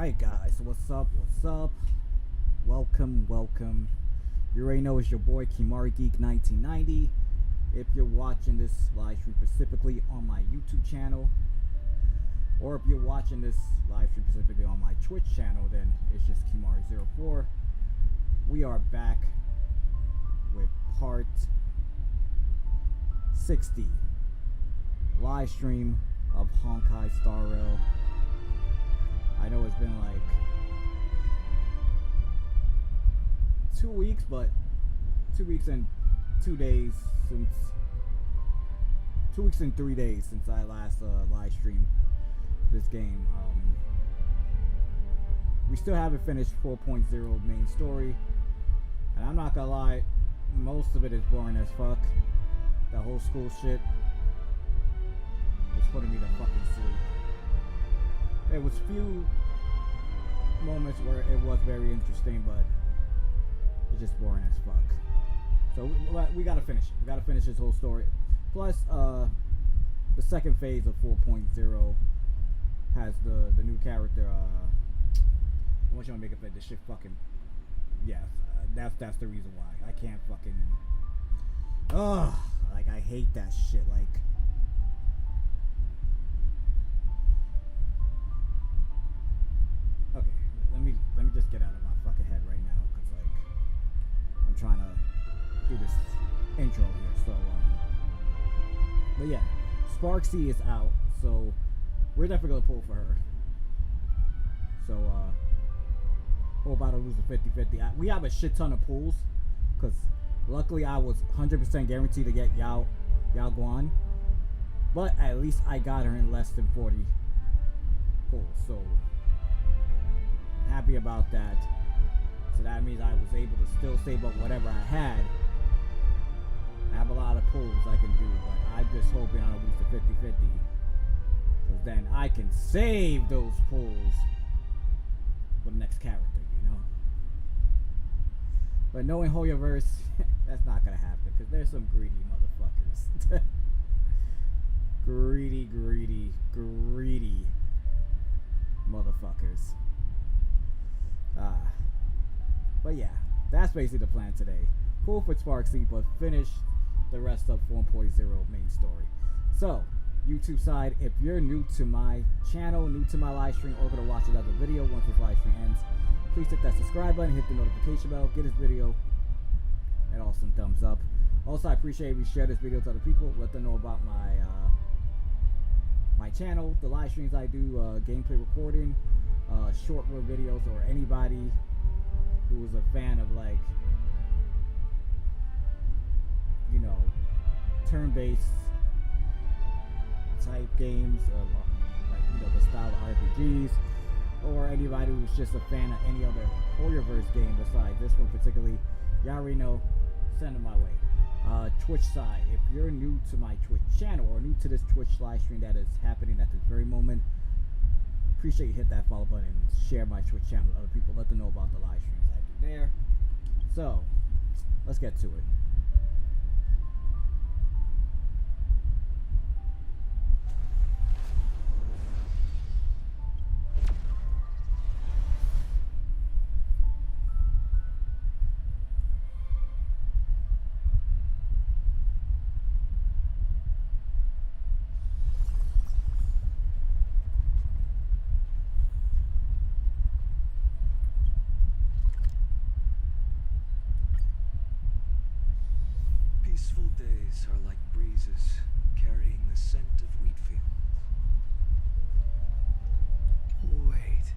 Alright guys, what's up, welcome. You already know it's your boy Kimari Geek 1990. If you're watching this live stream specifically on my YouTube channel, or if you're watching this live stream specifically on my Twitch channel, then it's just Kimari04. We are back with part 60 live stream of Honkai Star Rail. I know it's been like 2 weeks, but 2 weeks and 2 days since 2 weeks and 3 days since I last live streamed this game. We still haven't finished 4.0 main story, and I'm not gonna lie, most of it is boring as fuck. That whole school shit is putting me to fucking sleep. There was few moments where it was very interesting, but it's just boring as fuck. So we gotta finish it. We gotta finish this whole story. Plus, the second phase of 4.0 has the new character. I want you to make it fit. This shit fucking. Yeah, that's the reason why I can't fucking. Ugh, like I hate that shit. Like. Okay, let me just get out of my fucking head right now, cause like I'm trying to do this intro here. So but yeah, Sparksy is out, so we're definitely gonna pull for her. So hope I don't lose the 50-50. We have a shit ton of pulls, cause luckily I was 100% guaranteed to get Yao Guan, but at least I got her in less than 40 pulls. So happy about that. So that means I was able to still save up whatever I had. I have a lot of pulls I can do, but I'm just hoping I don't lose the 50-50, because then I can save those pulls for the next character, you know. But knowing Hoyoverse, that's not gonna happen, because there's some greedy motherfuckers. greedy motherfuckers. But yeah, that's basically the plan today. Pull for Sparksy, but finish the rest of 4.0 main story. So, YouTube side, if you're new to my channel, new to my live stream, or gonna watch another video once this live stream ends, please hit that subscribe button, hit the notification bell, get this video an awesome thumbs up. Also, I appreciate if you share this video to other people, let them know about my channel, the live streams I do, gameplay recording, short reel videos, or anybody who is a fan of, like, you know, turn-based type games, like, you know, the style of RPGs, or anybody who's just a fan of any other Hoyoverse game besides this one particularly, you already know, send them my way. Twitch side, if you're new to my Twitch channel or new to this Twitch live stream that is happening at this very moment, appreciate you hit that follow button and share my Twitch channel with other people, let them know about the live streams I do there. So let's get to it. Peaceful days are like breezes carrying the scent of wheat fields. Wait,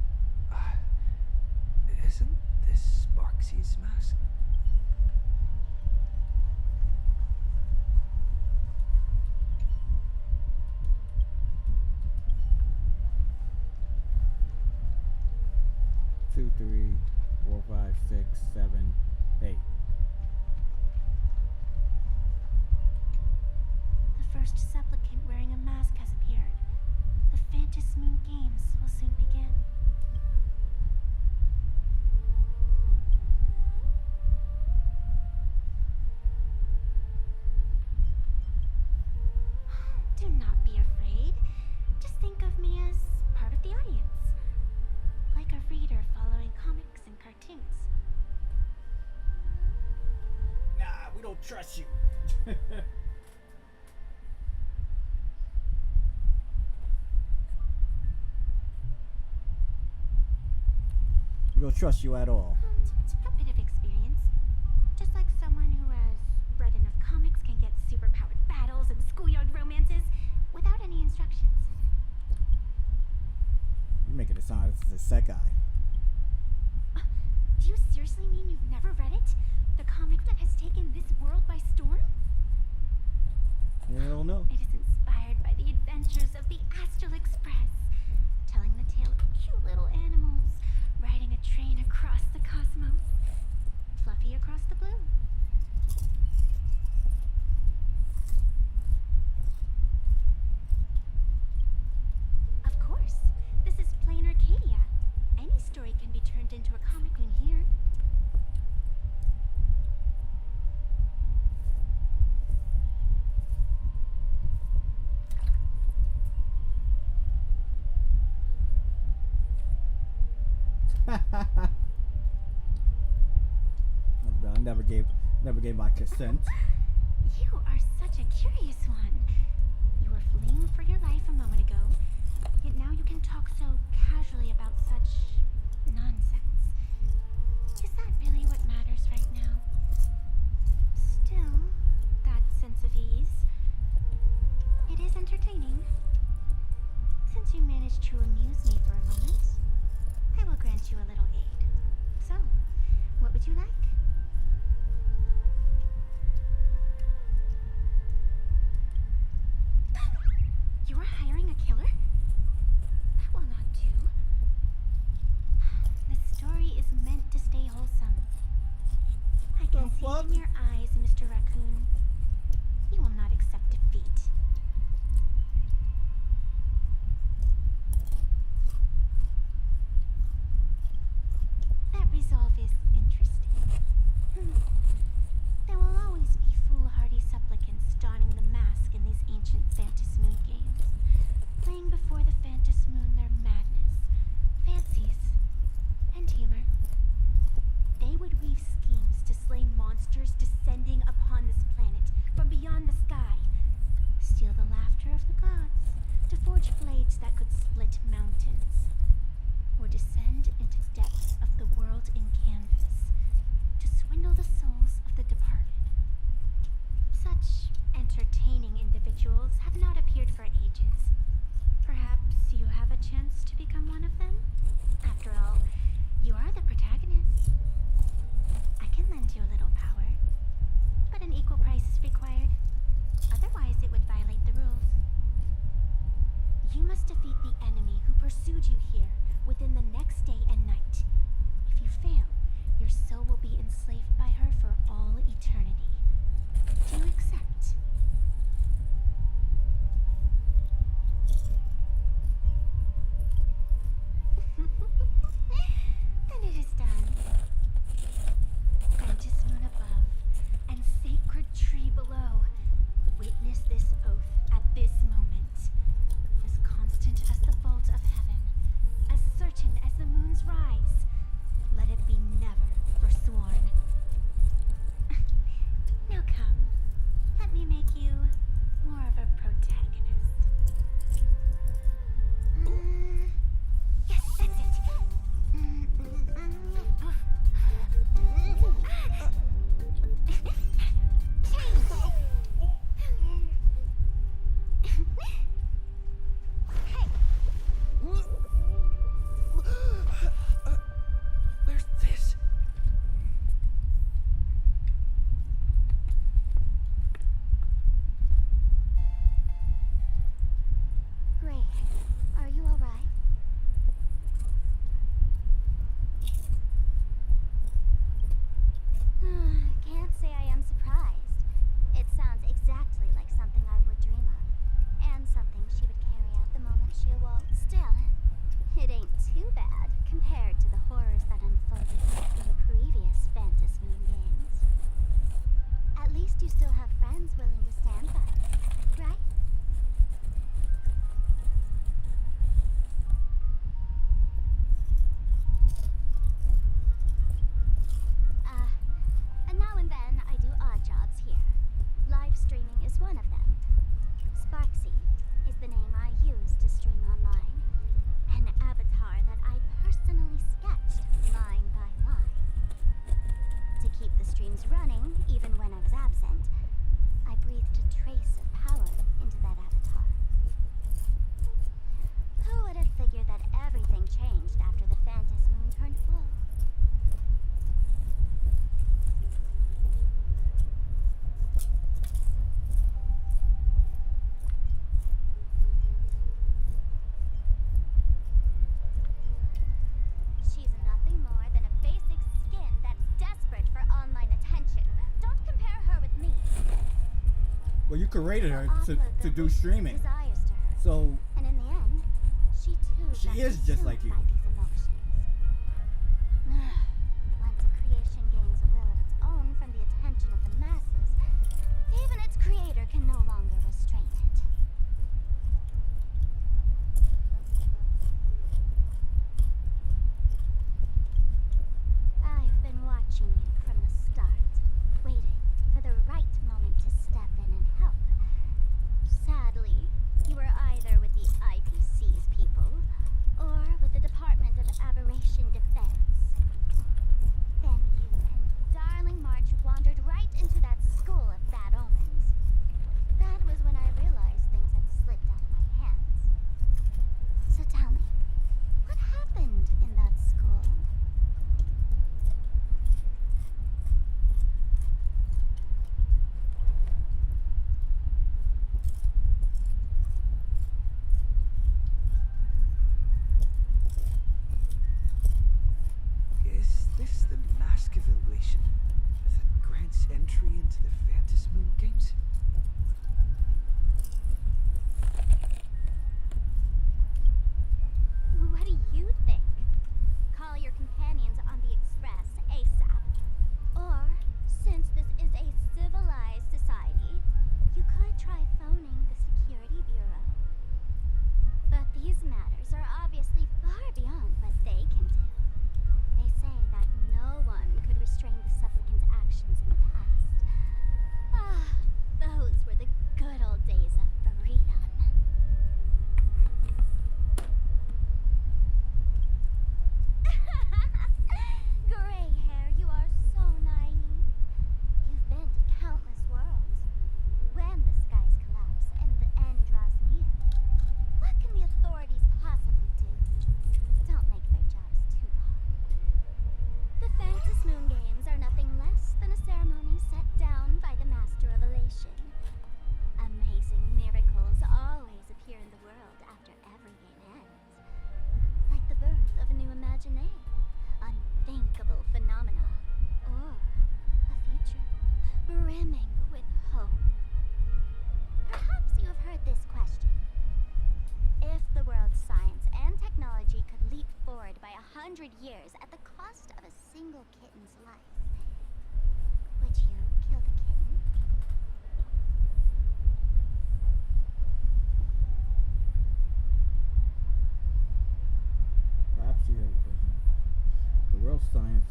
isn't this Sparksy's mask? Two, 3, 4, 5, 6, 7, 8. The first supplicant wearing a mask has appeared. The Phantasm Moon Games will soon begin. Do not be afraid. Just think of me as part of the audience. Like a cartoons. Nah, we don't trust you. We don't trust you at all. A bit of experience. Just like someone who has read enough comics can get superpowered battles and schoolyard romances without any instructions. You're making it sound like this is a Sekai. Do you seriously mean you've never read it? The comic that has taken this world by storm? Hell no. It is inspired by the adventures of the Astral Express, telling the tale of cute little animals riding a train across the cosmos, Fluffy across the blue. Of course, this is plain Arcadia. Any story can be turned into a comic in here. I never gave my consent. You are such a curious one. You were fleeing for your life a moment ago, yet now you can talk so casually about such nonsense. Is that really what matters right now? Still, that sense of ease. It is entertaining. Since you managed to amuse me for a moment, I will grant you a little aid. So, what would you like? You are hiring a killer? That will not do. The story is meant to stay wholesome. I can see it in your eyes, Mr. Raccoon. You will not accept defeat. That resolve is interesting. There will always be foolhardy supplicants donning the mask in these ancient Phantasmoon games, playing before the Phantasmoon their madness, fancies, and humor. They would weave schemes to slay monsters descending upon this planet from beyond the sky, steal the laughter of the gods, to forge blades that could split mountains, or descend into depths of the world in canvas, to swindle the souls of the departed. Such entertaining individuals have not appeared for ages. Perhaps you have a chance to become one of them? After all, you are the protagonist. I can lend you a little power, but an equal price is required. Otherwise, it would violate the rules. You must defeat the enemy who pursued you here within the next day and night. If you fail, created her Upload to the do wishes and streaming. desires to her. So And in the end, she too She got is just like consumed you. by these emotions. Once a creation gains a will of its own from the attention of the masses, even its creator can no longer restrain it. I've been watching you from the start, waiting for the right moment to step in and help. Sadly, you were either with the IPC's people, or with the Department of Aberration Defense. Then you and Darling March wandered right into that school of bad omens. That was when I realized things had slipped out of my hands. So tell me, what happened in that school? Is this the Mask of Elation that grants entry into the Phantasm Moon Games? What do you think? Call your companions on the Express ASAP. Or, since this is a civilized society, you could try phoning the Security Bureau. But these matters are obviously far beyond what they can do. They say that no one could restrain the supplicant's actions in the past. Ah, those were the good old days of freedom. Gray hair, you are so naive. You've been to countless worlds. When the skies collapse and the end draws near, what can the authorities possibly do? Don't make their jobs too hard. The Phantasm Moon Games are nothing less than a ceremony set down by the Master of Elation. Amazing miracles always appear in the world after every game ends. Like the birth of a new imagination, unthinkable phenomena, or a future brimming with hope. Perhaps you have heard this question. If the world's science and technology could leap forward by 100 years at the cost of a single kitten's life, would you kill the kitten? perhaps you heard the question. The world's science.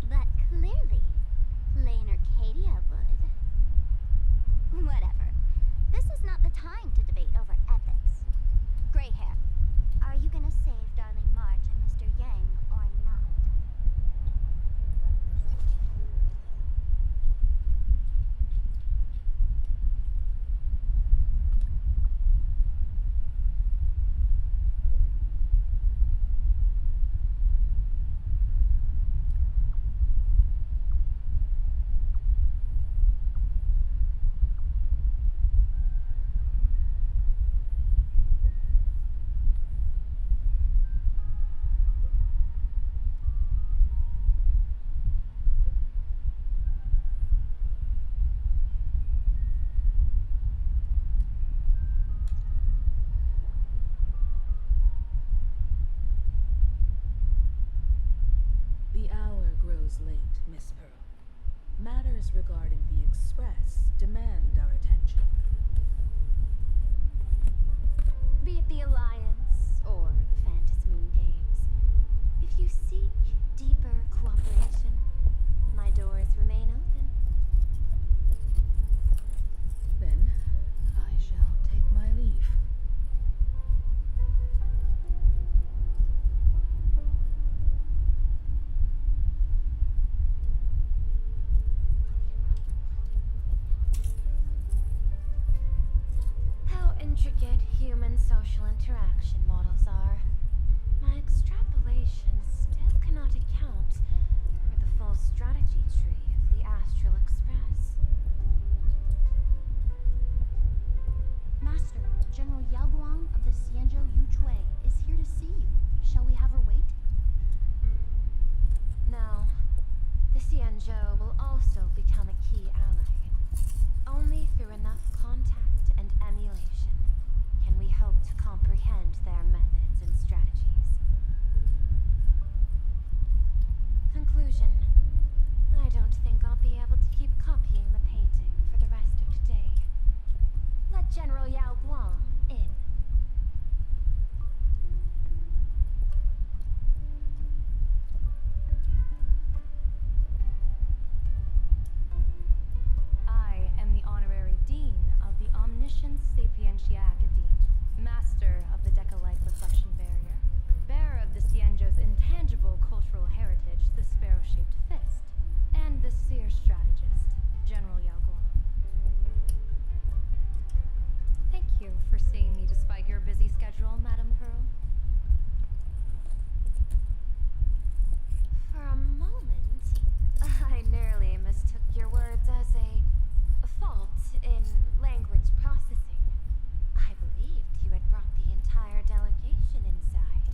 But clearly, Lane Arcadia would. Whatever. This is not the time to debate over ethics. Gray hair, are you gonna save Darling March and Mr. Yang or not? The hour grows late, Miss Pearl. Matters regarding the Express demand our attention. Be it the Alliance or the Phantasm Moon Games, if you seek deeper cooperation, my doors remain open. Then I shall take my leave. How intricate human social interaction models are. My extrapolations still cannot account for the full strategy tree of the Astral Express. Master, General Yao Guang of the Xianzhou Yu Cianzhou will also become a key ally. Only through enough contact and emulation can we hope to comprehend their methods and strategies. Conclusion. I don't think I'll be able to keep copying the painting for the rest of today. Let General Yao Guang in. I am the honorary dean of the Omniscience Sapientia Academe, master of the Decalite reflection barrier, bearer of the Cianzhou's intangible cultural heritage, the sparrow-shaped fist, and the seer strategist, General Yao Guang. Thank you for seeing me despite your busy schedule, Madame Pearl. For a moment, I nearly mistook your words as a fault in language processing. I believed you had brought the entire delegation inside.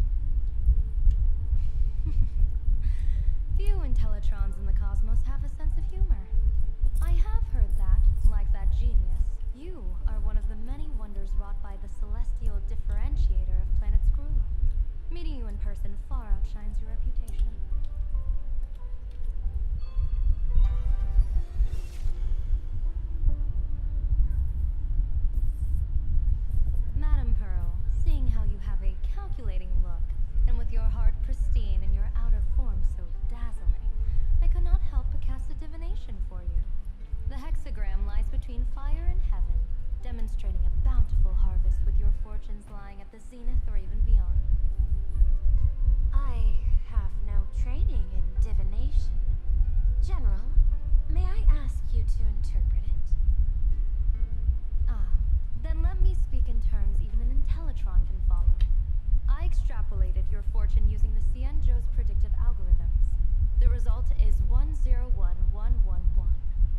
Few Intellitrons in the cosmos have a sense of humor. I have heard that, like that genius, you are one of the many wonders wrought by the celestial differentiator of planet Screwlum. Meeting you in person far outshines your reputation. Madame Pearl, seeing how you have a calculating look, and with your heart pristine and your outer form so dazzling, I could not help but cast a divination for you. The hexagram lies between fire and heaven, demonstrating a bountiful harvest with your fortunes lying at the zenith or even beyond. I have no training in divination. General, may I ask you to interpret it? Ah, then let me speak in terms even an Intellitron can follow. I extrapolated your fortune using the Cianzhou's predictive algorithms. The result is 101111,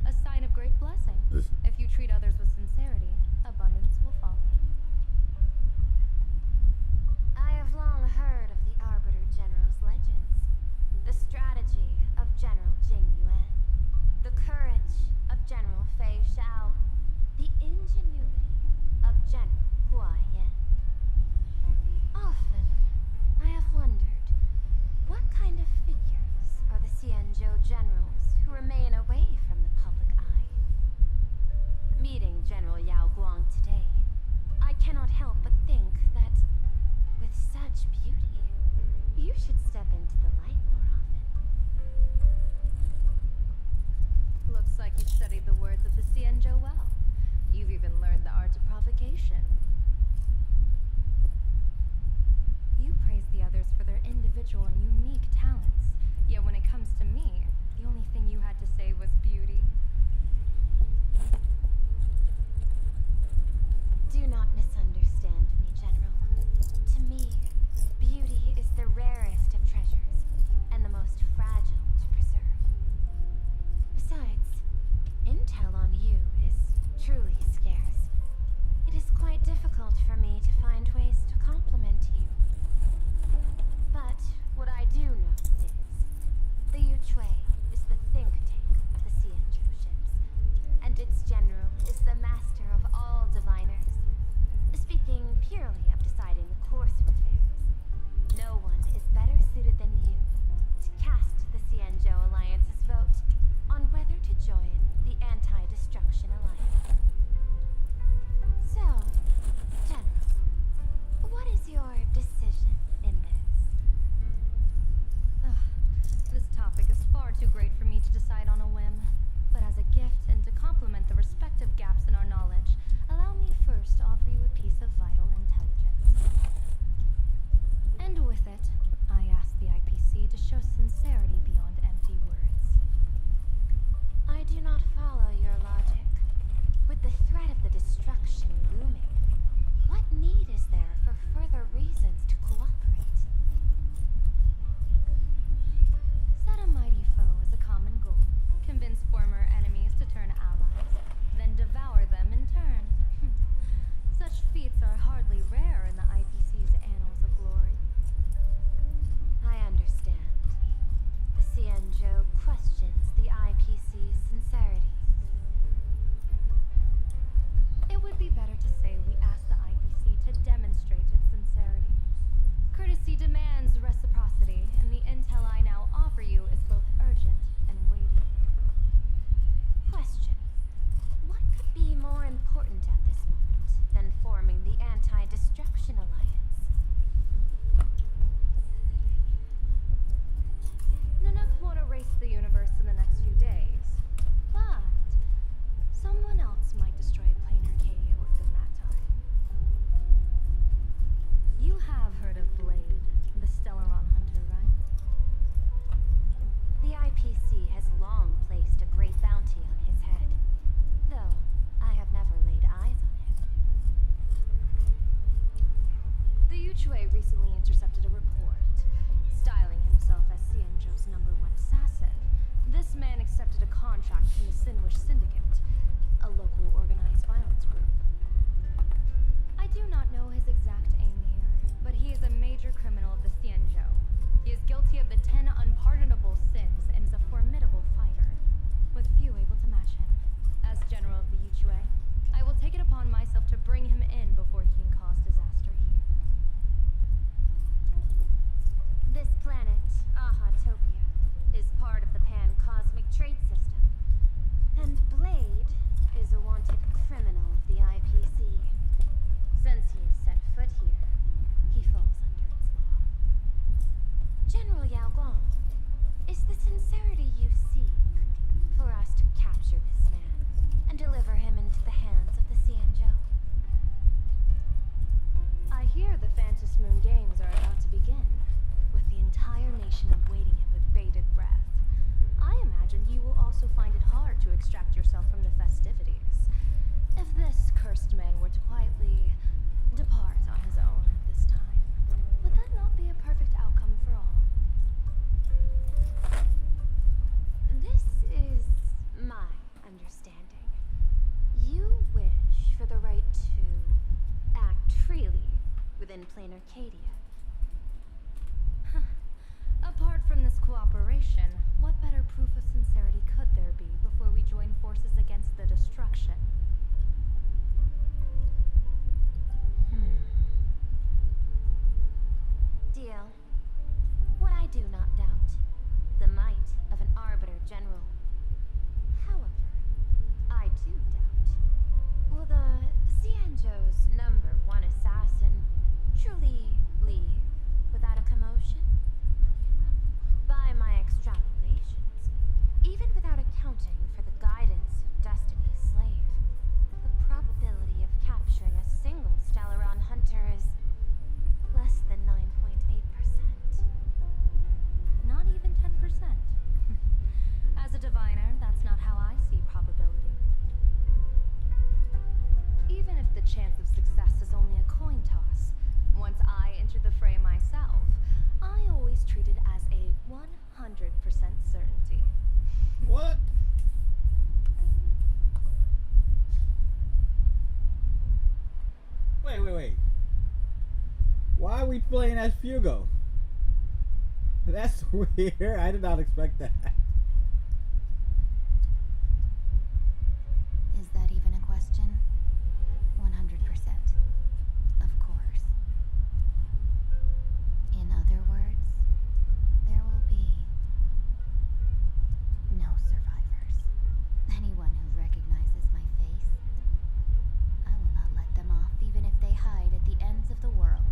a sign of great blessing. If you treat others with sincerity, abundance will follow. I have long heard of the Arbiter General's legends. The strategy of General Jing Yuan. The courage of General Fei Xiao. The ingenuity of General Hua Yan. Often, I have wondered, what kind of figures are the Cianzhou generals who remain away from the public eye? Meeting General Yao Guang today, I cannot help but think that, with such beauty, you should step into the light more often. Looks like you've studied the words of the Cianzhou well. You've even learned the art of provocation. You praise the others for their individual and unique talents. Yet when it comes to me, the only thing you had to say was beauty. Do not misunderstand me, General. To me, beauty is the rarest of treasures, and the most fragile to preserve. Besides, intel on you is truly scarce. It is quite difficult for me to find ways to compliment you. But what I do know is, the Yuchui is the think tank of the Cianzhou ships, and its general is the master of all diviners. Speaking purely of deciding the course of affairs, no one is better suited than you to cast the Cianzhou Alliance's vote on whether to join the Anti-Destruction Alliance. So, General, what is your decision in this? This topic is far too great for me to decide on a whim. But as a gift and to complement the respective gaps in our knowledge, allow me first to offer you a piece of vital intelligence. And with it, I ask the IPC to show sincerity beyond empty words. I do not follow your logic. With the threat of the destruction looming, what need is there for further reasons to cooperate? Set a mighty foe as a common goal. Convince former enemies to turn allies, then devour them in turn. Such feats are hardly rare in the IPC's annals of glory. I understand. The Cianzhou questions the recently intercepted a report. Styling himself as Xianzhou's #1 assassin, this man accepted a contract from the Sinwish Syndicate, a local organized violence group. I do not know his exact aim here, but he is a major criminal of the Xianzhou. He is guilty of the 10 unpardonable sins and is a formidable fighter, with few able to match him. As general of the Yuchue, I will take it upon myself to bring him in before he can cause disaster here. This planet, Ahatopia, is part of the pan-cosmic trade system. And Blade is a wanted criminal of the IPC. Since he has set foot here, he falls under its law. General Yao Guang, is the sincerity you seek for us to capture this man and deliver him into the hands of the Xianzhou? I hear the Phantom Moon Games are about to begin, with the entire nation awaiting it with bated breath. I imagine you will also find it hard to extract yourself from the festivities. If this cursed man were to quietly depart on his own this time, would that not be a perfect outcome for all? This is my understanding. You wish for the right to act freely within plain Arcadia. Apart from this cooperation, what better proof of sincerity could there be before we join forces against the destruction? Deal. What I do not doubt, the might of an Arbiter General. However, I do doubt, will the Xianzhou's #1 assassin truly leave without a commotion? By my extrapolations, even without accounting for the guidance of Destiny's slave, the probability of capturing a single Stellaron hunter is less than 9.8%. Not even 10%. As a diviner, that's not how I see probability. Even if the chance of success is only a coin toss, once I enter the fray myself, I always treat it as a 100% certainty. What? Wait. Why are we playing as Fugo? That's weird. I did not expect that. Is that even a question? 100%. Of course. In other words, there will be no survivors. Anyone who recognizes my face, I will not let them off even if they hide at the ends of the world.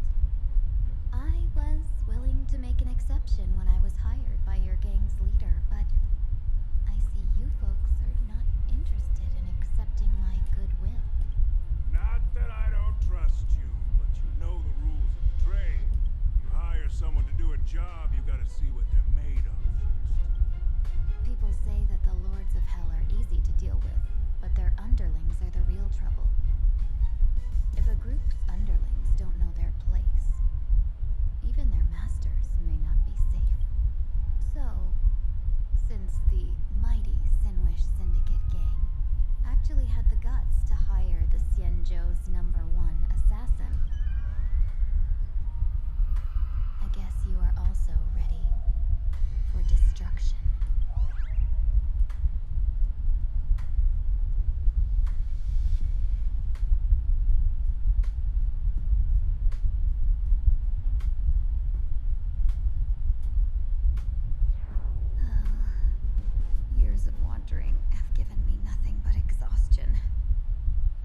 I was willing to make an exception when I was hired by your gang's leader, but I see you folks are not interested in accepting my goodwill. Not that I don't trust you, but you know the rules of the trade. You hire someone to do a job, you gotta see what they're made of first. People say that the Lords of Hell are easy to deal with, but their underlings are the real trouble. If a group's underlings don't know their place, even their masters may not be safe. So, since the mighty Sinwish Syndicate gang actually had the guts to hire the Xianzhou's #1 assassin, I guess you are also ready for destruction. Years of wandering have given me nothing but exhaustion.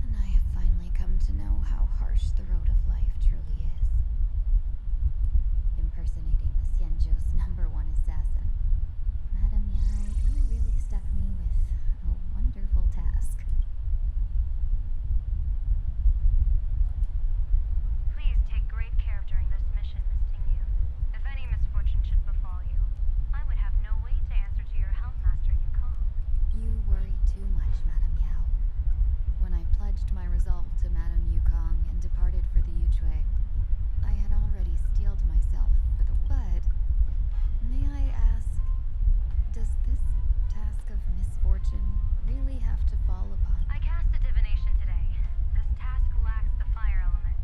And I have finally come to know how harsh the road of life truly is. Impersonating the Xianzhou's #1 assassin. Madame Yao, you really stuck me with a wonderful task. Please take great care during this mission, Miss Tingyu. If any misfortune should befall you, I would have no way to answer to your Helmmaster Yukong. You worry too much, Madame Yao. When I pledged my resolve to Madame Yukong and departed for the Yuchue, I had already already steeled myself for the but may I ask, does this task of misfortune really have to fall upon? I cast a divination today. This task lacks the fire element.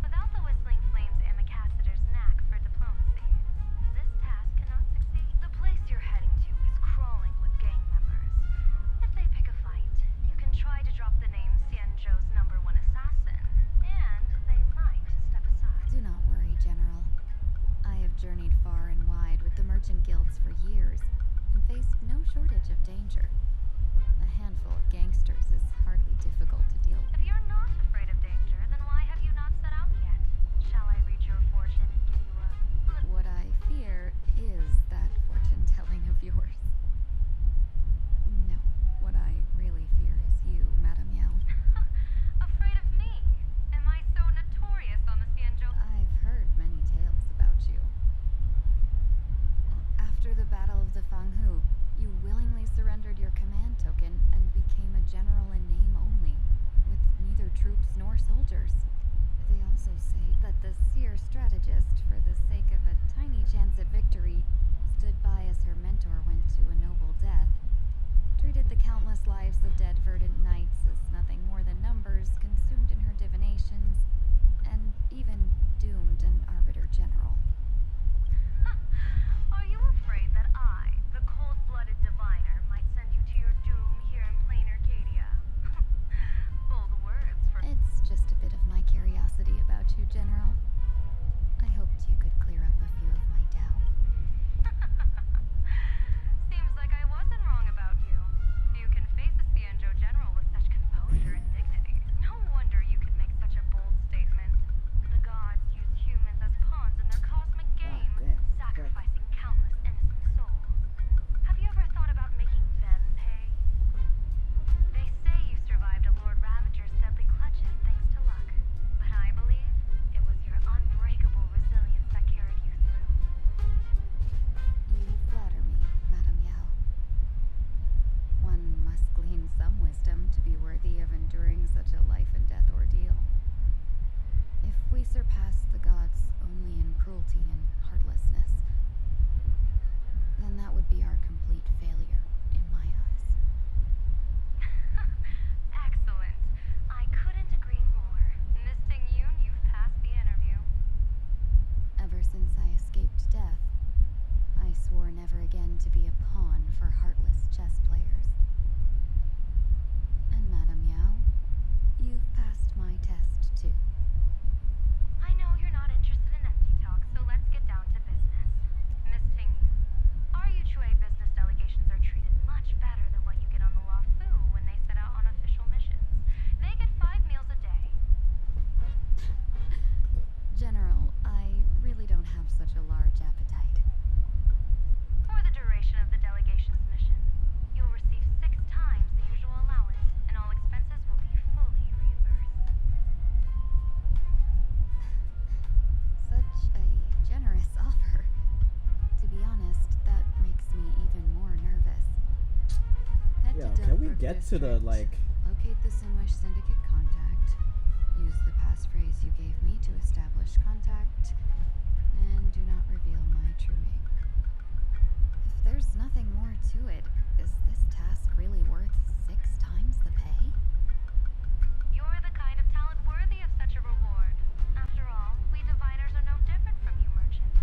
Without the whistling flames and Macassiter's knack for diplomacy, this task cannot succeed. The place you're heading to is crawling with gang members. If they pick a fight, you can try to drop the name Xianzhou's #1 assassin, and they might step aside. Do not worry, General. I have journeyed far and wide with the merchant guilds for years and faced no shortage of danger. A handful of gangsters is hardly difficult to deal with. If you're not afraid of danger, then why have you not set out yet? Shall I read your fortune and give you a... What I fear is that fortune-telling of yours. No, what I really fear is you, Madame Yao. Afraid of me? Am I so notorious on the Xianzhou? I've heard many tales about you. After the Battle of the Fanghu, you willingly surrendered your command token and became a general in name only, with neither troops nor soldiers. They also say that the seer strategist, for the sake of a tiny chance at victory, stood by as her mentor went to a noble death, treated the countless lives of dead verdant knights as nothing more than numbers consumed in her divinations, and even doomed an arbiter general. Are you afraid that I, the cold-blooded diviner, might send you to your doom here in plain Arcadia? Bold words for... It's just a bit of my curiosity about you, General. I hoped you could clear up a few of my doubts. Seems like I wasn't wrong about you. You can face a Xianzhou general with such composure and dignity. No wonder you could make such a bold statement. The gods use humans as pawns in their cosmic game, damn. sacrificing countless innocent souls. Have you ever thought about making them pay? They say you survived a Lord Ravager's deadly clutches thanks to luck, but I believe it was your unbreakable resilience that carried you through. You flatter me, Madame Yao. One must glean some wisdom to be worthy of enduring such a life-and-death ordeal. If we surpass the gods only in cruelty and heartlessness, then that would be our complete failure in my eyes. Excellent. I couldn't agree more. Miss Ting-Yoon, you've passed the interview. Ever since I escaped death, I swore never again to be a pawn for heartless chess players. And Madame Yao, you've passed my test too. I know you're not interested in empty talk, so let's get down to business. Miss Ting-Yoon, our Yuchue business delegations are treated much better than what you get on the Law Fu when they set out on official missions. They get 5 meals a day. General, I really don't have such a large appetite. For the duration of the delegation's mission, you'll receive 6 times the usual allowance, and all expenses will be fully reimbursed. Such a generous offer. To be honest, that makes me even more nervous. Head Yo, to can we Dunkirk get to the, District, like... locate the Sinwish Syndicate contact, use the passphrase you gave me to establish contact, and do not reveal my true name. If there's nothing more to it, is this task really worth 6 times the pay? You're the kind of talent worthy of such a reward. After all, we diviners are no different from you merchants.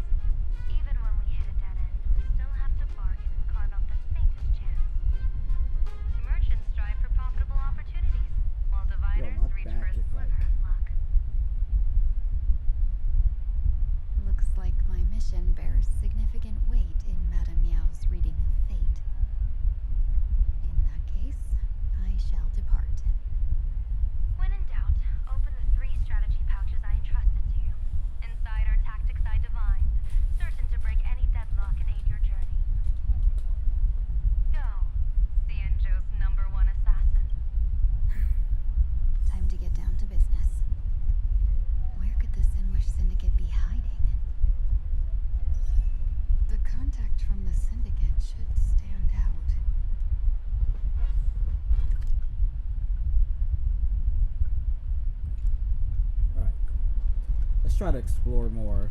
Even when we hit a dead end, we still have to bargain and carve out the faintest chance. Merchants strive for profitable opportunities, while diviners my reach back for a is sliver like- of luck. Looks like my mission bears significant weight in Madame Yao's reading of fate. In that try to explore more.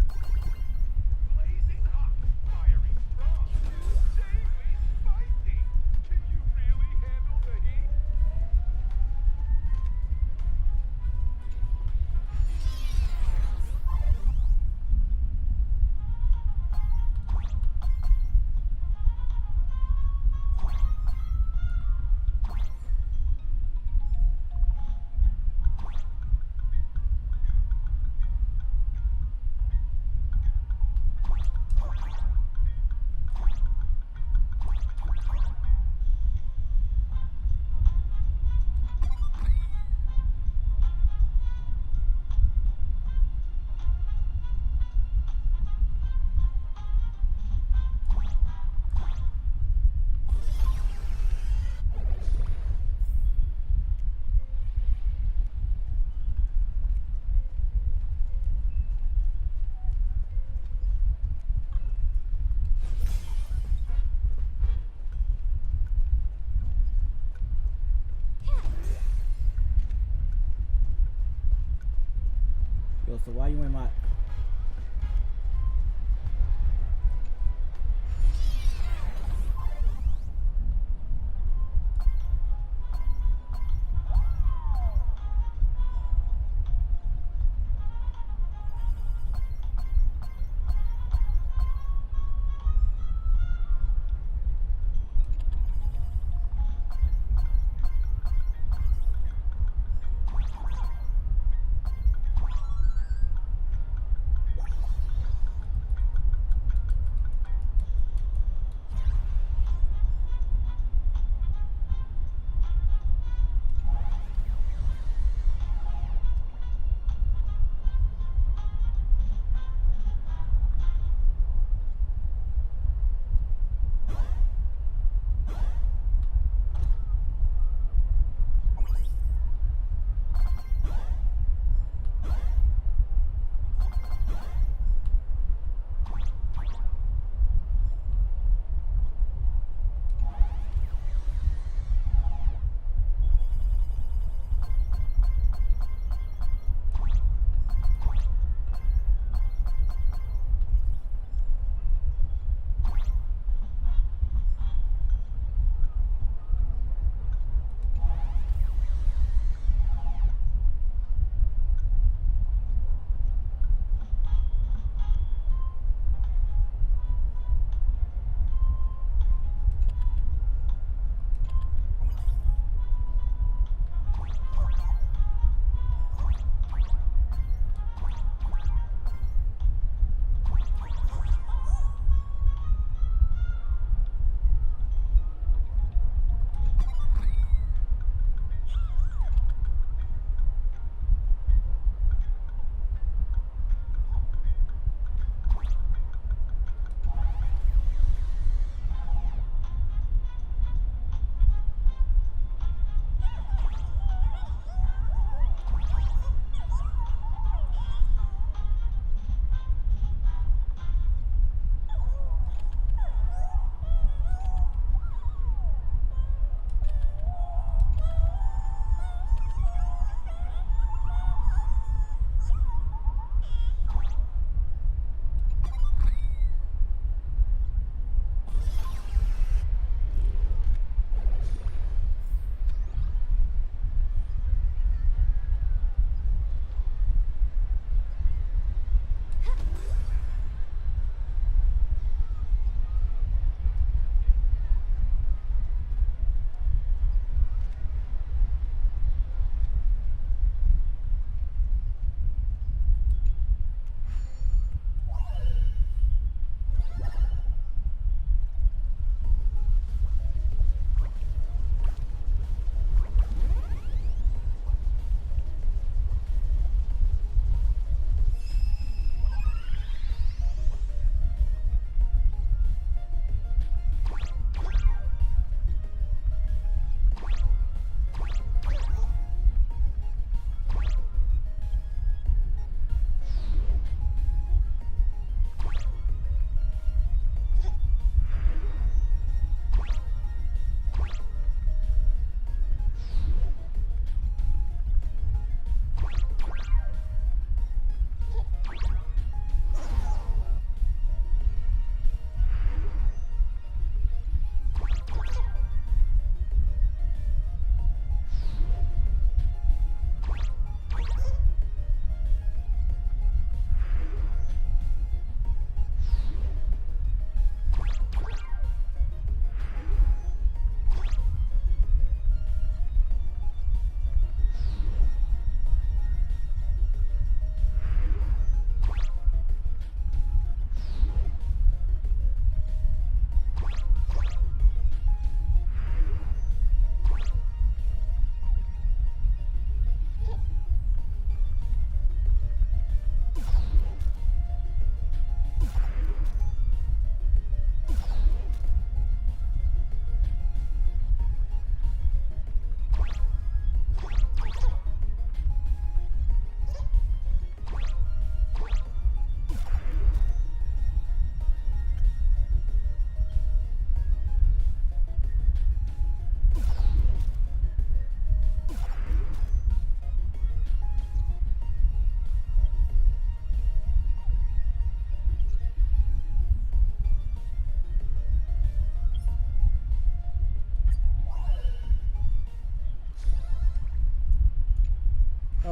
Blazing hot, fiery strong, insanely spicy. Can you really handle the heat? Yo, so why you in my...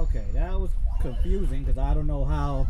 Okay, that was confusing because I don't know how.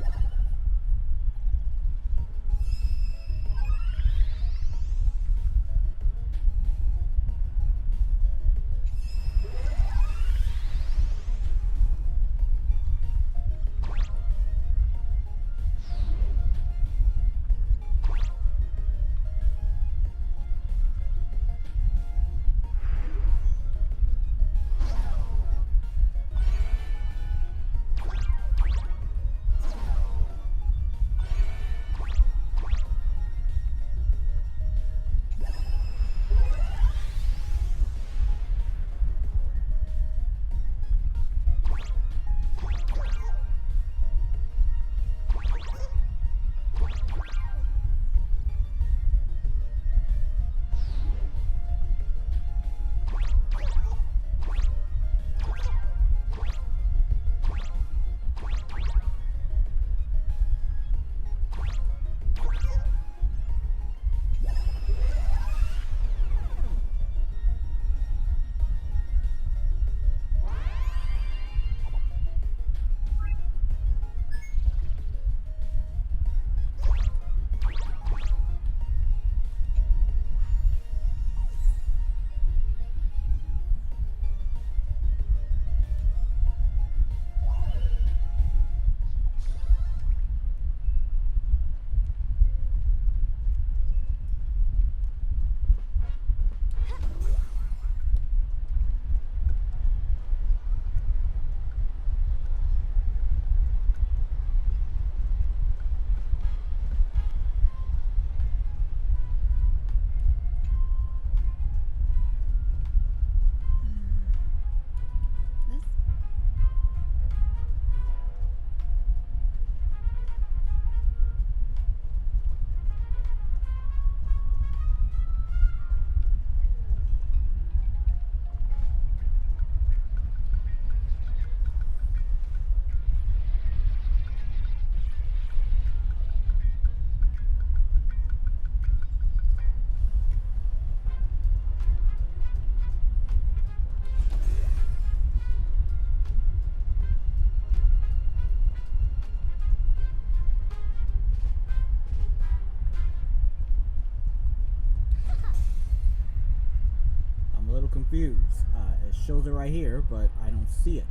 This I'm a little confused. It shows it right here, but I don't see it.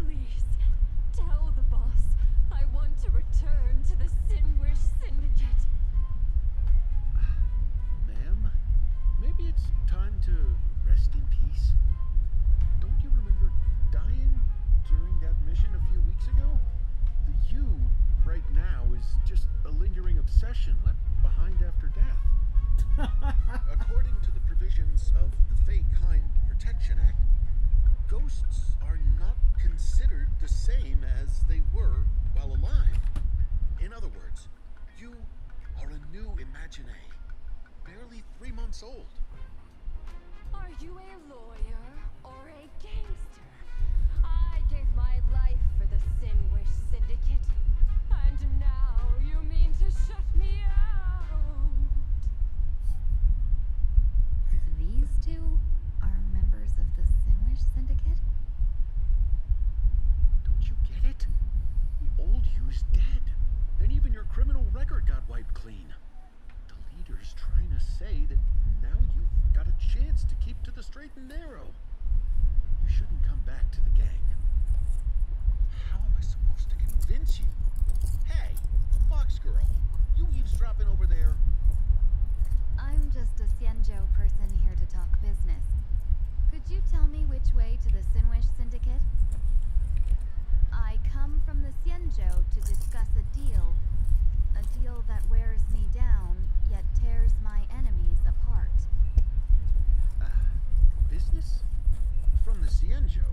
Please, tell the boss I want to return to the Sinwish Syndicate. Ma'am, maybe it's time to rest in peace. Don't you remember dying during that mission a few weeks ago? The you right now is just a lingering obsession left behind after death. According to the provisions of the Fey-Kind Protection Act, ghosts are not considered the same as they were while alive. In other words, you are a new Imaginae, barely 3 months old. Are you a lawyer or a gangster? I gave my life for the Sinwish Syndicate, and now you mean to shut me out? These two are members of the Sinwish Syndicate? Don't you get it? The old you's dead, and even your criminal record got wiped clean. The leader's trying to say that now you've got a chance to keep to the straight and narrow. You shouldn't come back to the gang. How am I supposed to convince you? Hey, Fox Girl, you eavesdropping over there? I'm just a Xianzhou person here to talk business. Could you tell me which way to the Sinwish Syndicate? I come from the Xianzhou to discuss a deal. A deal that wears me down, yet tears my enemies apart. Business? From the Xianzhou?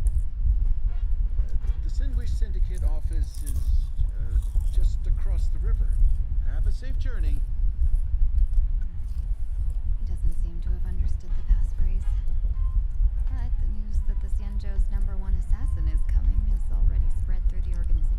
The Sandwich Syndicate office is just across the river. Have a safe journey. He doesn't seem to have understood the passphrase. But the news that the Xianzhou's #1 assassin is coming has already spread through the organization.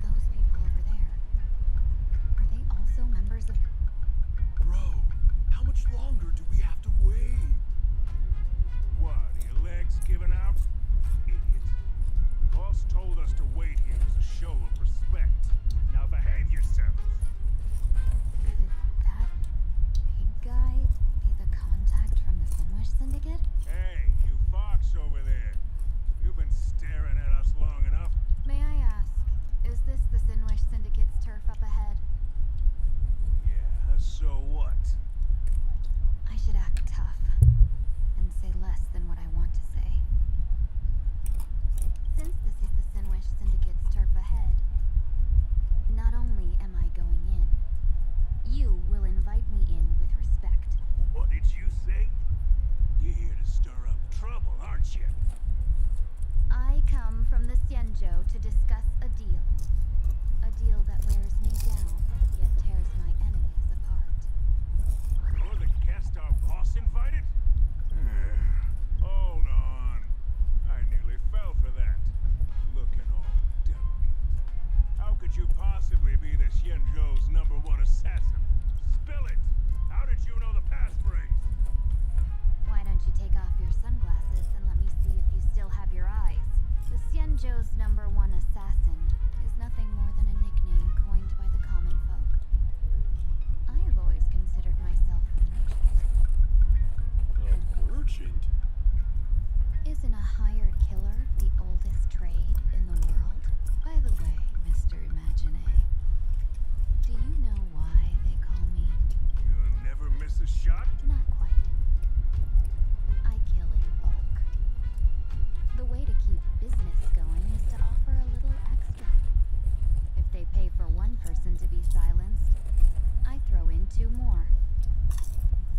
Those people over there, are they also members of... Bro, how much longer do we have to wait? What, are your legs giving out? Idiot. Boss told us to wait here as a show of respect. Now behave yourselves. Could that big guy be the contact from the Sandwich Syndicate? Hey, you fox over there. You've been staring at us long enough. May I ask, is this the Sandwich Syndicate's turf up ahead? Yeah, so what? I should act tough and say less than what I want to say. Since this is the Sandwich Syndicate's turf ahead, not only am I going in, you will invite me in with respect. What did you say? You're here to stir up trouble, aren't you? I come from the Xianzhou to discuss a deal. A deal that wears me down, yet tears my enemies apart. You're the guest our boss invited? Hold on. I nearly fell for that. Looking all delicate. How could you possibly be the Xianzhou's #1 assassin? Spill it! How did you know the passphrase? Why don't you take off your sunglasses and let me see if you still have your eyes? The Xianzhou's #1 assassin is nothing more than a nickname coined by the common folk. I have always considered myself a merchant. A merchant? Isn't a hired killer the oldest trade in the world? By the way, Mr. Imagine, do you know why they call me? You never miss a shot? Not quite. I kill in bulk. The way to keep business going is to offer a little extra. If they pay for one person to be silenced, I throw in 2 more.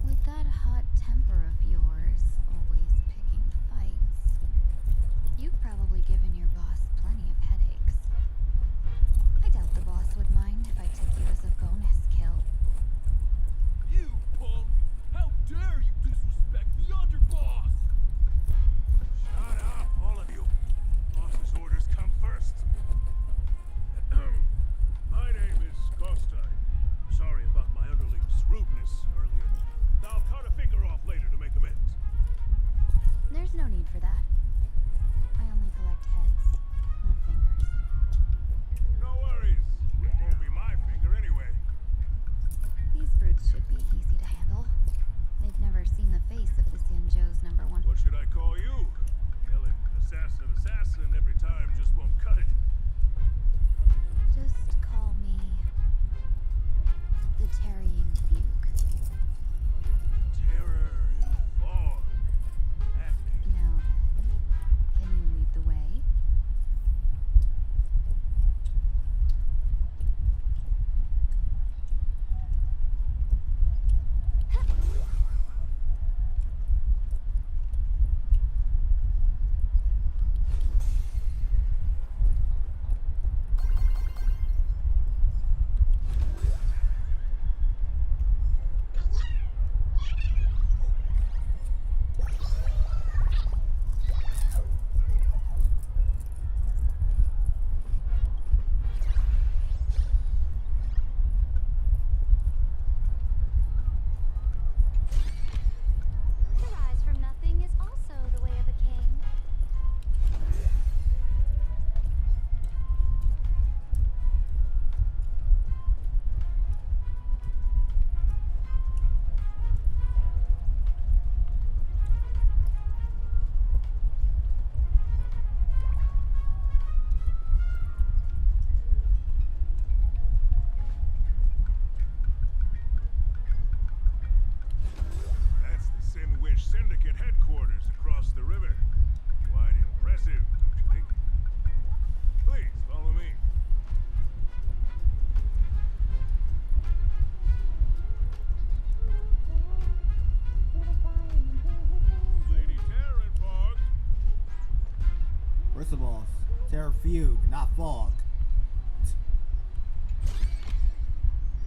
With that hot temper of yours, always picking fights, you've probably given your boss plenty of headaches. I doubt the boss would mind if I took you as a bonus kill. You punk! How Syndicate headquarters across the river. Quite impressive, don't you think? Please, follow me. Lady Terranfog. First of all, Terrafuge, not fog.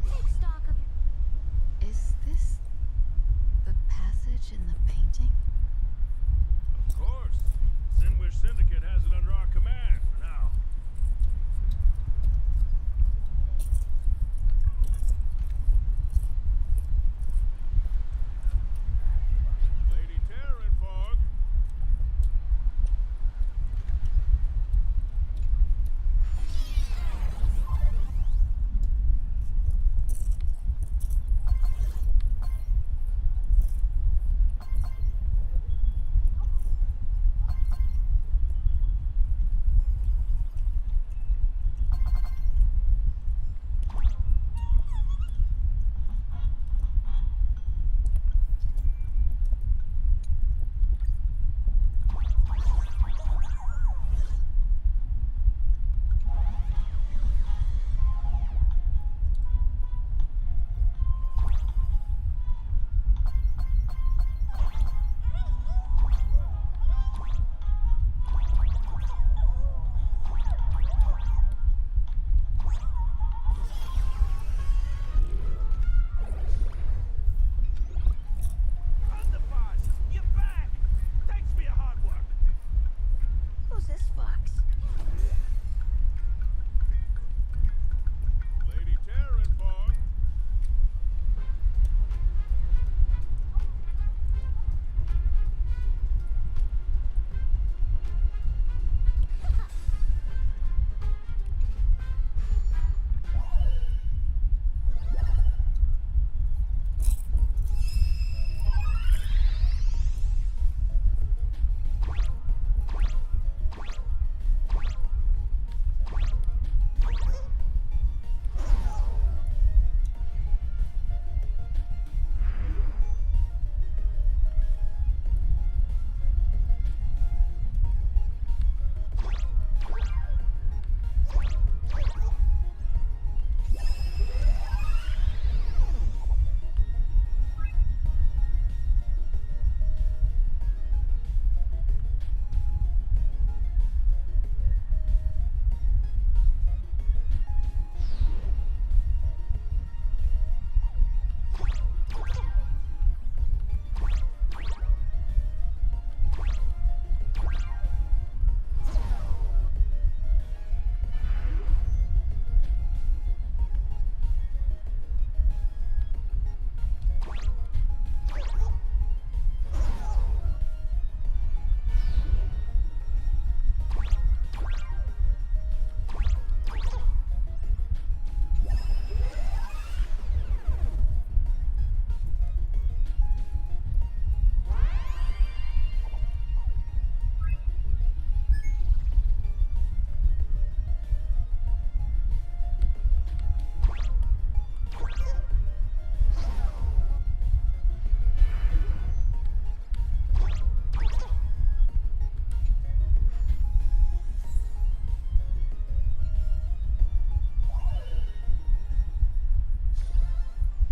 Take stock of your... Is this the passage in the painting? Of course. Sinwish Syndicate has it under our command for now. Lady Terranfog. Who's this fox? Lady Terranfog.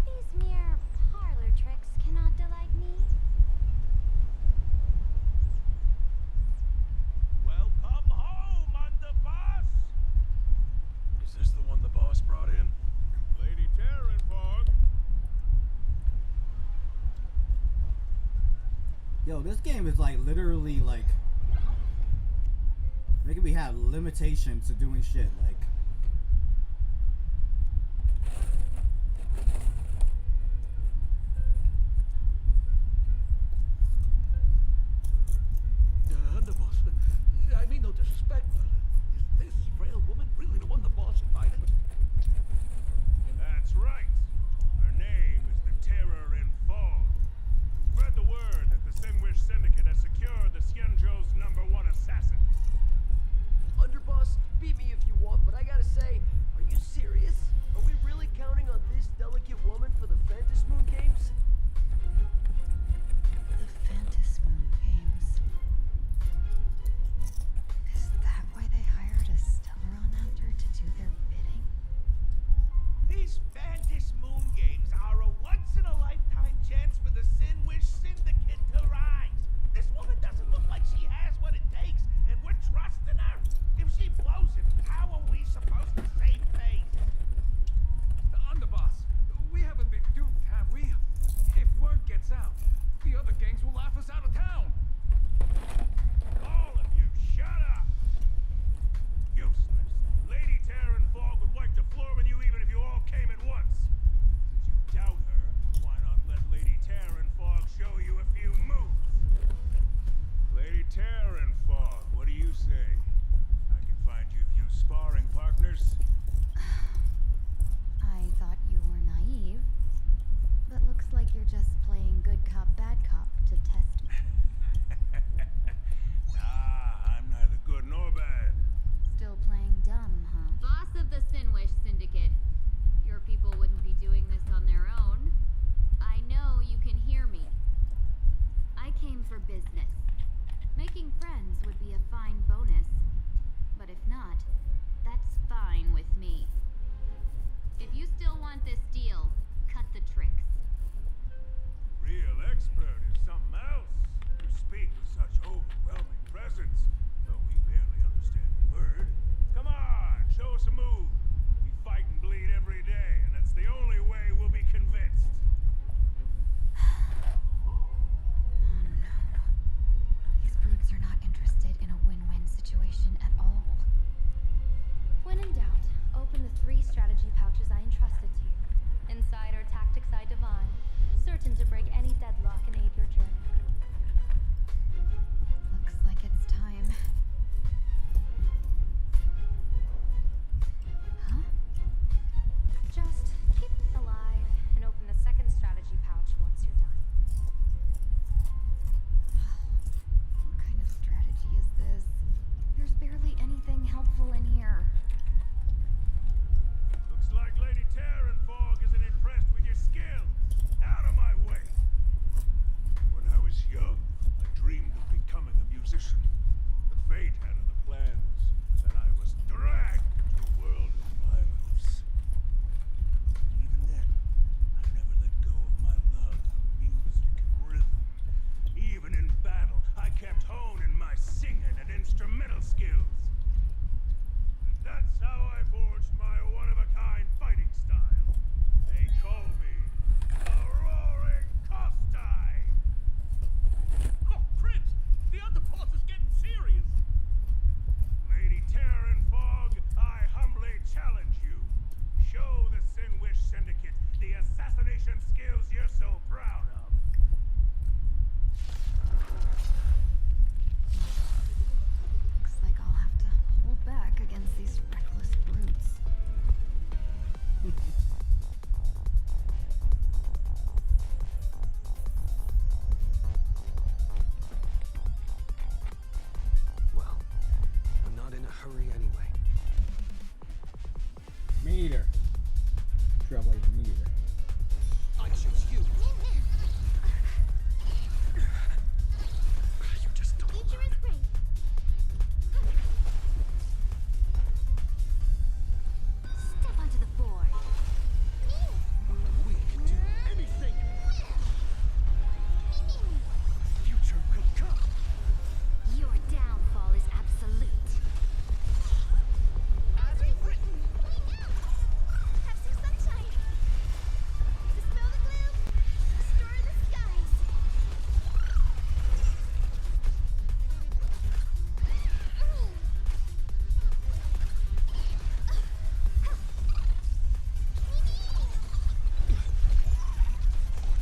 These mere parlor tricks cannot delight me. Welcome home, underboss! Is this the one the boss brought in? Lady Terranfog. Yo, this game is like literally like making me have limitations to doing shit. Like, Underboss, I mean no disrespect, but is this frail woman really the one the boss invited? That's right. Her name is the Terror in Fog. Spread the word that the Sinwish Syndicate has secured the Xianzhou's #1 assassin. Underboss, beat me if you want, but I cop, bad cop to test me. Nah, I'm neither good nor bad. Still playing dumb, huh? Boss of the Sinwish Syndicate. Your people wouldn't be doing this on their own. I know you can hear me. I came for business. Making friends would be a fine bonus. But if not, that's fine with me. If you still want this deal, cut the tricks. Real expert is something else. You speak with such overwhelming presence, though we barely understand the word. Come on, show us a move. We fight and bleed every day, and that's the only way we'll be convinced. These brutes are not interested in a win-win situation at all. When in doubt, open the 3 strategy pouches I entrusted to you. Inside are tactics I divine, certain to break any deadlock and aid your journey. Looks like it's time. Huh? Just keep alive and open the 2nd strategy pouch once you're done. What kind of strategy is this? There's barely anything helpful in here. Looks like Lady Terranfog isn't impressed with your skills. Out of my way! When I was young, I dreamed of becoming a musician. But fate had other plans, and I was dragged into a world of violence. Even then, I never let go of my love for music and rhythm. Even in battle, I kept honing my singing and instrumental skills. And that's how I forged my one-of-a-kind fighting style. They call me the Roaring Kostai! Oh, Prince! The underboss is getting serious! Lady Terranfog, I humbly challenge you. Show the Sinwish Syndicate the assassination skills you're so proud of. Looks like I'll have to hold back against these reckless brutes. Well, I'm not in a hurry anyway. Me neither. Trailblazer, me neither. I choose you. You just don't Nature learn. is great. Step onto the board. We can do anything. Future will come. Your downfall is absolute. As we've written. Have some sunshine. Dispel the gloom. Restore the skies.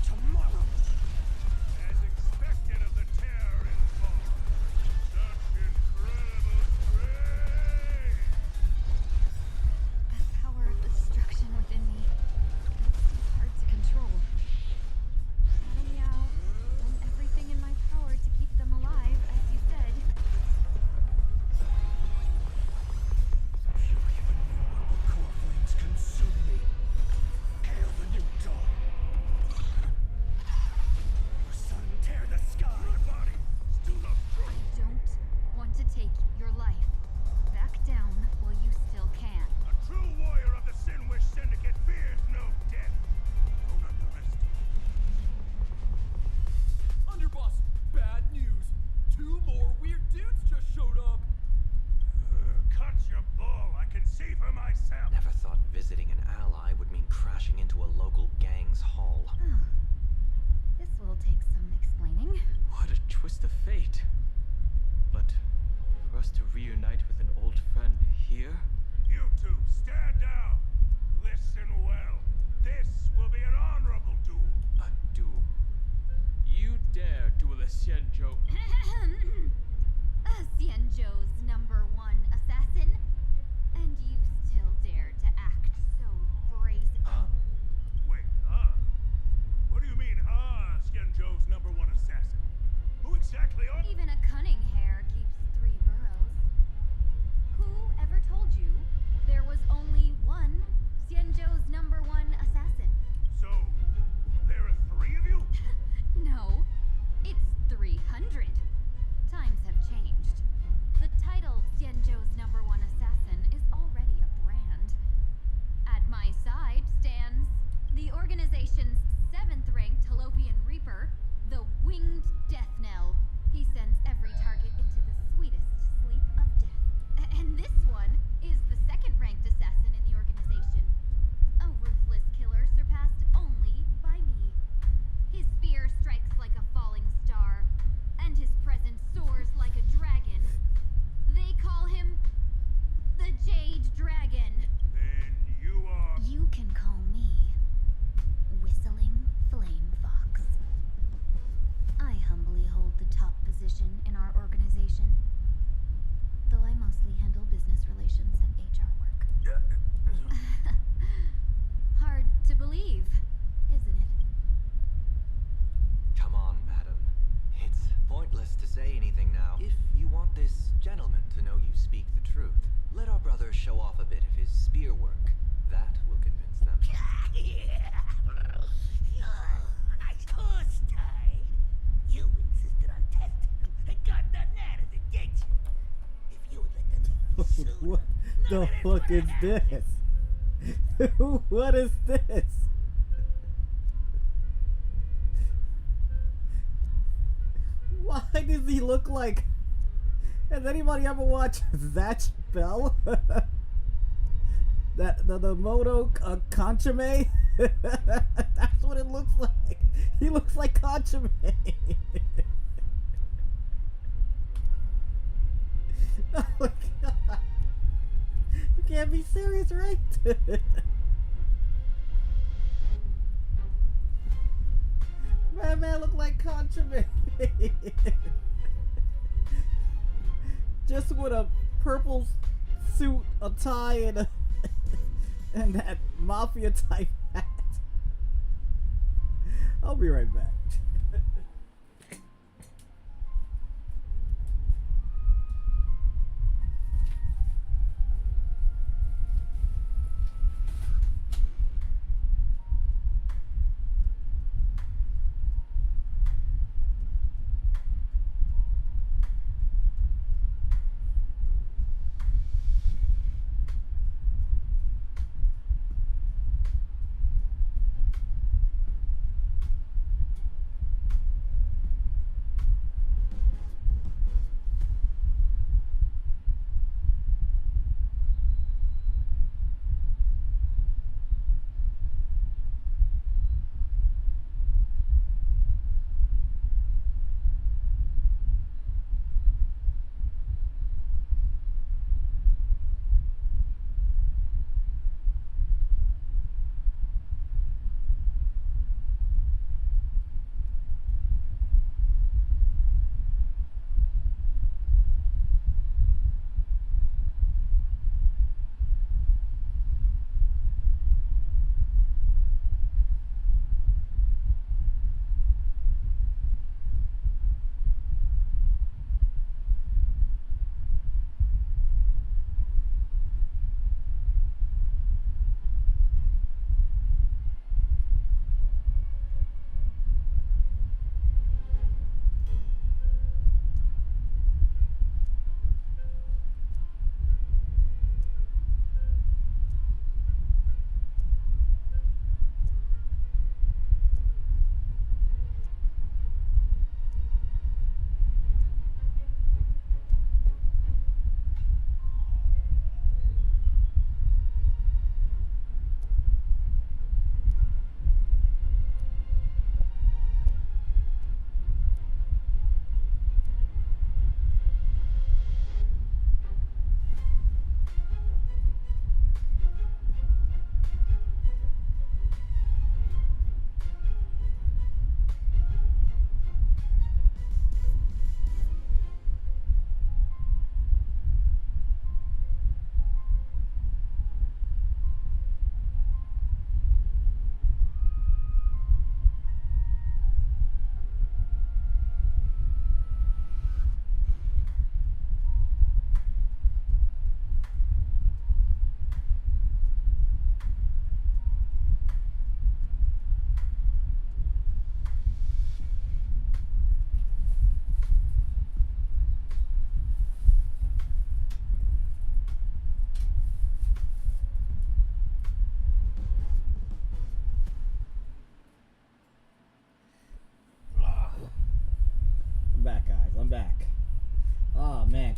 Tomorrow. As expected of the Terranfog. Such incredible strength! That power of destruction within me. It's hard to control. Shutting out. Done everything in my power to keep them alive, as you said. Fury of a new purple core flames consume me. Hail the new dawn. Sun, tear the sky. My body stood up strong. I don't want to take your life. Back down while you still can. A true warrior of the Sinwish Syndicate fears no death. Don't underestimate. Underboss, bad news! 2 more weird dudes just showed up! Cut your bull. I can see for myself. Never thought visiting an ally would mean crashing into a local gang's hall. This will take some explaining. What a twist of fate. But for us to reunite with an old friend here? You two, stand down. Listen well. This will be an honorable duel. A duel. You dare duel a Xianzhou. Xianzhou's #1 assassin? And you still dare to act so brazen. Huh? Wait, What do you mean, Xianzhou position in our organization, though I mostly handle business relations and HR work. Hard to believe, isn't it? Come on, madam. It's pointless to say anything now. If you want this gentleman to know you speak the truth, let our brother show off a bit of his spear work. That will convince them. Nice horse tied. You insisted on testing him and got nothing out of it, did you? If you would let them eat sooner, What the fuck is this? What is this? Why does he look like? Has anybody ever watched Zatch Bell? the Moto Conchame? That's what it looks like. He looks like Conchame. Oh my god. You can't be serious, right? Man look like Conchame. Just with a purple suit, a tie, and that mafia type hat. I'll be right back.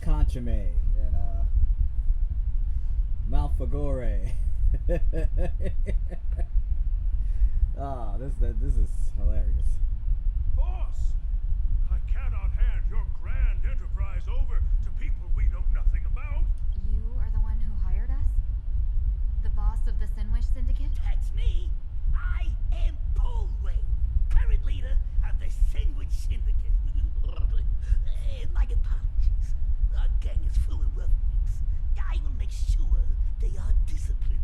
Conchame and Malfagore. This is hilarious. Boss, I cannot hand your grand enterprise over to people we know nothing about. You are the one who hired us? The boss of the Sinwish Syndicate? That's me. I am Polway, current leader of the Sandwich Syndicate. gang is full of roughnecks. I will make sure they are disciplined.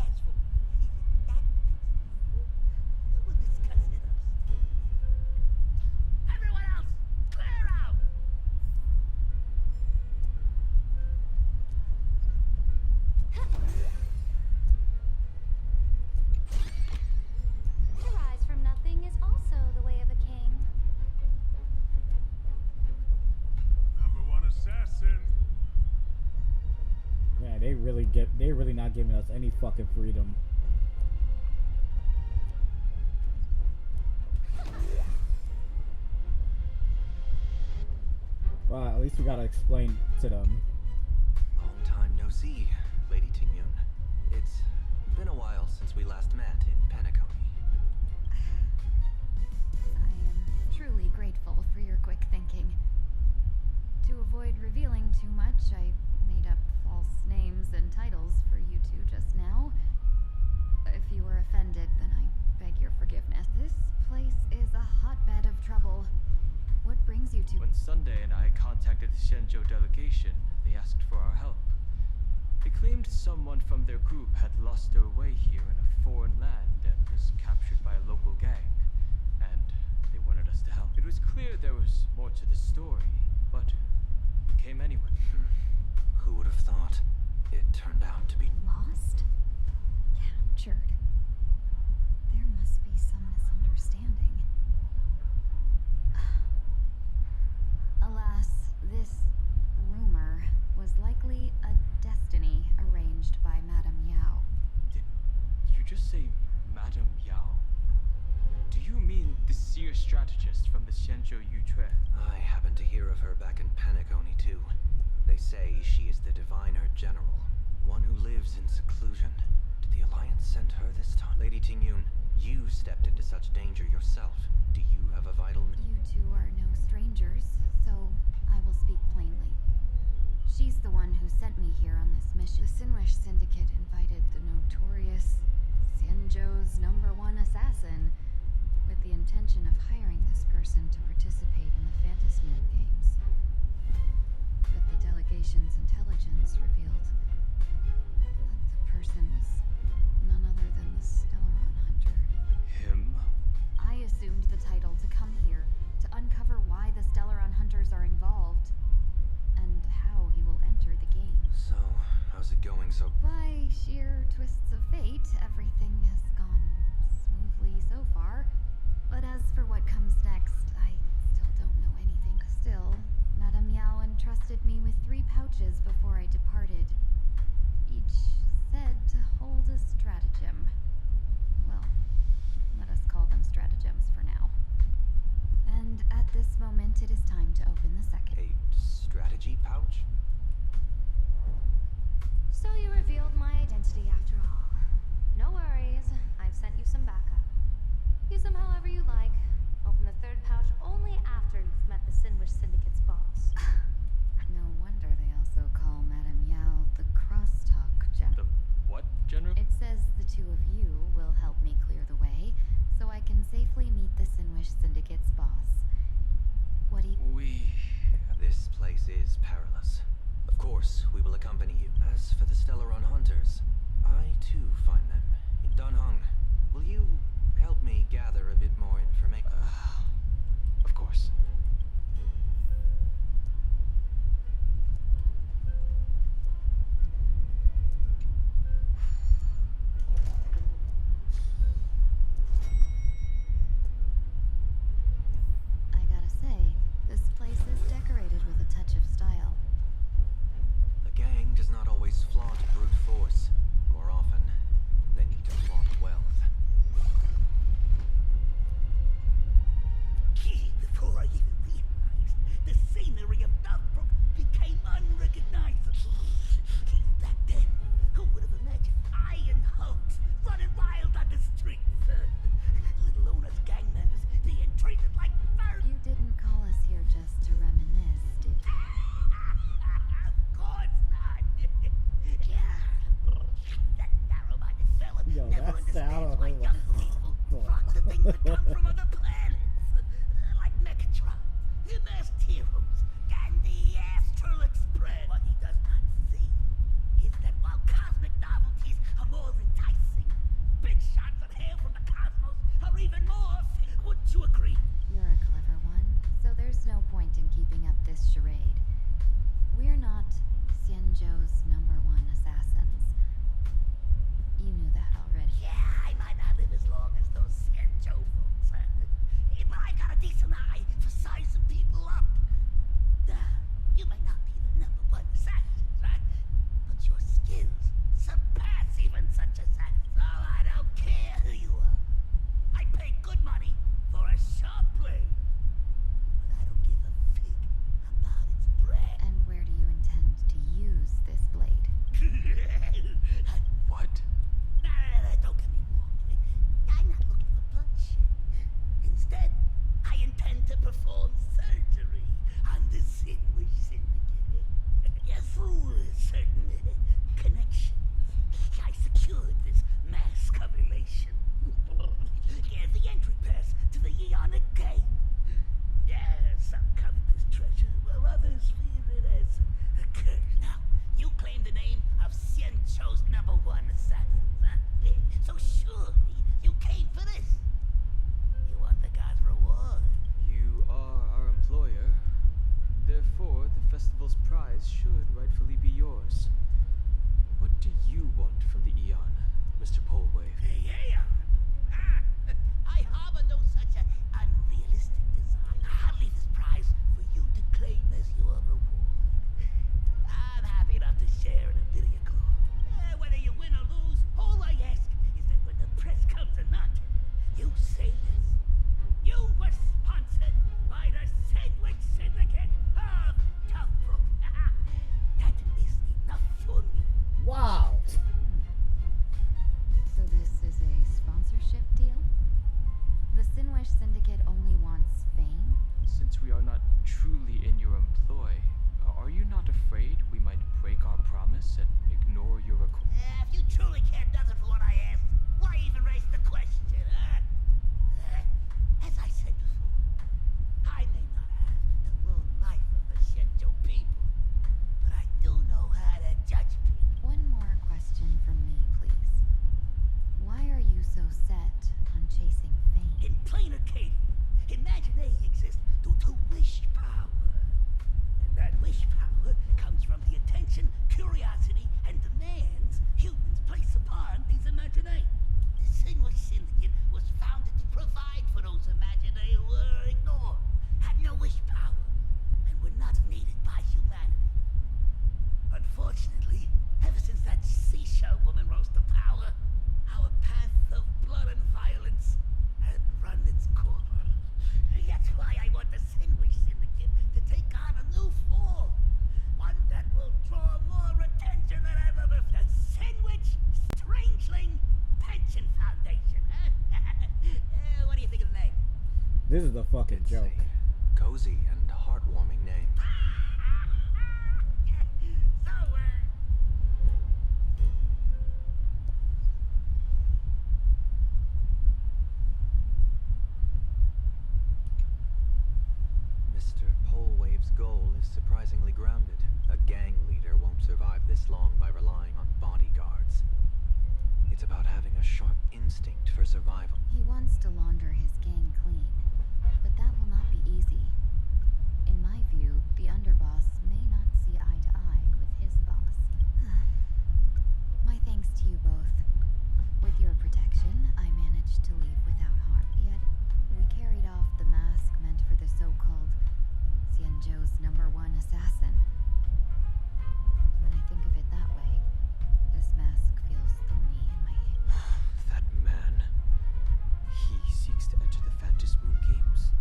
As for that business, we will discuss it upstairs. Everyone else, clear out! To rise from nothing is also the way of a king. #1 assassin. Yeah, they really not giving us any fucking freedom. Well, at least we gotta explain to them. Long time no see, Lady Ting-yun. It's been a while since we last met in Penacony. I am truly grateful for your quick thinking. To avoid revealing too much, I made up false names and titles for you two just now. If you were offended, then I beg your forgiveness. This place is a hotbed of trouble. What brings you to— When Sunday and I contacted the Shenzhou delegation, they asked for our help. They claimed someone from their group had lost their way here in a foreign land and was captured by a local gang, and they wanted us to help. It was clear there was more to the story, but we came anyway. Who would have thought? It turned out to be lost? Captured? There must be some misunderstanding. Alas, this rumor was likely a destiny arranged by Madame Yao. Did you just say Madame Yao? Do you mean the seer strategist from the Shenzhou Yutue? I happened to hear of her back in Penacony too. They say she is the diviner general, one who lives in seclusion. Did the Alliance send her this time? Lady Ting-yun, you stepped into such danger yourself. Do you have a vital— You two are no strangers, so I will speak plainly. She's the one who sent me here on this mission. The Sinwish Syndicate invited the notorious Shenzhou's #1 assassin with the intention of hiring this person to participate in the Phantasmoon Games. But the delegation's intelligence revealed that the person was none other than the Stellaron Hunter. Him? I assumed the title to come here to uncover why the Stellaron Hunters are involved and how he will enter the game. So, how's it going so— By sheer twists of fate, everything has gone smoothly so far. But as for what comes next, I still don't know anything. Still, Madame Yao entrusted me with 3 pouches before I departed. Each said to hold a stratagem. Well, let us call them stratagems for now. And at this moment, it is time to open the second. A strategy pouch? So you revealed my identity after all. No worries, I've sent you some backup. Use them however you like. Open the 3rd pouch only after you've met the Sinwish Syndicate's boss. No wonder they also call Madame Yao the Crosstalk General. The what, General? It says the two of you will help me clear the way, so I can safely meet the Sinwish Syndicate's boss. What do you— This place is perilous. Of course, we will accompany you. As for the Stellaron Hunters, I too find them in Dunhung. Will you help me gather a bit more information? to perform surgery on the Sinwish Syndicate. Through certain connections, I secured this mass correlation. The entry pass to the Eonic game. Some covet this treasure, while others fear it as a curse. Now, you claim the name of Xianzhou's #1 assassin, huh? So surely you came for this. You want the god's reward. You are our employer. Therefore, the festival's prize should rightfully be yours. What do you want from the Eon, Mr. Polwave? Yeah. I harbor no such an unrealistic design. I'll leave this prize for you to claim as your reward. I'm happy enough to share in a bit of your glory. Whether you win or lose, all I ask is that when the press comes a knocking, you say this. You were sponsored by the Sandwich Syndicate of Toughbrook. That is enough for me. Wow. So this is a sponsorship deal? The Sinwish Syndicate only wants fame? Since we are not truly in your employ, are you not afraid we might break our promise and ignore your request? If you truly cared nothing for what I asked, why even raise the question, huh? As I said before, I may not have the long life of the Shenzhou people, but I do know how to judge people. One more question from me, please. Why are you so set on chasing fame? In plainer Katie, Imaginary exists due to wish power. And that wish power comes from the attention, curiosity, and demands humans place upon these Imaginary. The Sinwish Syndicate was founded to provide for those Imaginary who were ignored, had no wish power, and were not needed by humanity. Unfortunately, ever since that seashell woman rose to power, our path of blood and violence had run its course. That's why I want the Sinwish Syndicate to take on a new form. One that will draw more attention than ever before. The Sinwish Strangeling Pension Foundation, huh? What do you think of the name? This is a fucking It's joke. a cozy and heartwarming name. So, Mr. Polwave's goal is surprisingly grounded. A gang leader won't survive this long by relying on bodyguards. It's about having a sharp instinct for survival. He wants to launder his gang clean, but that will not be easy. In my view, the underboss may not see eye to eye with his boss. My thanks to you both. With your protection, I managed to leave without harm. Yet, we carried off the mask meant for the so-called Xianzhou's #1 assassin. When I think of it that way, this mask feels thorny in my hand. That man. He seeks to enter the Phantom Moon Games.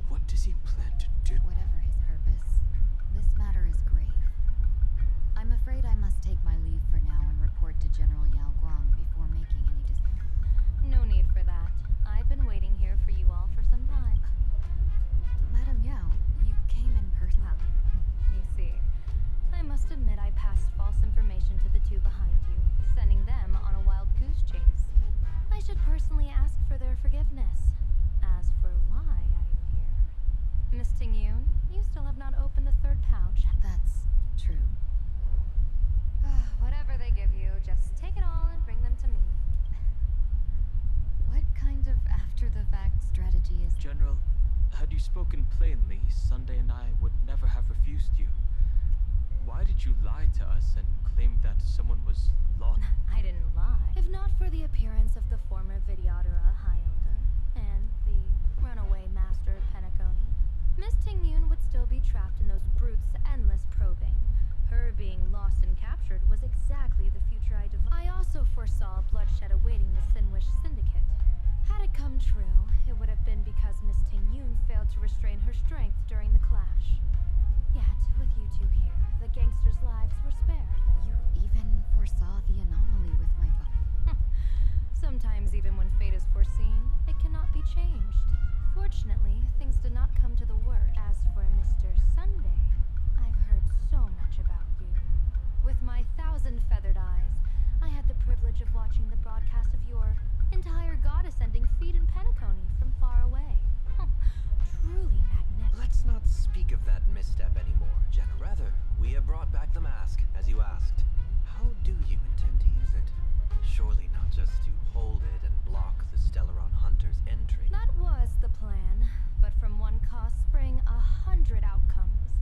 What does he plan to do? Whatever his purpose, this matter is grave. I'm afraid I must take my leave for now and report to General Yao Guang before making any decisions. No need for that. I've been waiting here for you all for some time. Madam Yao, you came in person. Well, you see, I must admit I passed false information to the two behind you, sending them on a wild goose chase. I should personally ask for their forgiveness. As for why I am here, Miss Tingyun, you still have not opened the third pouch. That's true. Whatever they give you, just take it all and bring them to me. What kind of after-the-fact strategy is... General, had you spoken plainly, Sunday and I would never have refused you. Why did you lie to us and claim that someone was lost? I didn't lie. If not for the appearance of the former Vidyadhara Hyelder and the runaway master Penacony, Miss Tingyun would still be trapped in those brutes' endless probing. Her being lost and captured was exactly the future I devised. I also foresaw bloodshed awaiting the Sinwish Syndicate. Had it come true, it would have been because Miss Tingyun failed to restrain her strength during the clash. Yet, with you two here, the gangsters' lives were spared. You even foresaw the anomaly with my book. Sometimes, even when fate is foreseen, it cannot be changed. Fortunately, Unfortunately, things did not come to the word. As for Mr. Sunday, I've heard so much about you. With my 1,000-feathered eyes, I had the privilege of watching the broadcast of your entire god-ascending feat in Penacony from far away. Truly magnificent. Let's not speak of that misstep anymore, Jenna. Rather, we have brought back the mask, as you asked. How do you intend to use it? Surely not just to hold it and block the Stellaron Hunter's entry. That was the plan, but from one cause sprang 100 outcomes.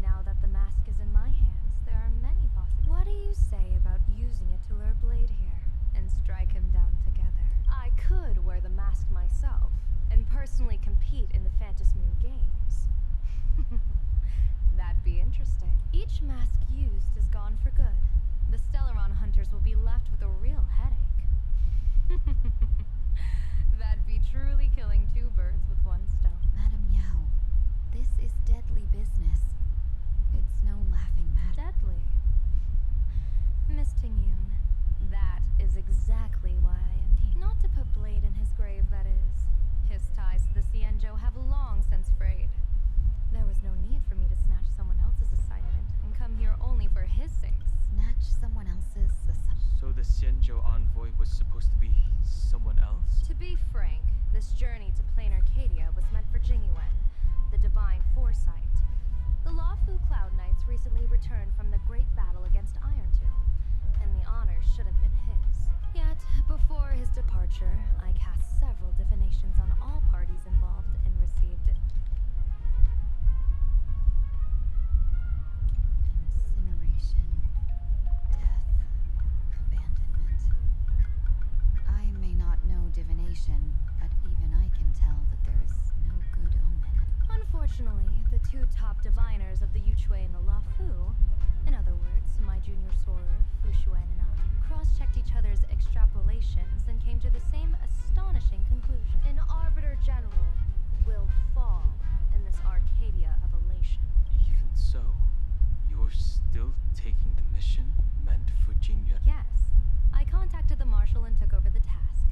Now that the mask is in my hands, there are many possibilities. What do you say about using it to lure Blade here and strike him down together? I could wear the mask myself and personally compete in the Phantasmoon Games. That'd be interesting. Each mask used is gone for good. The Stellaron Hunters will be left with a real headache. That'd be truly killing two birds with one stone. Madam Yao, this is deadly business. It's no laughing matter. Deadly. Miss Tingyun, that is exactly why I am here. Not to put Blade in his grave, that is. His ties to the Cienjo have long since frayed. There was no need for me to snatch someone else's assignment and come here only for his sake. Snatch someone else's assignment. So the Xianzhou envoy was supposed to be someone else? To be frank, this journey to Plain Arcadia was meant for Jingyuan, the divine foresight. The Lawfu Cloud Knights recently returned from the great battle against Iron Tomb, and the honor should have been his. Yet, before his departure, I cast several divinations on all parties involved and received Incineration, death, abandonment. I may not know divination, but even I can tell that there is no good omen. Unfortunately, the two top diviners of the Yuchui and the Lafu, in other words, my junior soror, Fu Xuan and I, cross-checked each other's extrapolations and came to the same astonishing conclusion. An Arbiter General will fall in this Arcadia of elation. Even so, you're still taking the mission meant for Jingyuan? Yes, I contacted the Marshal and took over the task.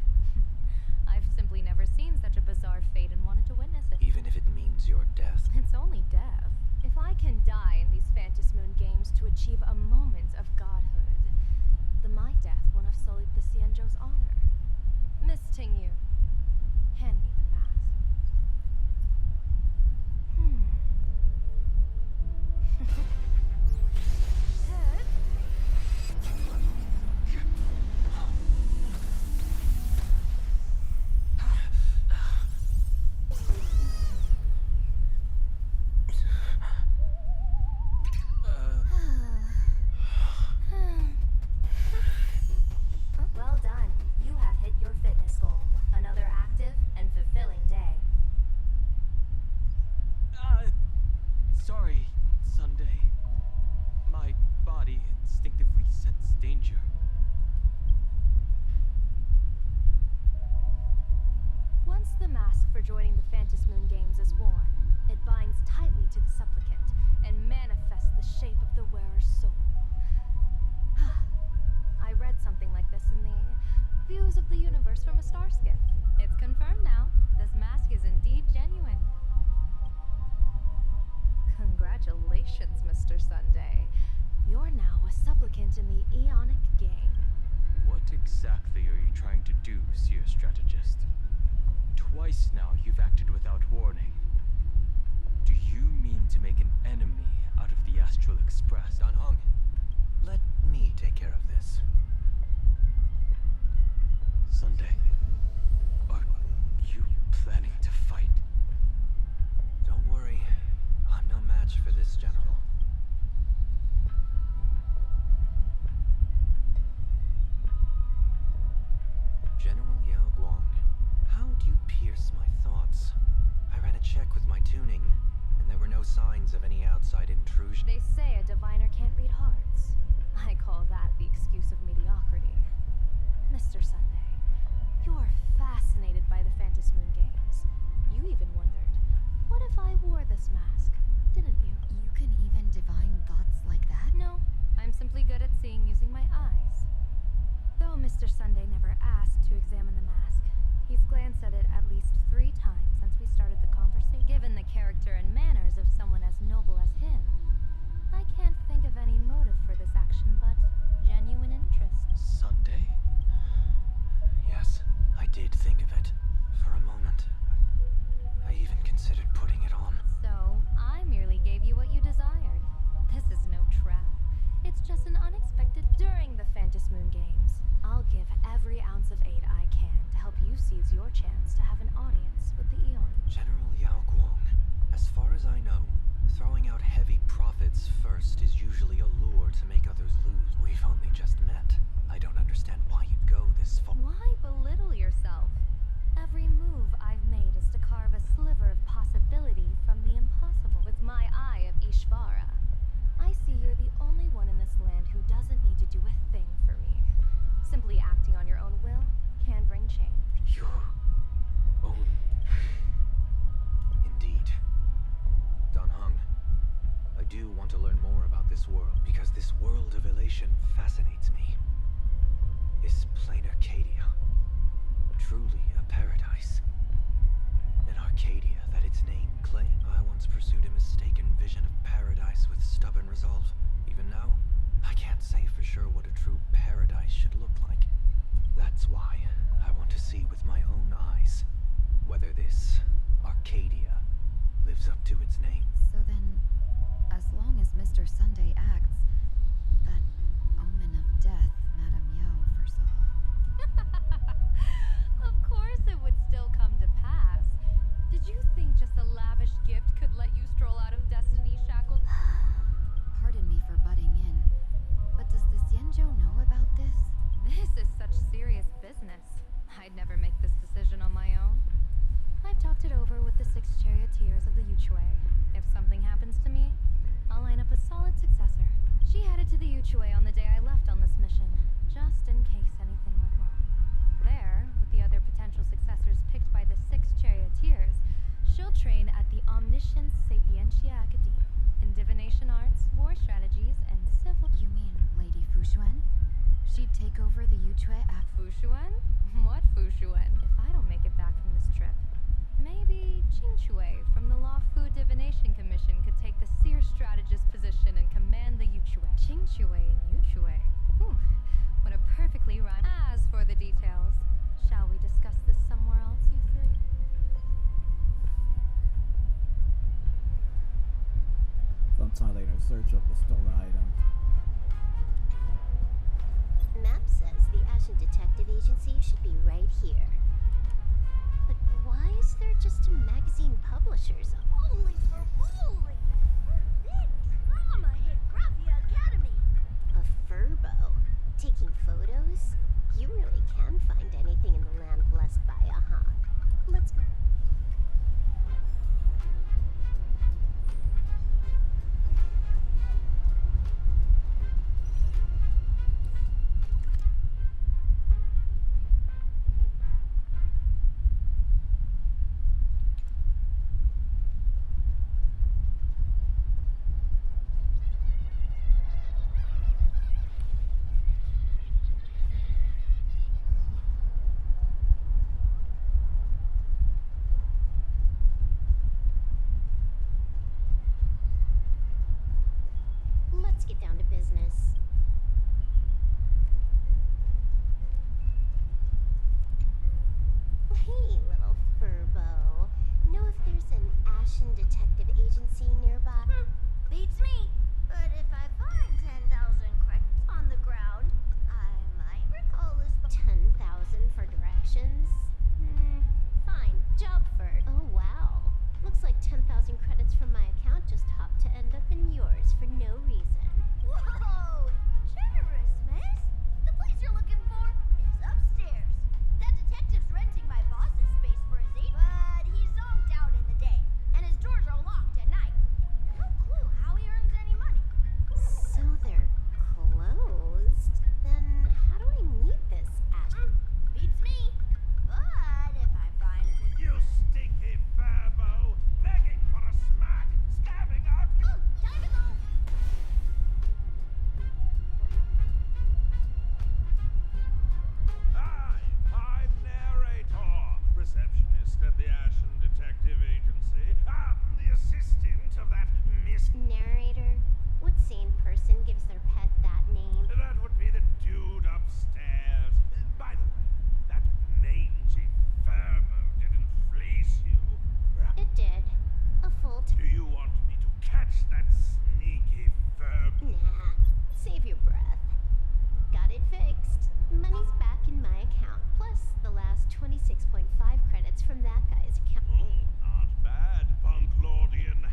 I've simply never seen such a bizarre fate and wanted to witness it. Even if it means your death? It's only death. If I can die in these Phantasmoon Games to achieve a moment of godhood, then my death won't have sullied the Xianzhou's honor. Miss Tingyu, hand me the mask. Well done. You have hit your fitness goal. Another active and fulfilling day. Sorry, Sunday. My body instinctively sensed danger. Once the mask for joining the Phantasmoon Games is worn, it binds tightly to the supplicant and manifests the shape of the wearer's soul. I read something like this in the Views of the Universe from a Star Skiff. It's confirmed now. This mask is indeed genuine. Congratulations, Mr. Sunday. You're now a supplicant in the Aeonic Game. What exactly are you trying to do, Seer Strategist? Twice now you've acted without warning. Do you mean to make an enemy out of the Astral Express? Dan Heng, let me take care of this. Sunday, are you planning to fight? Don't worry, I'm no match for this general. General Yao Guang, how do you pierce my thoughts? I ran a check with my tuning, and there were no signs of any outside intrusion. They say a diviner can't read hearts. I call that the excuse of mediocrity. Mr. Sunday, you're fascinated by the Phantasmoon Games. You even wondered, what if I wore this mask? Didn't you? You can even divine thoughts like that? No, I'm simply good at seeing using my eyes. Though Mr. Sunday never asked to examine the mask, he's glanced at it at least 3 times since we started far as I know, throwing out heavy profits first is usually a lure to make others lose. We've only just met. I don't understand why you'd go this far. Why belittle yourself? Every move I've made is to carve a sliver of possibility from the impossible. With my eye of Ishvara, I see you're the only one in this land who doesn't need to do a thing for me. Simply acting on your own will can bring change. Your own... Indeed. Don Hung, I do want to learn more about this world, because this world of elation fascinates me. Is plain Arcadia truly a paradise? An Arcadia that its name claimed. I once pursued a mistaken vision of paradise with stubborn resolve. Even now, I can't say for sure what a true paradise should look like. That's why I want to see with my own eyes whether this Arcadia lives up to its name. So then, as long as Mr. Sunday acts, that omen of death Madame Yao foresaw. Of course it would still come to pass. Did you think just a lavish gift could let you stroll out of Destiny's shackles? Pardon me for butting in, but does the Xianzhou know about this? This is such serious business. I'd never make this decision on my own. I've talked it over with the 6 charioteers of the Yuchue. If something happens to me, I'll line up a solid successor. She headed to the Yuchue on the day I left on this mission, just in case anything went wrong. There, with the other potential successors picked by the 6 charioteers, she'll train at the Omniscience Sapientia Academy in divination arts, war strategies, and civil... You mean Lady Fushuan? She'd take over the Yuchue after... Fushuan? What Fushuan? If I don't make it back from this trip, maybe Qingchue from the Law Fu Divination Commission could take the seer strategist position and command the Yuchue. Qingchue and Yuchue. Ooh, what a perfectly rhymed... As for the details, shall we discuss this somewhere else, you three? Sometime later, search up the stolen item. Map says the Ashen Detective Agency should be right here. But why is there just a magazine publishers? Only for bowling! Big drama hit Graphia Academy! A furbo? Taking photos? You really can find anything in the land blessed by a hawk. Let's go. Let's get down to business. Hey, little furbo. Know if there's an Ashen Detective Agency nearby? Beats me. But if I find 10,000 credits on the ground, I might recall this. 10,000 for directions? Fine. Job for. Oh, wow. Looks like 10,000 credits from my account just hopped to end up in yours for no reason. Whoa! Generous, miss. The place you're looking for is upstairs. That detective's renting my boss's space for his agent, but he's zonked out in the day, and his doors are locked at night. No clue how he earns any money. So they're closed? Then how do I meet this Ashen? Beats me. But if I find You stinky furbo! Begging for a smack! Stabbing out you! time to go! Hi, I'm Narrator, receptionist at the Ashen Detective Agency. I'm the assistant of that Miss... Narrator? What sane person gives their pet that name? That would be the dude upstairs. By the way, that mangy furbo didn't fleece you, right? It did. A full Do you want me to catch that sneaky furbo? Nah. Save your breath. Got it fixed. Money's back in my account, plus the last 26.5 credits from that guy's account. Oh, not bad, Punklordian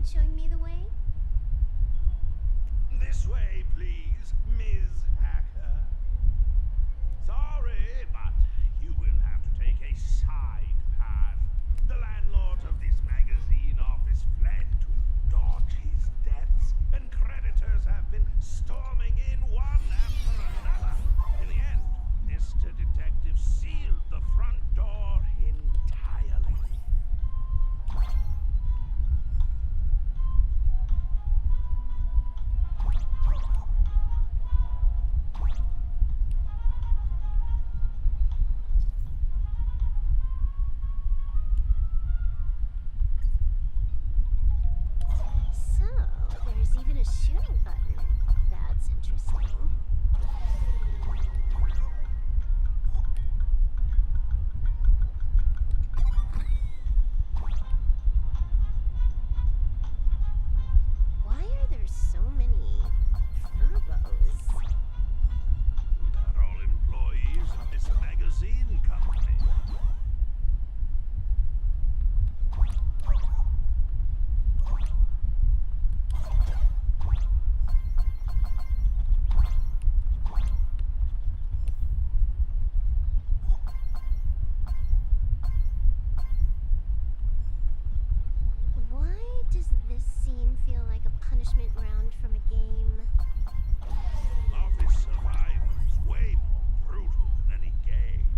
mind showing me the way? This way, please, Ms. Hacker. Sorry, but you will have to take a side path. The landlord of this magazine office fled to dodge his debts, and creditors have been storming in one after another. In the end, Mr. Detective sealed the front door entirely. So, there's even a shooting button. That's interesting. Why are there so many furbos? They're all employees of this magazine company. Why does this scene feel like a punishment round from a game? Office survival is way more brutal than any game.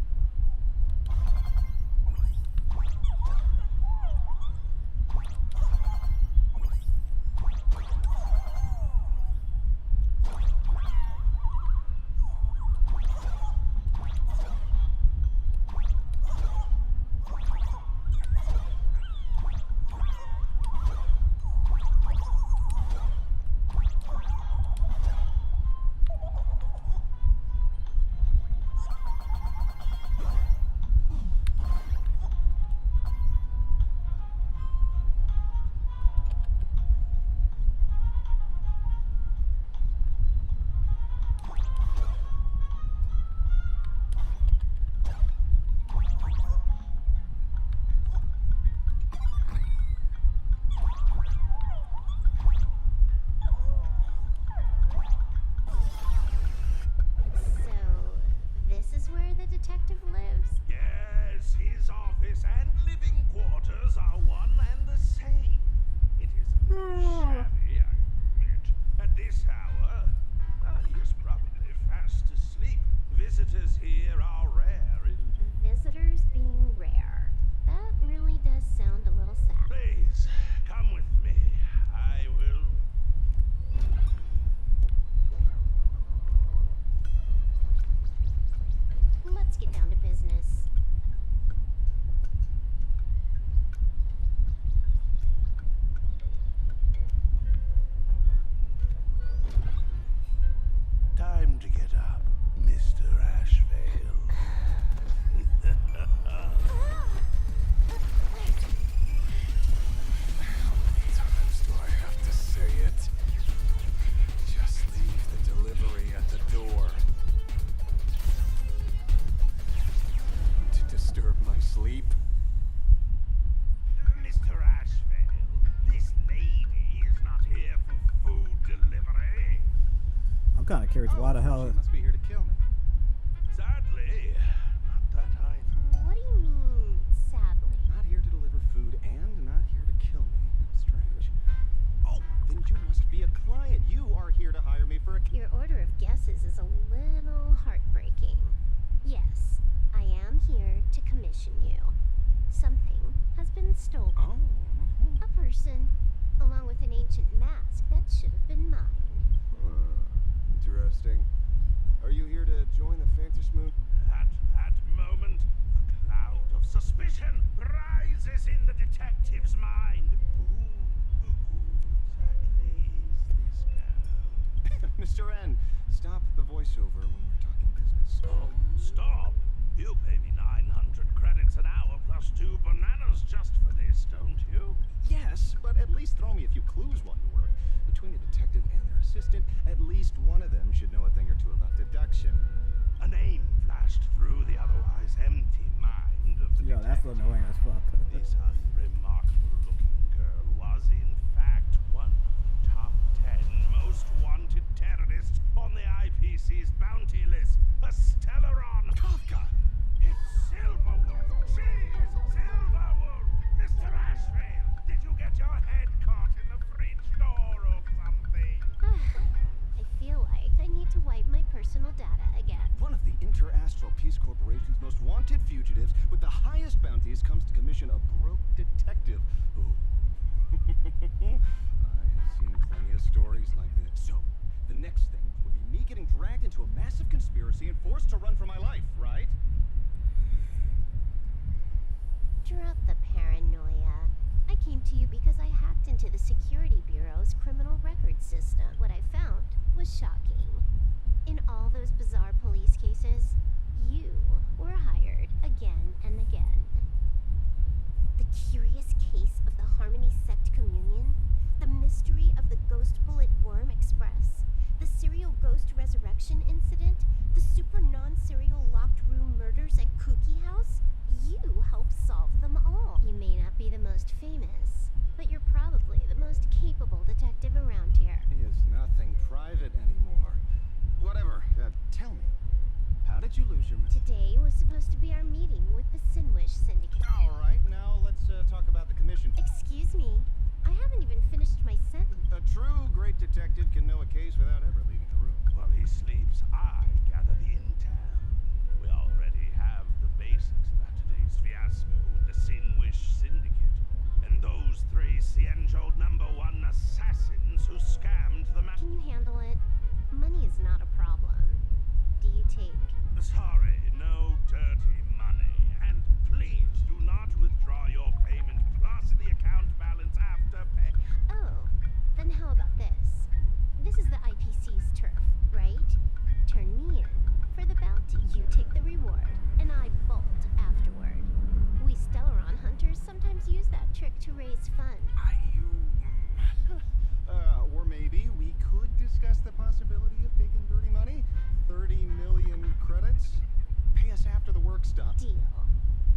So, this is where the detective lives? Yes, his office and living quarters are one and the same. It is shabby, I admit. At this hour, he is probably fast asleep. Visitors here are rare indeed. Visitors being rare. That really does sound a little sad. Please, come with me. I will... Let's get down to business. Time to get up, Mr. Ashvale. Times do I have to say it? Just leave the delivery at the door. To disturb my sleep? Mr. Ashvale, this lady is not here for food delivery. I'm kind of curious why the hell. She must be here to kill me. Sadly, not that either. What do you mean, sadly? Not here to deliver food and not here to kill me. Strange. Oh, then you must be a client. You are here to hire me for a... Your order of guesses is a little heartbreaking. Yes, I am here to commission you. Something has been stolen. Oh. A person, along with an ancient mask that should have been mine. Interesting. Are you here to join the Fantasmoon? At that moment, a cloud of suspicion rises in the detective's mind. Who exactly is this girl? Mr. N, stop the voiceover when we're talking business. Oh, stop! You pay me 900 credits an hour plus 2 bananas just for this, don't you? Yes, but at least throw me a few clues while you work. Between a detective and their assistant, at least one of them should know a thing or two about deduction. A name flashed through the otherwise empty mind of the Yo, that's detective. annoying as fuck. This unremarkable-looking girl was, in fact, this corporation's most wanted fugitives with the highest bounties comes to commission a broke detective who... I have seen plenty of stories like this. So, the next thing would be me getting dragged into a massive conspiracy and forced to run for my life, right? Drop the paranoia. I came to you because I hacked into the Security Bureau's criminal record system. What I found was shocking. In all those bizarre police cases, you were hired again and again. The curious case of the Harmony Sect Communion, the mystery of the Ghost Bullet Worm Express, the serial ghost resurrection incident, the super non-serial locked room murders at Kooky House, you helped solve them all. You may not be the most famous, but you're probably the most capable detective around here. Is nothing private anymore. Whatever, tell me, how did you lose your... Today was supposed to be our meeting with the Sinwish Syndicate. Alright, now let's talk about the commission. Excuse me, I haven't even finished my sentence. A true great detective can know a case without ever leaving the room. While he sleeps, I gather the intel. We already have the basics about today's fiasco with the Sinwish Syndicate and those 3 Cienjo #1 assassins who scammed the Can you handle it? Money is not a problem. Do you take... Sorry, no dirty money. And please do not withdraw your payment plus the account balance after pay. Oh, then how about this? This is the IPC's turf, right? Turn me in for the bounty. You take the reward, and I bolt afterward. We Stellaron hunters sometimes use that trick to raise funds. Or maybe we could discuss the possibility of taking dirty money. 30 million credits. Pay us after the work's done. Deal.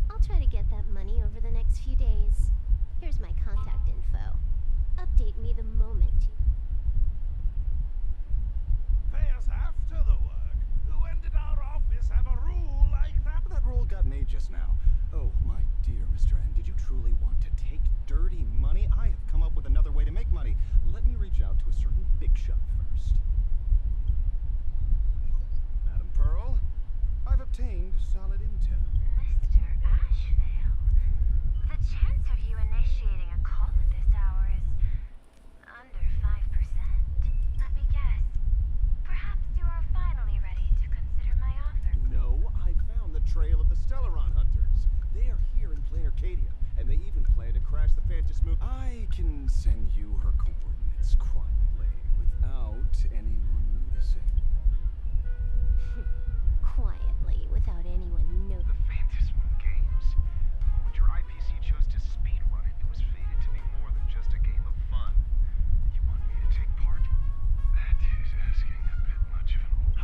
I'll try to get that money over the next few days. Here's my contact info. Update me the moment you... Pay us after the work? When did our office have a rule like that? That rule got made just now. Oh, my dear Mr. N, did you truly want to take dirty money? I have come up with another way to make money. Let me reach out to a certain big shot first. Madam Pearl, I've obtained solid intel. Mr. Ashvale, the chance of you initiating a call at this hour is under 5%. Let me guess. Perhaps you are finally ready to consider my offer. No, I found the trail of the Stellaron hunters. They are here in plain Arcadia, and they even plan to crash the Phantasmoon. I can send you her coordinates quietly, without anyone noticing. Quietly, without anyone noticing. The Phantasmoon games? When your IPC chose to speedrun it, it was fated to be more than just a game of fun. You want me to take part? That is asking a bit much of an old...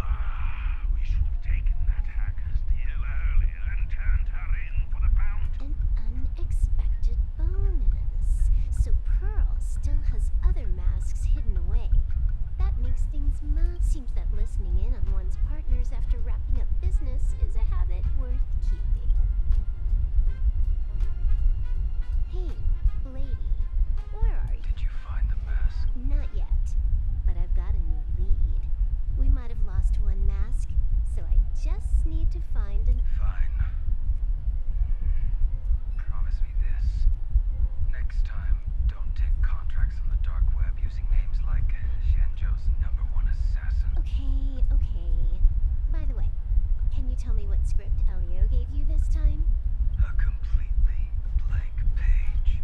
We should have taken that hacker's deal earlier and turned her in for the bounty. An unexpected bonus. So Pearl still has other masks hidden away. That makes things Seems that listening in on one's partners after wrapping up business is a habit worth keeping. Hey, lady, where are you? Did you find the mask? Not yet, but I've got a new lead. We might have lost one mask, so I just need to find an... Fine. Promise me this. Next time, don't take contracts on the dark web using names like Xianzhou's #1 assassin. Okay. By the way, can you tell me what script Elio gave you this time? A completely blank page.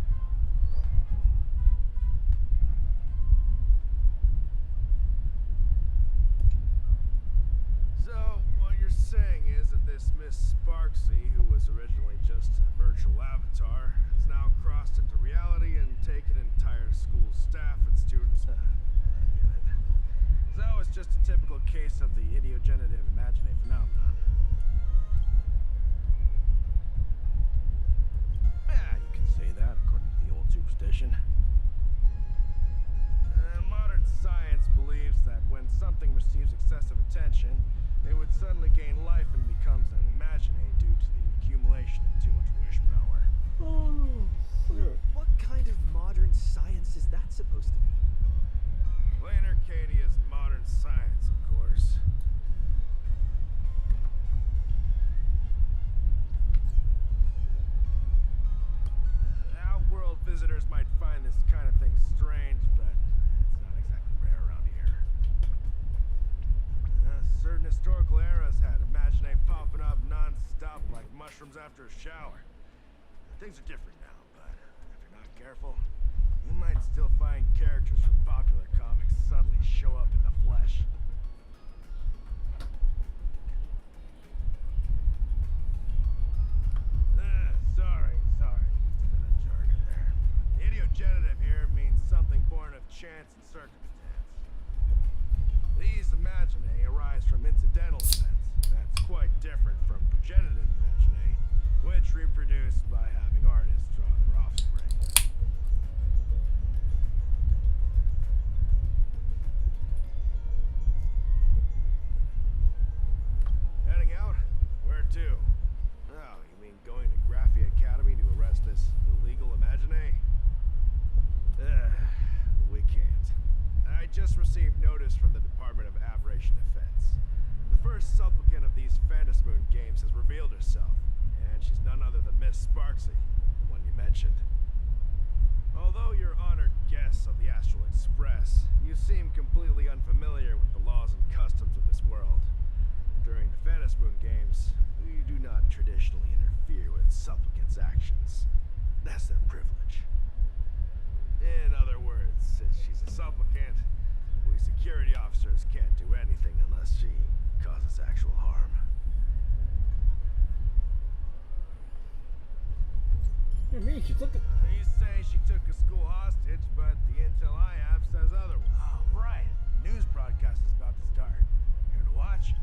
So, what you're saying is that this Miss Sparksy, who was originally just a virtual avatar, has now crossed into reality and taken entire school staff and students. I get it. So it's just a typical case of the idiogenerative imaginary phenomenon. Yeah, you can say that according to the old superstition. Modern science believes that when something receives excessive attention, it would suddenly gain life and becomes an imaginary due to the accumulation of too much wish power. What kind of modern science is that supposed to be? Plain Arcadia's modern science, of course. mushrooms after a shower. Things are different now, but if you're not careful, you might still find characters from popular comics suddenly show up in the flesh. Sorry. Just a bit of jargon there. Idiogenitive here means something born of chance and circumstance. These imaginae arise from incidental events. That's quite different from progenitive imaginae, which reproduce by having artists draw their offspring. Heading out? Where to? Oh, you mean going to Graphi Academy to arrest this illegal imaginae? We can't. I just received notice from the Department of Aberration Defense. The first supplicant of these Phantasmoon games has revealed herself, and she's none other than Miss Sparksy, the one you mentioned. Although you're honored guests of the Astral Express, you seem completely unfamiliar with the laws and customs of this world. During the Phantasmoon games, we do not traditionally interfere with supplicants' actions. That's their privilege. In other words, since she's a supplicant, we security officers can't do anything unless she causes actual harm. What do you mean? She took it. You say she took a school hostage, but the intel I have says otherwise. Oh, right. News broadcast is about to start. Here to watch?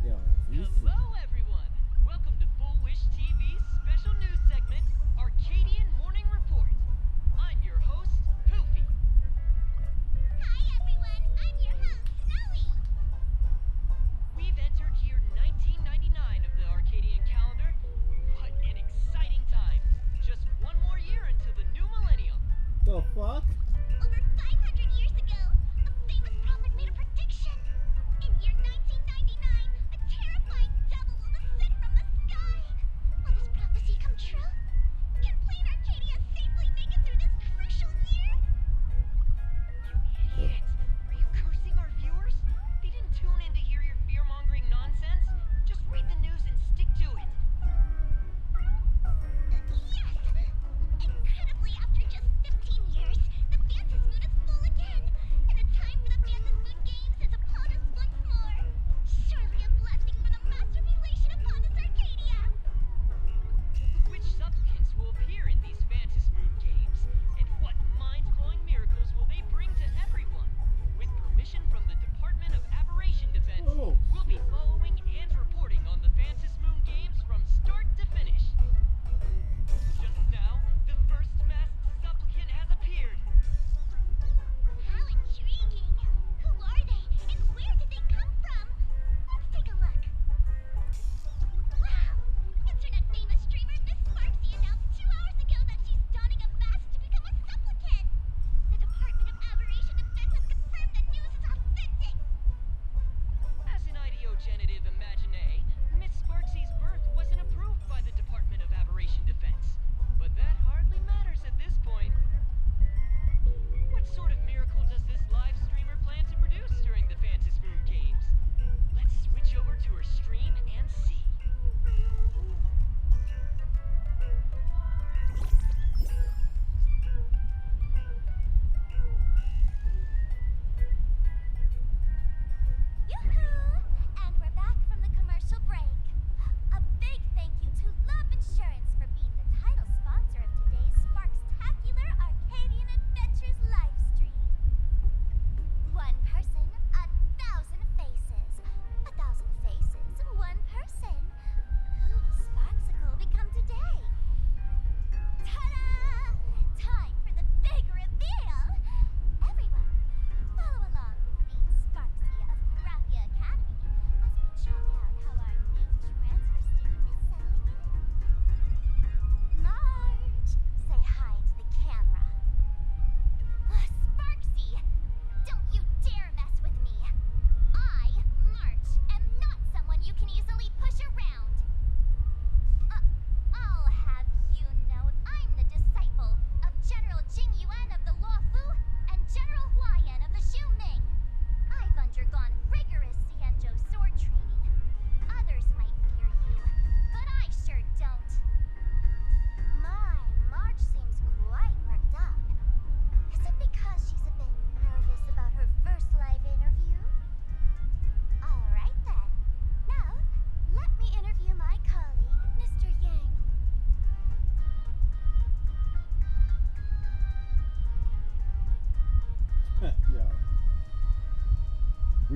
Yo, Hello, everyone. Welcome to Full Wish TV's special news segment, Arcadian Morning Report. I'm your host, Poofy. Hi everyone, I'm your host, Snowy. We've entered year 1999 of the Arcadian calendar. What an exciting time. Just one more year until the new millennium. The fuck? Over 500 years ago, a famous prophet made a prediction. In year 1999, a terrifying devil will descend from the sky. Will this prophecy come true? Can Plain Arcadia safely make it through this crucial year? You idiot. Are you cursing our viewers? They didn't tune in to hear your fear-mongering nonsense. Just read the news and stick to it. Yes! Incredibly, after just 15 years, the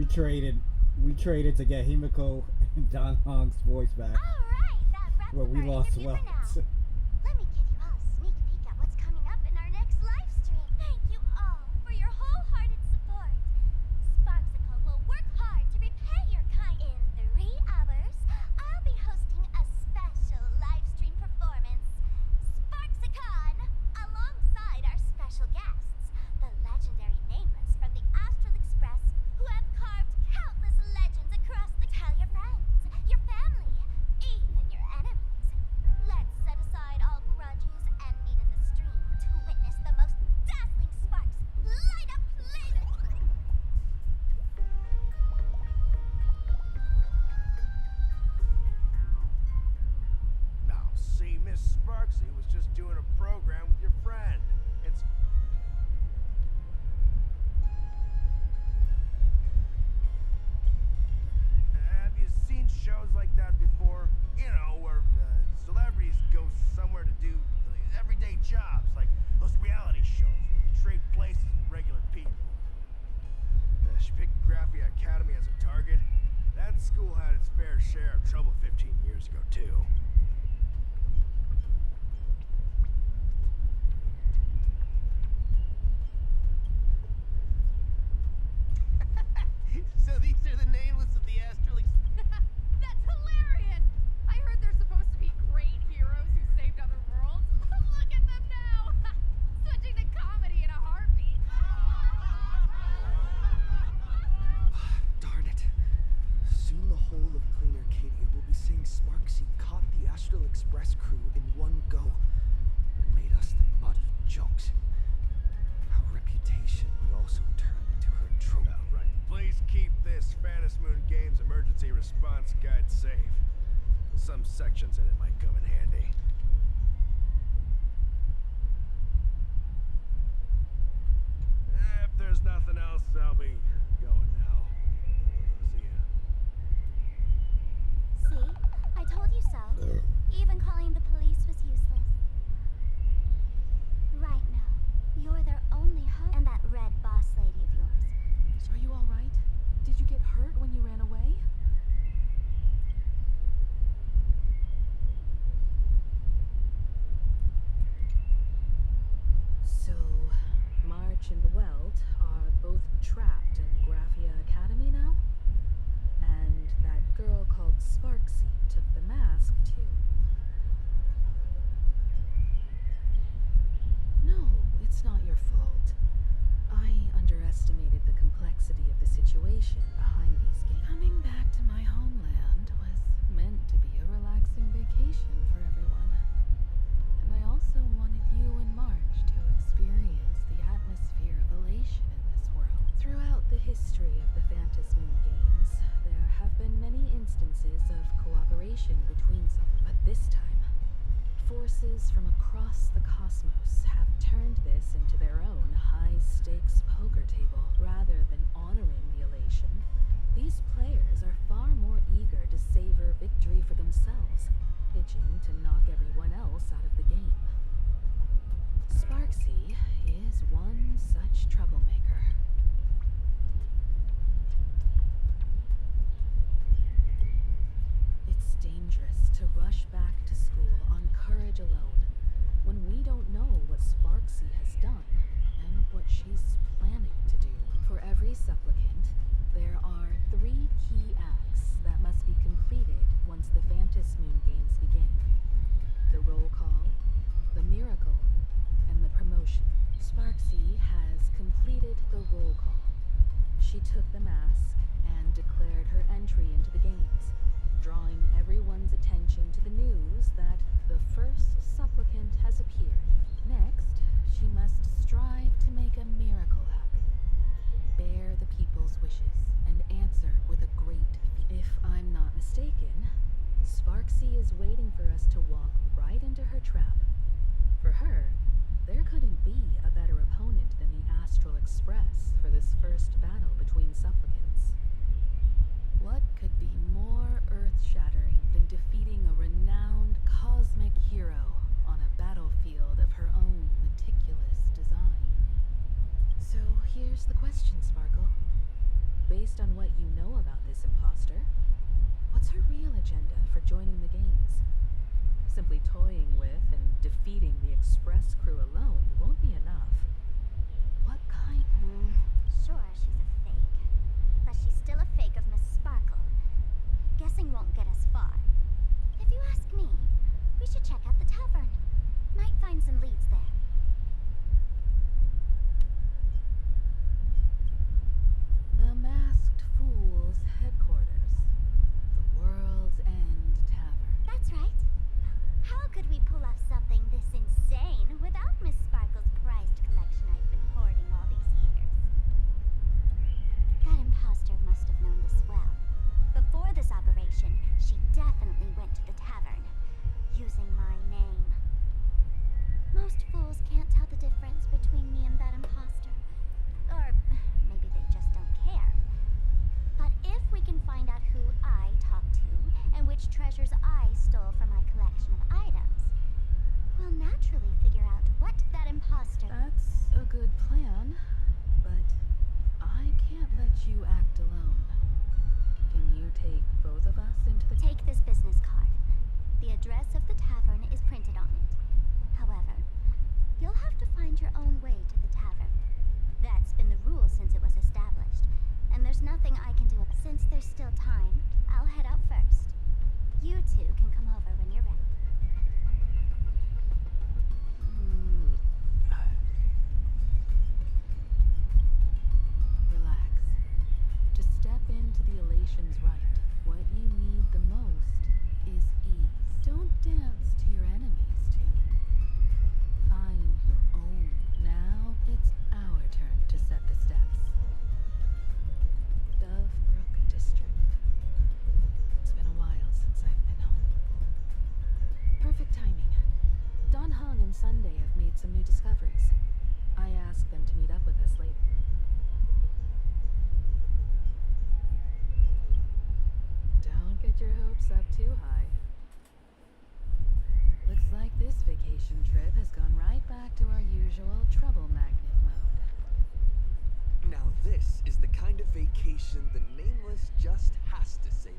We traded to get Himiko and Don Hong's voice back. Alright, that wraps But up we our lost interview for Wells. now. Let me give you all a sneak peek at what's coming up in our next live stream. Thank you all for your wholehearted support. Sparksicle will work hard to repay your kind. In 3 hours, I'll be hosting a special live stream performance, Sparksicon, alongside our special guests, the legendary nameless from the Astral Express, who have carved countless legends across the. Tell your friends, your family, even your enemies. Let's set aside all grudges and meet in the stream to witness the most dazzling sparks light up later. Now, see, Miss Sparksy was just doing a program with your friend. It's... Have you seen shows like that before? You know, where celebrities go somewhere to do everyday jobs, like those reality shows where they trade places with regular people. She picked Graphia Academy as a target. That school had its fair share of trouble 15 years ago, too. So these are the nameless of the Astral Express. That's hilarious! I heard they're supposed to be great heroes who saved other worlds. Look at them now! Switching to comedy in a heartbeat. Darn it. Soon the whole of Plain Arcadia will be saying Sparksy caught the Astral Express crew in one go and made us the butt of jokes. Our reputation would also turn into her trope. Right. Please keep this Phantasmoon Games emergency response guide safe. Some sections in it might come in handy. If there's nothing else, I'll be going now. See ya. See? I told you so. Even calling the police was useless. Right now, you're their only hope. And that red boss lady of yours. Are you all right? Did you get hurt when you ran away? So, March and Welt are both trapped in Graphia Academy now? And that girl called Sparksy took the mask, too. No, it's not your fault. I underestimated the complexity of the situation behind these games. Coming back to my homeland was meant to be a relaxing vacation for everyone. And I also wanted you and March to experience the atmosphere of elation in this world. Throughout the history of the Phantasmoon Games, there have been many instances of cooperation between some, but this time, forces from across the cosmos have turned this into their own high-stakes poker table. Rather than honoring the elation, these players are far more eager to savor victory for themselves, itching to knock everyone else out of the game. Sparksy is one such troublemaker. It's dangerous to rush back to school on courage alone when we don't know what Sparksy has done and what she's planning to do. For every supplicant, there are 3 key acts that must be completed once the Phantasmoon Games begin. The roll call, the miracle, and the promotion. Sparksy has completed the roll call. She took the mask and declared her entry into the games, drawing everyone's attention to the news that the first supplicant has appeared. Next, she must strive to make a miracle happen, bear the people's wishes, and answer with a great feat. If I'm not mistaken, Sparksy is waiting for us to walk right into her trap. For her, there couldn't be a better opponent than the Astral Express for this first battle between supplicants. What could be more earth-shattering than defeating a renowned cosmic hero on a battlefield of her own meticulous design? So here's the question, Sparkle. Based Based on what you know about this imposter, what's her real agenda for joining the games? Simply toying with and defeating the Express crew alone won't be enough. What kind? Sure, she's a fake. But she's still a fake of Miss Sparkle. Guessing won't get us far. If you ask me, we should check out the tavern. Might find some leads there. The Masked Fool's headquarters. The World's End Tavern. That's right. How could we pull off something this insane without Miss Sparkle's prized collection I've been hoarding all these years? That imposter must have known this well. Before this operation, she definitely went to the tavern, using my name. Most fools can't tell the difference between me and that imposter. Or maybe they just don't care. But if we can find out who I talked to and which treasures I stole from my collection of items, we'll naturally figure out what that imposter... That's a good plan, but I can't let you act alone. Can you take both of us into the... Take this business card. The address of the tavern is printed on it. However, you'll have to find your own way to the tavern. That's been the rule since it was established, and there's nothing I can do about it. Since there's still time, I'll head out first. You two can come over when you're ready. Relax. To step into the elation's right, what you need the most is ease. Don't dance to your enemy's tune. Find your own. Now it's our turn to set the steps. Dovebrook District. It's been a while since I've been home. Perfect timing. Don Hung and Sunday have made some new discoveries. I asked them to meet up with us later. Don't get your hopes up too high. Looks like this vacation trip has gone right back to our usual trouble magnet mode. Now this is the kind of vacation the Nameless just has to savor.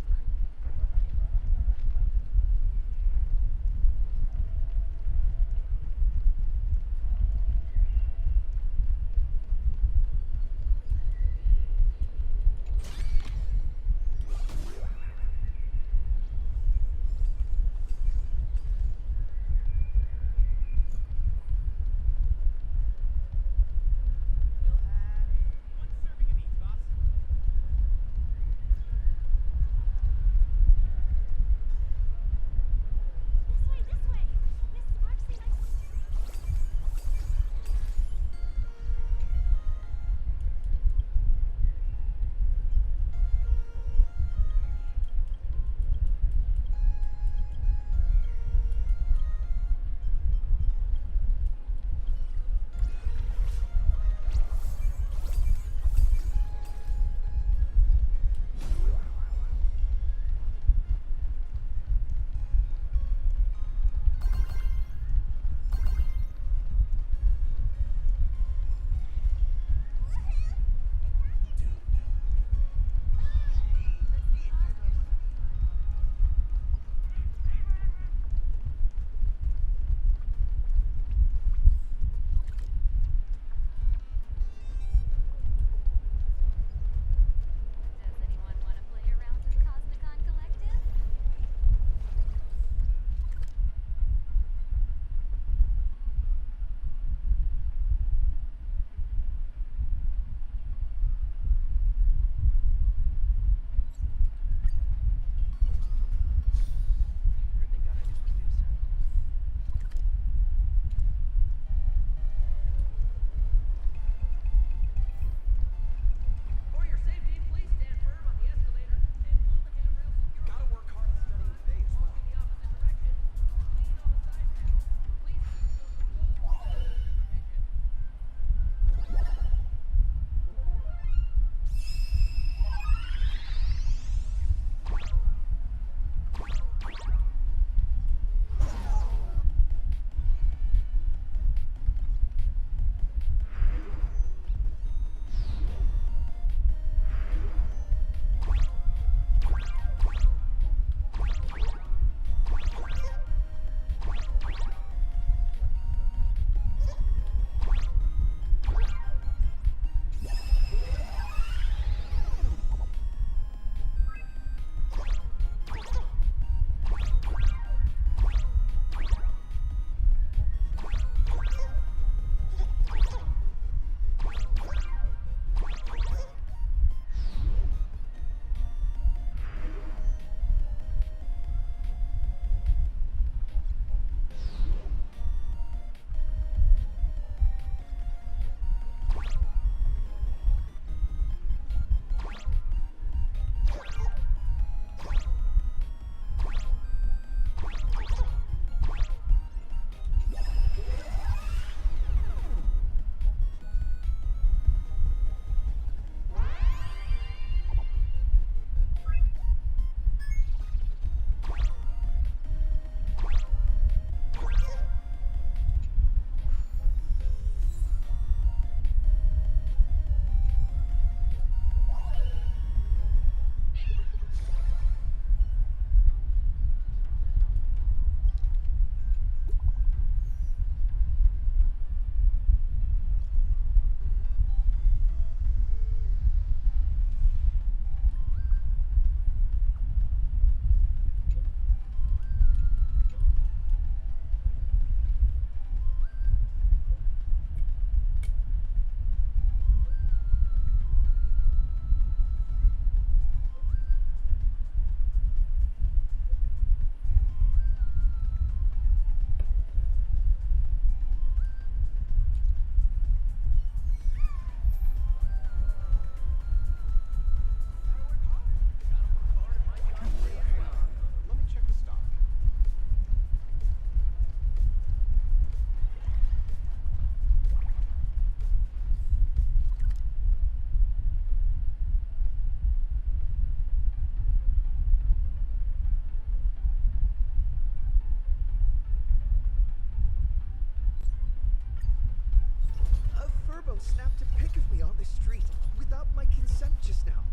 the street without my consent just now.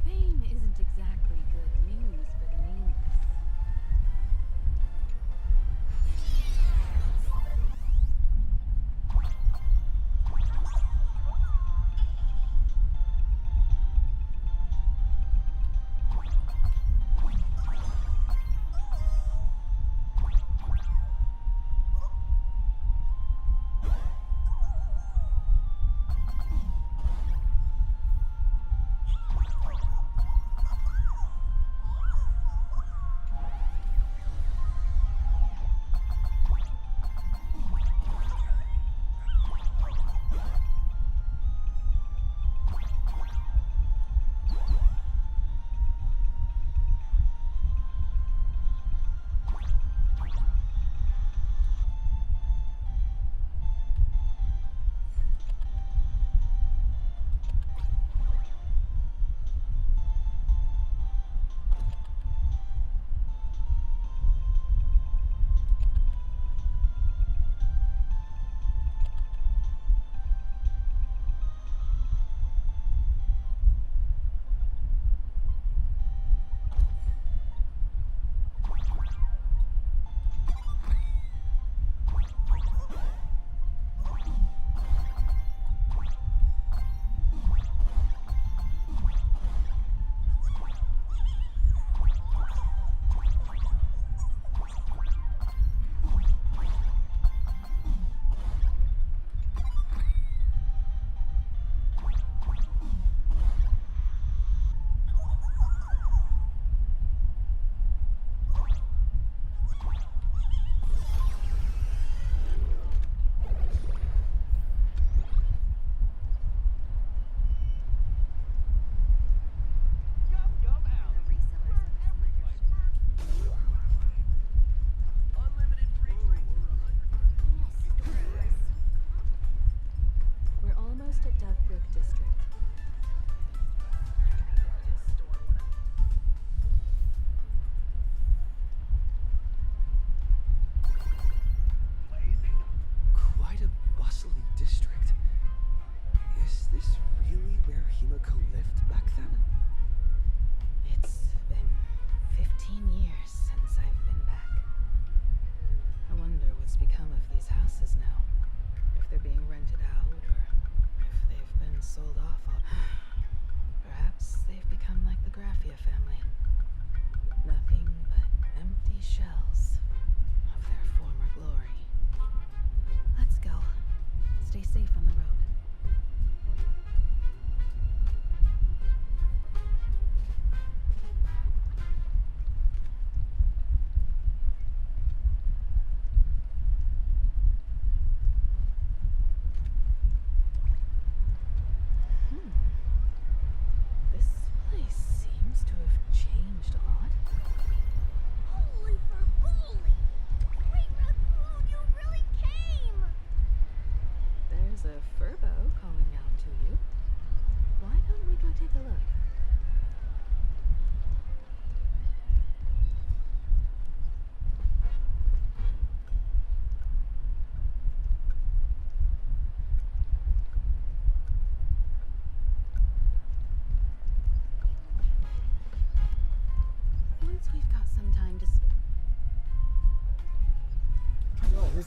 Fame isn't exactly good news for the nameless.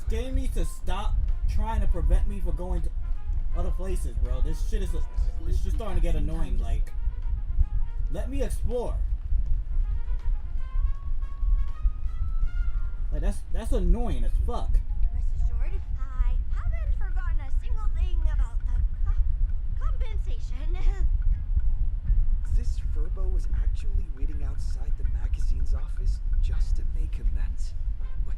game needs to stop trying to prevent me from going to other places, bro. This shit is it's just starting to get annoying. Like, let me explore. Like, that's annoying as fuck. Rest assured, I haven't forgotten a single thing about the compensation. This Furbo was actually waiting outside the magazine's office just to make amends? What?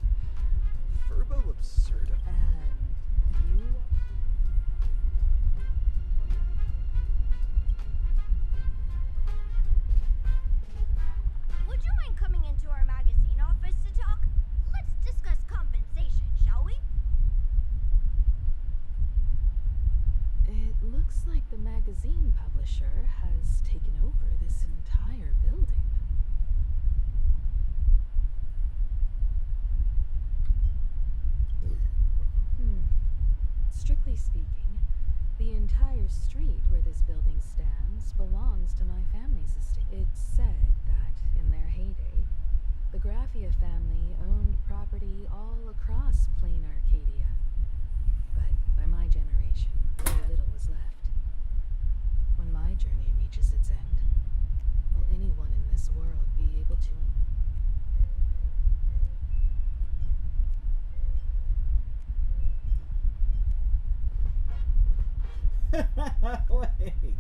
Furbo absurd. And you? Would you mind coming into our magazine office to talk? Let's discuss compensation, shall we? It looks like the magazine publisher has taken over this entire building. Strictly speaking, The entire street where this building stands belongs to my family's estate. It's said that, in their heyday, the Graphia family owned property all across plain Arcadia. But by my generation, very little was left. When my journey reaches its end, will anyone in this world be able to... Wait.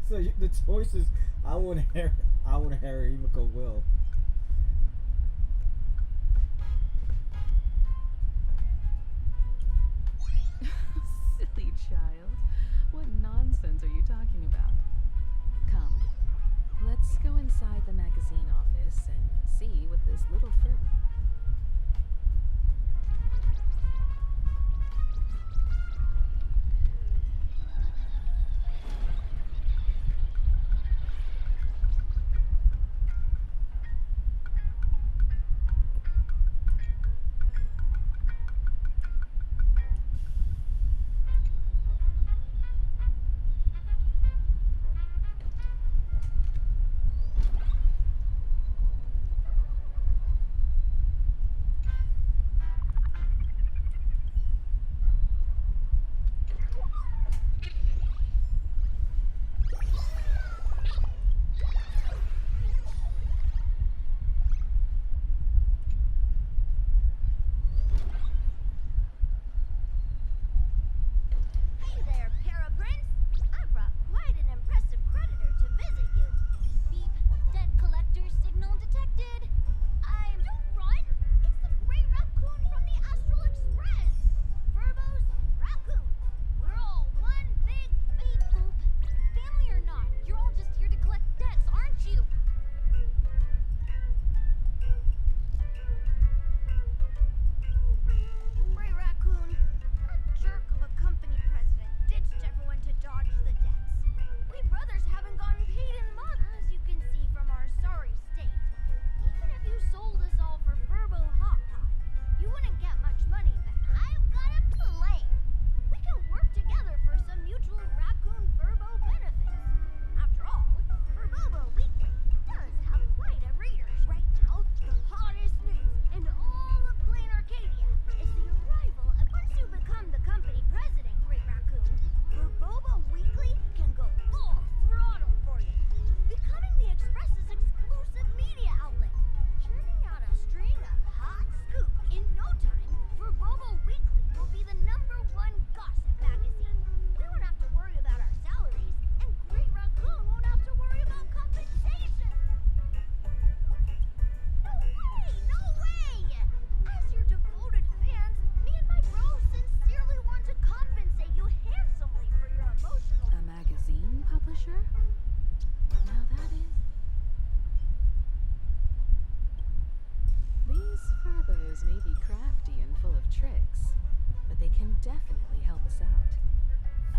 So the choice is I would inherit Himiko will. Silly child. What nonsense are you talking about? Come, let's go inside the magazine office and see what this little firm... Hey there, Paraprince! I brought quite an impressive creditor to visit you. Beep, debt collector signal detected. Don't run! It's the Great Raccoon from the Astral Express! Furbo's Raccoons. We're all one big fake poop. Family or not, you're all just here to collect debts, aren't you? Great Raccoon, that jerk of a company president ditched everyone to dodge the debts. We brothers haven't gotten paid in months, as you can see from our sorry state. Even if you sold us all for Furbo Hot Pot, you wouldn't get much money, but I've got a plan. We can work together for some mutual Raccoon Furbo benefits. After all, Furbobo Weekly does have quite a readers. Right now, the hottest news in all of Plain Arcadia is the arrival of... Once you become the company president, Great Raccoon, Furbobo Weekly can go full throttle for you, becoming the Express's exclusive media outlet, churning out a string of hot scoops. In no time, Furbobo Weekly will be the #1 gossip magazine. We won't have to worry about our salaries, and Great Raccoon won't have to worry about compensation. No way! As your devoted fans, me and my bros sincerely want to compensate you handsomely for your emotional... A magazine publisher? Now that is... These Furbos may be crafty and full of tricks, but they can definitely help us out.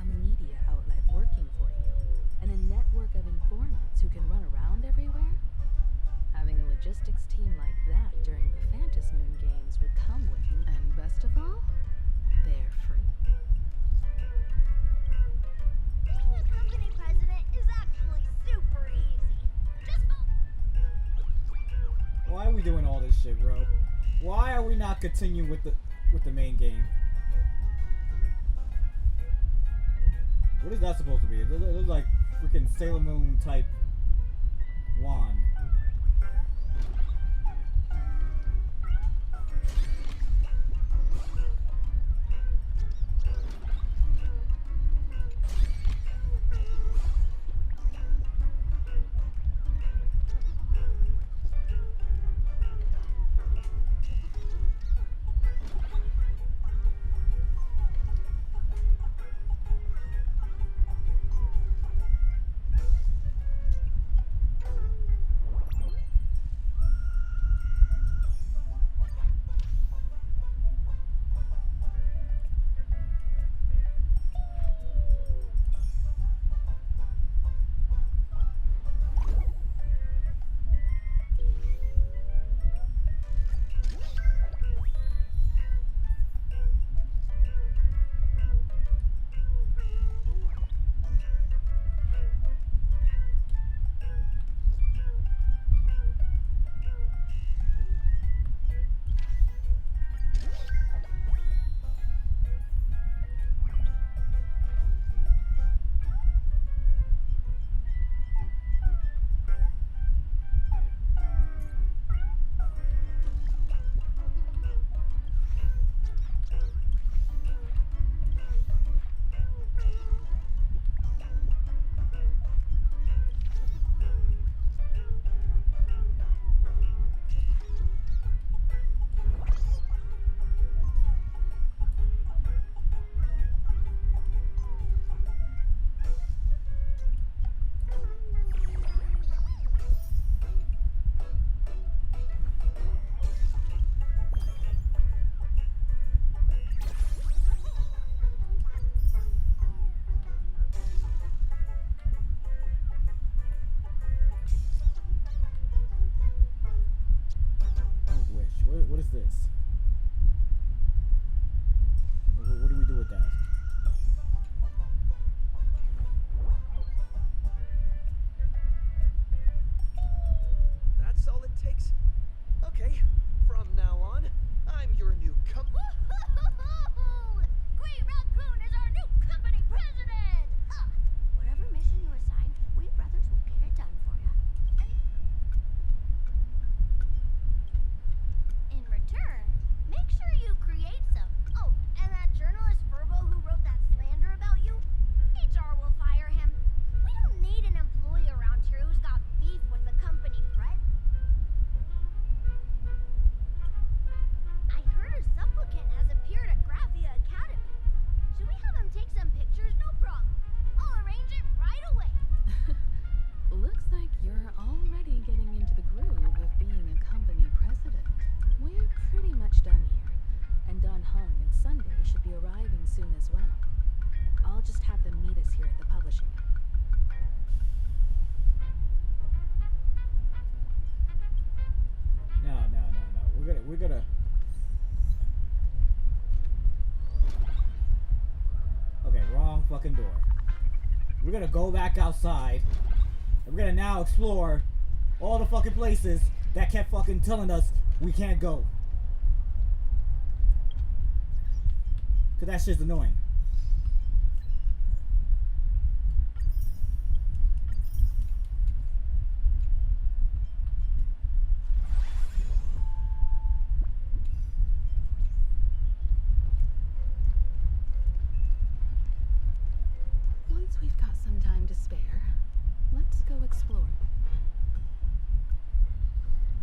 A media outlet working for you, and a network of informants who can run around everywhere? Having a logistics team like that during the Phantasmoon games would come with... And best of all, they're free. Being a company president is actually super easy. Just vote. Why are we doing all this shit, bro? Why are we not continuing with the main game? What is that supposed to be? It looks like freaking Sailor Moon type wand. What is this? What do we do with that? That's all it takes. Okay, from now on, I'm your new Woo-hoo-hoo-hoo! Green Raccoon is our new company president! Huh. Whatever mission you assign, we brothers will get it done for you. In return, make sure you create some. Oh, and that journalist Furbo who wrote that slander about you, HR will fire him. We don't need an employee around here who's got beef with the company pres. I heard a supplicant has appeared at Graphia Academy. Should we have him take some pictures? No problem. I'll arrange it right away. Looks like you're already getting into the groove of being a company president. We're pretty much done here, and Don Hung and Sunday should be arriving soon as well. I'll just have them meet us here at the publishing. No. We're gonna. Okay, wrong fucking door. We're gonna go back outside. And we're gonna now explore all the fucking places that kept fucking telling us we can't go. Cause that shit's annoying. Once we've got some time to spare, let's go explore.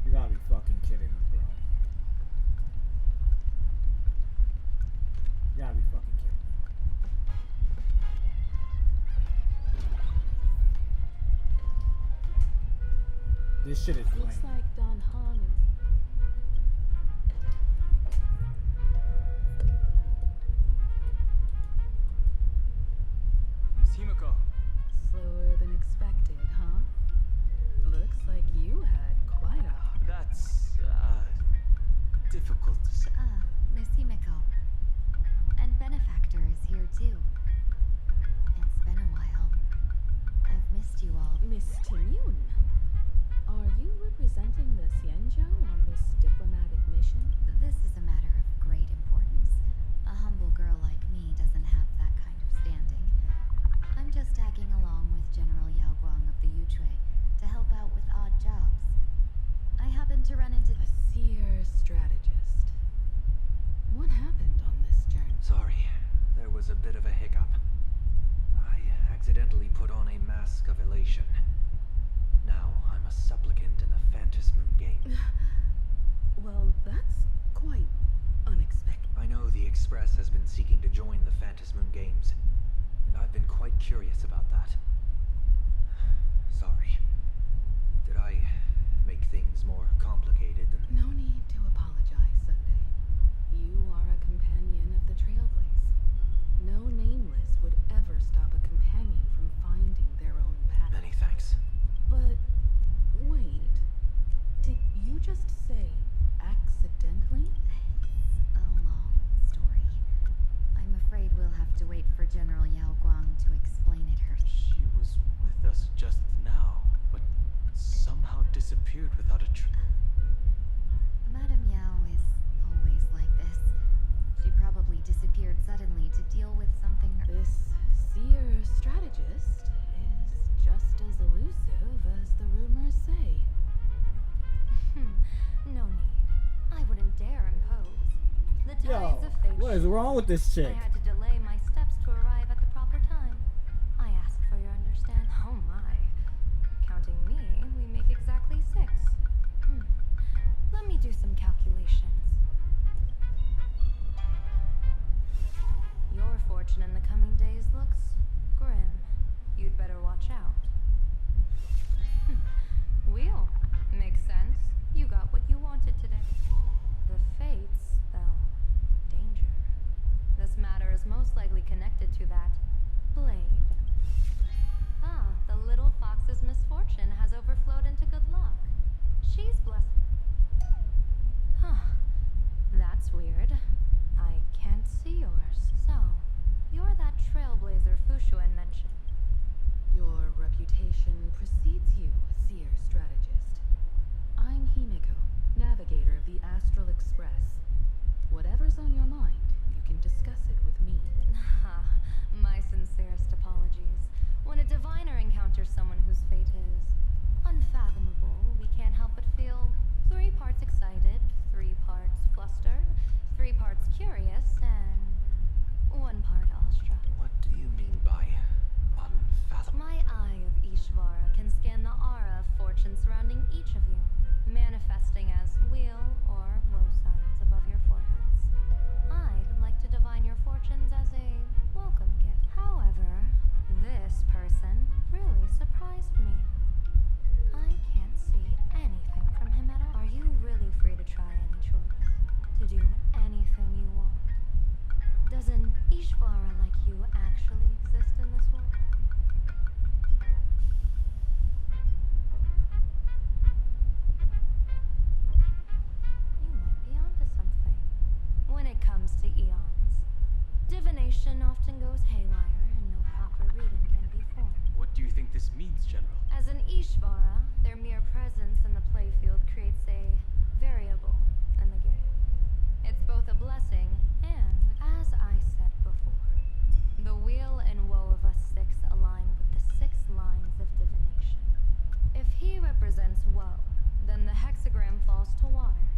You gotta be fucking kidding me, bro. You gotta be fucking kidding me. This shit is lame. Looks like Don Hong and Miss Himiko. slower than expected, huh? Looks like you had quite a That's, difficult to say. Miss Himiko. And Benefactor is here too. It's been a while. I've missed you all. Miss Tingyun. Are you representing the Xianzhou on this diplomatic mission? This is a matter of great importance. A humble girl like me doesn't have that kind of standing. I'm just tagging along with General Yao Guang of the Yuchui to help out with odd jobs. I happened to run into A seer strategist. What happened on this journey? Sorry, there was a bit of a hiccup. I accidentally put on a mask of elation. Now I'm a supplicant in the Phantasm Moon game. Well, that's quite unexpected. I know the Express has been seeking to join the Phantasm Moon games, and I've been quite curious about that. Sorry. Did I make things more complicated than... No need to apologize, Sunday. You are a companion of the Trailblaze. No nameless would ever stop a companion from finding their own path. Many thanks. But wait, did you just say accidentally? It's a long story. I'm afraid we'll have to wait for General Yao Guang to explain it herself. She was with us just now, but somehow disappeared without a Madame Yao is always like this. She probably disappeared suddenly to deal with something. This seer strategist is just as elusive as the rumors say. No need. I wouldn't dare impose. The ties Yo, of fate. what is wrong with this chick? I had to delay my steps to arrive at the proper time. I ask for your understanding. Oh my. Counting me, we make exactly 6. Let me do some calculations. Your fortune in the coming days looks grim. You'd better watch out. Wheel. Makes sense. You got what you wanted today. The fates, though. Danger. This matter is most likely connected to that blade. The little fox's misfortune has overflowed into good luck. She's blessed. mission precedes you, seer strategist. I'm Himiko, navigator of the Astral Express. Whatever's on your mind, you can discuss it with me. My sincerest apologies. When a diviner encounters someone whose fate is unfathomable, we can't help but feel 3 parts excited, 3 parts flustered, 3 parts curious, and 1 part awestruck. What do you mean by unfathomable? My eye of Ishvara can scan the aura of fortune surrounding each of you, manifesting as weal or woe signs above your foreheads. I'd like to divine your fortunes as a welcome gift. However, this person really surprised me. I can't see anything from him at all. Are you really free to try any choice? To do anything you want? Does an Ishvara like you actually exist in this world? You might be onto something. When it comes to eons, divination often goes haywire and no proper reading can be formed. What do you think this means, General? As an Ishvara, their mere presence in the playfield creates a variable in the game. It's both a blessing and, as I said before, the weal and woe of us 6 align with the 6 lines of divination. If he represents woe, then the hexagram falls to water,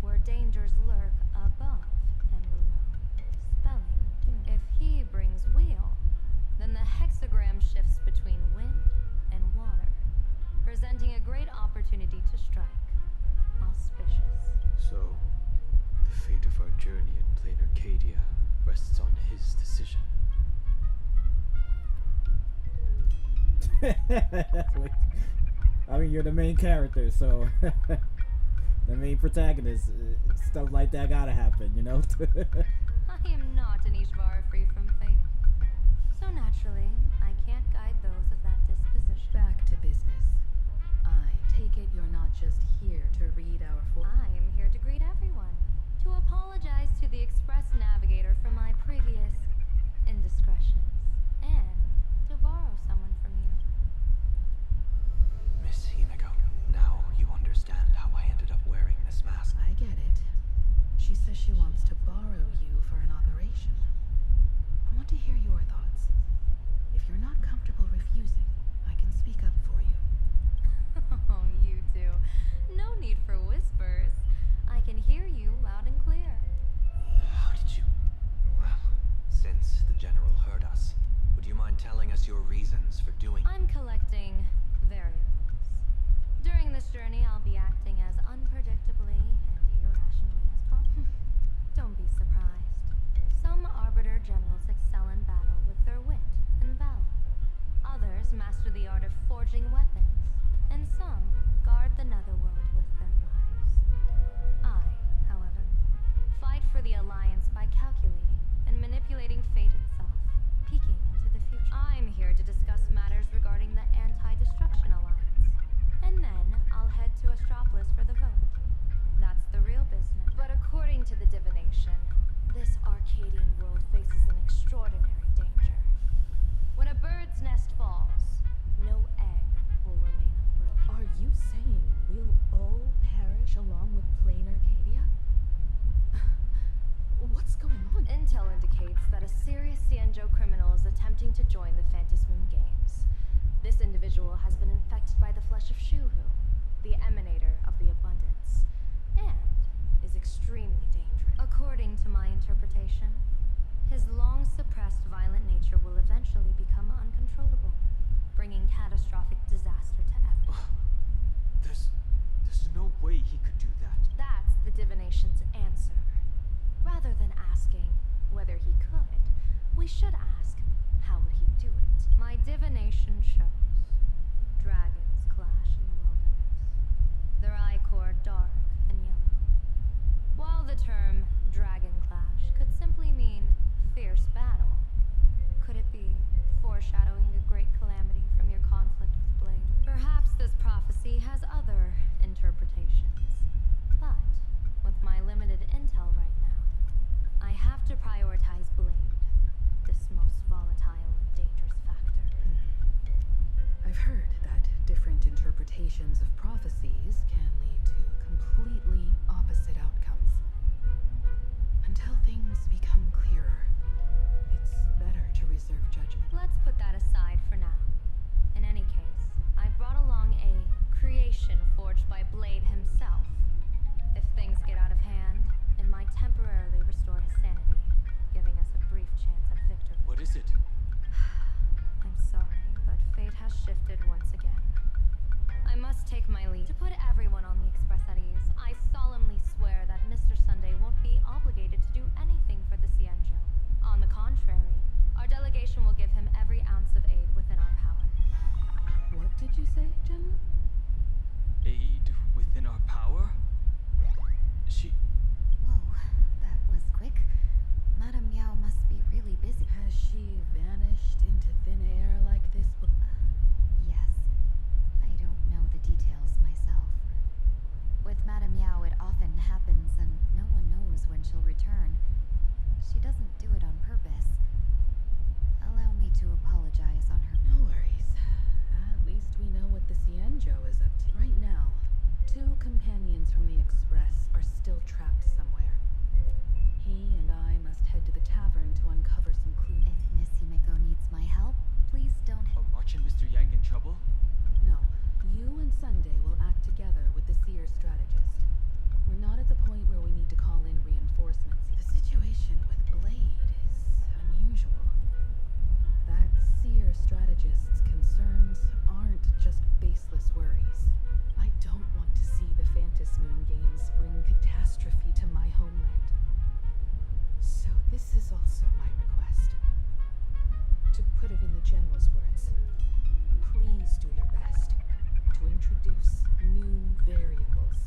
where dangers lurk above and below, spelling doom. If he brings weal, then the hexagram shifts between wind and water, presenting a great opportunity to strike. Auspicious. So, the fate of our journey in plain Arcadia rests on his decision. I mean, you're the main character, so the main protagonist. Stuff like that gotta happen, you know? I am not an Ishvara free from fate. So naturally, I can't guide those of that disposition. Back to business. I take it you're not just here to read our I am here to greet everyone, to apologize to the Express Navigator for my previous indiscretions, and to borrow someone from you. Miss Himiko, now you understand how I ended up wearing this mask. I get it. She says she wants to borrow you for an operation. I want to hear your thoughts. If you're not comfortable refusing, I can speak up for you. Oh, you two. No need for whispers. I can hear you loud and clear. How did you... Well, since the General heard us, would you mind telling us your reasons for doing... I'm collecting variables. During this journey, I'll be acting as unpredictably and irrationally as possible. Don't be surprised. Some Arbiter Generals excel in battle with their wit and valor. Others master the art of forging weapons, and some guard the netherworld with their lives. I, however, fight for the Alliance by calculating and manipulating fate itself, peeking into the future. I'm here to discuss matters regarding the Anti-Destruction Alliance, and then I'll head to Astropolis for the vote. That's the real business. But according to the divination, this Arcadian world faces an extraordinary danger. When a bird's nest falls, no egg will remain unbroken. Are you saying we'll all perish along with plain Arcadia? What's going on? Intel indicates that a serious Cienjo criminal is attempting to join the Phantasmoon Games. This individual has been infected by the flesh of Shuhu, the emanator of the abundance, and is extremely dangerous. According to my interpretation, his long-suppressed violent nature will eventually become uncontrollable, bringing catastrophic disaster to everyone. There's no way he could do that. That's the divination's answer. Rather than asking whether he could, we should ask, how would he do it? My divination shows dragons clash in the wilderness. Their ichor dark and yellow. While the term dragon clash could simply mean fierce battle, could it be foreshadowing a great calamity from your conflict with Blade? Perhaps this prophecy has other interpretations. But with my limited intel right now, I have to prioritize Blade, this most volatile and dangerous factor. I've heard that different interpretations of prophecies can lead to completely opposite outcomes. Until things become clearer, it's better to reserve judgment. Let's put that aside for now. In any case, I brought along a creation forged by Blade himself. If things get out of hand, it might temporarily restore his sanity, giving us a brief chance at victory. What is it? I'm sorry, but fate has shifted once again. I must take my leave. To put everyone on the Express at ease, I solemnly swear that Mr. Sunday won't be obligated to do anything for the Cienjo. On the contrary, our delegation will give him every ounce of aid within our power. What did you say, General? Aid within our power? She... Whoa, that was quick. Madame Yao must be really busy. Has she vanished into thin air like this? Yes. I don't know the details myself. With Madame Yao, it often happens and no one knows when she'll return. She doesn't do it on purpose. Allow me to apologize on her. No worries. At least we know what the Cienjo is up to. Right now, 2 companions from the Express are still trapped somewhere. He and I must head to the tavern to uncover some clues. If Miss Himeko needs my help, please don't. Are March and Mr. Yang in trouble? No. You and Sunday will act together with the Seer strategist. We're not at the point where we need to call in reinforcements. The situation with Blade is unusual. That Seer strategist's concerns aren't just baseless worries. I don't want to see the Phantasmoon games bring catastrophe to my homeland. So this is also my request. To put it in the General's words, please do your best to introduce new variables.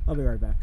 I'll be right back.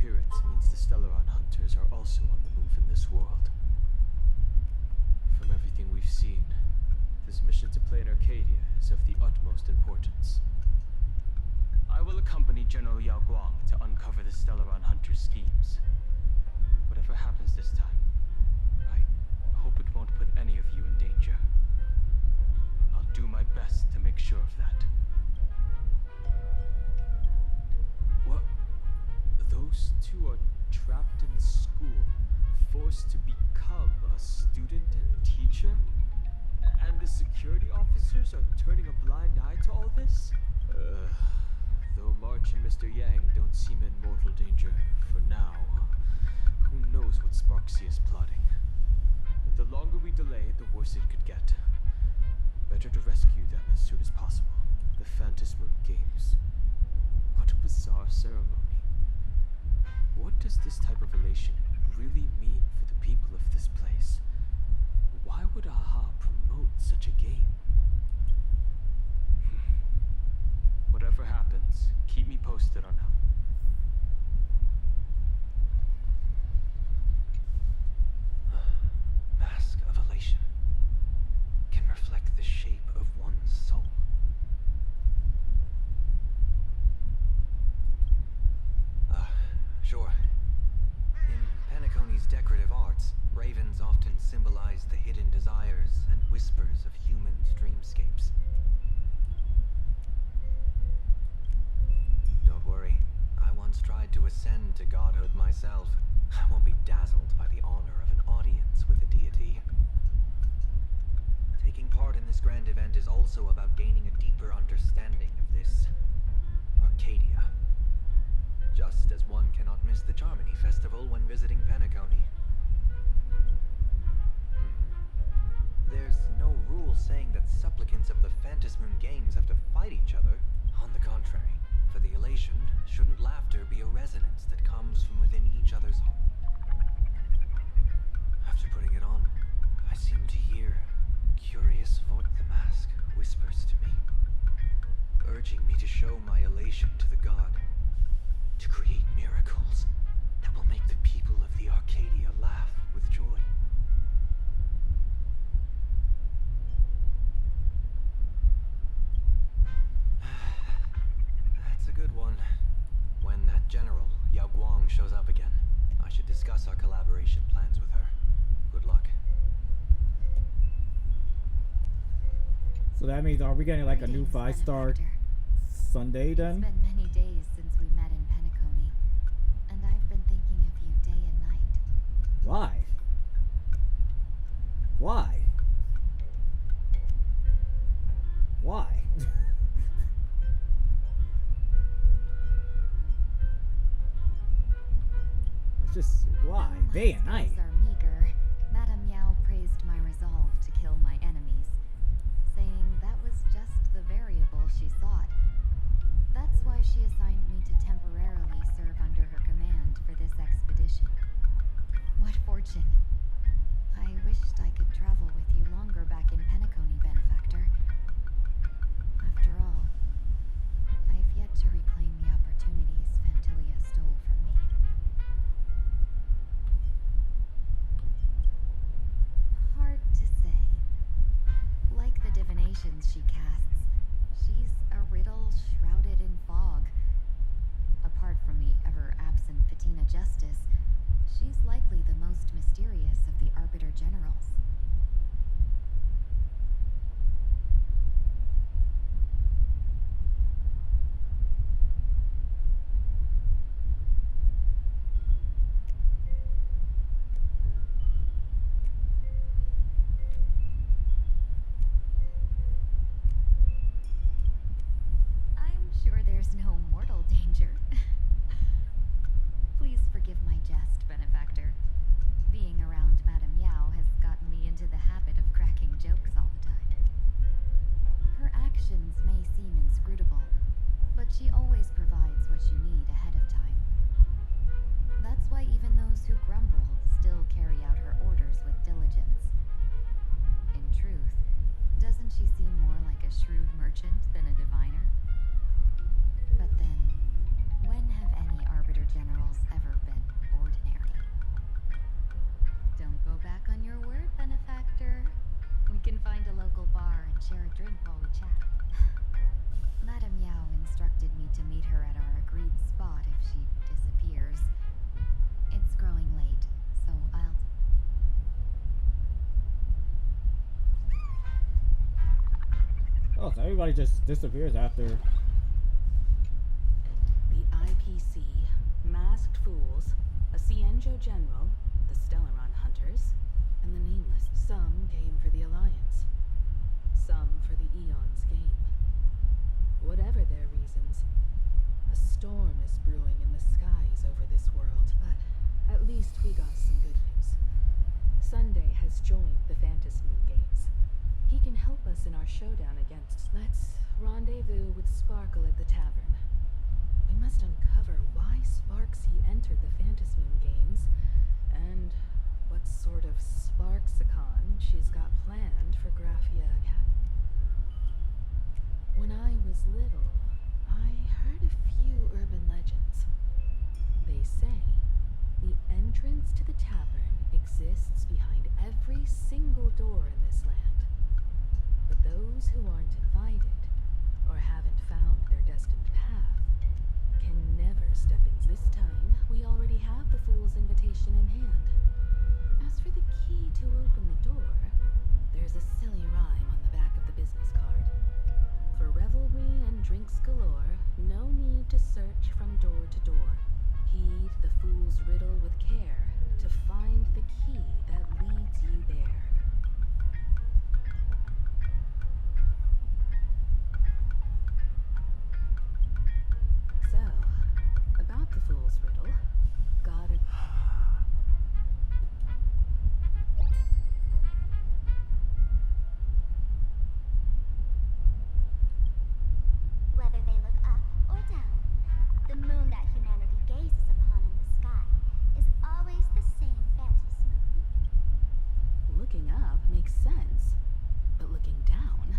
disappearance means the Stellaron hunters are also on the move in this world. From everything we've seen, this mission to Plain Arcadia is of the utmost importance. I will accompany General Yao Guang to uncover the Stellaron hunters' schemes. Whatever happens this time, I hope it won't put any of you in danger. I'll do my best to make sure of that. What? Those two are trapped in the school, forced to become a student and teacher? And the security officers are turning a blind eye to all this? Though March and Mr. Yang don't seem in mortal danger for now, who knows what Sparksea is plotting. But the longer we delay, the worse it could get. Better to rescue them as soon as possible. The Phantasmoon Games. What a bizarre ceremony. What does this type of relation really mean for the people of this place? Why would AHA promote such a game? Whatever happens, keep me posted on how. Mask of elation can reflect the shape of one's soul. Sure. In Penacony's decorative arts, ravens often symbolize the hidden desires and whispers of humans' dreamscapes. Don't worry, I once tried to ascend to godhood myself. I won't be dazzled by the honor of an audience with a deity. Taking part in this grand event is also about gaining a deeper understanding of this Arcadia. Just as one cannot miss the Charmony Festival when visiting Penacony. There's no rule saying that supplicants of the Phantasmoon Games have to fight each other. On the contrary, for the elation, shouldn't laughter be a resonance that comes from within each other's heart? After putting it on, I seem to hear a curious voice. The mask whispers to me, urging me to show my elation to the god, to create miracles that will make the people of the Arcadia laugh with joy. That's a good one. When that general, Yao Guang, shows up again, I should discuss our collaboration plans with her. Good luck. So that means, are we getting like a new 5-star Sunday then? It's been many days since we met in Penacony, and I've been thinking of you day and night. Why? Why? Why? It's just, why? Day and night. Are meager. Madame Yao praised my resolve to kill my enemies, saying that was just the variable she sought. That's why she assigned me to temporarily serve under her command for this expedition. What fortune! I wished I could travel with you longer back in Penacony, benefactor. After all, I've yet to reclaim the opportunities Phantilia stole from me. Hard to say. Like the divinations she casts, she's a riddle shrouded in fog. Apart from the ever-absent Patina Justice, she's likely the most mysterious of the Arbiter Generals. I'm sure there's no mortal danger. Please forgive my jest, benefactor. Being around Madame Yao has gotten me into the habit of cracking jokes all the time. Her actions may seem inscrutable, but she always provides what you need ahead of time. That's why even those who grumble still carry out her orders with diligence. In truth, doesn't she seem more like a shrewd merchant than a diviner? But then, when have any Arbiter Generals ever to meet her at our agreed spot if she disappears. It's growing late, so I'll... Oh, so everybody just disappears after. The IPC, Masked Fools, a Cienjo General, the Stellaron Hunters, and the Nameless. Some came for the Alliance. Some for the Eon's game. Whatever their reasons, a storm is brewing in the skies over this world. But at least we got some good news. Sunday has joined the Moon Games. He can help us in our showdown against... Let's rendezvous with Sparkle at the tavern. We must uncover why Sparksy entered the Moon Games, and what sort of Sparksicon she's got planned for Graphia Academy. When I was little, I heard a few urban legends. They say the entrance to the tavern exists behind every single door in this land. But those who aren't invited, or haven't found their destined path, can never step in. This time, we already have the Fool's invitation in hand. As for the key to open the door, there's a silly rhyme on the back of the business card. For revelry and drinks galore, no need to search from door to door. Heed the fool's riddle with care to find the key that leads you there. So, about the fool's riddle, gotta... Whether they look up or down, the moon that humanity gazes upon in the sky is always the same phantasmoon. Looking up makes sense, but looking down?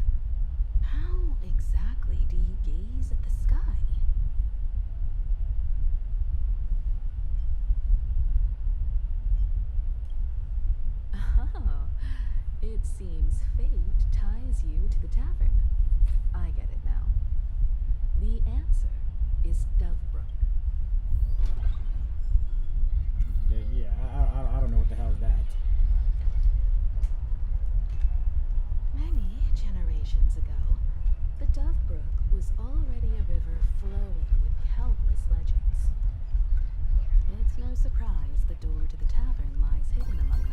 How exactly do you gaze at the sky? Oh, it seems fate ties you to the tavern. I get it now. The answer is Dovebrook. Yeah, I don't know what the hell is that. Many generations ago, the Dovebrook was already a river flowing with countless legends. It's no surprise the door to the tavern lies hidden among them.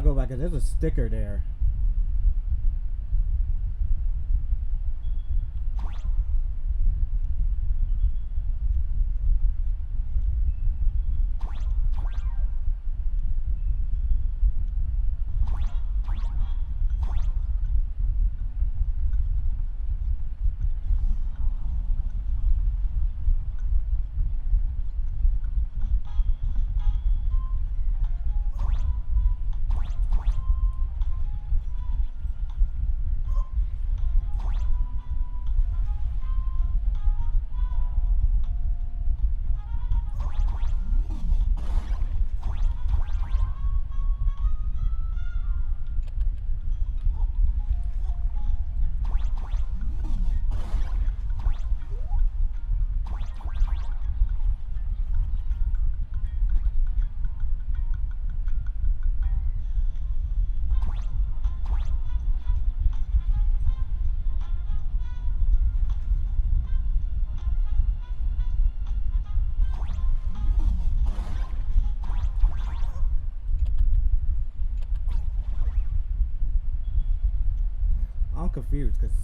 gotta go back because there's a sticker there. I'm confused because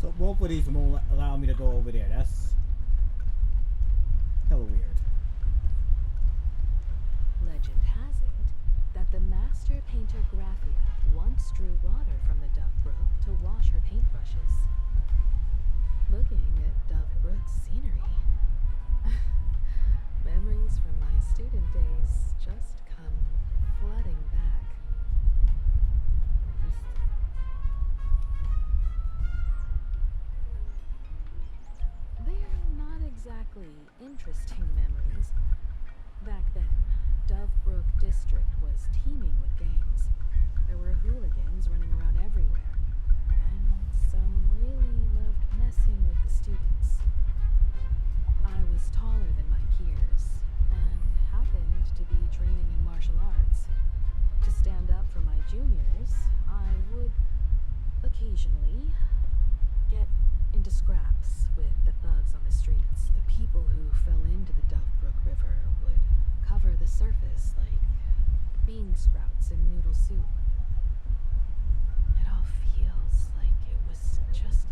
so both of these won't allow me to go over there. That's hella weird. Legend has it that the master painter Graphia once drew water from the Dove Brook to wash her paintbrushes. Looking at Dove Brook's scenery, memories from my student days just come flooding back. They're not exactly interesting memories. Back then, Dove Brook District was teeming with gangs. There were hooligans running around everywhere, and some really loved messing with the students. I was taller than my peers, and happened to be training in martial arts. To stand up for my juniors, I would occasionally get into scraps with the thugs on the streets. The people who fell into the Dove Brook River would cover the surface like bean sprouts in noodle soup. It all feels like it was just...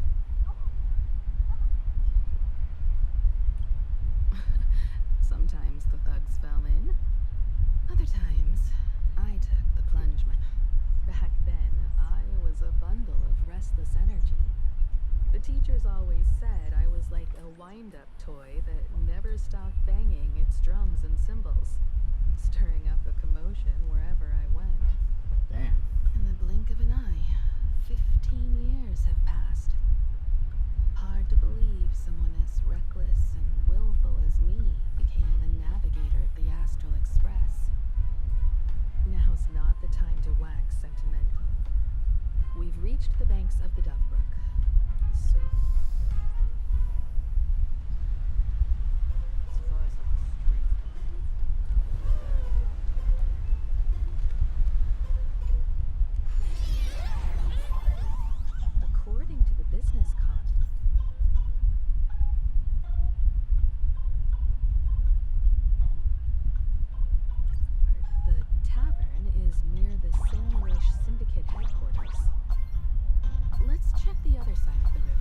Sometimes the thugs fell in. Other times, I took the plunge. Back then, I was a bundle of restless energy. The teachers always said I was like a wind-up toy that never stopped banging its drums and cymbals, stirring up a commotion wherever I went. Damn. In the blink of an eye, 15 years have passed. Hard to believe someone as reckless and willful as me became the navigator of the Astral Express. Now's not the time to wax sentimental. We've reached the banks of the Dove Brook. So... According to the business card, the tavern is near the Sinwish Syndicate headquarters. Let's check the other side of the river.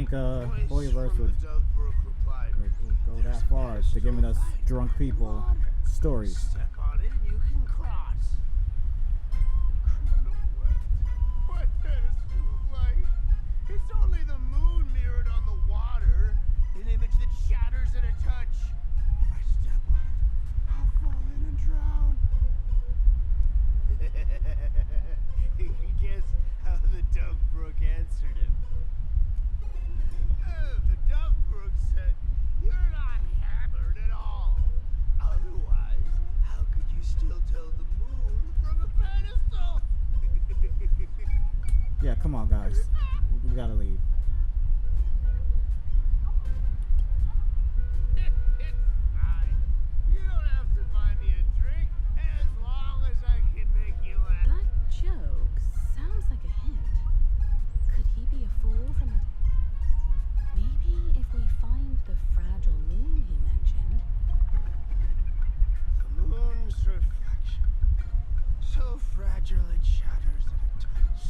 think Holyverse would go that far to giving us drunk people stories. Step on it and you can cross. What pedestal of light? It's only the moon mirrored on the water, an image that shatters at a touch. If I step on it, I'll fall in and drown. Guess how the Dove Brook answered him. The Dove Brook said, "You're not hammered at all. Otherwise, how could you still tell the moon from a pedestal?" Yeah, come on, guys. We gotta leave. It's fine. You don't have to buy me a drink as long as I can make you laugh. That joke sounds like a hint. Could he be a fool from a... Maybe if we find the fragile moon he mentioned... The moon's reflection. So fragile it shatters at a touch.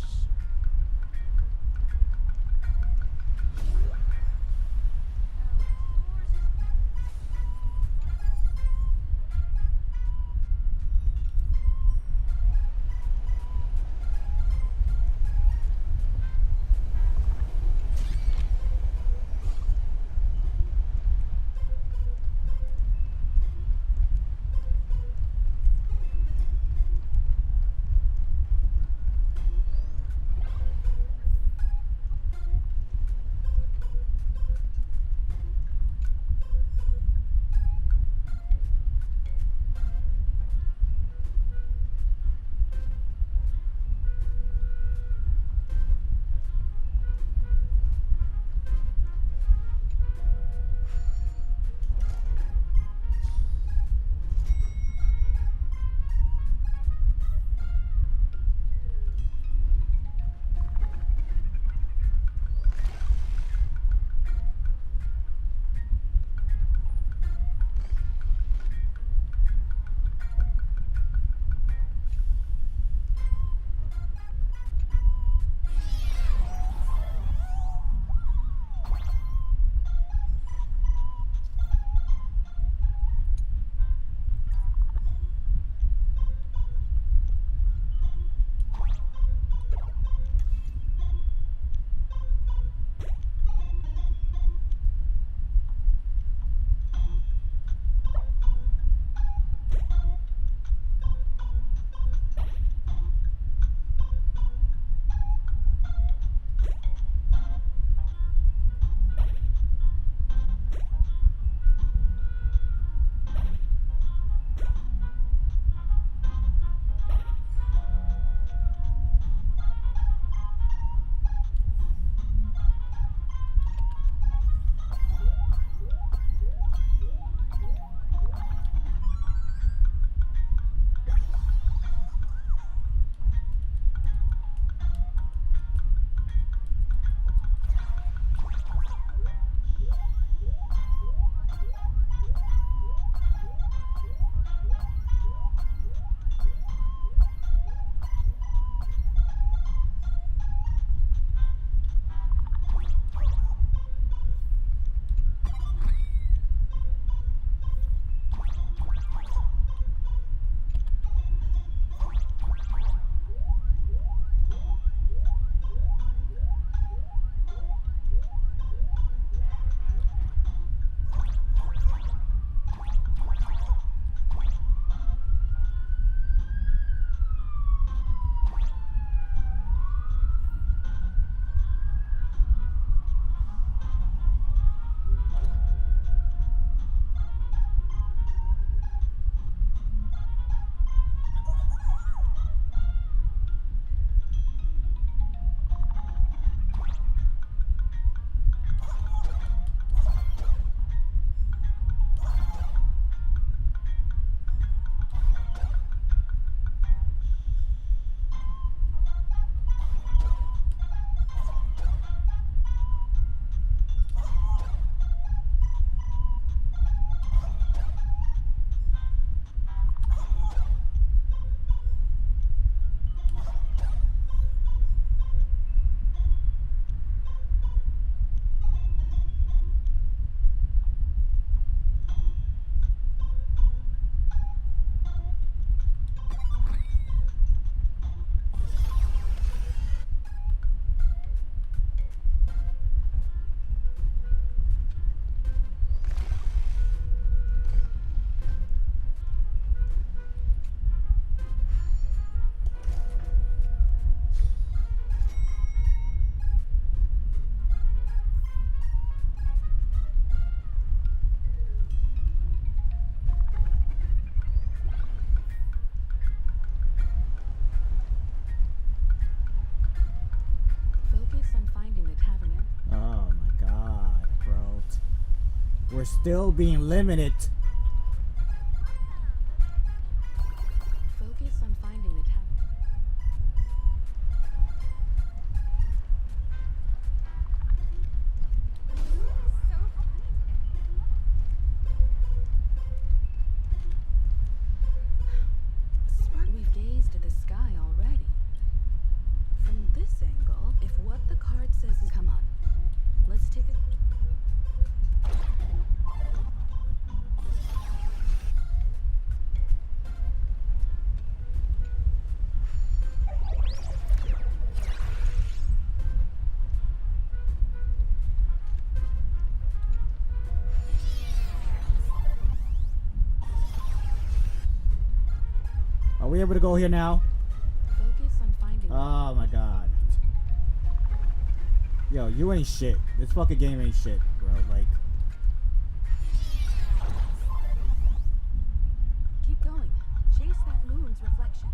We're still being limited. Focus on finding the tab. Spark, we've gazed at the sky already. From this angle, if what the card says is come on, let's take a Are we able to go here now? focus on finding Oh my god. Yo, you ain't shit. This fucking game ain't shit, bro. Like, keep going. Chase that moon's reflection.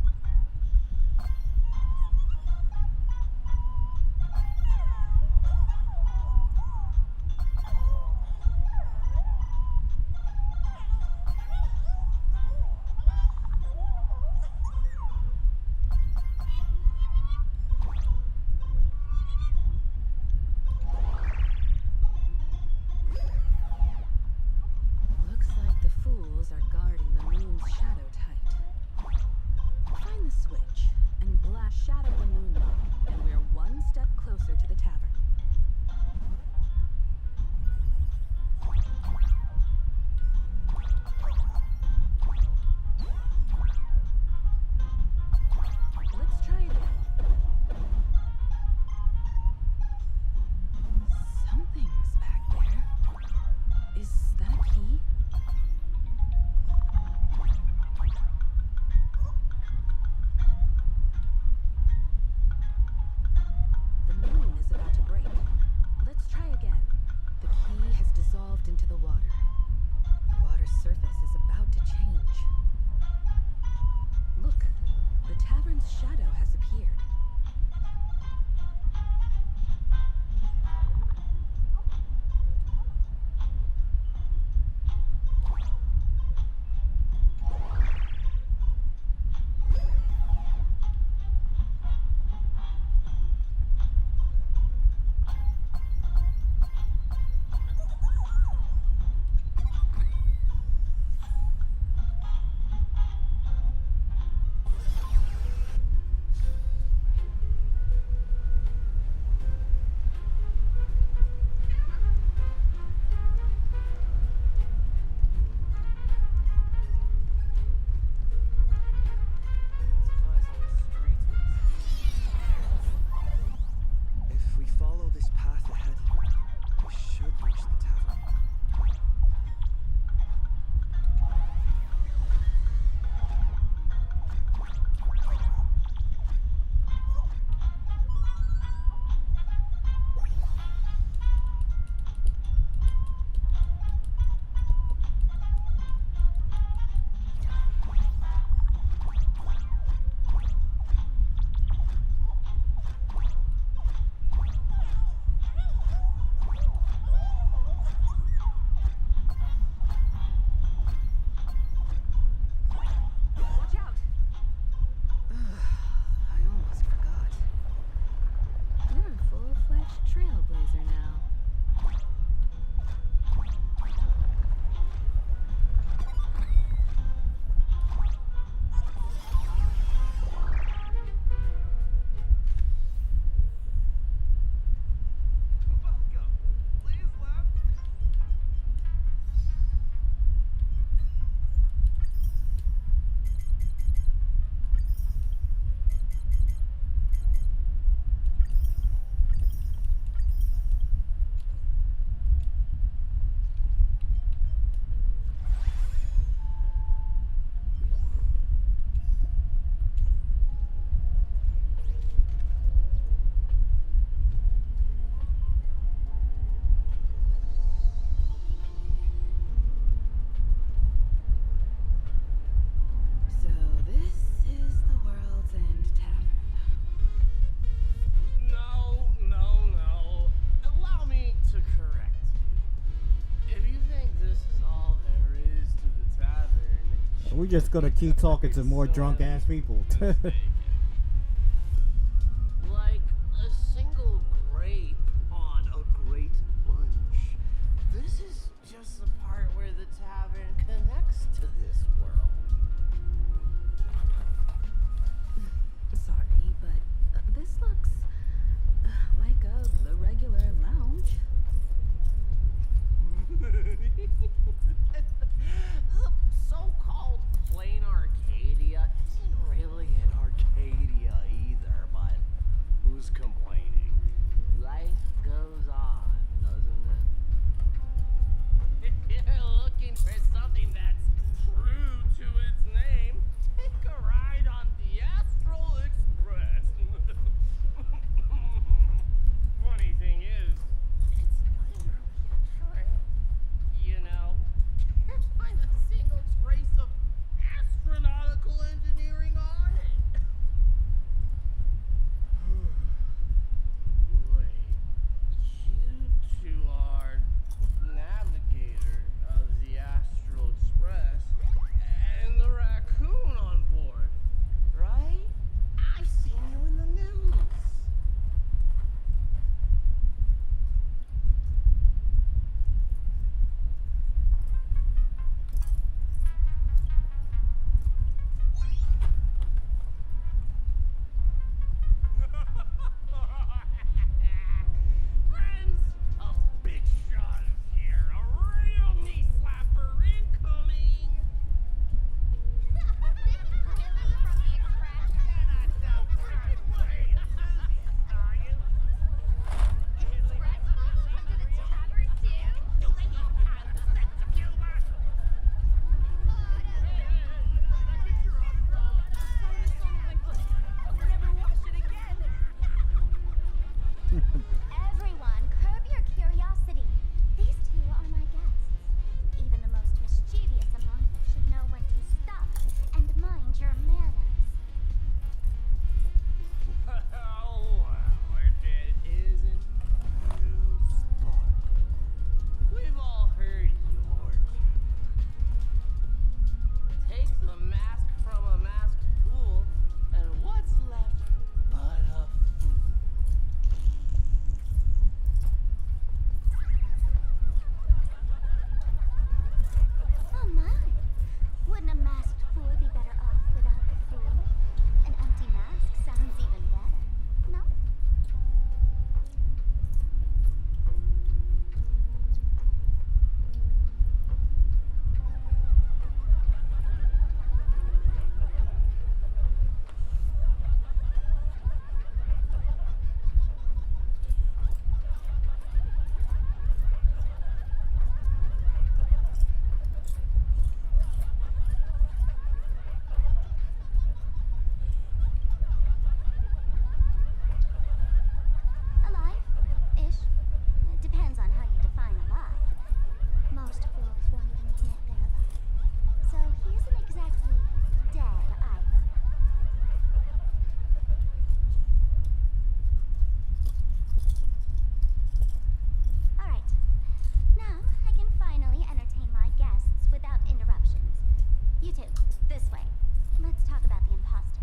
We're just gonna keep talking to more drunk ass people. Like a single grape on a great bunch. This is just the part where the tavern connects to this world. Sorry, but this looks like a regular lounge. The so-called plain Arcadia isn't really an Arcadia either, but who's complaining? Life goes on, doesn't it? If you're looking for something that's true to its name, take a ride on the Astral Express. Funny thing is, it's literally a train. You know, can't find a single trace of astronautical engineering on it. Wait, you two are navigator of the Astral Express and the raccoon on board, right? I've seen you in the news. Friends, a big shot is here. A real knee slapper incoming. Everyone, curb your curiosity. These two are my guests. Even the most mischievous among them should know when to stop and mind your manners. Well, if it isn't you, Sparkle. We've all heard your joke. Take the mask from a masked fool, and what's left but a fool? Oh my! Wouldn't a masked fool be better off without the fool? An empty mask sounds even better, no? Alive-ish. It depends on how you define alive. Most fools won't even admit they're alive. So he isn't exactly dead either. Alright. Now I can finally entertain my guests without interruptions. You two, this way. Let's talk about the imposter.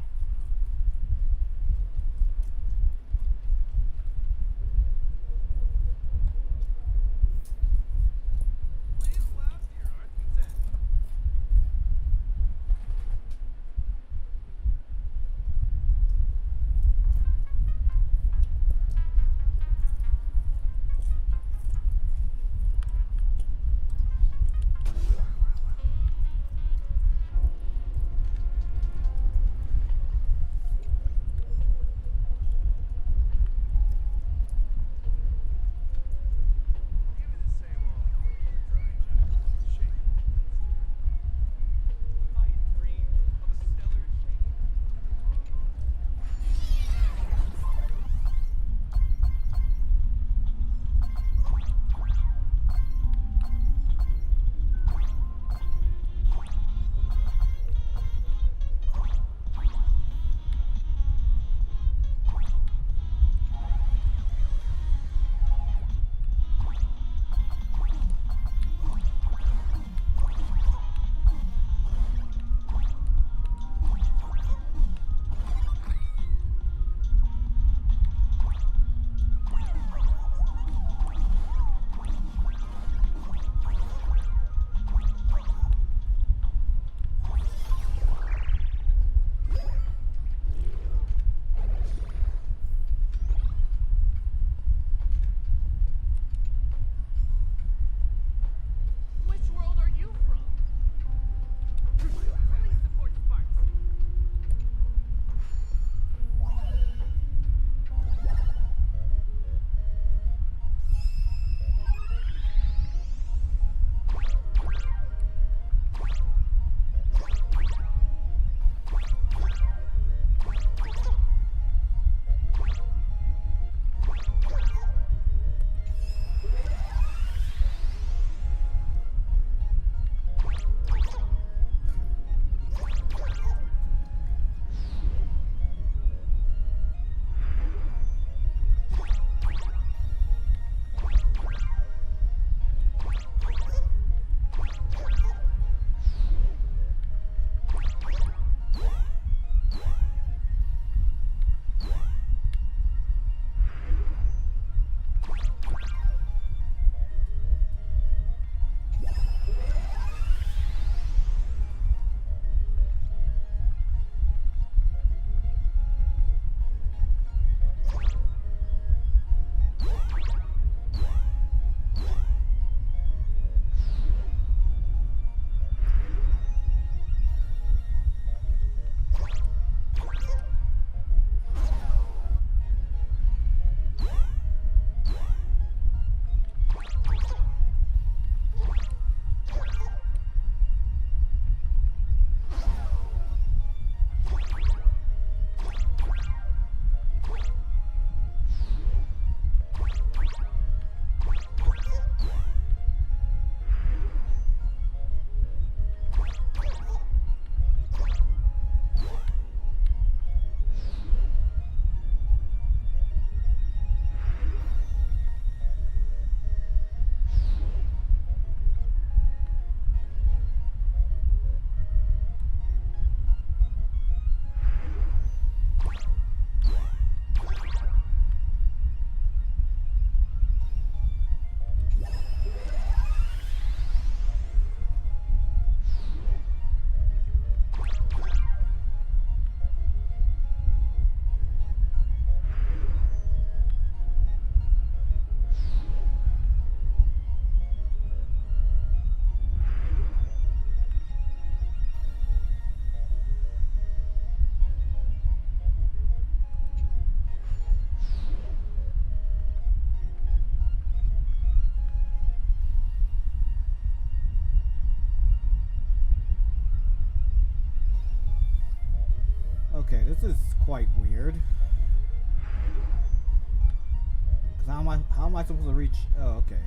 Okay, this is quite weird. 'Cause how am I supposed to reach? Oh, okay.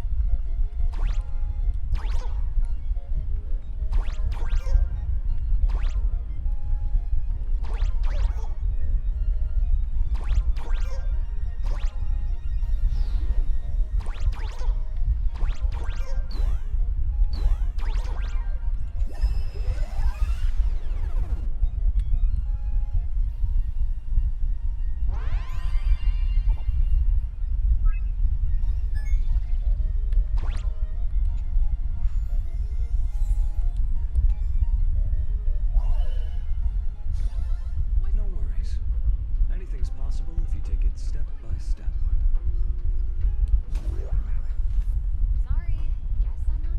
No worries. Anything's possible if you take it step by step. Sorry, guess I'm not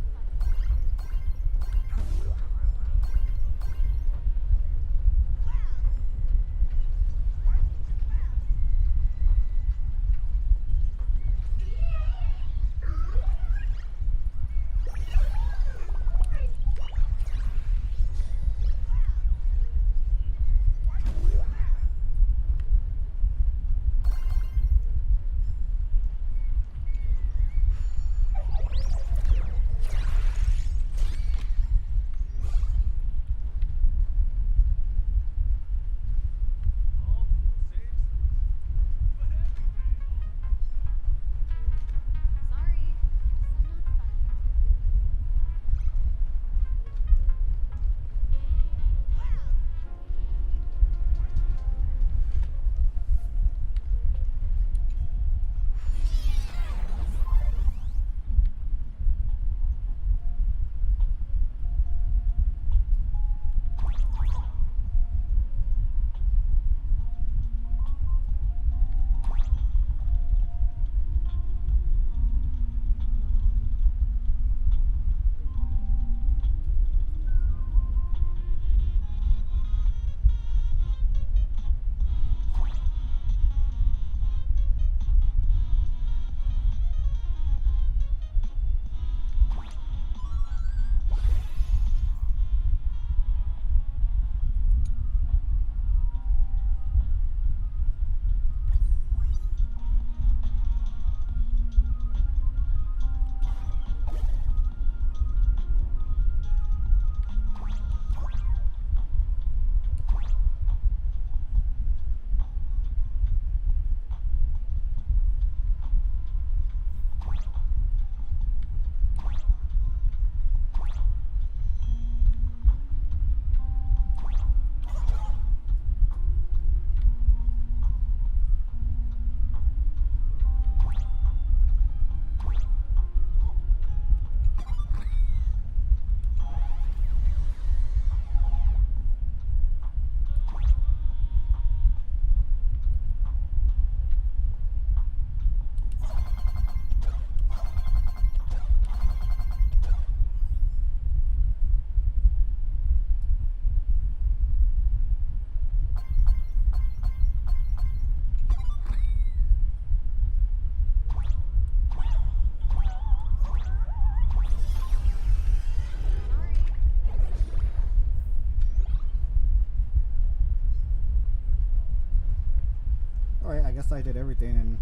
Alright, I guess I did everything and...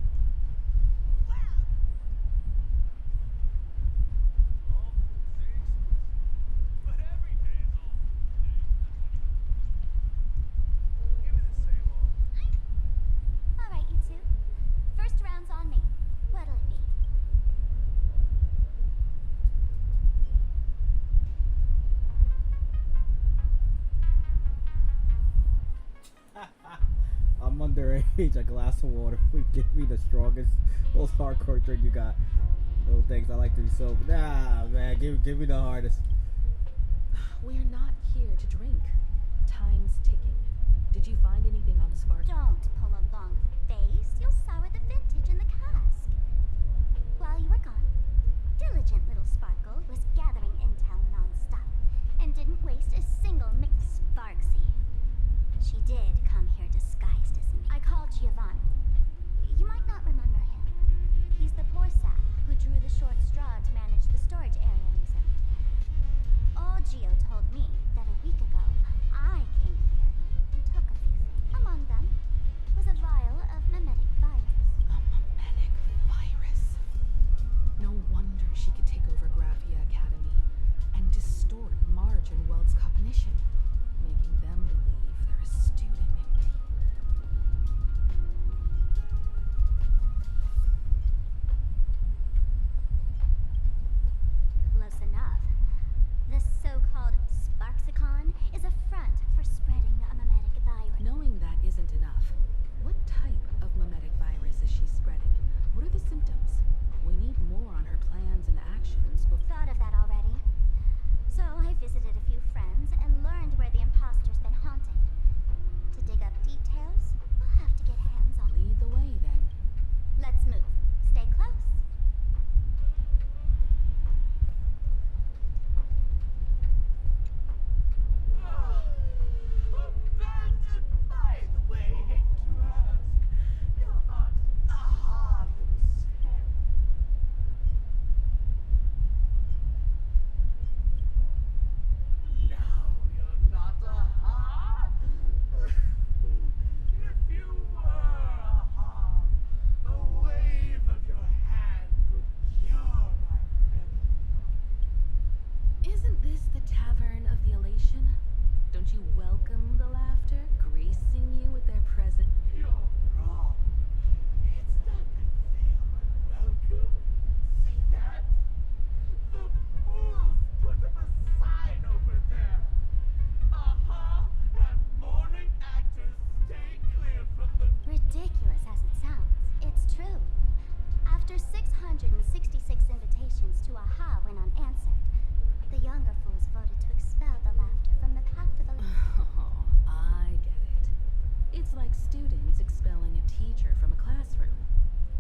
Alright, you two. First round's on me. What'll it be? I'm underage. A glass of water would give me the strongest, most hardcore drink you got. Little things I like to be sober. Nah, man, give me the hardest. We're not here to drink. Time's ticking. Did you find anything on Spark? Don't pull a long face. You'll sour the vintage in the cask. While you were gone, diligent little Sparkle was gathering intel non-stop and didn't waste a single Sparksy. She did come here disguised as me. I called Giovanni. You might not remember him. He's the poor sap who drew the short straw to manage the storage area recently. Old Gio told me that a week ago like students expelling a teacher from a classroom.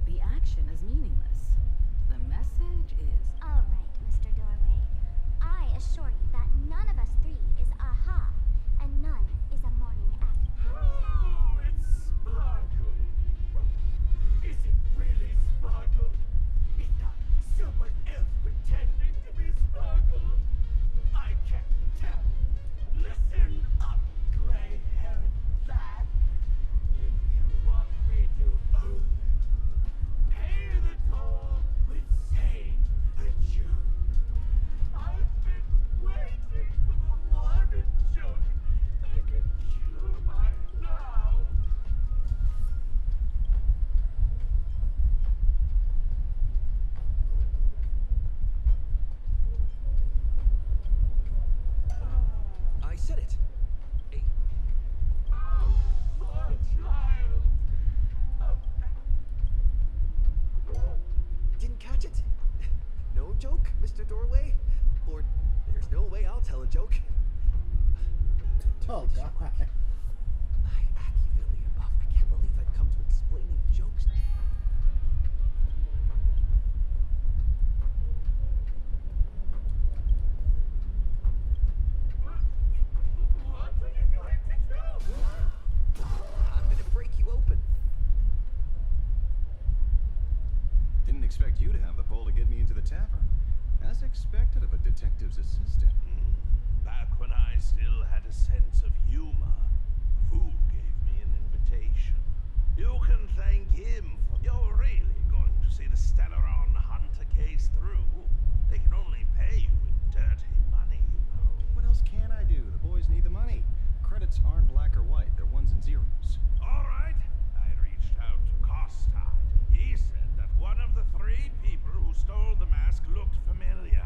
The action is meaningless. The message is... All right, Mr. Doorway. I assure you that none of us three is aha, and none is a morning act. Oh, it's Sparkle. Is it really Sparkle? Is not someone else pretending to be Sparkle? I can't tell. Listen up, gray-haired lad. If you want me to pay the toll with saying a joke, I've been waiting for the one joke that can cure my now. I said it. Oh, poor child. Didn't catch it? No joke, Mr. Doorway? Or there's no way I'll tell a joke. Oh, God. My Machiavelli above. I can't believe I've come to explaining jokes. What are you going to do? I'm gonna break you open. Didn't expect you to have the pull to get me into the tavern. As expected of a detective's assistant. Back when I still had a sense of humor, a fool gave me an invitation. You can thank him for... You're really going to see the Stellaron Hunter case through? They can only pay you in dirty money, you know. What else can I do? The boys need the money. Credits aren't black or white, they're ones and zeros. All right. I reached out to Costard. He said that one of the 3 people who stole the mask looked familiar.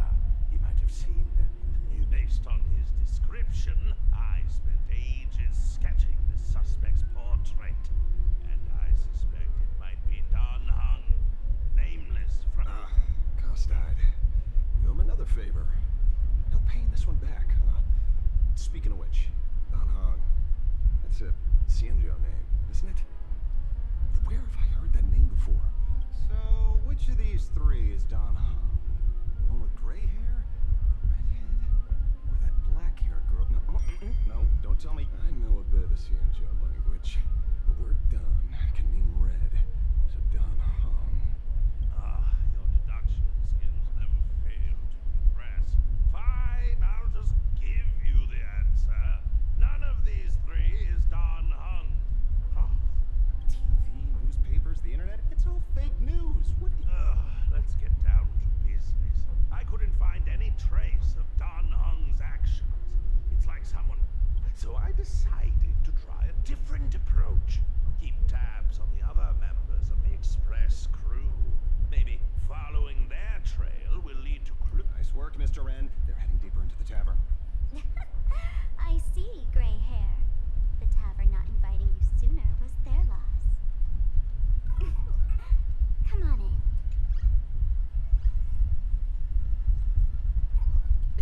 He might have seen them in the news. Based on his description, I spent ages sketching the suspect's portrait. And I suspect it might be Don Hung, the nameless from... Costide. Do him another favor. No paying this one back, huh? Speaking of which, Don Hong. That's a Xianzhou name, isn't it? Where have I heard that name before? So, which of these 3 is Don Hong? One with gray hair? A redhead? Or that black-haired girl? No, don't tell me. I know a bit of the Xianzhou language. The word Don can mean red. So Don Hong. Your deduction skills never fail to impress. Fine, I'll just give you the answer. None of these 3 is Don Hung. TV, newspapers, the internet, it's all fake news. What do you... Let's get down to business. I couldn't find any trace of Don Hung's actions. It's like someone... So I decided to try a different approach. Keep tabs on the other members of the Express crew. Maybe following their trail will lead to clues. Nice work, Mr. Wren. They're heading deeper into the tavern. I see, gray hair. The tavern not inviting you sooner was their loss. Come on in.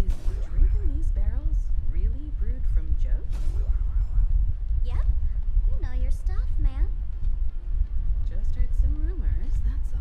Is the drink in these barrels really brewed from jokes? Yep, you know your stuff, man. Just heard some rumors, that's all.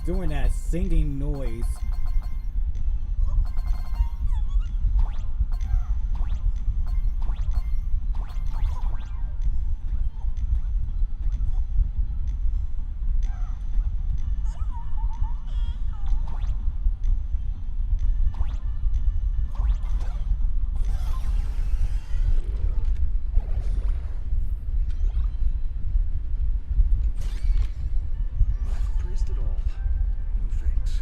doing that singing noise. Praised it all. No thanks.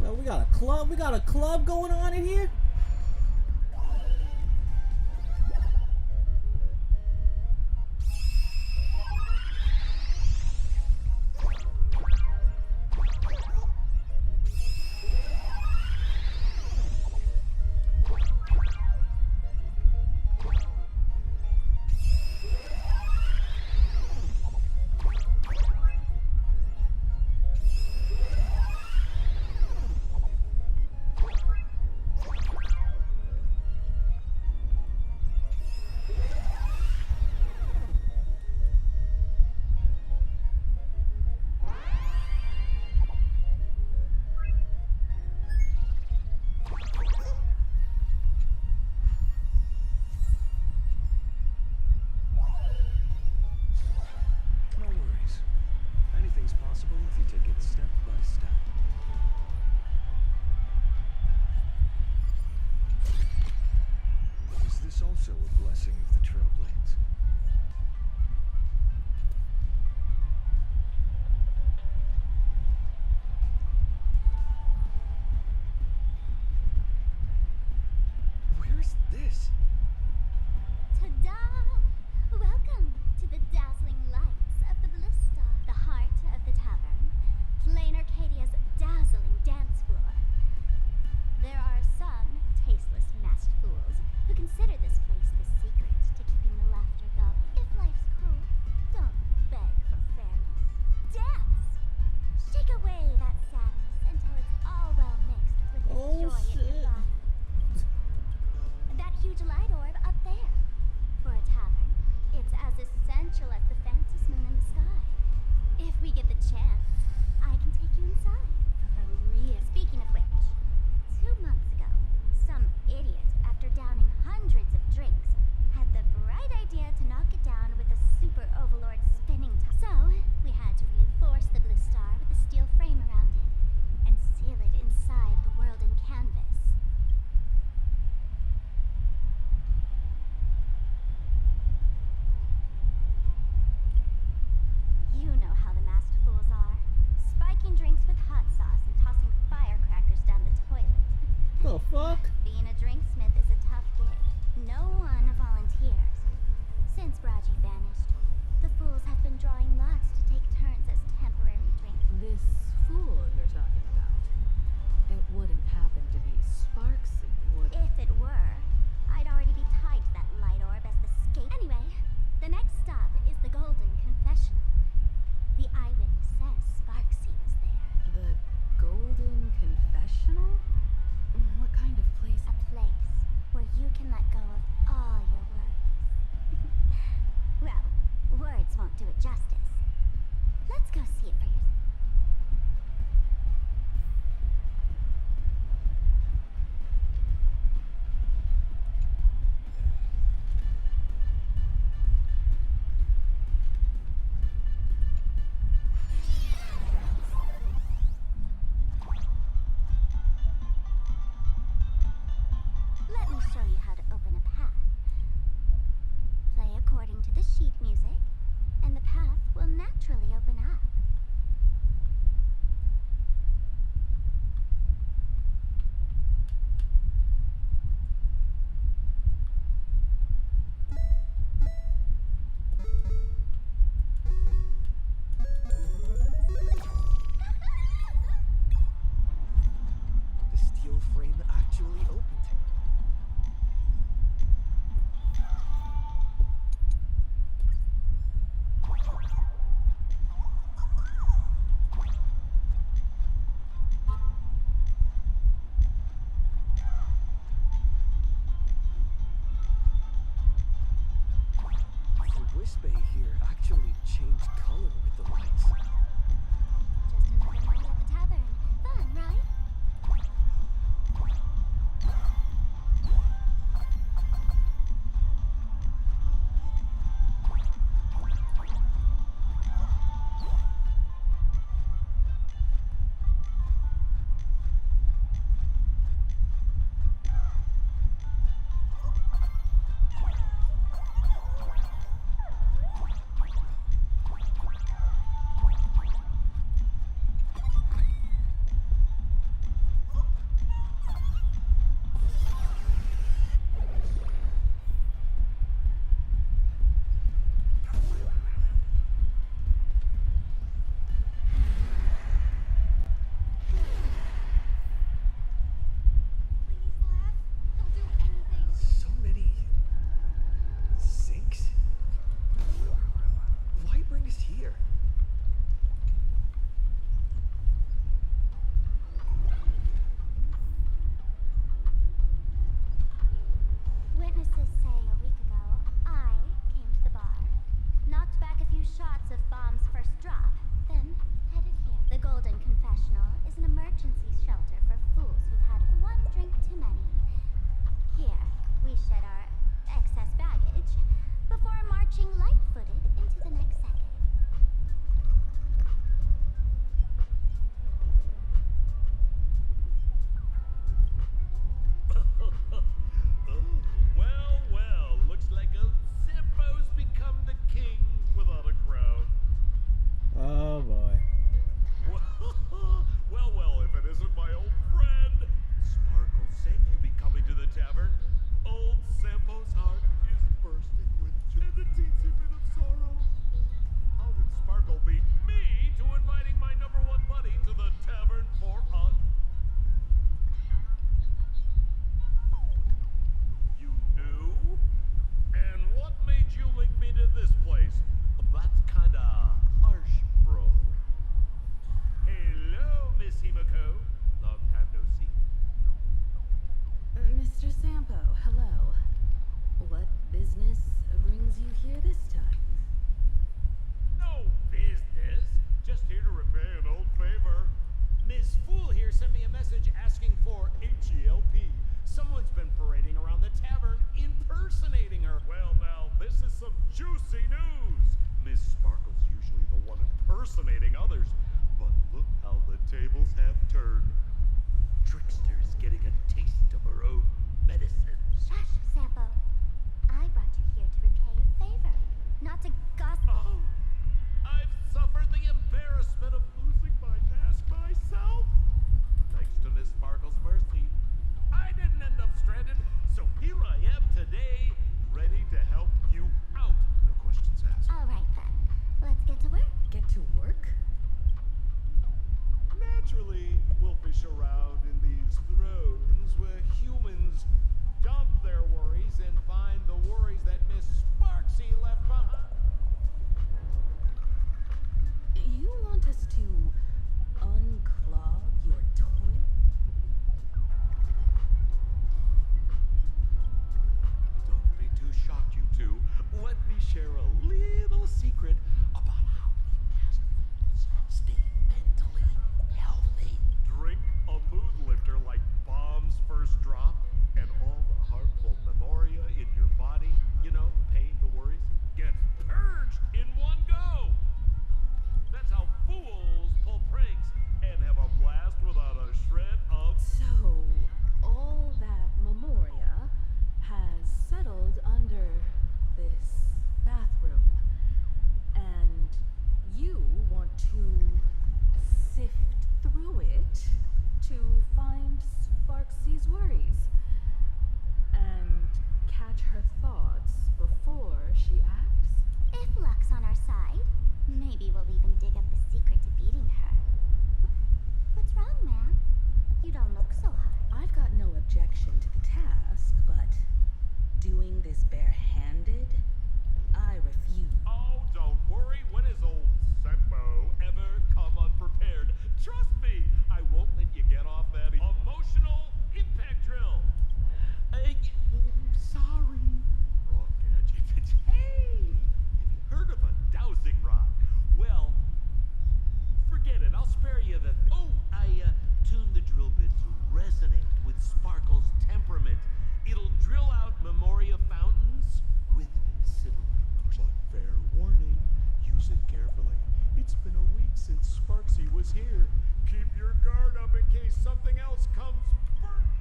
So we got a club going on in here? No worries. Anything's possible if you take it step by step. Is this also a blessing of the Trailblades? Where's this? Ta-da! Welcome to the dazzling lights of the Ballista, the heart of the tavern, Plain Arcadia's dazzling dance floor. There are some tasteless masked fools who consider this place the secret to keeping the laughter going. If life's cruel, don't beg for fairness. Dance! Shake away that sadness until it's all well mixed with the joy in your body. That huge light orb up there. For a tavern, it's as essential as the Phantom Moon in the sky. If we get the chance, I can take you inside for a real. Speaking of which, 2 months ago, some idiot, after downing hundreds of drinks, had the bright idea to knock it down with a super overlord spinning top. So, we had to reinforce the blue star with a steel frame around it and seal it inside the world in canvas. You know how the masked fools are. Spiking drinks with hot sauce and tossing firecrackers down the toilet. The fuck? Being a drinksmith is a tough gig. No one volunteers. Since Braji vanished, the fools have been drawing lots to take turns as temporary drinkers. This fool you're talking about. It wouldn't happen to be Sparksy, would it? If it were, I'd already be tied to that light orb as the scape. Anyway, the next stop is the Golden Confessional. The eyewitness says Sparksy was there. The Golden Confessional? What kind of place? A place where you can let go of all your worries. Well, words won't do it justice. Let's go see it for yourself. music, and the path will naturally open up. The steel frame actually opened. The Wisp Bay here actually changed color with the lights. Just another night at the tavern. Fun, right? So many sinks? Why bring us here? Witnesses say a week ago, I came to the bar, knocked back a few shots of Bomb's first drop, then headed here. The Golden Confessional is an emergency shelter for fools who've had one drink too many. Here, we shed our excess baggage before marching light-footed into the next second. Well, well, looks like old Sampo's become the king without a crown. Oh boy. Well, well, if it isn't my old friend. Sparkle said you'd be coming to the tavern. Old Sampo's heart is bursting with joy and a teensy bit of sorrow. How did Sparkle beat me to inviting my number one buddy to the tavern for a... You knew? And what made you link me to this place? That's kinda harsh, bro. Hello, Miss Himiko. Long time no see. Mr. Sampo, hello. What business brings you here this time? No business. Just here to repay an old favor. Ms. Fool here sent me a message asking for H-E-L-P. Someone's been parading around the tavern impersonating her. Well, now, this is some juicy news. Miss Sparkle's usually the one impersonating others, but look how the tables have turned. Trickster's getting a taste of her own medicine. Shush, Sampo. I brought you here to repay a favor, not to gossip. Oh, I've suffered the embarrassment of losing my mask myself. Thanks to Miss Sparkle's mercy, I didn't end up stranded, so here I am today, ready to help you out. No questions asked. All right then, let's get to work. Get to work? Naturally, we'll fish around in these thrones where humans dump their worries and find the worries that Miss Sparksy left behind. You want us to unclog your toilet? Don't be too shocked, you two. Let me share a little secret about how we past fools stay mentally healthy. Drink a mood lifter like Bomb's first drop, and all the harmful memoria in your body, you know, pain, the worries, gets purged in one go. That's how fools pull pranks and have a blast without a shred of... So, all that memoria has settled under this bathroom. this bare-handed? I refuse. Oh, don't worry. When has old Sembo ever come unprepared? Trust me, I won't let you get off that emotional impact drill. Sorry. Wrong gadget. Hey! Have you heard of a dowsing rod? Well, forget it. I'll spare you the... Oh, I tuned the drill bit to resonate with Sparkle's temperament. It'll drill out Memoria fountains with similar emotion. But fair warning, use it carefully. It's been a week since Sparksy was here. Keep your guard up in case something else comes first.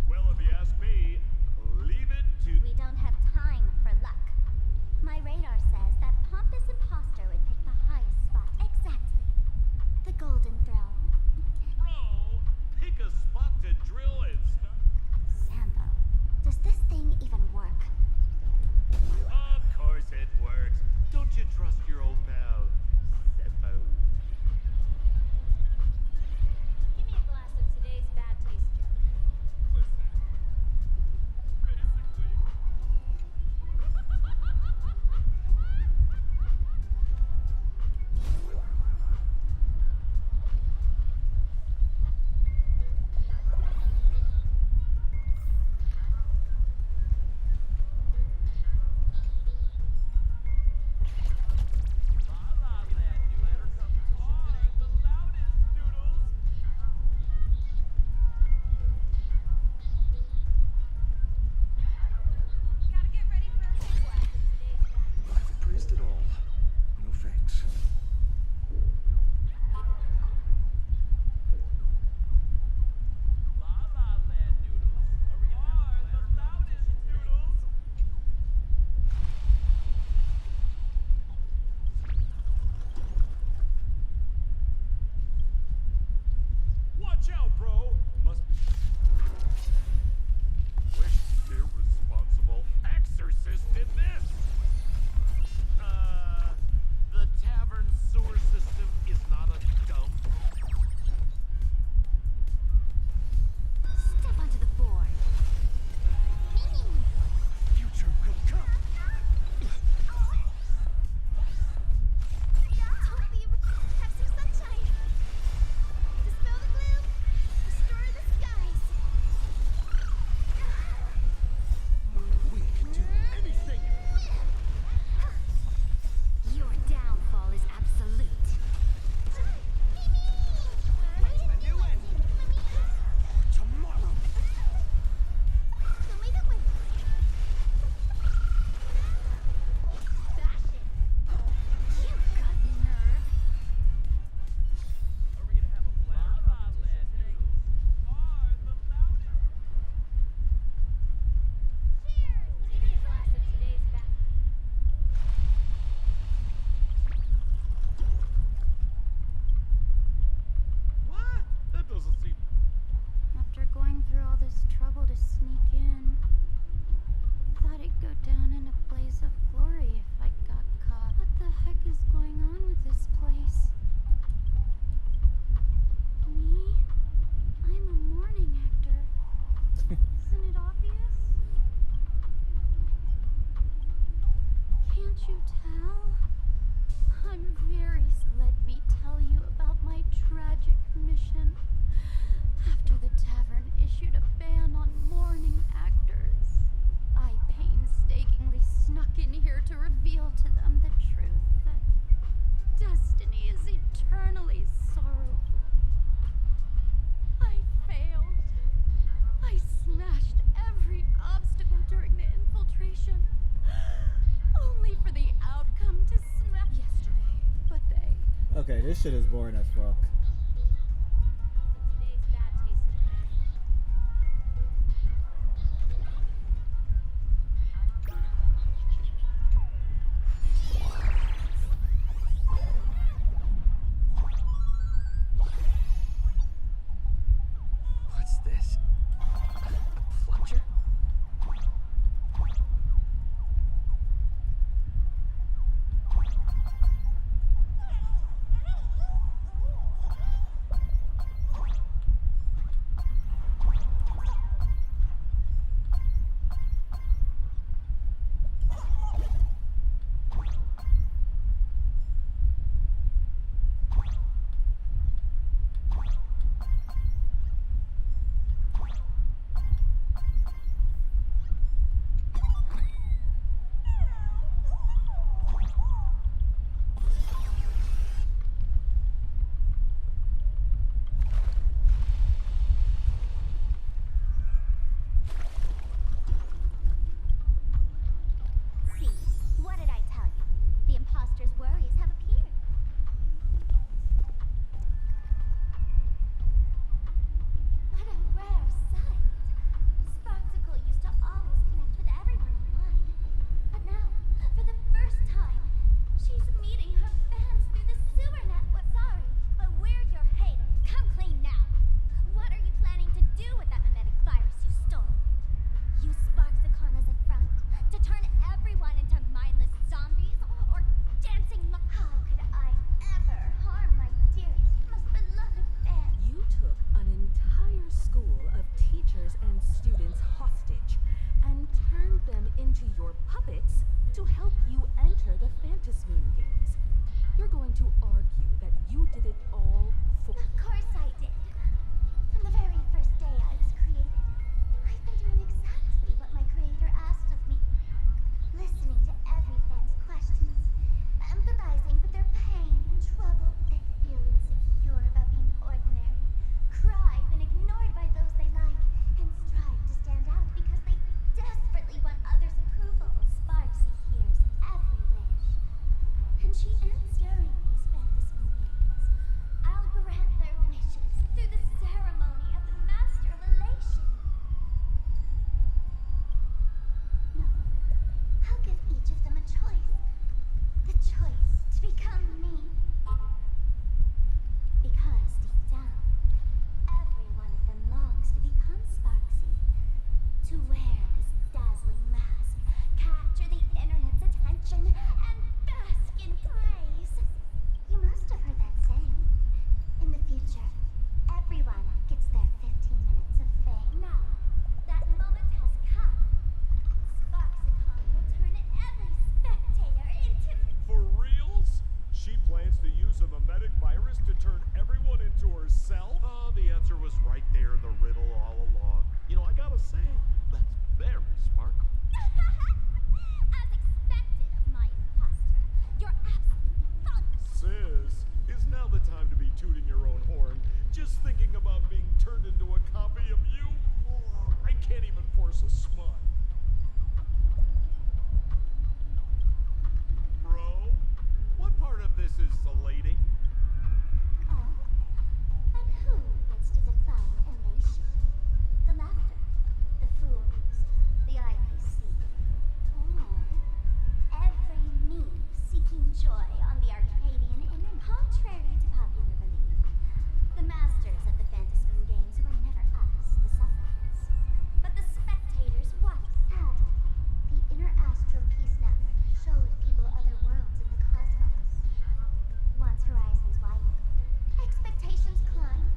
Well, if you ask me, leave it to... We don't have time for luck. My radar says that pompous imposter would pick the highest spot. Exactly. The Golden Throne. Bro, pick a spot to drill and start. Sambo, does this thing even work? Of course it works. Don't you trust your old pal, Sembo? Give me a glass of today's bad taste joke. Gotta get ready for a big glass of today's bad I've appraised it all. No thanks. La La Land noodles are the loudest noodles. Watch out, bro. Must be. Which irresponsible exorcist did this? The tavern sewer system is not a dump. Step onto the board. Future could come. Totally have some sunshine. Dispel the gloom. Restore the skies. We can do anything. Your downfall is absolute. A new ending. Tomorrow. You've got nerve. Are we gonna have a La La Land noodles are the loudest. Give me a glass of today's bad. What? That doesn't seem. After going through all this trouble to sneak in, thought I'd go down in a blaze of glory if I got caught. What the heck is going on with this place? Me? I'm a morning actor. Isn't it obvious? Can't you tell? I'm very. Let me tell you about my tragic mission. After the tavern issued a ban on morning actors, I painstakingly snuck in here to reveal to them the truth that destiny is eternally sorrowful. I failed. I smashed every obstacle during the infiltration, only for the outcome to smash yesterday. But they Okay, this shit is boring as fuck. Today's bad taste What's this? A plunger? to turn everyone into herself? Oh, the answer was right there in the riddle all along. You know, I gotta say, that's very Sparkle. As expected of my imposter, you're absolutely thunderous. Sis, is now the time to be tooting your own horn? Just thinking about being turned into a copy of you? Oh, I can't even force a smile. Bro, what part of this is elating? Oh? And who gets to define elation? The laughter, the fools, the IPC. Oh, every me seeking joy on the Arcadian internet. Contrary to popular belief, the masters of the Fantasmoon games were never us, the supplicants, but the spectators watched. Sadly, the Inter-Astral Peace Network showed people other worlds in the cosmos. Once horizons widen, expectations climb.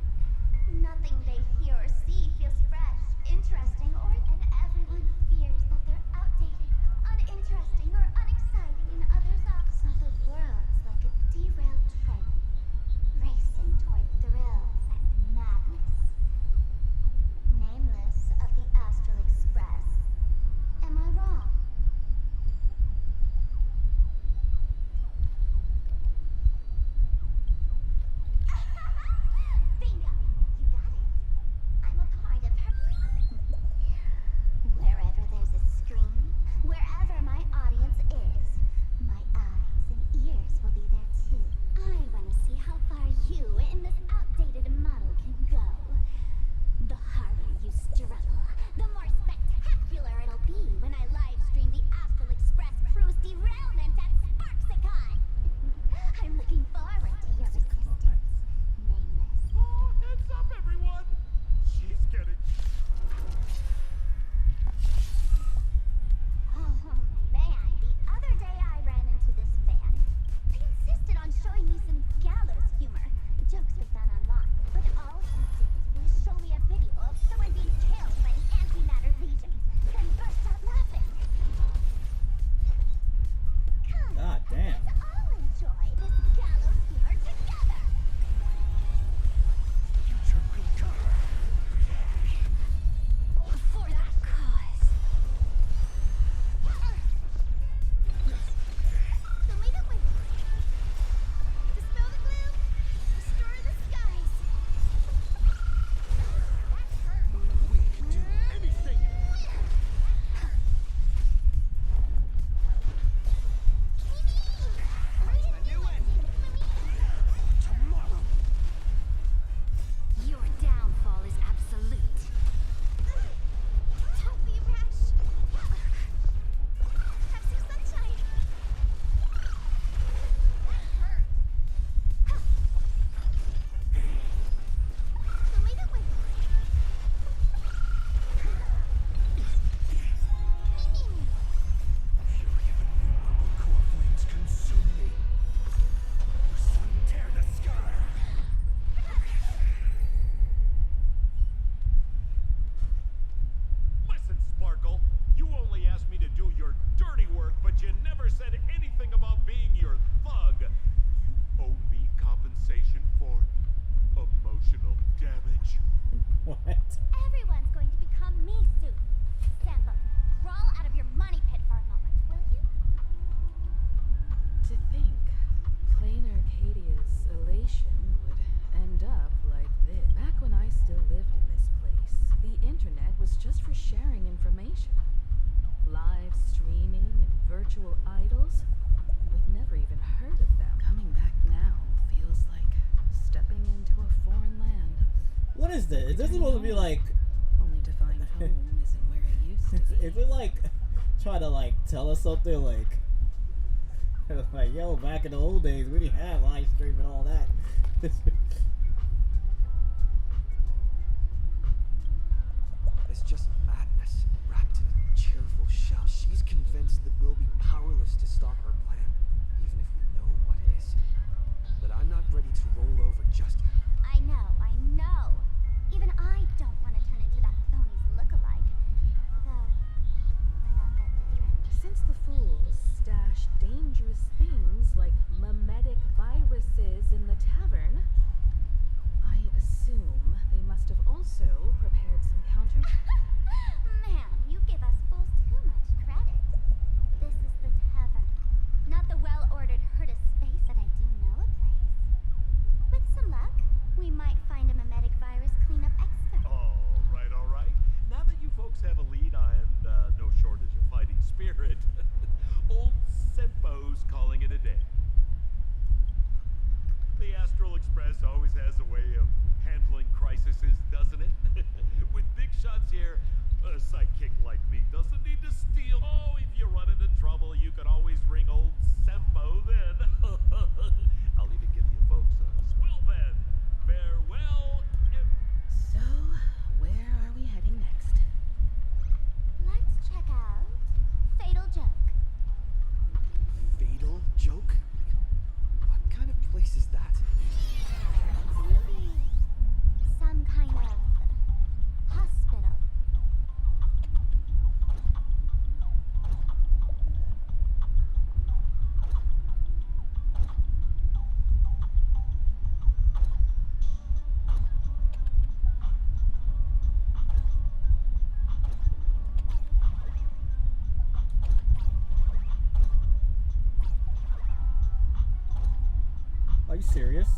Nothing they hear or see feels fresh, interesting, and everyone fears that they're outdated, uninteresting, or unexciting in others' eyes. So the world's like a derailed train, racing toward thrills and madness. Nameless of the Astral Express. Am I wrong? Bingo! You got it. I'm a part of her. Wherever there's a screen, wherever my audience is, my eyes and ears will be there too. I want to see how far you in this outdated model can go. The harder you struggle, the more spectacular it'll be when I live stream the Astral Express cruise derailment at Sparksicon. I'm looking forward to your resistance, Nameless. Oh, heads up, everyone! She's getting... Oh man, the other day I ran into this fan. He insisted on showing me some gallows humor. Jokes we found online. But all he did was show me a video of someone being killed by the Antimatter Legion. Then burst out laughing. Come, God damn. let's all enjoy this gallows humor together. Future will come. For that cause. So make it with dispel the gloom, restore the skies. That hurt. We can do anything. A new ending. Tomorrow. Your downfall is absolute. Don't be rash. Have some sunshine. That hurt. So make it with. Fury of innumerable core flames consume me. The sun tear the sky. Listen, Sparkle. You only asked me to do your dirty work, but you never said anything about being your thug. You owe me compensation for emotional damage. What? Everyone's going to become me soon. Sample, crawl out of your money pit for a moment, will you? To think, plain Arcadia's elation would end up like this. Back when I still lived in this place, the internet was just for sharing information. Live streaming and virtual idols, we'd never even heard of them. Coming back now feels like stepping into a foreign land. What is this? Is this supposed to be like... Only to find home isn't where it used to be. Is it like trying to like tell us something like like yo, back in the old days we didn't have live stream and all that. It's just madness, wrapped in a cheerful shell. She's convinced that we'll be powerless to stop her plan, even if we know what it is. But I'm not ready to roll over just yet. I know. Even I don't want to turn into that phony's lookalike. Though, we're not that different. Since the fools stashed dangerous things like mimetic viruses in the tavern, Are you serious?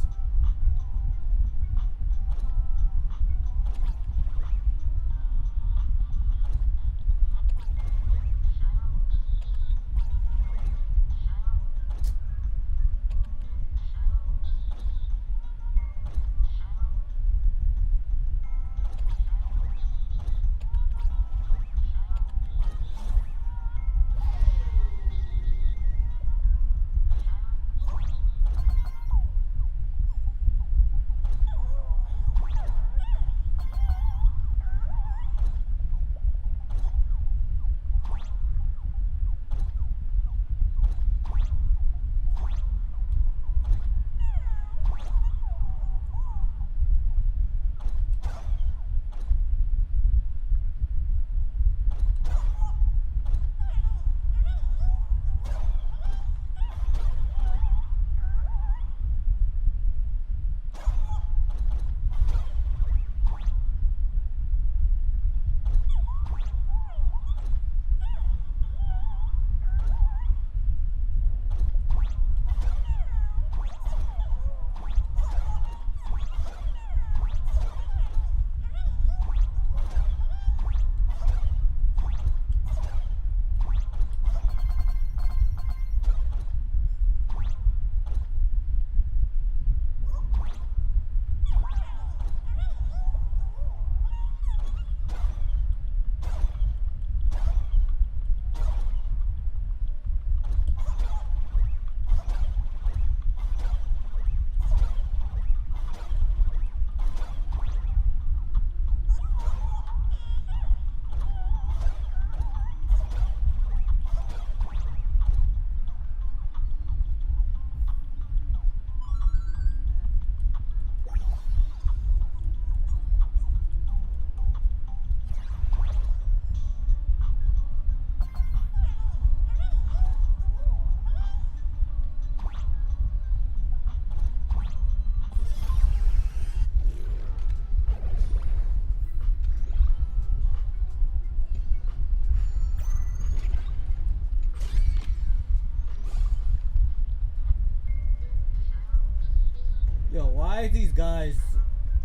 Yo, why are these guys?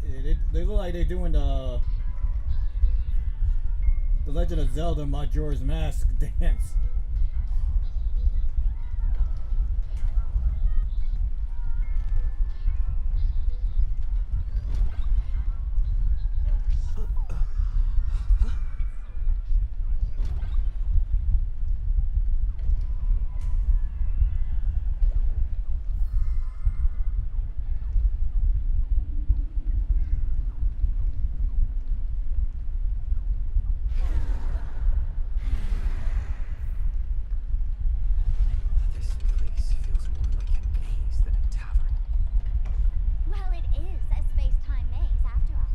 They look like they're doing the Legend of Zelda Majora's Mask dance. Well, it is a space-time maze, after all.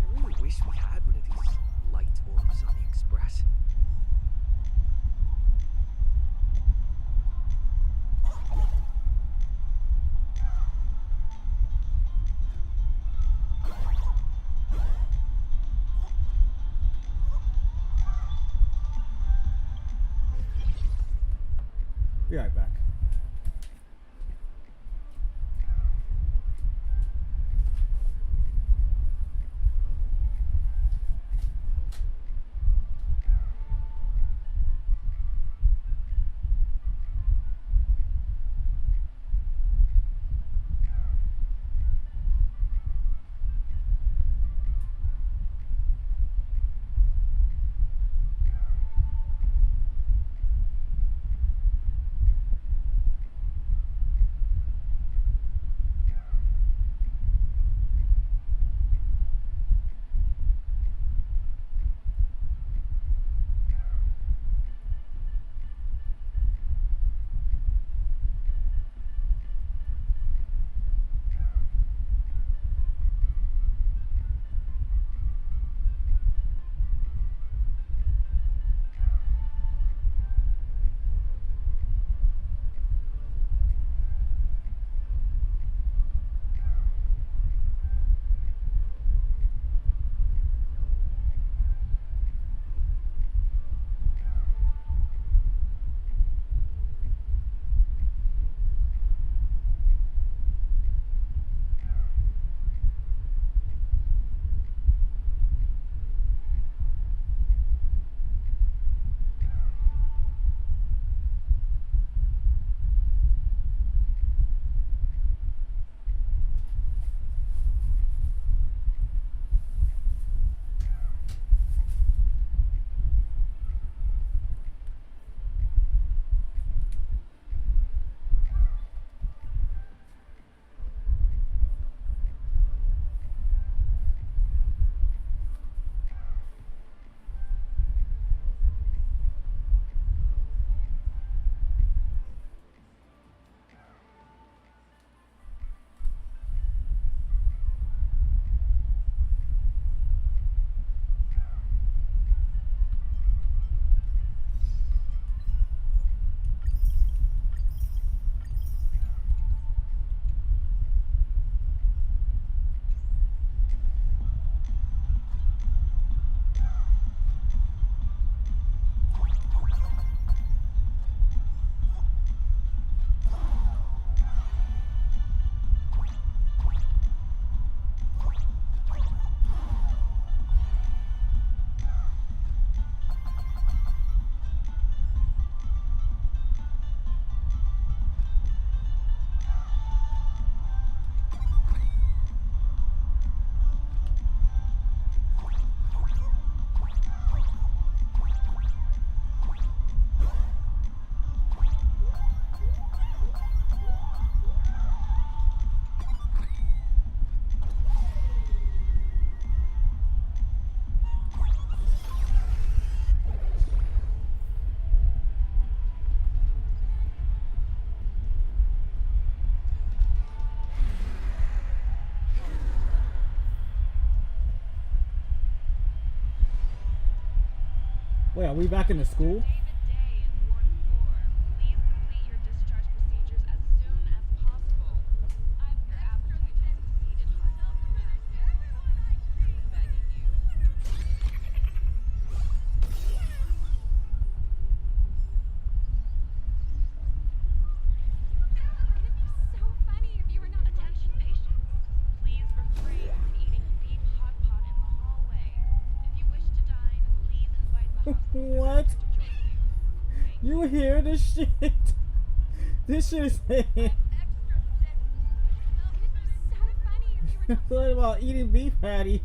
I really wish we had one of these light orbs on the Express. Be right back. Wait, are we back in the school? What? You hear this shit? This shit is what about eating beef patty?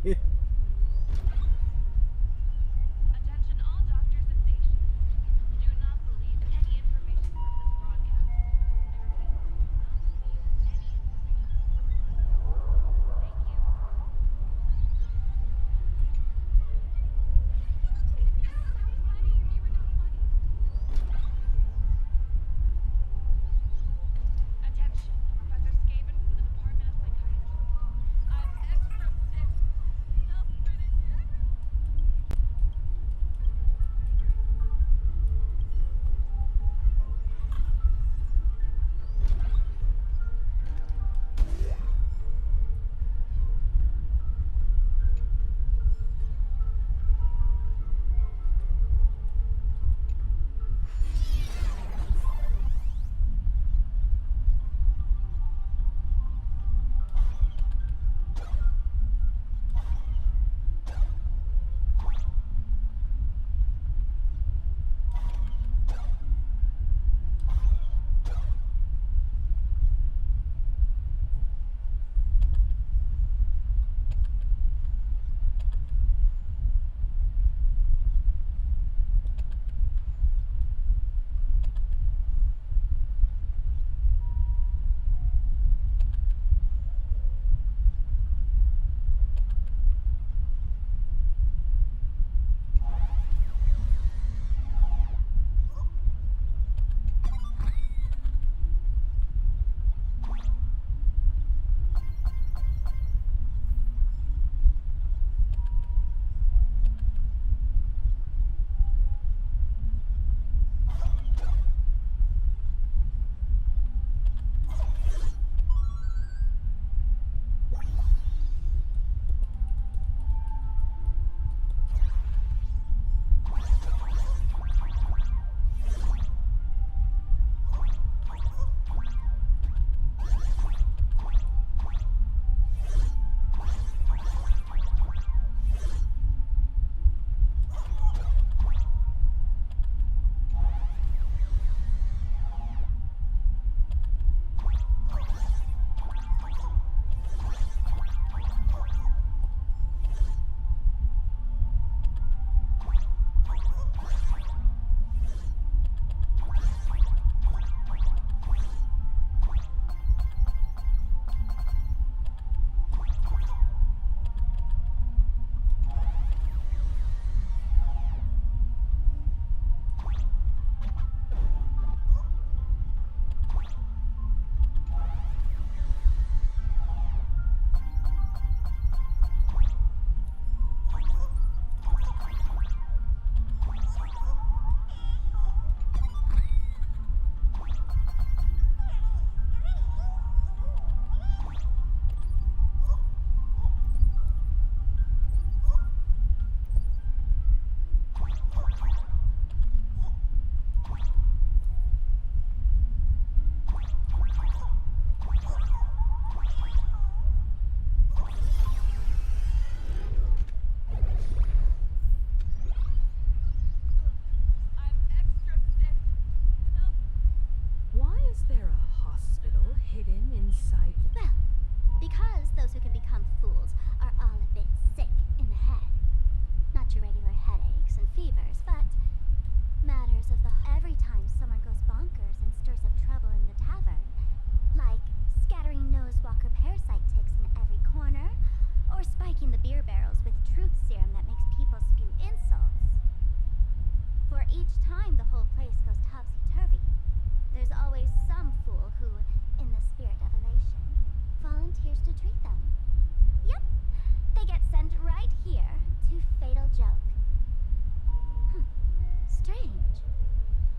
Strange.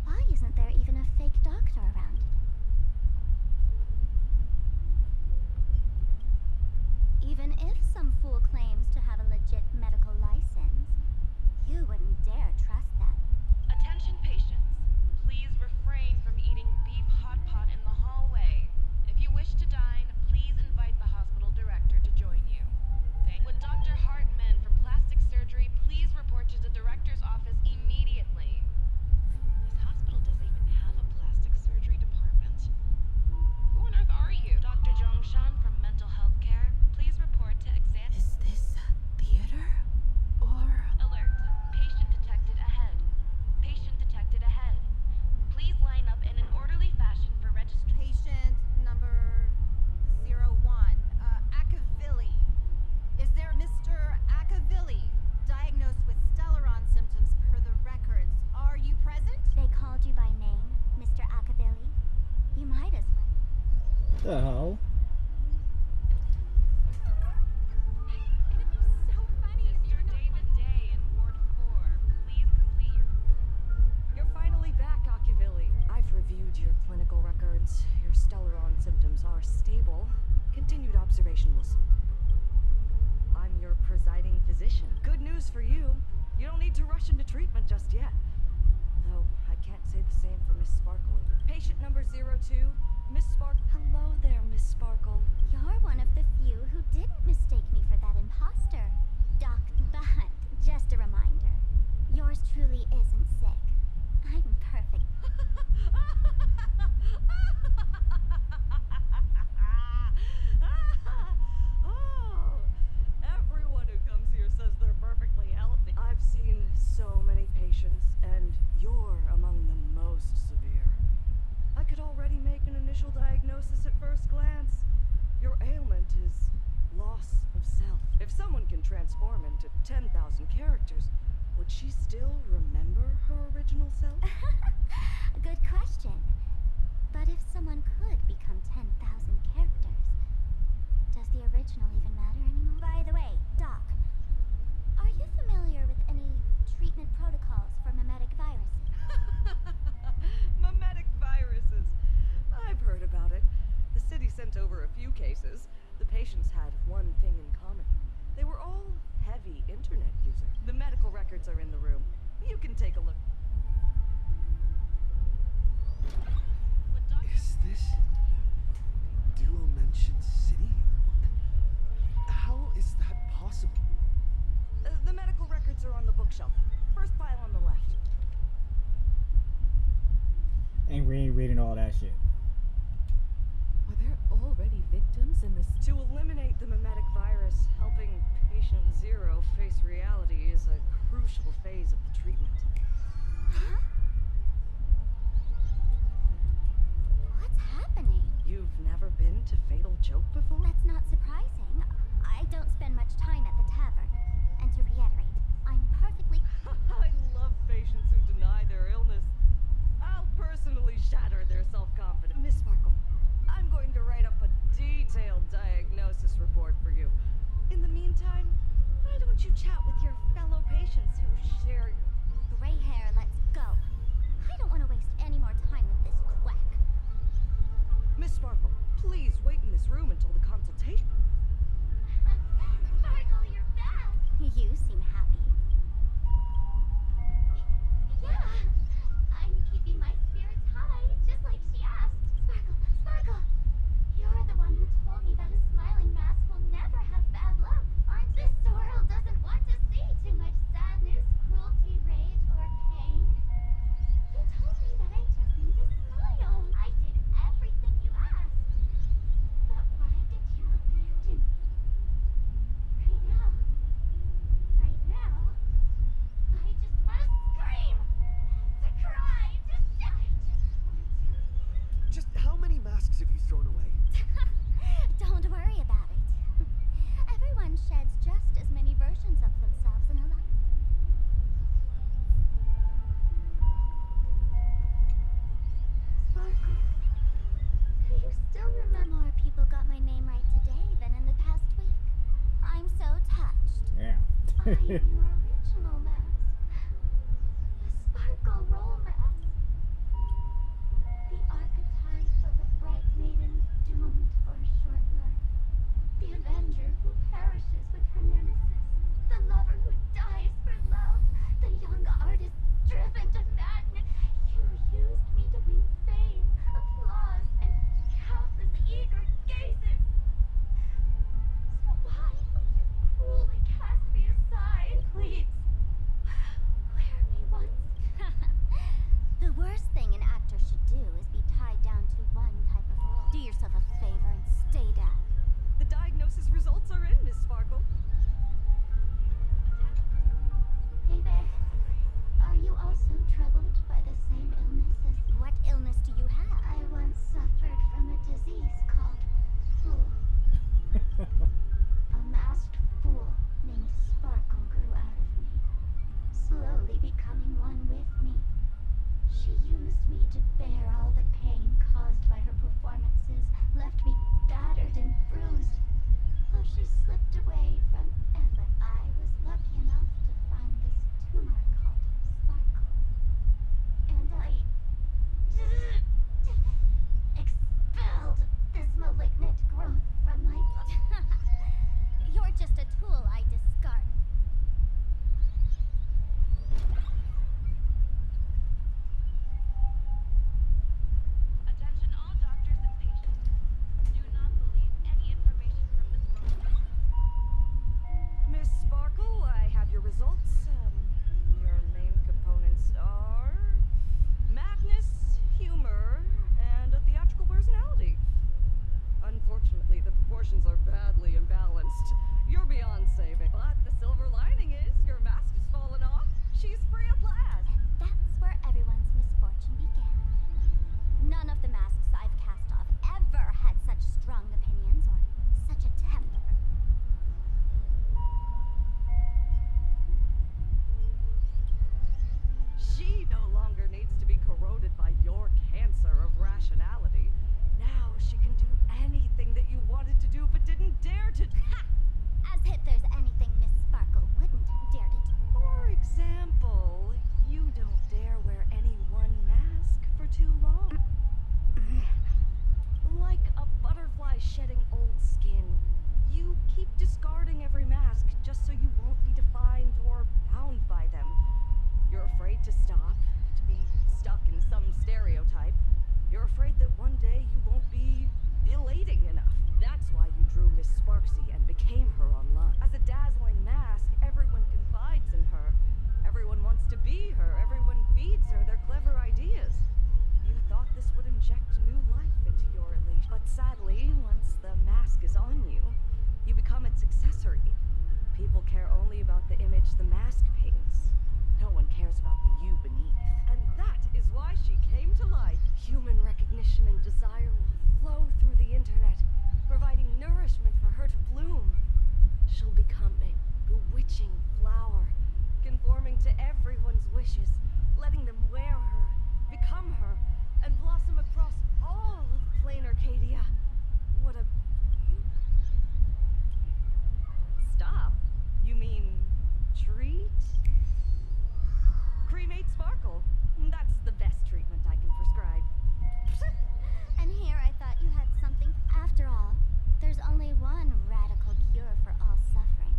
Why isn't there even a fake doctor around today? Even if some fool claims to have a legit medical license, you wouldn't dare trust them. Attention patients. Please refrain from eating beef hot pot in the hallway. If you wish to dine, please invite the hospital director to join you. Would Dr. Hartman from plastic surgery please report to the director's office immediately? This hospital doesn't even have a plastic surgery department. Who on earth are you? Dr. Zhongshan from mental health care, please report to exam. Is this a theater? Or... Alert. Patient detected ahead. Patient detected ahead. Please line up in an orderly fashion for registration. Patient number 01, Akavilli. Is there Mr. Akavilli, diagnosed with Stellaron symptoms per the records? Are you present? They called you by name, Mr. Akavilli. You might as well. The hell? So funny. Mr. David Day in Ward 4, please complete your... You're finally back, Akavilli. I've reviewed your clinical records. Your Stellaron symptoms are stable. Continued observation will... I'm your presiding physician. Good news for you. You don't need to rush into treatment just yet. Though, I can't say the same for Miss Sparkle. Patient number 02, Miss Sparkle. Hello there, Miss Sparkle. You're one of the few who didn't mistake me for that imposter. Doc, but just a reminder, yours truly isn't sick. I'm perfect. Oh, everyone who comes here says they're perfectly healthy. I've seen so many patients, and you're among the most severe. I could already make an initial diagnosis at first glance. Your ailment is loss of self. If someone can transform into 10,000 characters, would she still remember her original self? Good question. But if someone could become 10,000 characters, does the original even matter anymore? By the way, Doc, are you familiar with any treatment protocols for mimetic viruses? Mimetic viruses. I've heard about it. The city sent over a few cases. The patients had one thing in common. They were all heavy internet users. The medical records are in the room. You can take a look. Is this Dual-Mention City? How is that possible? The medical records are on the bookshelf. First pile on the left. And we ain't reading all that shit. Are there already victims in this? To eliminate the mimetic virus, helping patient 0 face reality is a crucial phase of the treatment. Huh? What's happening? You've never been to Fatal Joke before? That's not surprising. I don't spend much time at the tavern. And to reiterate, I'm perfectly... I love patients who deny their illness. I'll personally shatter their self-confidence. Miss Sparkle, I'm going to write up a detailed diagnosis report for you. In the meantime, why don't you chat with your fellow patients who share your... Gray hair, let's go. I don't want to waste any more time with this quack. Miss Sparkle, please wait in this room until the consultation. Sparkle, you're back. You seem happy. Yeah, I'm keeping my spirits high, just like she asked. Sparkle, Sparkle, you're the one who told me that a smiling mask will never have bad luck, aren't you? This world doesn't want to see too much sadness, cruelty, rage, or pain. You told me that I just need to smile. I did everything you asked. But why did you abandon me? Right now, I just want to scream, to cry, I just want to... Just how many masks have you thrown away? Don't worry about it. Everyone sheds just as many versions of themselves in a life. Sparkle, do you still remember? More people got my name right today than in the past week. I'm so touched. Yeah. I am your original mask. Sparkle. first thing an actor should do is be tied down to one type of role. Do yourself a favor and stay down. The diagnosis results are in, Miss Sparkle. Hey there. Are you also troubled by the same illnesses? What illness do you have? I once suffered from a disease called fool. A masked fool named Sparkle grew out of me, slowly becoming one with me. She used me to bear all the pain caused by her performances, left me battered and bruised. Though she slipped away from effort, I was lucky enough to find this tumor called Sparkle. And I expelled this malignant growth from my body. You're just a tool I discarded. Attention all doctors and patients. Do not believe any information from this broadcast. Miss Sparkle, I have your results. Your main components are madness, humor, and a theatrical personality. Unfortunately, the proportions are badly imbalanced. You're beyond saving. But the silver lining is your mask has fallen off. She's free of blast. That's where everyone's misfortune began. None of the masks I've cast off ever had such strong opinions or such a temper. She no longer needs to be corroded by your cancer of rationality. Now she can do anything that you wanted to do but didn't dare to. Ha! As if there's anything Miss Sparkle wouldn't dare to do. For example, you don't dare wear any one mask for too long. Like a butterfly shedding old skin, you keep discarding every mask just so you won't be defined or bound by them. You're afraid to stop, to be stuck in some stereotype. You're afraid that one day you won't be elating enough. That's why you drew Miss Sparksy and became her online. As a dazzling mask, everyone confides in her. Everyone wants to be her. Everyone feeds her their clever ideas. You thought this would inject new life into your elation. But sadly, once the mask is on you, you become its accessory. People care only about the image the mask paints. No one cares about the you beneath. And that is why she came to life. Human recognition and desire will flow through the internet, providing nourishment for her to bloom. She'll become a bewitching flower, conforming to everyone's wishes, letting them wear her, become her, and blossom across all of plain Arcadia. What a... Stop? You mean treat? Cremate Sparkle. That's the best treatment I can prescribe. And here I thought you had something. After all, there's only one radical cure for all suffering.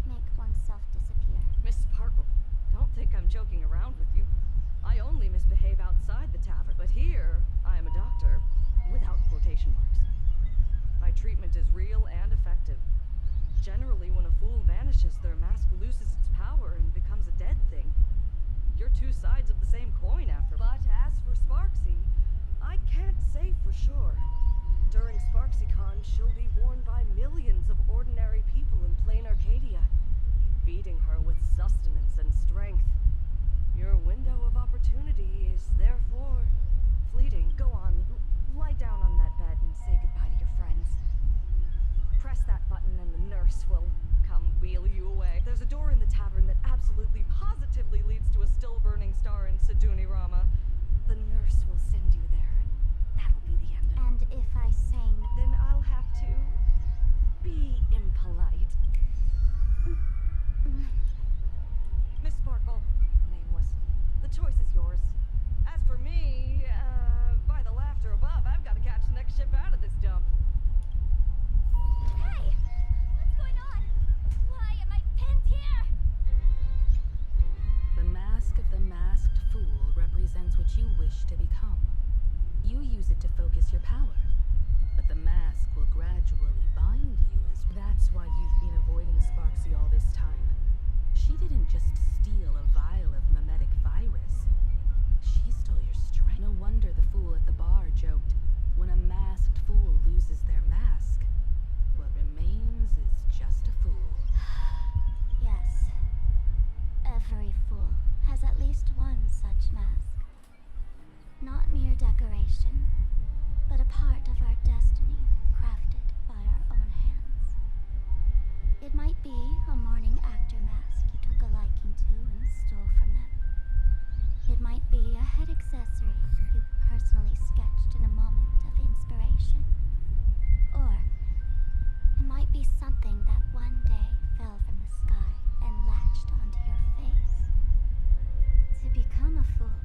Make oneself disappear. Miss Sparkle, don't think I'm joking around with you. I only misbehave outside the tavern, but here I am a doctor without quotation marks. My treatment is real and effective. Generally, when a fool vanishes, their mask loses its power and becomes a dead thing. You're two sides of the same coin after. But as for Sparksy, I can't say for sure. During SparksyCon, she'll be worn by millions of ordinary people in plain Arcadia, feeding her with sustenance and strength. Your window of opportunity is therefore fleeting. Go on, lie down on that bed and say goodbye to your friends. Press that button and the nurse will come wheel you away. There's a door in the tavern that absolutely positively leads to a still-burning star in Siduni Rama. The nurse will send you there, and that'll be the end of it. And if I say no, Then I'll have to be impolite. Miss Sparkle, nameless, the choice is yours. As for me, by the laughter above, I've got to catch the next ship out of this dump. Hey! What's going on? Why am I pinned here? The mask of the masked fool represents what you wish to become. You use it to focus your power, but the mask will gradually bind you as... That's why you've been avoiding Sparksy all this time. She didn't just steal a vial of mimetic virus. She stole your pet accessory you personally sketched in a moment of inspiration. Or it might be something that one day fell from the sky and latched onto your face. To become a fool,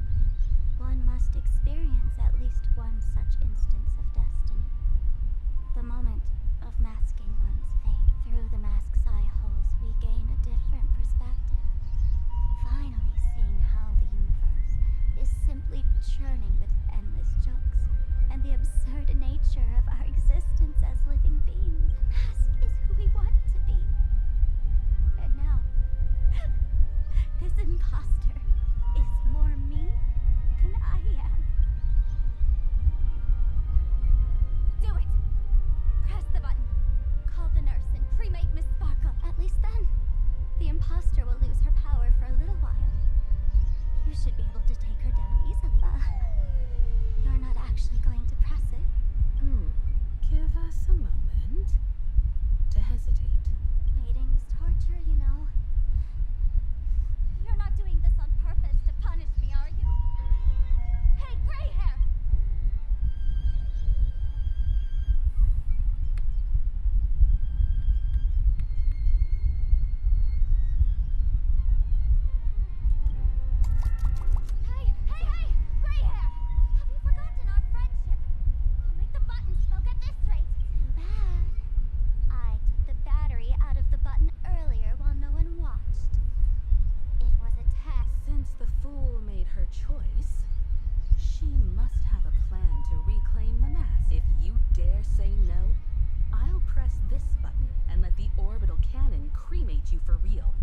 one must experience at least one such instance of destiny. The moment of masking one's fate. Through the mask's eye holes, we gain a different perspective. Finally seeing how the universe is simply churning with endless jokes, and the absurd nature of our existence as living beings. The mask is who we want to be. And now, this imposter is more me than I am. Do it! Press the button. Call the nurse and cremate Miss Sparkle. At least then, the imposter will lose her power for a little while. You should be able to take her down easily. You're not actually going to press it. Give us a moment to hesitate. Waiting is torture, you know. You're not doing this on purpose to punish me, are you? Hey, gray hair! Hey! Gray hair! Have you forgotten our friendship? You'll make the button smoke at this rate. Too bad. I took the battery out of the button earlier while no one watched. It was a test. Since the fool made her choice, she must have a plan to reclaim the mask. If you dare say no, I'll press this button and let the orbital cannon cremate you for real.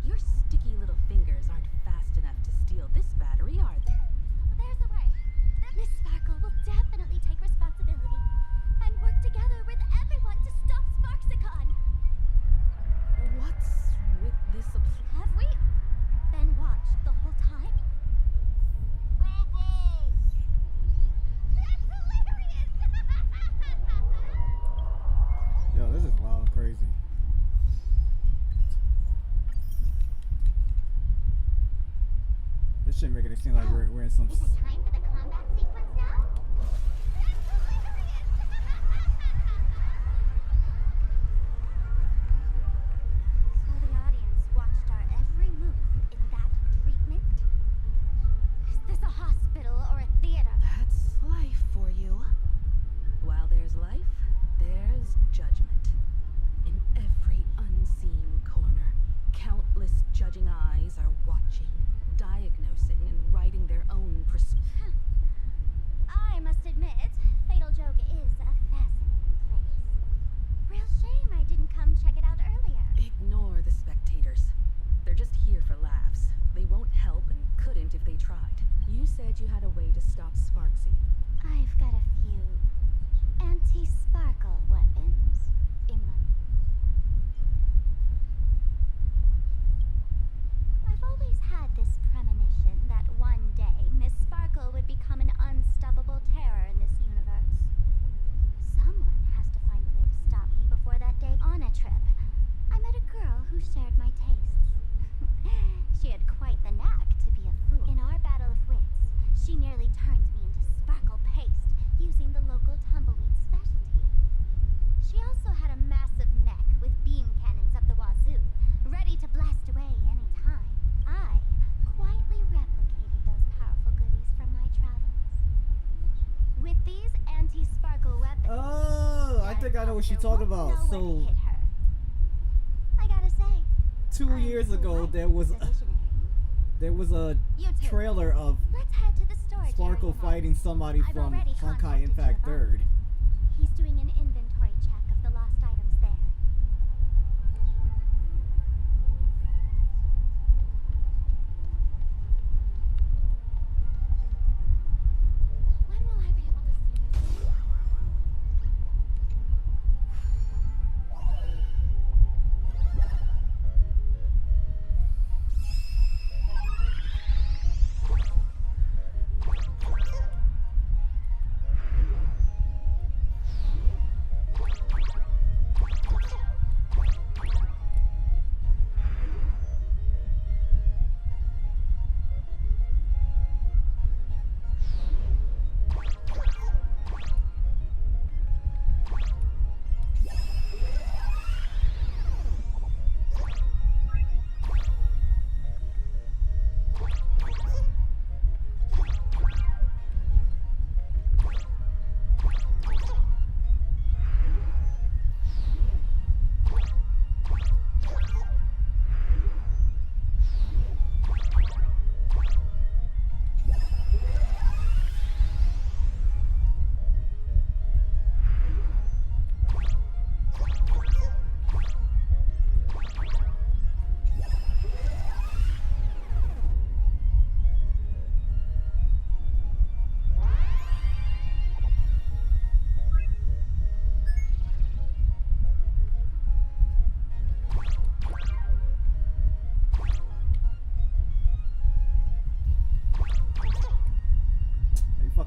Your sticky little fingers aren't fast enough to steal this battery, are they? There's a way. Miss Sparkle will definitely take responsibility and work together with everyone to stop Sparksicon. What's with this Have we been watched the whole time? Bravo! That's hilarious! Yo, this is wild and crazy. This shit making it seem like we're in some. Is it time for the combat sequence now? So the audience watched our every move in that treatment? Is this a hospital or a theater? That's life for you. While there's life, there's judgment. In every unseen corner, countless judging eyes are watching, diagnosing, and writing their own prescription. I must admit, Fatal Joke is a fascinating place. Real shame I didn't come check it out earlier. Ignore the spectators. They're just here for laughs. They won't help and couldn't if they tried. You said you had a way to stop Sparksy. I've got a few anti-sparkle weapons in my... I've always had this premonition that one day Miss Sparkle would become an unstoppable terror in this universe. Someone has to find a way to stop me before that day. On a trip, I met a girl who shared my tastes. She had quite the knack to be a fool. In our battle of wits, she nearly turned me into sparkle paste using the local tumbleweed specialty. She also had a massive mech with beam cannons up the wazoo, ready to blast away any time. I quietly replicated those powerful goodies from my travels. With these anti-sparkle weapons... Oh, I think I know what she's talking about. So, hit her. I gotta say, 2 years ago, there was a You too. trailer of Let's head to the storage Sparkle area fighting somebody I've from already Honkai contacted Impact Giovanni. 3rd. He's doing an inventory check of the lost items there. When will I be able to see this?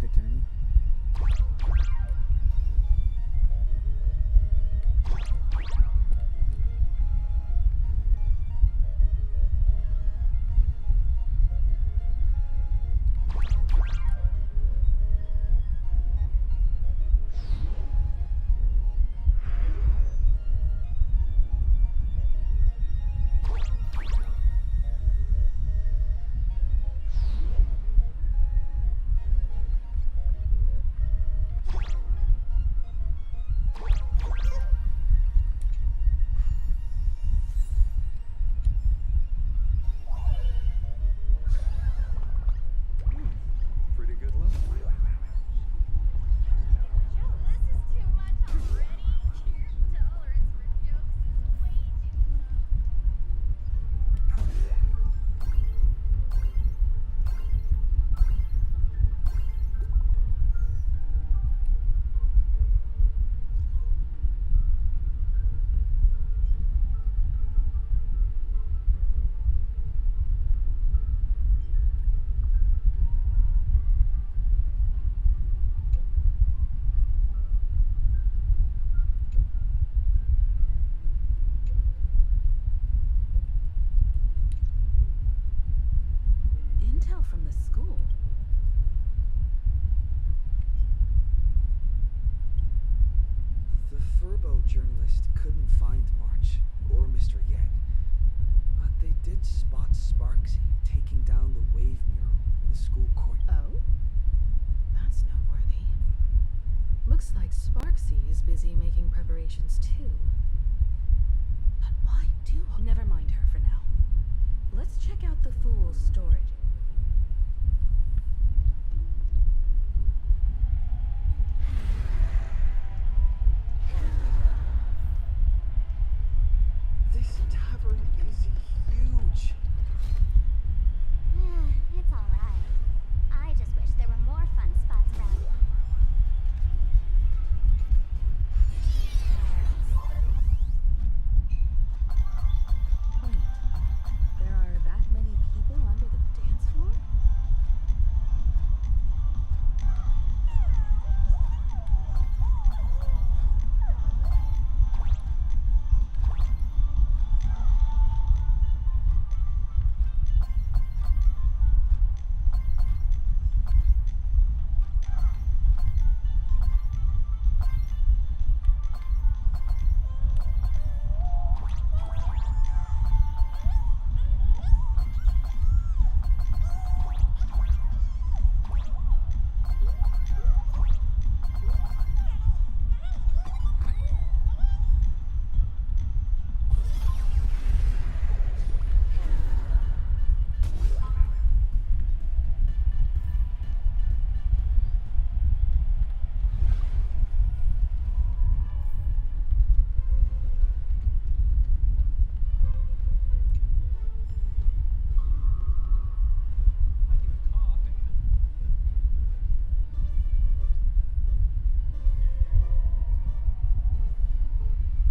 fucking kidding me? Pretty good luck. Joe, this is too much already. Your tolerance for jokes is way Intel from the school. The Furbo journalist couldn't find March or Mr. Yang, but they did spot Sparksy taking down the wave mural in the school court. Oh? That's noteworthy. Looks like Sparksy is busy making preparations too. But why do... Never mind her for now. Let's check out the fool's storage. This tavern is huge. It's alright. I just wish there were more fun spots around here. Wait, there are that many people under the dance floor?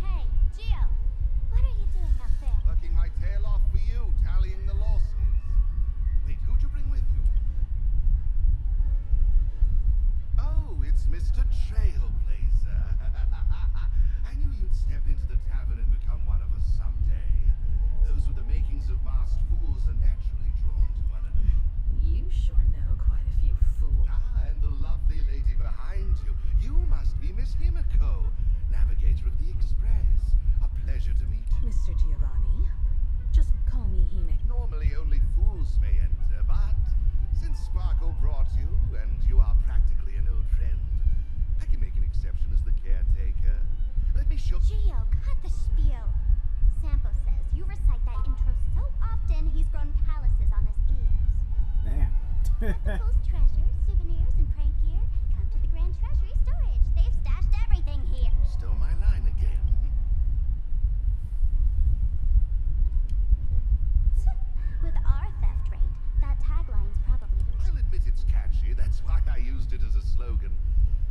Hey, Gio, what are you doing up there? Working my tail off for you, tallying the losses. Wait, who'd you bring with you? Oh, it's Mr. Trailblazer. I knew you'd step into the tavern and become one of us someday. Those with the makings of masked fools are naturally drawn to one another. You sure know quite a few fools. Ah, and the lovely lady behind you. You must be Miss Himiko, navigator of the Express. A pleasure to meet you. Mr. Giovanni, just call me Hime. Normally only fools may enter, but since Sparkle brought you, and you are practically an old friend, I can make an exception as the caretaker. Let me show Gio, cut the spiel. Sampo says you recite that intro so often he's grown calluses on his ears. Damn. The fool's treasures, souvenirs, and prank gear come to the Grand Treasury storage. They've stashed everything here. Stole my line again. With our theft rate, that tagline's probably the I'll admit it's catchy. That's why I used it as a slogan.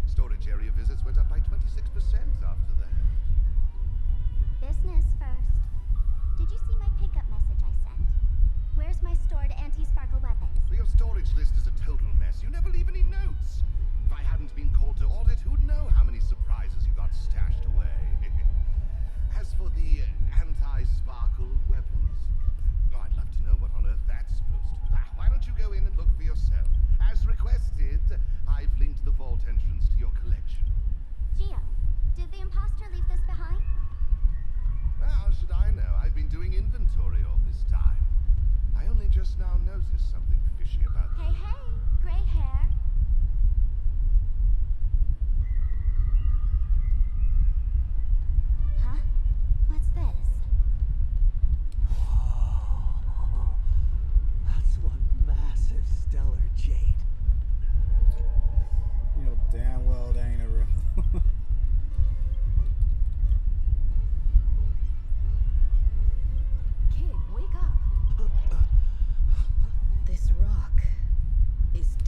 Storage area visits went up by 26% after that. business first. Did you see my pickup message I sent? Where's my stored anti-sparkle weapons? Your storage list is a total mess. You never leave any notes.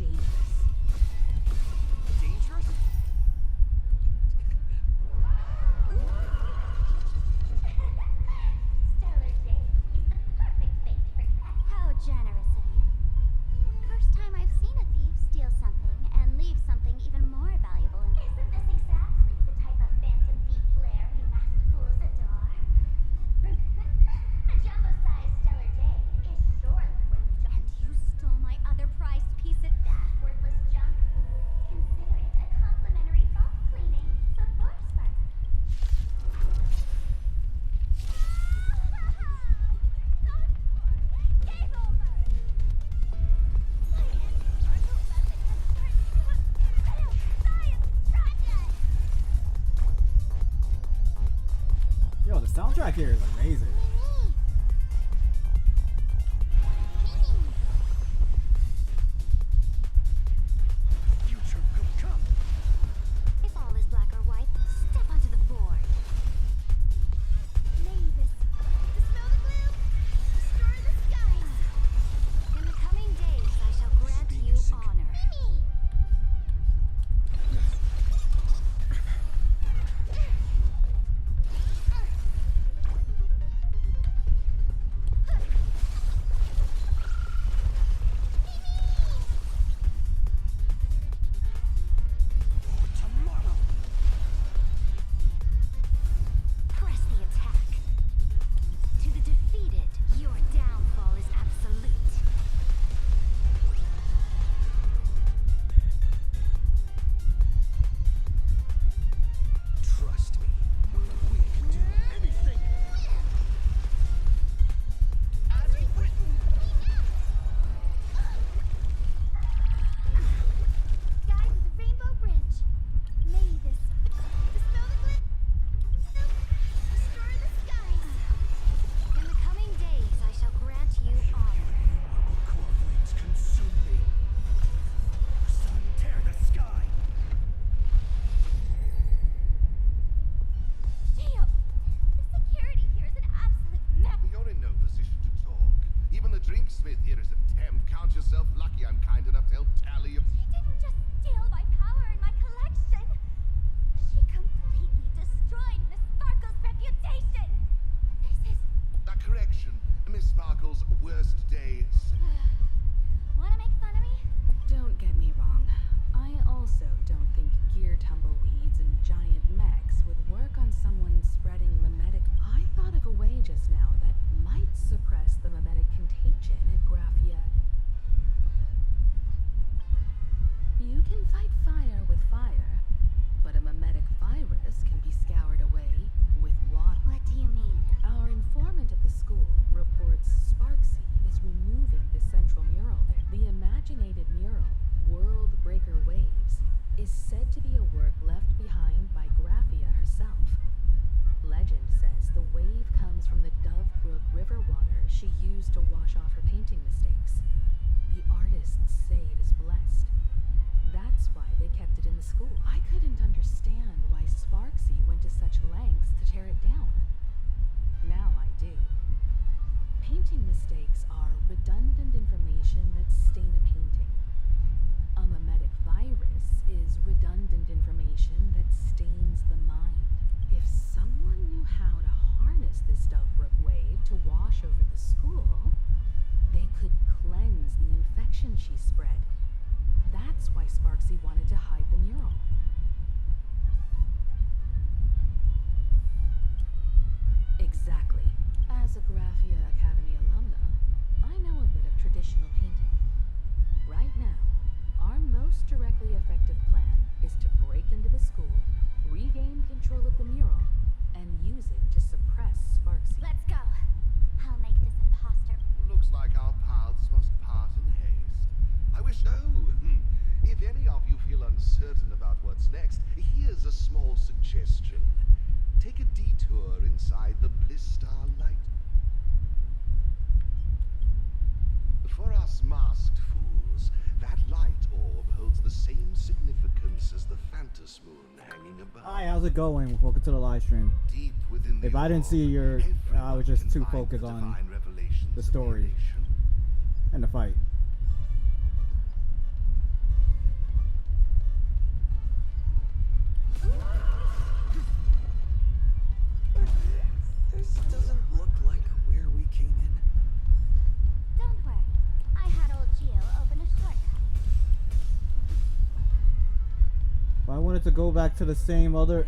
dangerous. Dangerous? Stellar Day is the perfect fate for cat. How generous of you. First time I've seen a thief steal something and leave something even more valuable. Isn't this exactly the type of phantom thief flair we masked fools adore? A jumbo-sized Stellar Day is surely worth the jump. And you stole my other prized piece of that worthless junk. Consider it a complimentary vault cleaning before Sparky. Game over! Yo, the soundtrack here is amazing. Future could come. If all is black or white, step onto the board. Mavis, dispel the gloom, destroy the skies. In the coming days, I shall grant you honor. Tomorrow. Press the attack. To the defeated, your downfall is absolute. Trust me. We can do anything. As written. Guide to the Rainbow Bridge. Mavis, dispel the gloom, destroy the skies. In the coming days, I shall grant you honor. Core flames consume me. Sun, tear the sky. Geo, the security here is an absolute mess. You're in no position to talk. Even the drinksmith here is a temp. Count yourself lucky I'm kind enough to help tally your... She didn't just steal my power and my collection. She completely destroyed Miss Sparkle's reputation. This is... A correction. Miss Sparkle's worst day. Wanna make fun of me? Don't get me wrong. I also don't think gear tumbleweeds and giant mechs would work on someone spreading mimetic. I thought of a way just now that might suppress the mimetic contagion at Graphia. You can fight fire with fire, but a mimetic virus can be scoured away with water. What do you mean? Our informant at the school reports Sparksy is removing the central mural there. The imaginated mural, World Breaker Waves, is said to be a work left behind by Graphia herself. Legend says the wave comes from the Dove Brook river water she used to wash off her painting mistakes. The artists say it is blessed. That's why they kept it in the school. I couldn't understand why Sparksy went to such lengths to tear it down. Now I do. Painting mistakes are redundant information that stain a painting. A mimetic virus is redundant information that stains the mind. If someone knew how to harness this Dovebrook wave to wash over the school, they could cleanse the infection she spread. That's why Sparksy wanted to hide the mural. Exactly. As a Graphia Academy alumna, I know a bit of traditional painting. Right now, our most directly effective plan is to break into the school, regain control of the mural, and use it to suppress Sparksy. Let's go. I'll make this imposter. Looks like our paths must part in haste. I wish... if any of you feel uncertain about what's next, here's a small suggestion. Take a detour inside the Blistar Light. For us masked fools, that light orb holds the same significance as the Phantos moon hanging above. Hi, how's it going? Welcome to the live stream. Deep within If I didn't see your, I was just too focused on the story and the fight. wanted to go back to the same other.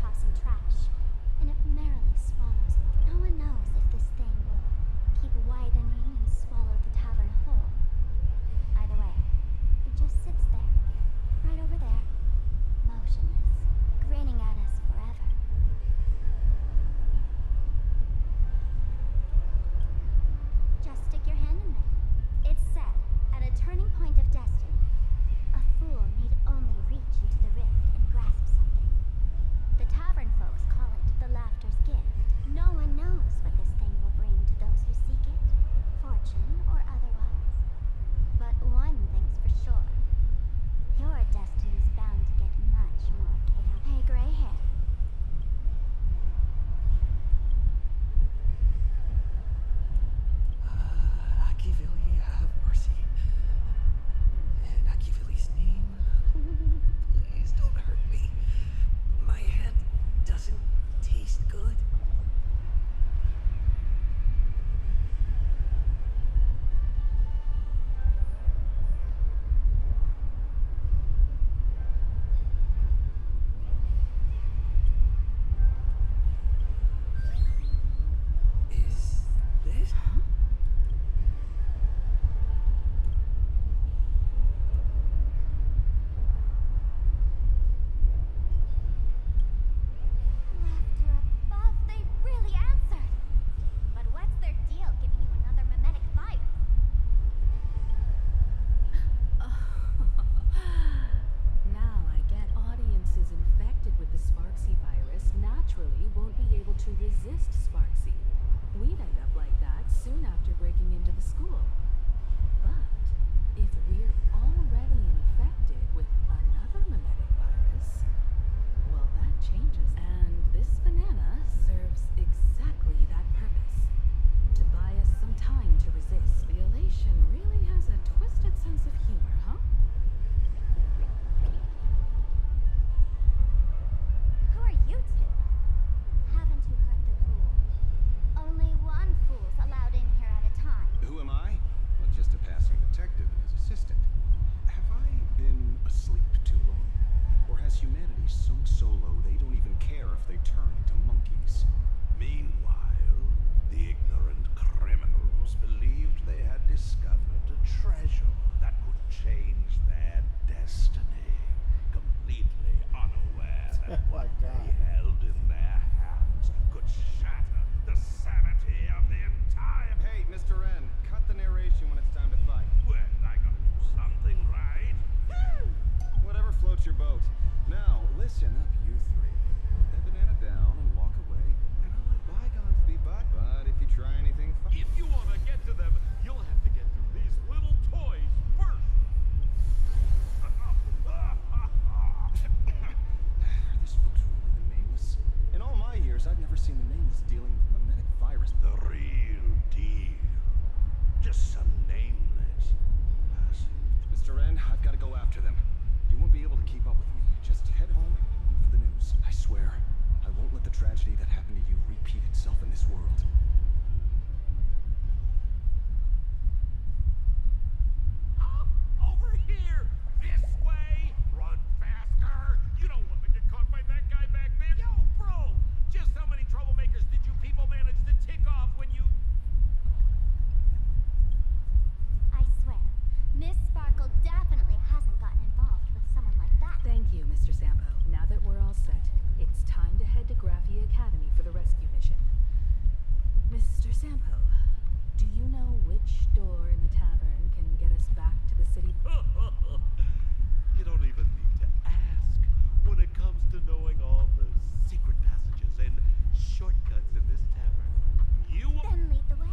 Toss and track. to resist Sparksy. We'd end up like that soon after breaking into the school. But if we're already infected with another mimetic virus, well, that changes. And this banana serves exactly that purpose. To buy us some time to resist. The elation really has a twisted sense of humor, huh? Who are you two? Haven't you heard the rule? Only one fool's allowed in here at a time. Who am I? Well, just a passing detective and his assistant. Have I been asleep too long? Or has humanity sunk so low they don't even care if they turn into monkeys? Meanwhile, the ignorant criminals believed they had discovered a treasure that could change their destiny, completely unaware that what they held in their hands could shatter the sanity of the entire... Hey, Mr. N, cut the narration when it's time to fight. Well, I gotta do something right. Whatever floats your boat. Now, listen up, you three. Put that banana down and walk away, and I'll let bygones be but if you try anything If you want to get to them, you'll have to get through these little toys first. This book's really the Nameless. In all my years, I've never seen the Nameless dealing with mimetic virus. The real deal. Just some nameless person. Mr. N, I've got to go after them. You won't be able to keep up with me. Just head home and look for the news. I swear, I won't let the tragedy that happened to you repeat itself in this world. Over here! This way! Run faster! You don't want to get caught by that guy back there. Yo, bro! Just how many troublemakers did you people manage to tick off when you... I swear, Miss Sparkle definitely hasn't gotten involved with someone like that. Thank you, Mr. Sampo. Now that we're all set, it's time to head to Graphia Academy for the rescue mission. Mr. Sampo, do you know which door in the tavern can get us back to the city? You don't even need to ask when it comes to knowing all the secret passages and shortcuts in this tavern. You Then lead the way.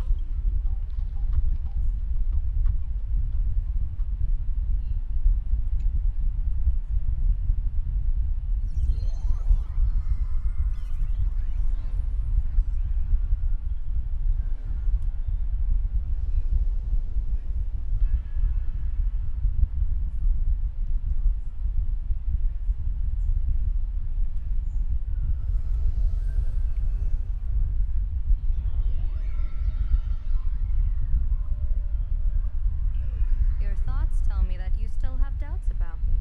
Your thoughts tell me that you still have doubts about me.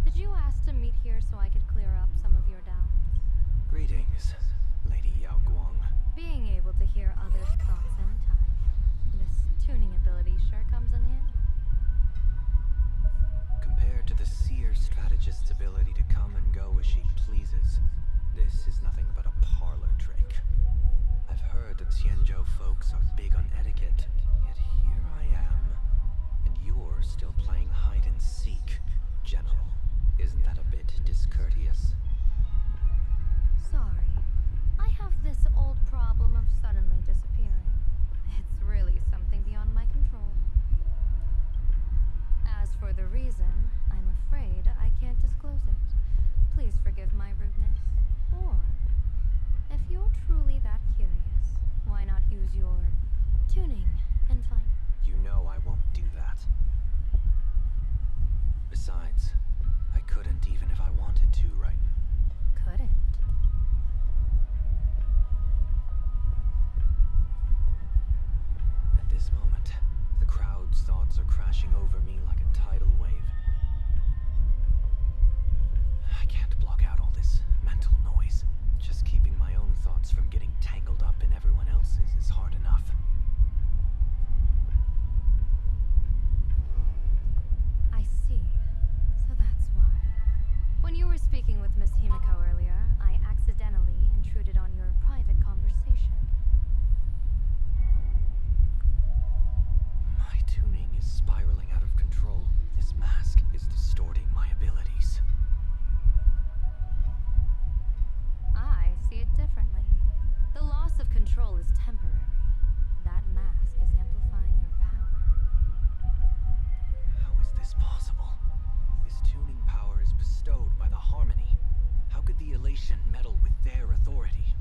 Did you ask to meet here so I could clear up some of your doubts? Greetings, Lady Yao Guang. Being able to hear others' thoughts anytime. This tuning ability sure comes in handy. Compared to the seer strategist's ability to come and go as she pleases, this is nothing but a parlor trick. I've heard that Xianzhou folks are big on etiquette, yet here I am, and you're still playing hide and seek, General. Isn't that a bit discourteous? Sorry. I have this old problem of suddenly disappearing. It's really something beyond my control. As for the reason, I'm afraid I can't disclose it. Please forgive my rudeness. Or, if you're truly that curious, why not use your tuning and find... You know I won't do that. Besides, I couldn't even if I wanted to, right? Couldn't. At this moment, the crowd's thoughts are crashing over me like a tidal wave. I can't block out all this mental control is temporary. That mask is amplifying your power. How is this possible? This tuning power is bestowed by the Harmony. How could the Elation meddle with their authority?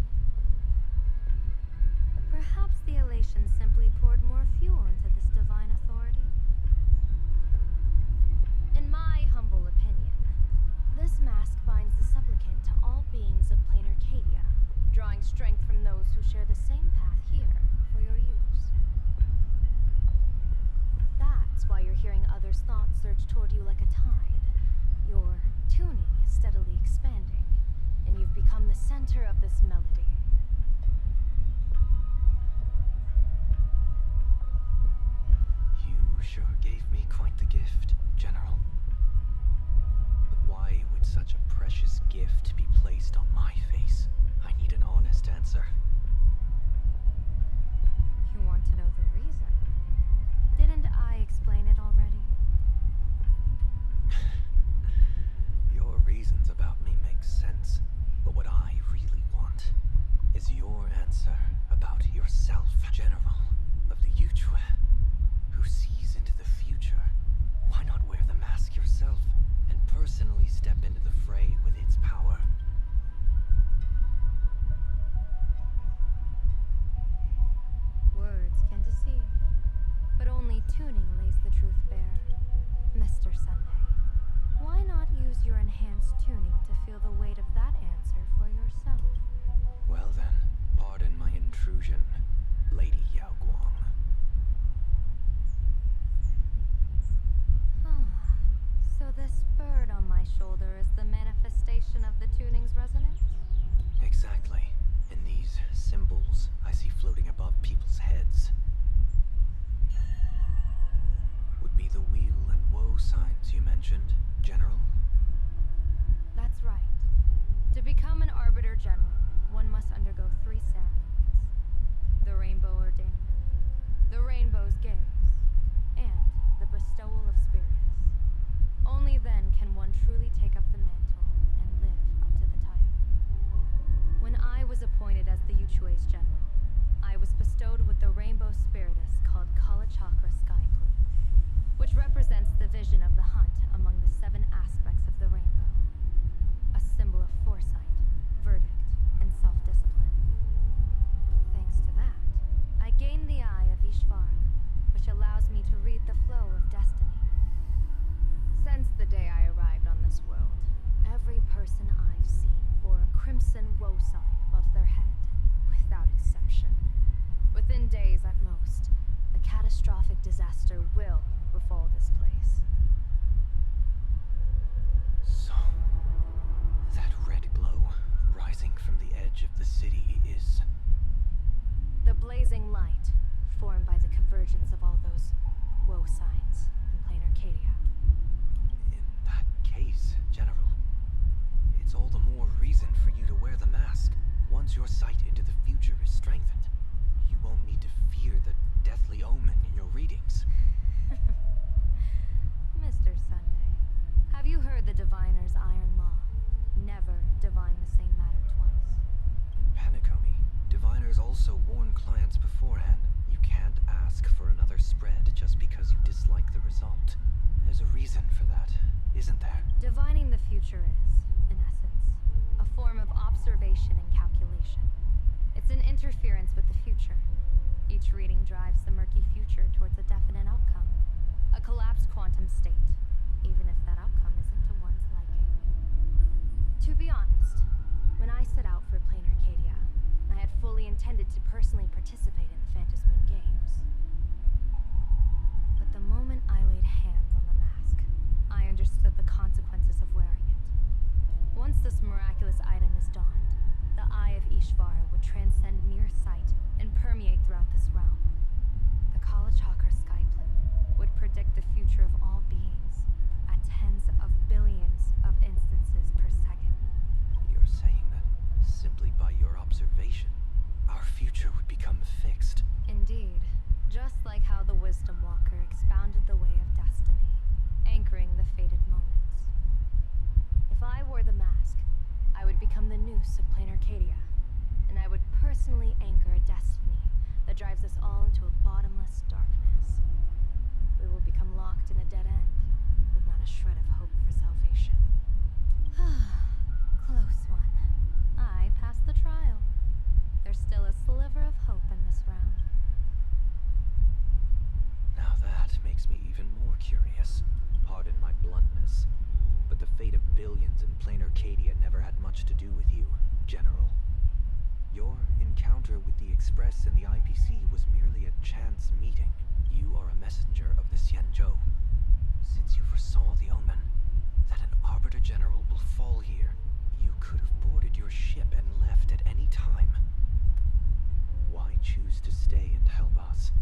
Perhaps the Elation simply poured more fuel into this divine authority. In my humble opinion, this mask binds the supplicant to all beings of plain Arcadia, drawing strength from those who share the same path here for your use. That's why you're hearing others' thoughts surge toward you like a tide. Your tuning is steadily expanding, and you've become the center of this melody. You sure gave me quite the gift, General. But why would such a precious gift be placed on my face? I need an honest answer. You want to know the reason? Didn't I explain it already? Your reasons about me make sense, but what I really want is your answer about yourself, General of the Yuchue, who sees into the future. Why not wear the mask yourself and personally step into the fray with its power? Words can deceive, but only tuning lays the truth bare. Mr. Sunday, why not use your enhanced tuning to feel the weight of that answer for yourself? Well then, pardon my intrusion, Lady Yao Guang. So this bird on my shoulder is the manifestation of the tuning's resonance? Exactly. And these symbols I see floating above people's heads would be the wheel and woe signs you mentioned, General? That's right. To become an Arbiter General, one must undergo 3 ceremonies. The Rainbow Ordainment, the Rainbow's Gaze, and the Bestowal of Spiritus. Only then can one truly take up the mantle and live up to the title. When I was appointed as the Yuchue's general, I was bestowed with the Rainbow Spiritus called Kalachakra Sky Plume, which represents the vision of the hunt among the 7 aspects of the rainbow. A symbol of foresight, verdict, and self-discipline. Thanks to that, I gained the Eye of Ishvara, which allows me to read the flow of destiny. Since the day I arrived on this world, every person I've seen bore a crimson woe sign above their head, without exception. Within days at most, a catastrophic disaster will befall this place. So, that red glow rising from the edge of the city is... The blazing light, formed by the convergence of all those woe signs in plain Arcadia. In that case, General, it's all the more reason for you to wear the mask. Once your sight into the future is strengthened, you won't need to fear the deathly omen in your readings. Mr. Sunday, have you heard the diviner's iron law? Never divine the same matter twice. In Panacomi, diviners also warn clients beforehand. You can't ask for another spread just because you dislike the result. There's a reason for that, isn't there? Divining the future is, in essence, a form of observation and calculation. It's an interference with the future. Each reading drives the murky future towards a definite outcome. A collapsed quantum state, even if that outcome isn't to one's liking. To be honest, when I set out for plain Arcadia, I had fully intended to personally participate in the Phantasmoon Games. But the moment I laid hands on the mask, I understood the consequences of wearing it. Once this miraculous item is donned, the Eye of Ishvara would transcend mere sight and permeate throughout this realm. The Kalachakra Sky Plume would predict the future of all beings at tens of billions of instances per second. You're saying that simply by your observation, our future would become fixed. Indeed, just like how the Wisdom Walker expounded the way of destiny, anchoring the fated moments. If I wore the mask, I would become the noose of plain Arcadia, and I would personally anchor a destiny that drives us all into a bottomless darkness. We will become locked in a dead end, with not a shred of hope for salvation. Close one. I passed the trial. There's still a sliver of hope in this round. Now that makes me even more curious. Pardon my bluntness, but the fate of billions in plain Arcadia never had much to do with you, General. Your encounter with the Express and the IPC was merely a chance meeting. You are a messenger of the Xianzhou. Since you foresaw the omen, that an Arbiter General will fall here, you could have boarded your ship and left at any time. Why choose to stay and help us?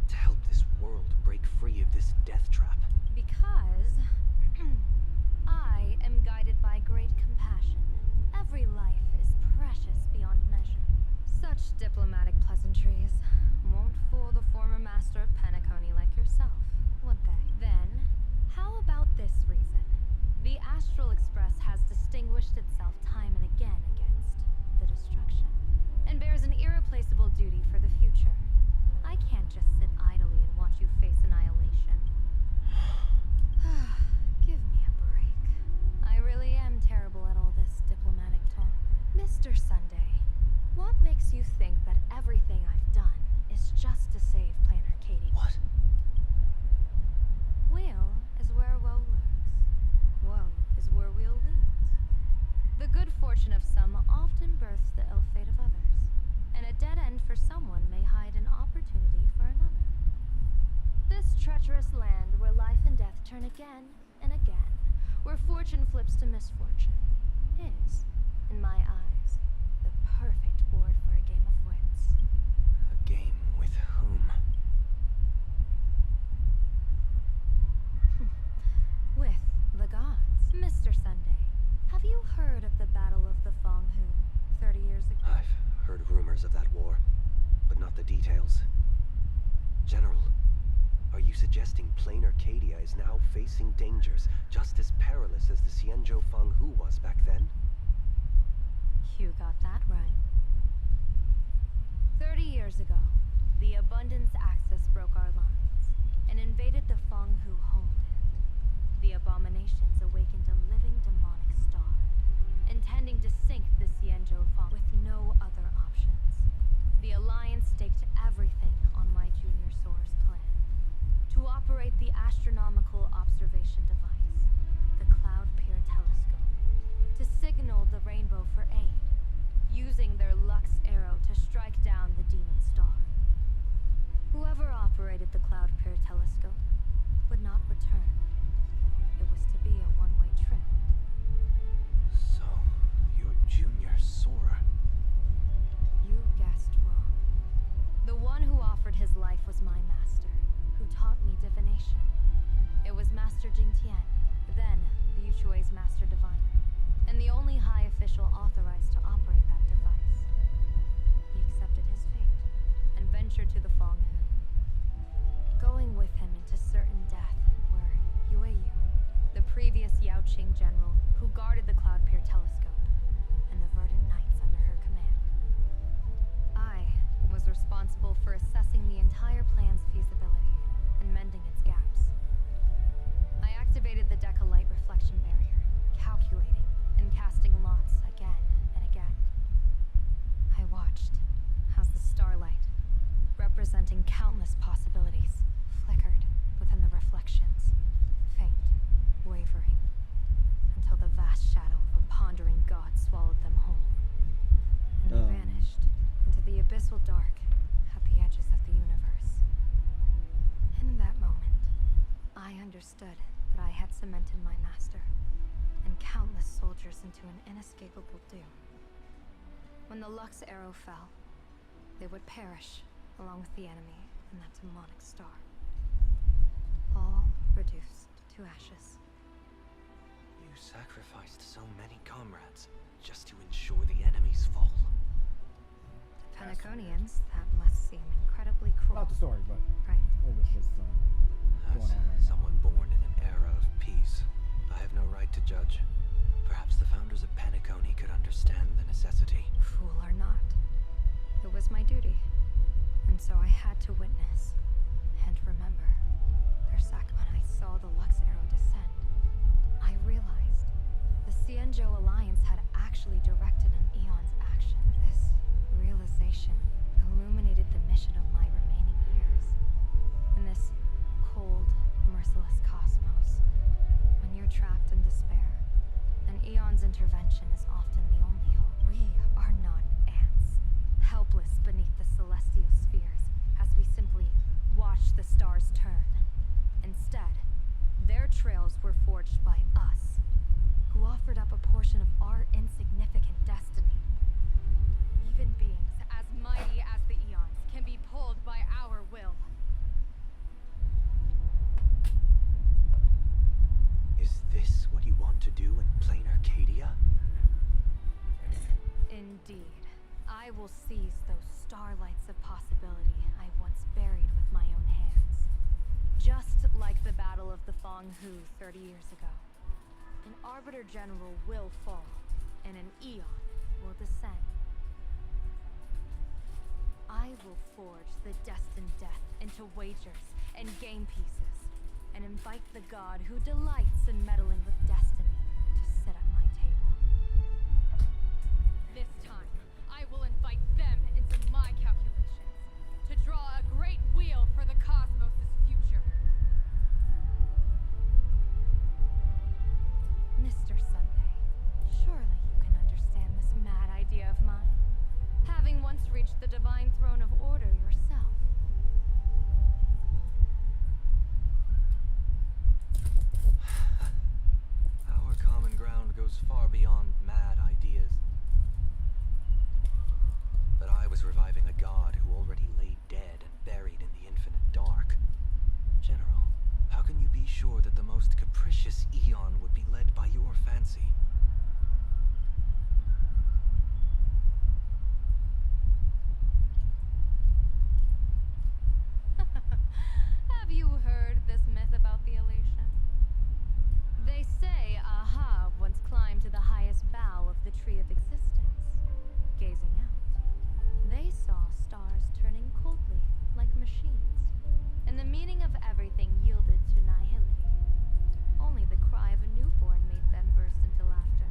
To help this world break free of this death trap? Because I am guided by great compassion. Every life is precious beyond measure. Such diplomatic pleasantries won't fool the former master of Penacony like yourself, would they? Then, how about this reason? The Astral Express has distinguished itself time and again against the destruction, and bears an irreplaceable duty for the future. I can't just sit idly and watch you face annihilation. Give me a break. I really am terrible at all this diplomatic talk. Mr. Sunday, what makes you think that everything I've done is just to save Plain Arcadia? What? Weal is where woe lurks. Woe is where weal leads. The good fortune of some often births the ill fate of others, and a dead end for someone may hide an opportunity for another. This treacherous land where life and death turn again and again, where fortune flips to misfortune, is, in my eyes, the perfect board for a game of wits. A game with whom? With the gods. Mr. Sunday, have you heard of the Battle of the Fanghu 30 years ago? I've heard rumors of that war, but not the details. General, are you suggesting Plain Arcadia is now facing dangers just as perilous as the Xianzhou Fanghu was back then? You got that right. 30 years ago, the Abundance Axis broke our lines and invaded the Fanghu homeland. The abominations awakened a living demonic star, intending to sink the Xianzhou Fanghu with no other options. The Alliance staked everything on my junior soar's plan to operate the astronomical observation device, the Cloud Peer Telescope, to signal the rainbow for aid, using their Lux arrow to strike down the demon star. Whoever operated the Cloud Peer Telescope would not return. It was to be a one-way trip. So, your junior soarer. You guessed wrong. The one who offered his life was my master, who taught me divination. It was Master Jingtian, then the Yuchui's Master Diviner, and the only high official authorized to operate that device. He accepted his fate and ventured to the Fanghu, going with him into certain death were Yueyu, the previous Yaoqing general who guarded the Cloud Peer Telescope, and the Verdant Knights under her command. I was responsible for assessing the entire plan's feasibility and mending its gaps. I activated the Decalite reflection barrier, calculating and casting lots again and again. I watched as the starlight, representing countless possibilities, flickered within the reflections, faint, wavering, until the vast shadow of a pondering god swallowed them whole. And they vanished into the abyssal dark at the edges of the universe. And in that moment, I understood that I had cemented my master and countless soldiers into an inescapable doom. When the Lux arrow fell, they would perish along with the enemy and that demonic star, all reduced to ashes. You sacrificed so many comrades just to ensure the enemy's fall. To Penaconians, that must seem incredibly cruel. Not the story, but right. It was just As going on right someone born in an era of peace, I have no right to judge. Perhaps the founders of Penacony could understand the necessity. Fool or not, celestial spheres as we simply watched the stars turn. Instead, their trails were forged by us, who offered up a portion of our insignificant destiny. Even beings as mighty as the eons can be pulled by our will. Is this what you want to do in plain Arcadia? Indeed. I will seize those starlights of possibility I once buried with my own hands. Just like the Battle of the Fong Hu 30 years ago. An Arbiter General will fall, and an Eon will descend. I will forge the destined death into wagers and game pieces, and invite the god who delights in meddling with destiny to sit at my table. This time, I will invite them into my calculations, to draw a great wheel for the cosmos' future. Mr. Sunday, surely you can understand this mad idea of mine, having once reached the divine throne of order yourself. Our common ground goes far beyond mad ideas. But I was reviving a god who already lay dead and buried in the infinite dark. General, how can you be sure that the most capricious Eon would be led by your fancy? Have you heard this myth about the elation? They say Ahab once climbed to the highest bough of the tree of existence. Gazing out, they saw stars turning coldly like machines, and the meaning of everything yielded to nihility. Only the cry of a newborn made them burst into laughter.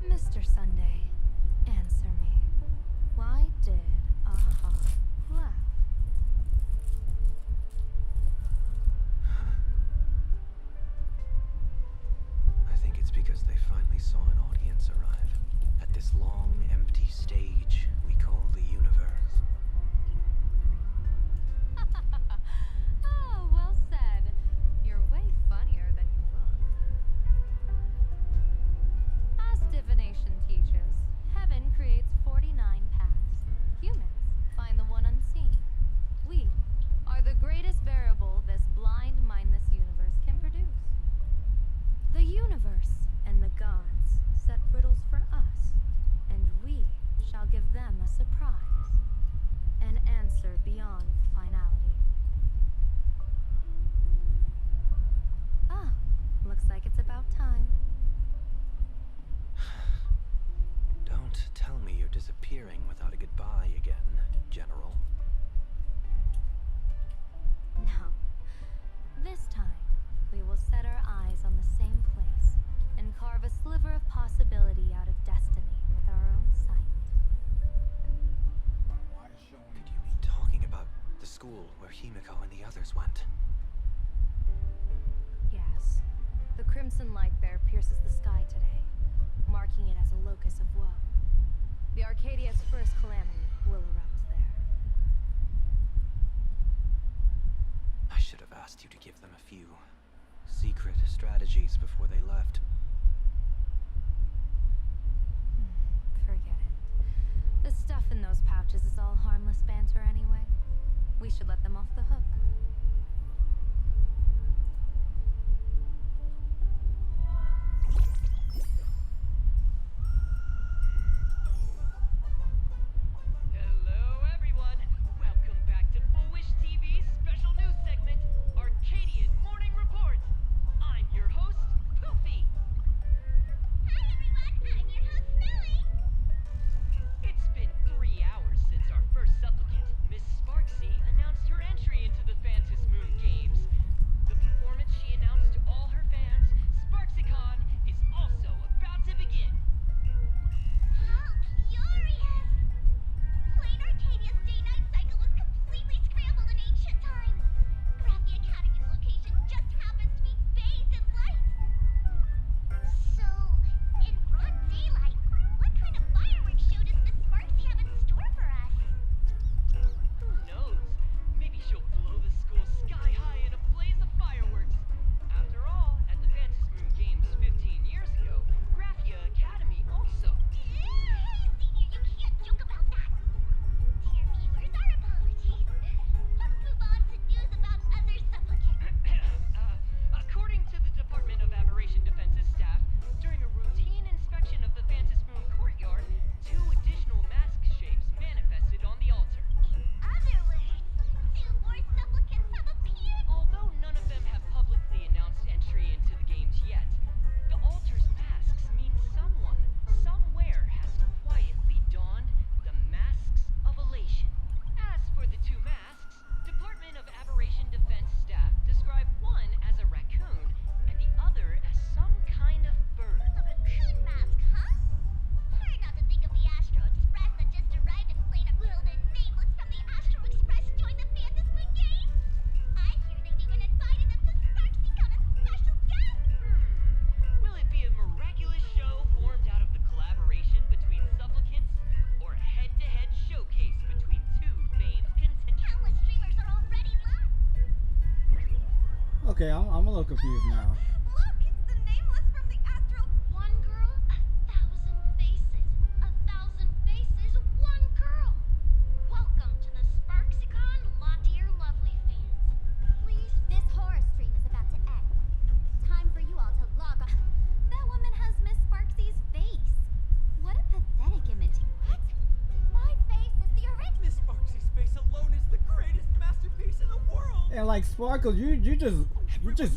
Mr. Sunday, answer me. Why did Ahab laugh? I think it's because they finally saw an audience arrive at this long, empty stage we call the universe. Oh, well said. You're way funnier than you look. As divination teaches, heaven creates 49 paths. Humans find the one unseen. We are the greatest variable this blind, mindless universe can produce. The universe and the gods set riddles for us, and we shall give them a surprise, an answer beyond finality. Ah, looks like it's about time. Don't tell me you're disappearing without a goodbye again, General. No. This time, we will set our eyes on the same place and carve a sliver of possibility out of destiny with our own sight. Could you be talking about the school where Himiko and the others went? Yes. The crimson light there pierces the sky today, marking it as a locus of woe. The Arcadia's first calamity will erupt there. I should have asked you to give them a few secret strategies before they left. Forget it. The stuff in those pouches is all harmless banter anyway. We should let them off the hook. Hello, everyone. Welcome back to Foolish TV's special news segment, Arcadian Morning Report. I'm your host, Poofy. Hi everyone, I'm your host Smelly. It's been 3 hours since our first supplicant, Miss Sparksy, announced her entry into the fan Okay, I'm a little confused now. Look, it's the nameless from the astral. One girl, 1,000 faces. 1,000 faces, one girl. Welcome to the SparksyCon, dear lovely fans. Please, this horror stream is about to end. Time for you all to log on. That woman has Miss Sparksy's face. What a pathetic image. What? My face is the original. Miss Sparksy's face alone is the greatest masterpiece in the world. And like Sparkles, you're just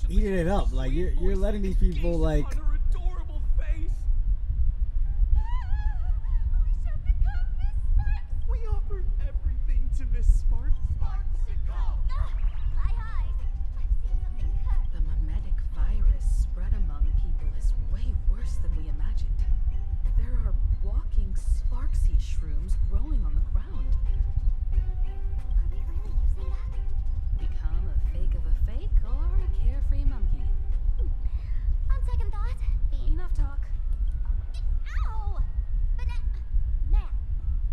eating it up. Like you're letting these people like. On her adorable face. We shall become Miss Sparks. We offer everything to Miss Sparks. SparksyCon. My eyes. I've seen something cut. The mimetic virus spread among people is way worse than we imagined. There are walking Sparksy shrooms growing on the ground. Are we really using that? Become a fake of a fake or a carefree monkey. On second thought, Enough talk. Ow! Now,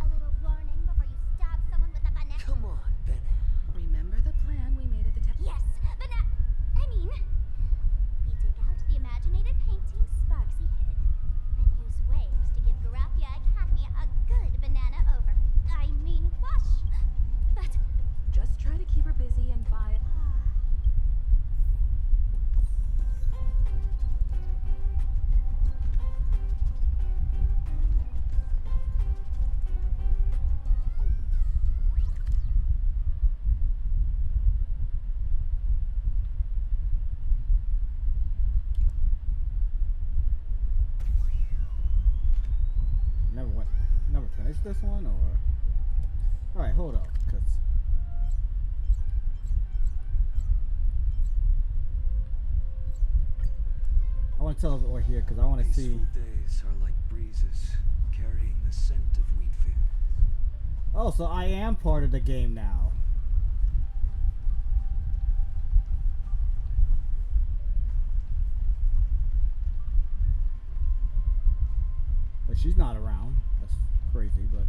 a little warning before you stab someone with a banana. Come on, Banana. Remember the plan we made at the Yes, I mean, we dig out the imaginated painting Sparksy hid, then use waves to give Graphia Academy a good banana over. I mean, wash. But Just try to keep her busy and buy. Never finished this one, or all right, hold up, cause I want to teleport here because I want to see. Peaceful days are like breezes, carrying the scent of wheat fields. Oh, so I am part of the game now. But she's not around. That's crazy, but.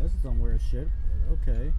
this is some weird shit. Okay.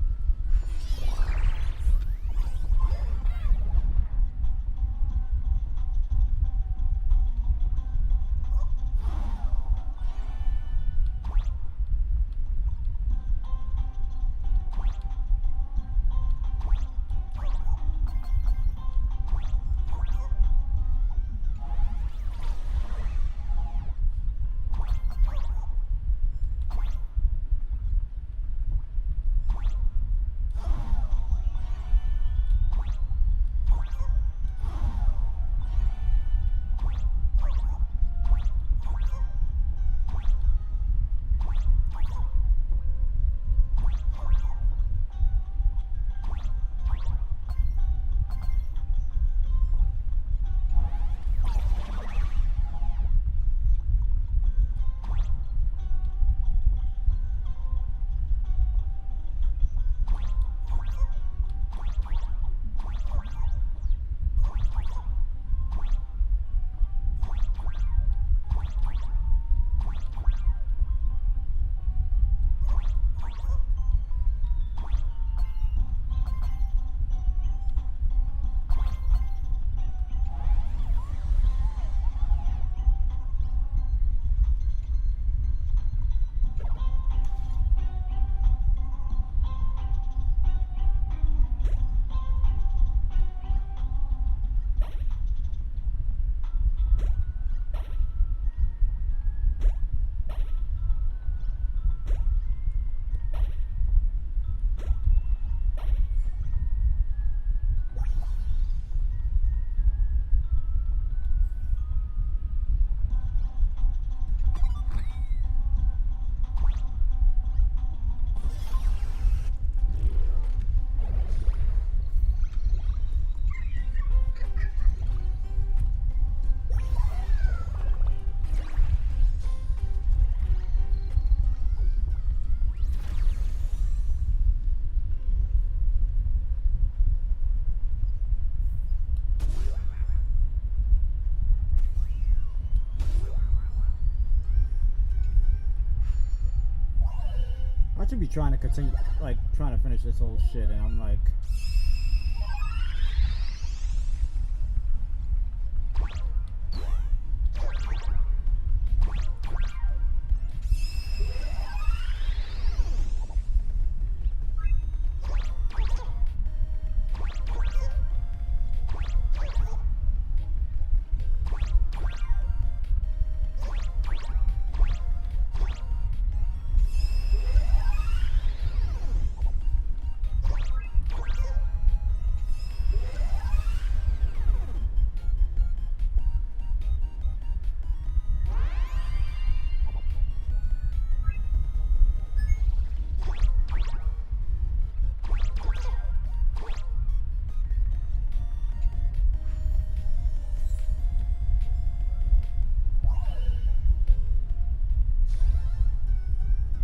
I should be trying to continue, like, trying to finish this whole shit, and I'm like...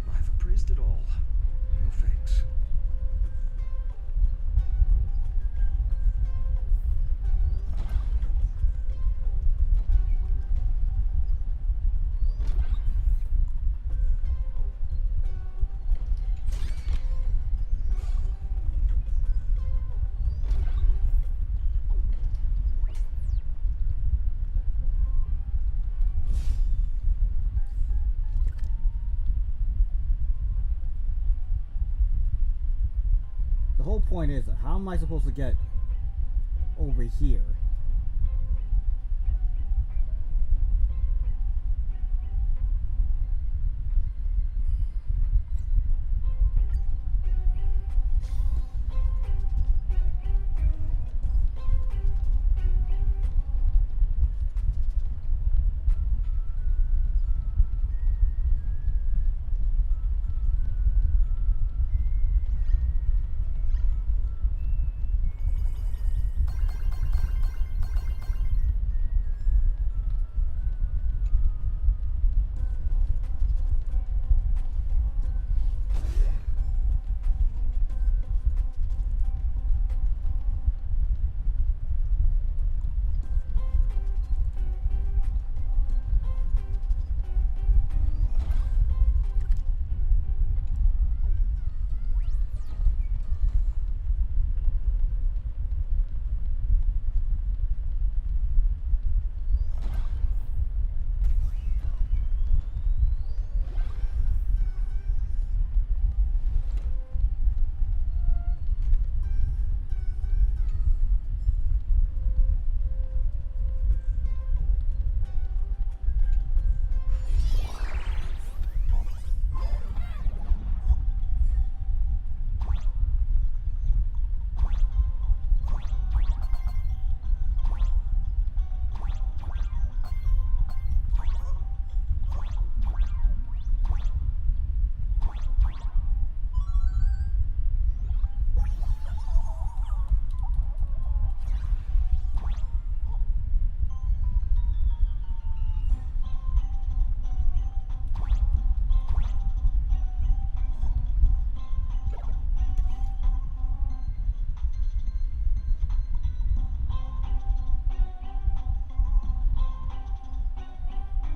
Neither praised at all. No thanks. The whole point is, how am I supposed to get over here?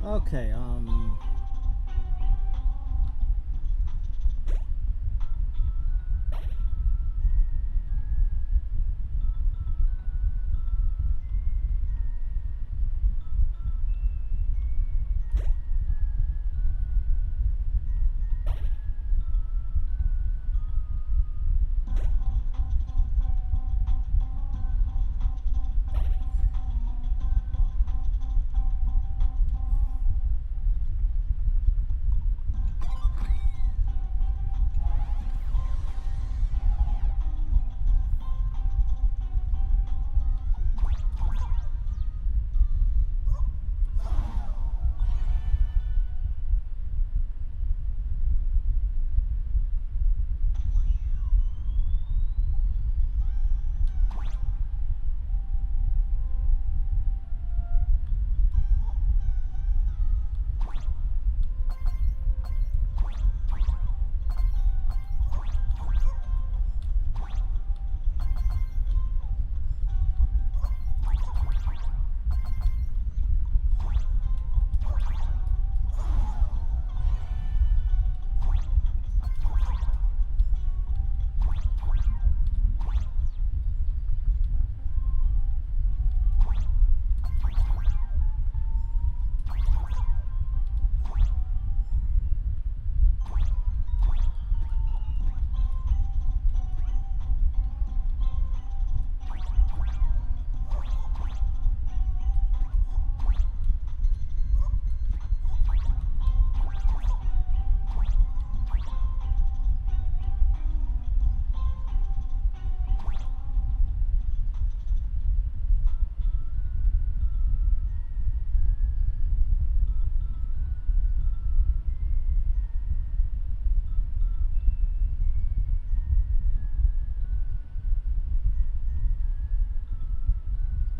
Okay,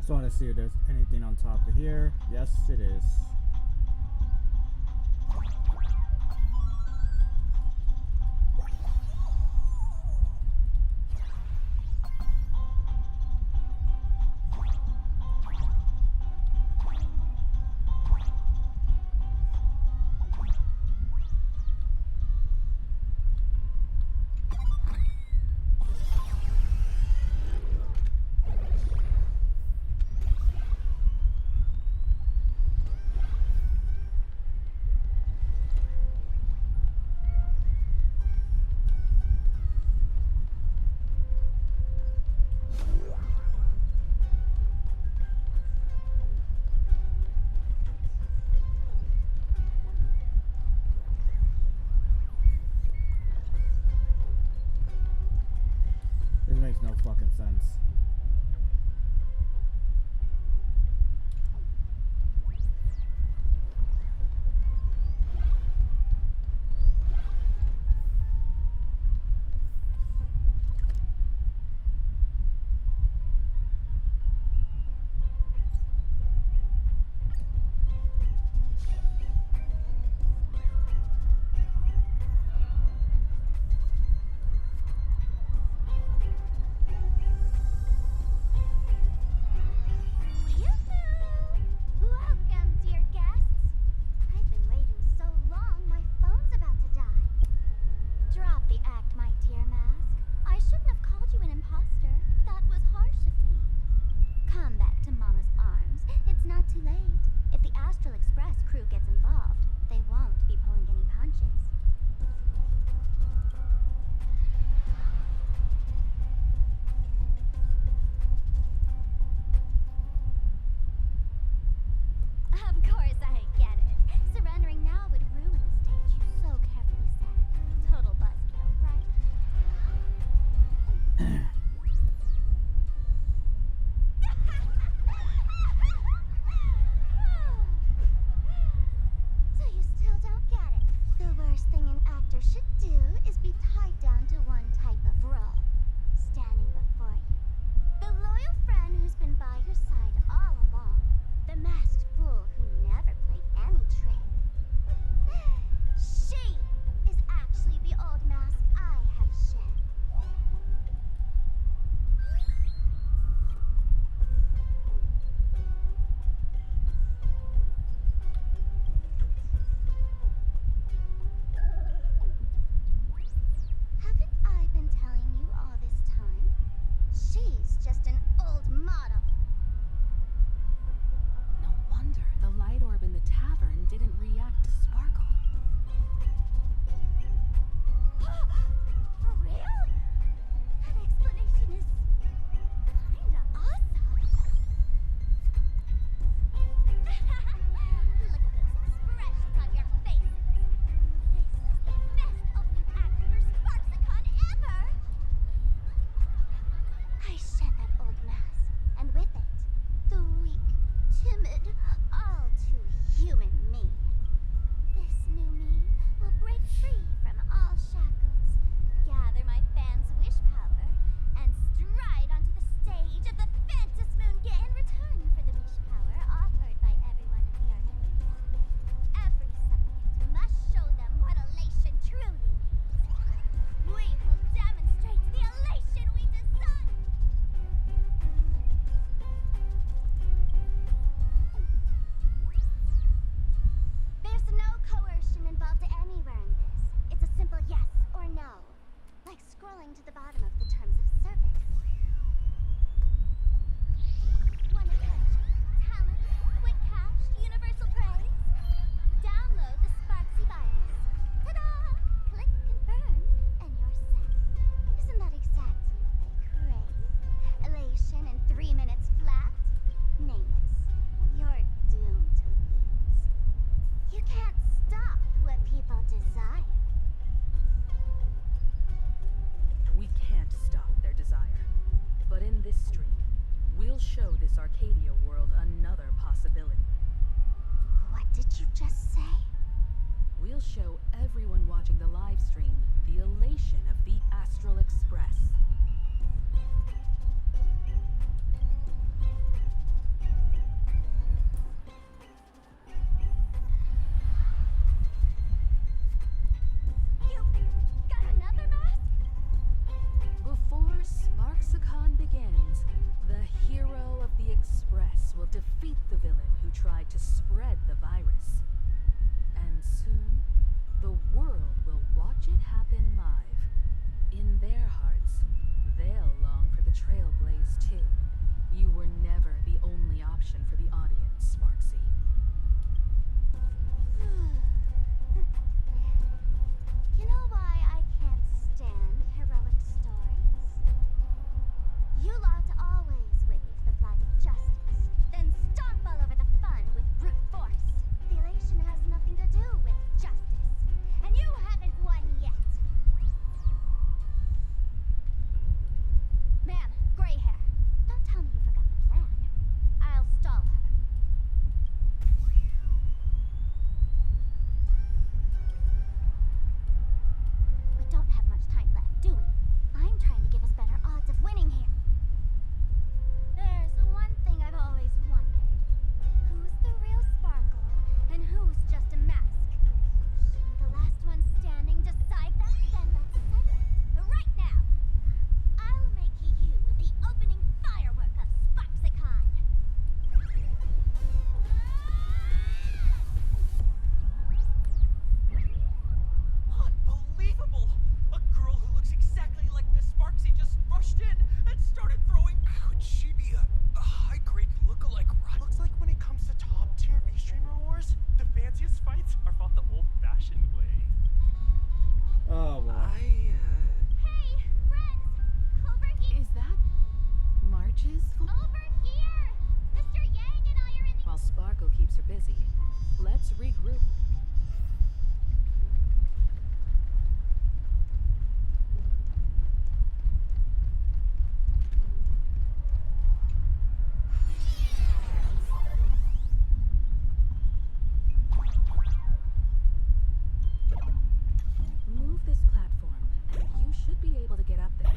just want to see if there's anything on top of here. Yes, it is. This makes no fucking sense. Welcome, dear guests. I've been waiting so long, my phone's about to die. Drop the act, my dear Mask. I shouldn't have called you an imposter. That was harsh of me. Come back to Mama's arms. It's not too late. If the Astral Express crew gets involved, they won't be pulling any punches. Of course I get it. Surrendering now would ruin the stage you so carefully set. Total buzzkill, right? So you still don't get it. The worst thing an actor should do is be tied down to one type of role. Standing before you. The loyal friend who's been by your side all along. The masked fool who never played any tricks. falling to the bottom of the terms of service. Want attention, talent, quick cash, universal praise? Download the Sparksy virus. Ta-da! Click confirm, and you're set. Isn't that exactly what they crave? Elation in 3 minutes flat? Nameless, you're doomed to lose. You can't stop what people desire. We can't stop their desire. But in this stream, we'll show this Arcadia world another possibility. What did you just say? We'll show everyone watching the live stream the elation of the Astral Express. You got another mask? Before Sparksicon begins, the hero of the Express will defeat the villain who tried to spread the virus. And soon, the world will watch it happen live. In their hearts, they'll long for the Trailblaze too. You were never the only option for the audience, Sparksy. You know why I can't stand heroic stories? You lot always wave the flag of justice, then stomp all over the fun with brute force. The elation has nothing to do with justice, and you haven't won yet. Ma'am, gray hair. Don't tell me you forgot the plan. I'll stall her. We don't have much time left, do we? I'm trying to give us better odds of winning here. There's one thing I've always wondered. Who's the real Sparkle, and who's just a mask? Shouldn't the last one standing decide that? Then let's settle it. Right now! I'll make you the opening firework of Sparksicon! Unbelievable! A girl who looks exactly like Miss Sparksy just rushed in and started throwing. Could she be a high-grade lookalike run? Looks like when it comes to top-tier V-Streamer wars, the fanciest fights are fought the old-fashioned way. Oh boy. Hey, friends! Over here! Is that March's voice? Over here! Mr. Yang and I are in the... While Sparkle keeps her busy, let's regroup. Move this platform, and you should be able to get up there.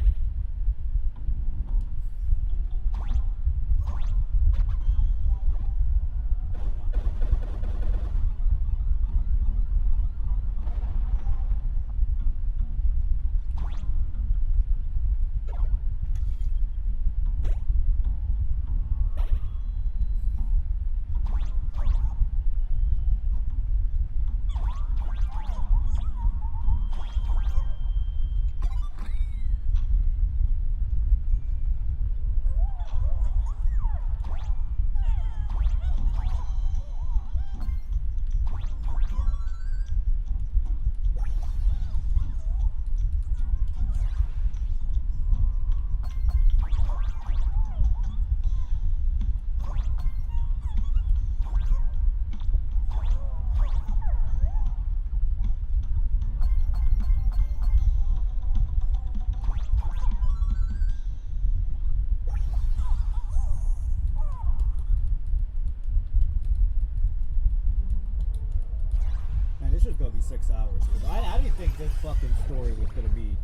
Man, this is gonna be 6 hours. Cause I didn't think this fucking story was gonna be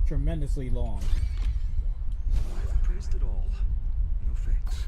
tremendously long. I've praised it all. No thanks.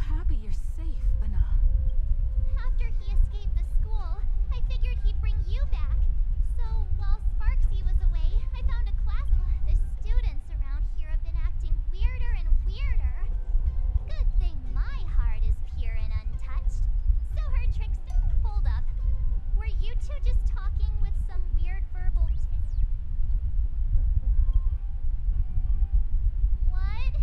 happy you're safe, Bana. After he escaped the school, I figured he'd bring you back. So while Sparksy was away, I found a class. The students around here have been acting weirder and weirder. Good thing my heart is pure and untouched. So her tricks. Hold up. Were you two just talking with some weird verbal What?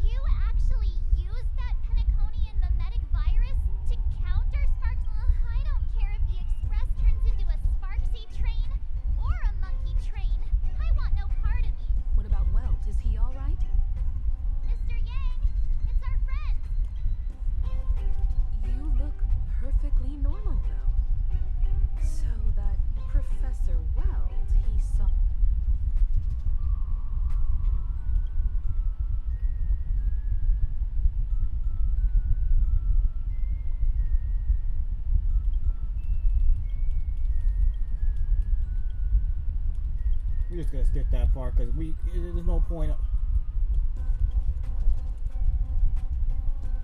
You actually used that Penaconian mimetic virus to counter Sparks? I don't care if the Express turns into a Sparksy train or a monkey train. I want no part of you. What about Welt? Is he alright? Mr. Yang, it's our friend. You look perfectly normal, though. So that Professor Weld, he saw... We're just gonna skip that part because there's no point.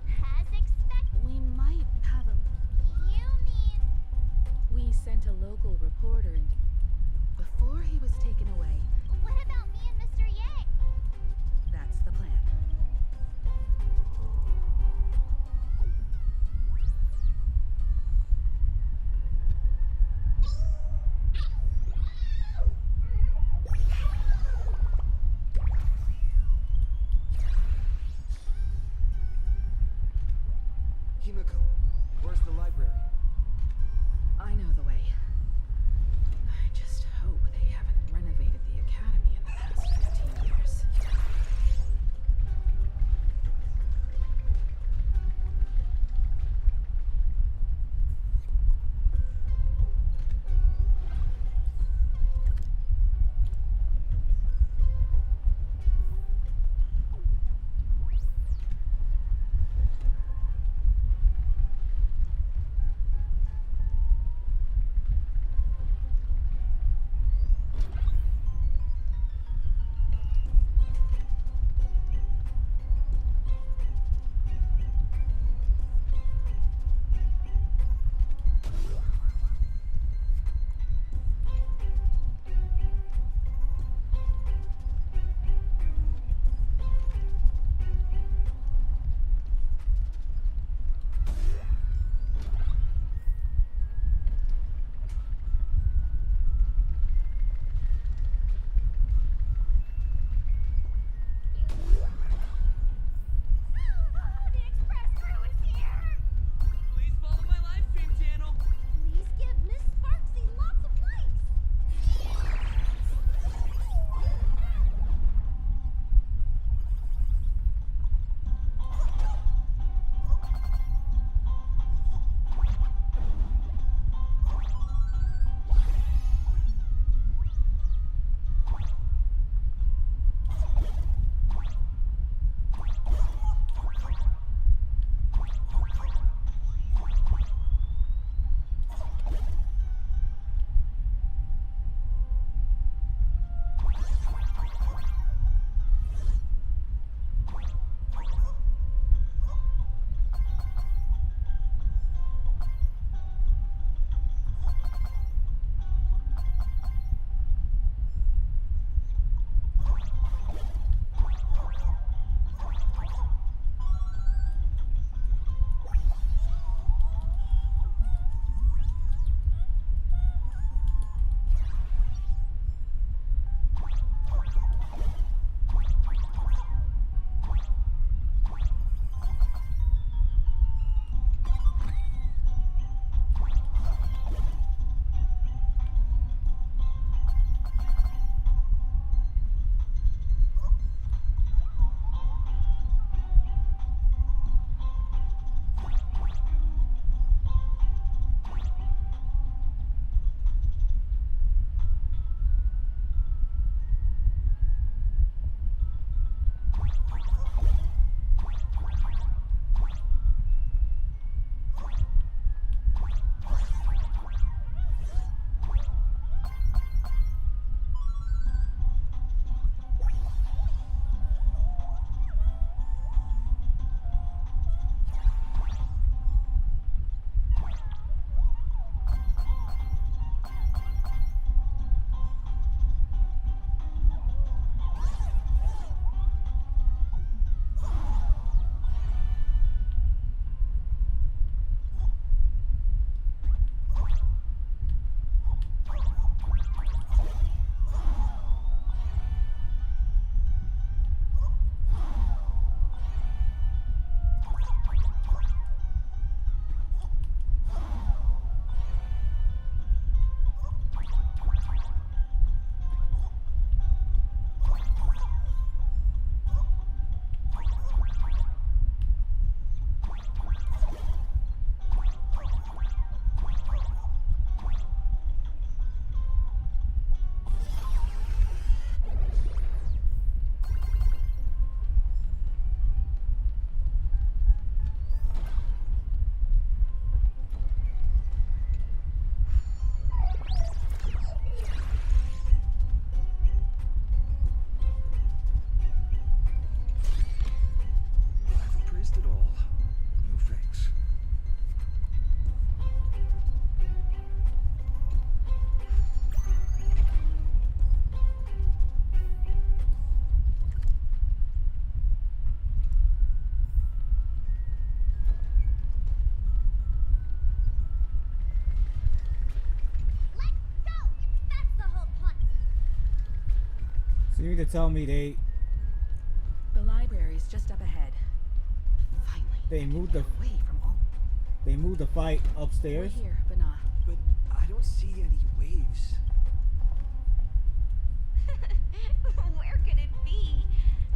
As expected. We might have a... You mean... We sent a local reporter and... Before he was taken away... What about me and Mr. Yang? That's the plan. Himiko, where's the library? I know the way. I just hope they haven't renovated the academy in the past 15 years. memorized it all. No thanks. So you mean to tell me The library's just up ahead. they moved the Away from all. they moved the fight upstairs? We're here, Bana. But I don't see any waves. Where could it be?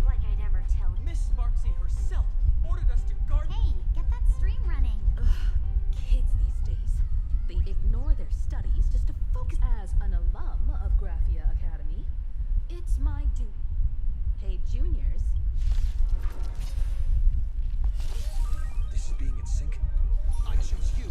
Like I'd ever tell you. Miss Sparksy herself ordered us to guard. Hey, get that stream running. Kids these days, they ignore their studies just to focus. As an alum of Graphia Academy, it's my duty. Hey, juniors. This is being in sync. I choose you.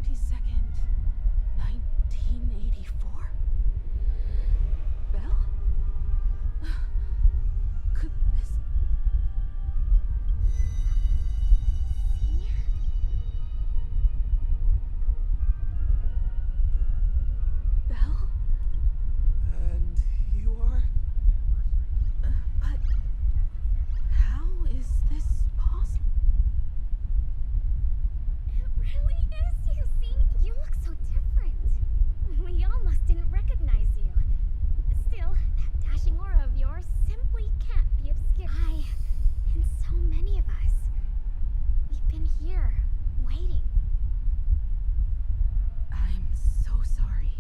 22nd, 1984? Belle? Could this... Belle? And you are? But how is this possible? It really is you, see? You look so different. We almost didn't recognize you. Still, that dashing aura of yours simply can't be obscured. I, and so many of us, we've been here, waiting. I'm so sorry.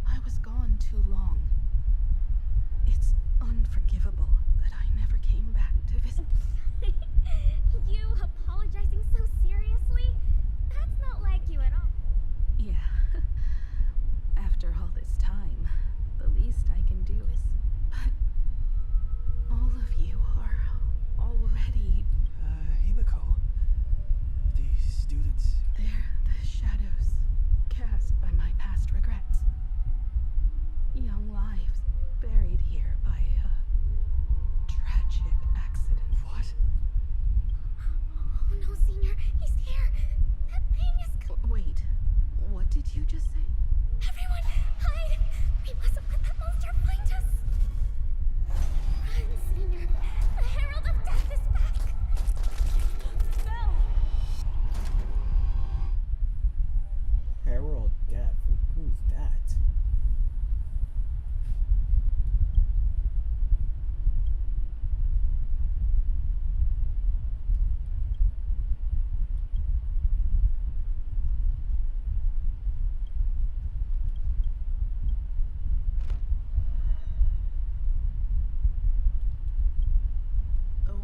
I was gone too long. It's unforgivable that I never came back to visit. You apologizing so seriously? That's not like you at all. Yeah. After all this time, the least I can do is... But all of you are already... Himiko. The students. They're the shadows cast by my past regrets. Young lives buried here by a tragic accident. What? Oh no, Senior, he's here. That thing is... Wait, what did you just say? Everyone, hide! We mustn't let that monster find us! Run, Senior! The Herald of Death is back! Belle! Herald Death. Who's that?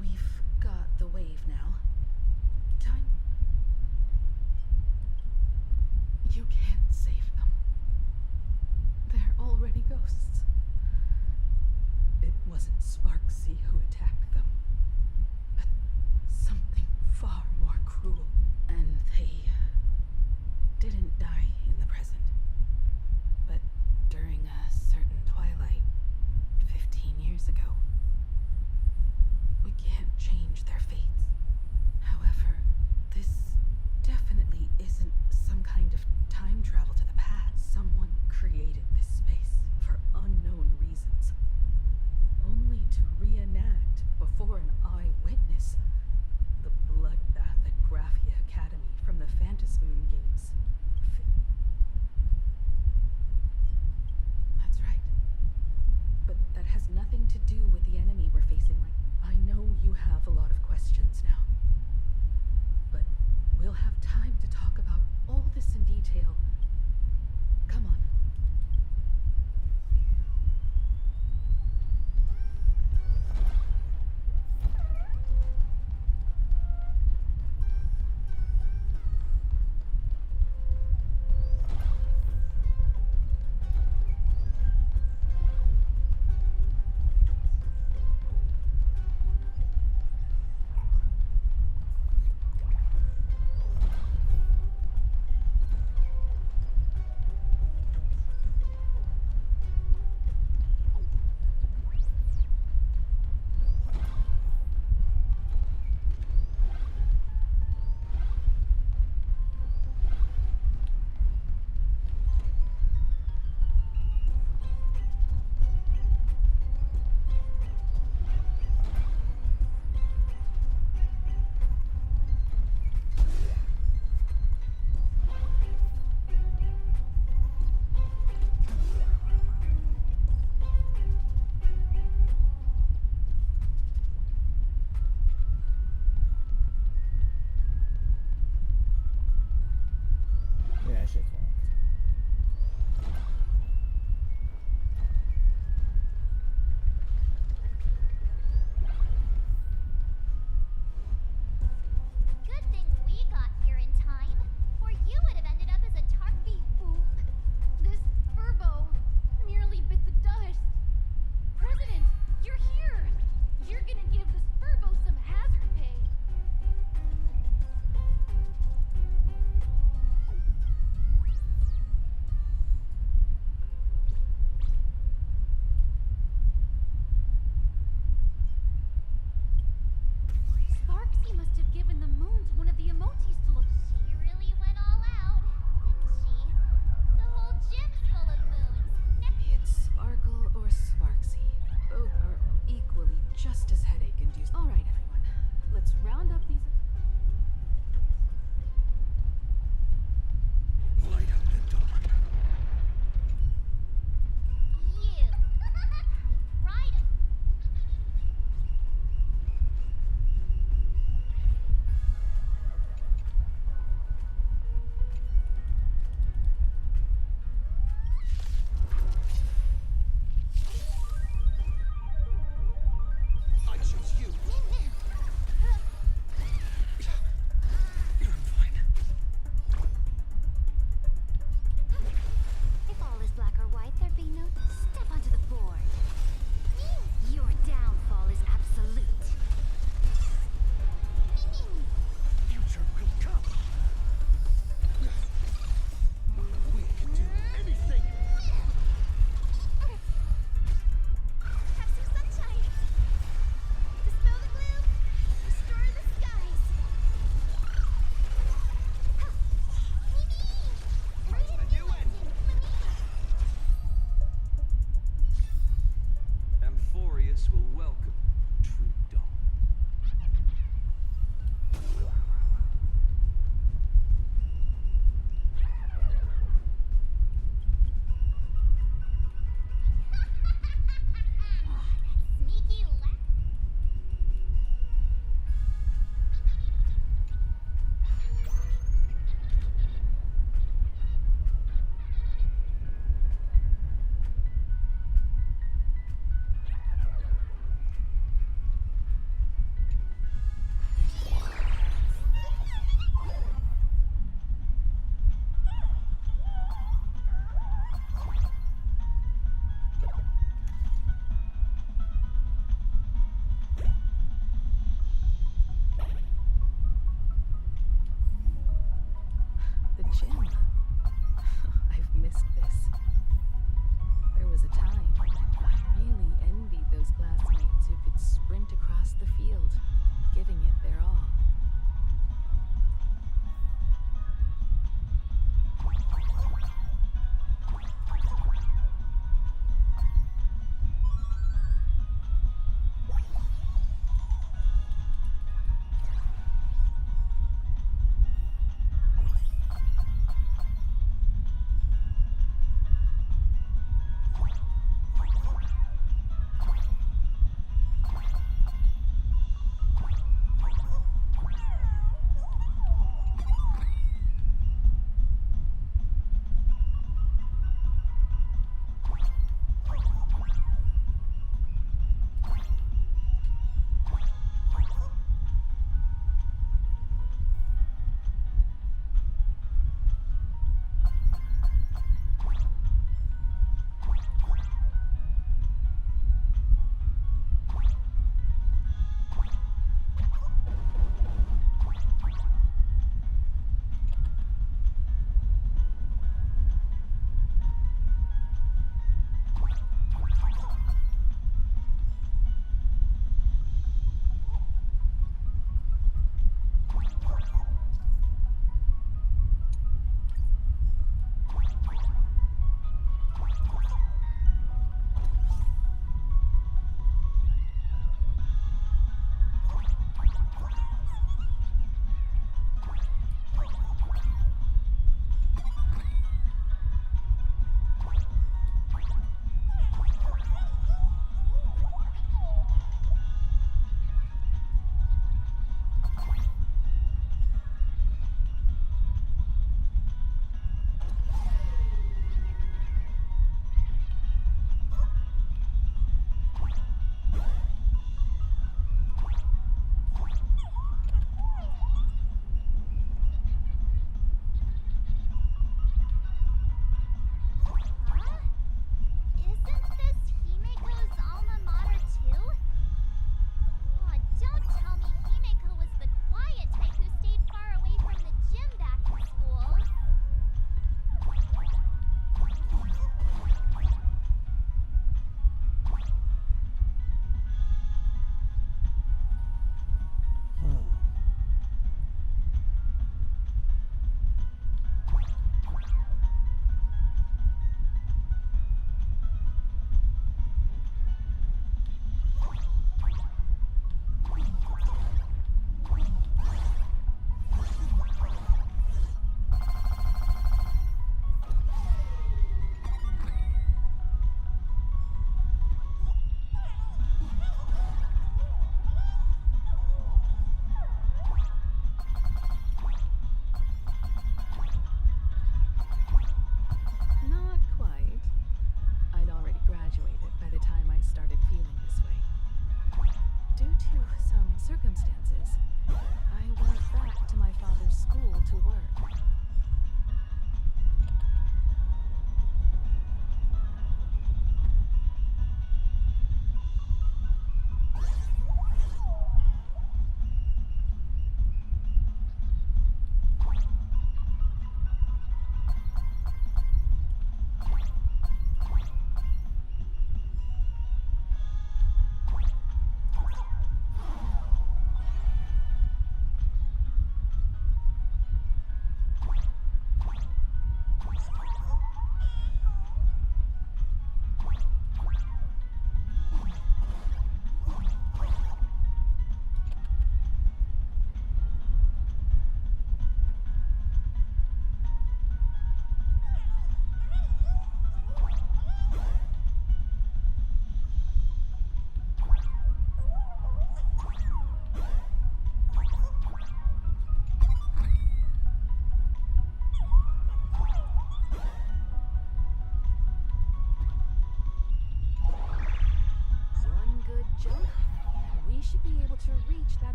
We've got the wave now. Time. You can't save them. They're already ghosts. It wasn't Sparksea who attacked them, but something far more cruel. And they didn't die in the present, but during a certain twilight 15 years ago. We can't change their fates. However, this definitely isn't some kind of time travel to the past. Someone created this space for unknown reasons, only to reenact before an eyewitness the bloodbath at Graphia Academy from the Phantasmoon games. That's right. But that has nothing to do with the enemy we're facing right now. I know you have a lot of questions now, but we'll have time to talk about all this in detail. Come on. gym. I've missed this. There was a time when I really envied those classmates who could sprint across the field, giving it their all.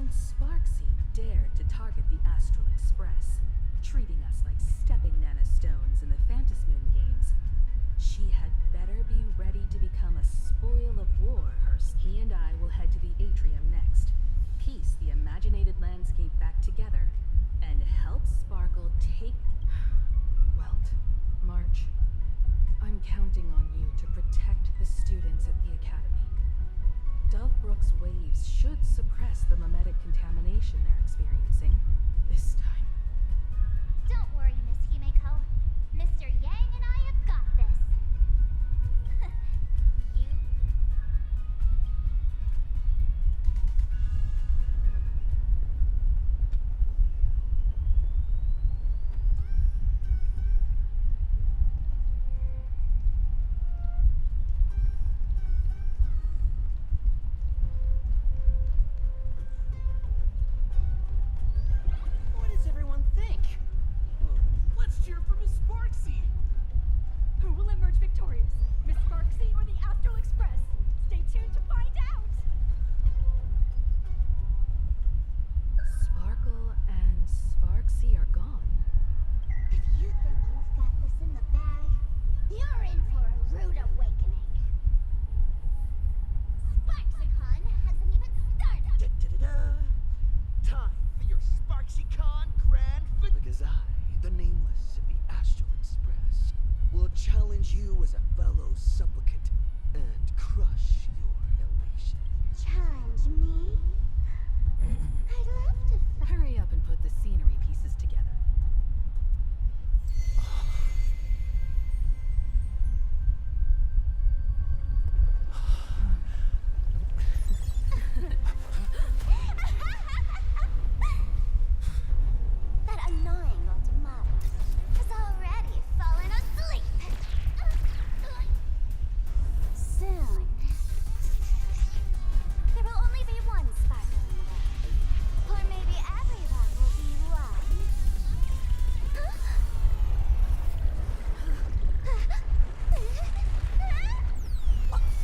when Sparksy dared to target the Astral Express, treating us like stepping nanostones in the Phantasmoon games, she had better be ready to become a spoil of war. He and I will head to the atrium next, piece the imaginated landscape back together, and help Sparkle take... Welt, March, I'm counting on you to protect the students at the Academy. Dovebrook's waves should suppress the mimetic contamination they're experiencing this time. Don't worry, Miss Himeko. Mr. Yang and I have got this. You... What does everyone think? Let's cheer for Miss Sparksy! Who will emerge victorious? Miss Sparksy or the Astral Express? Stay tuned to find out! Sparkle and Sparksy are gone. If you think you've got this in the bag, you're in for a rude awakening. SparksyCon hasn't even started! Time for your SparksyCon Grand Finale! Because I, the nameless of the Astral Express, will challenge you as a fellow supplicant and crush your elation. Challenge me? I'd love to Hurry up and put the scenery pieces together. That annoying old model has already fallen asleep. Soon, there will only be one sparkle in the world. Or maybe everyone will be one.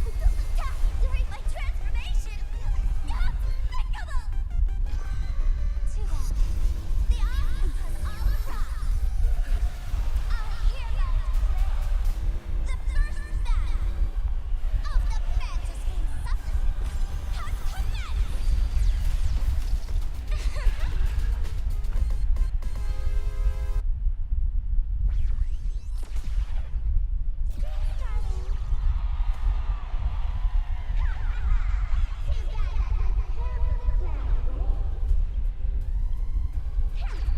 Don't attack during my transformation! Despicable! Too bad. The audience has all arrived. Our hero to play. The first battle of the Fantasy Supplicants has commenced!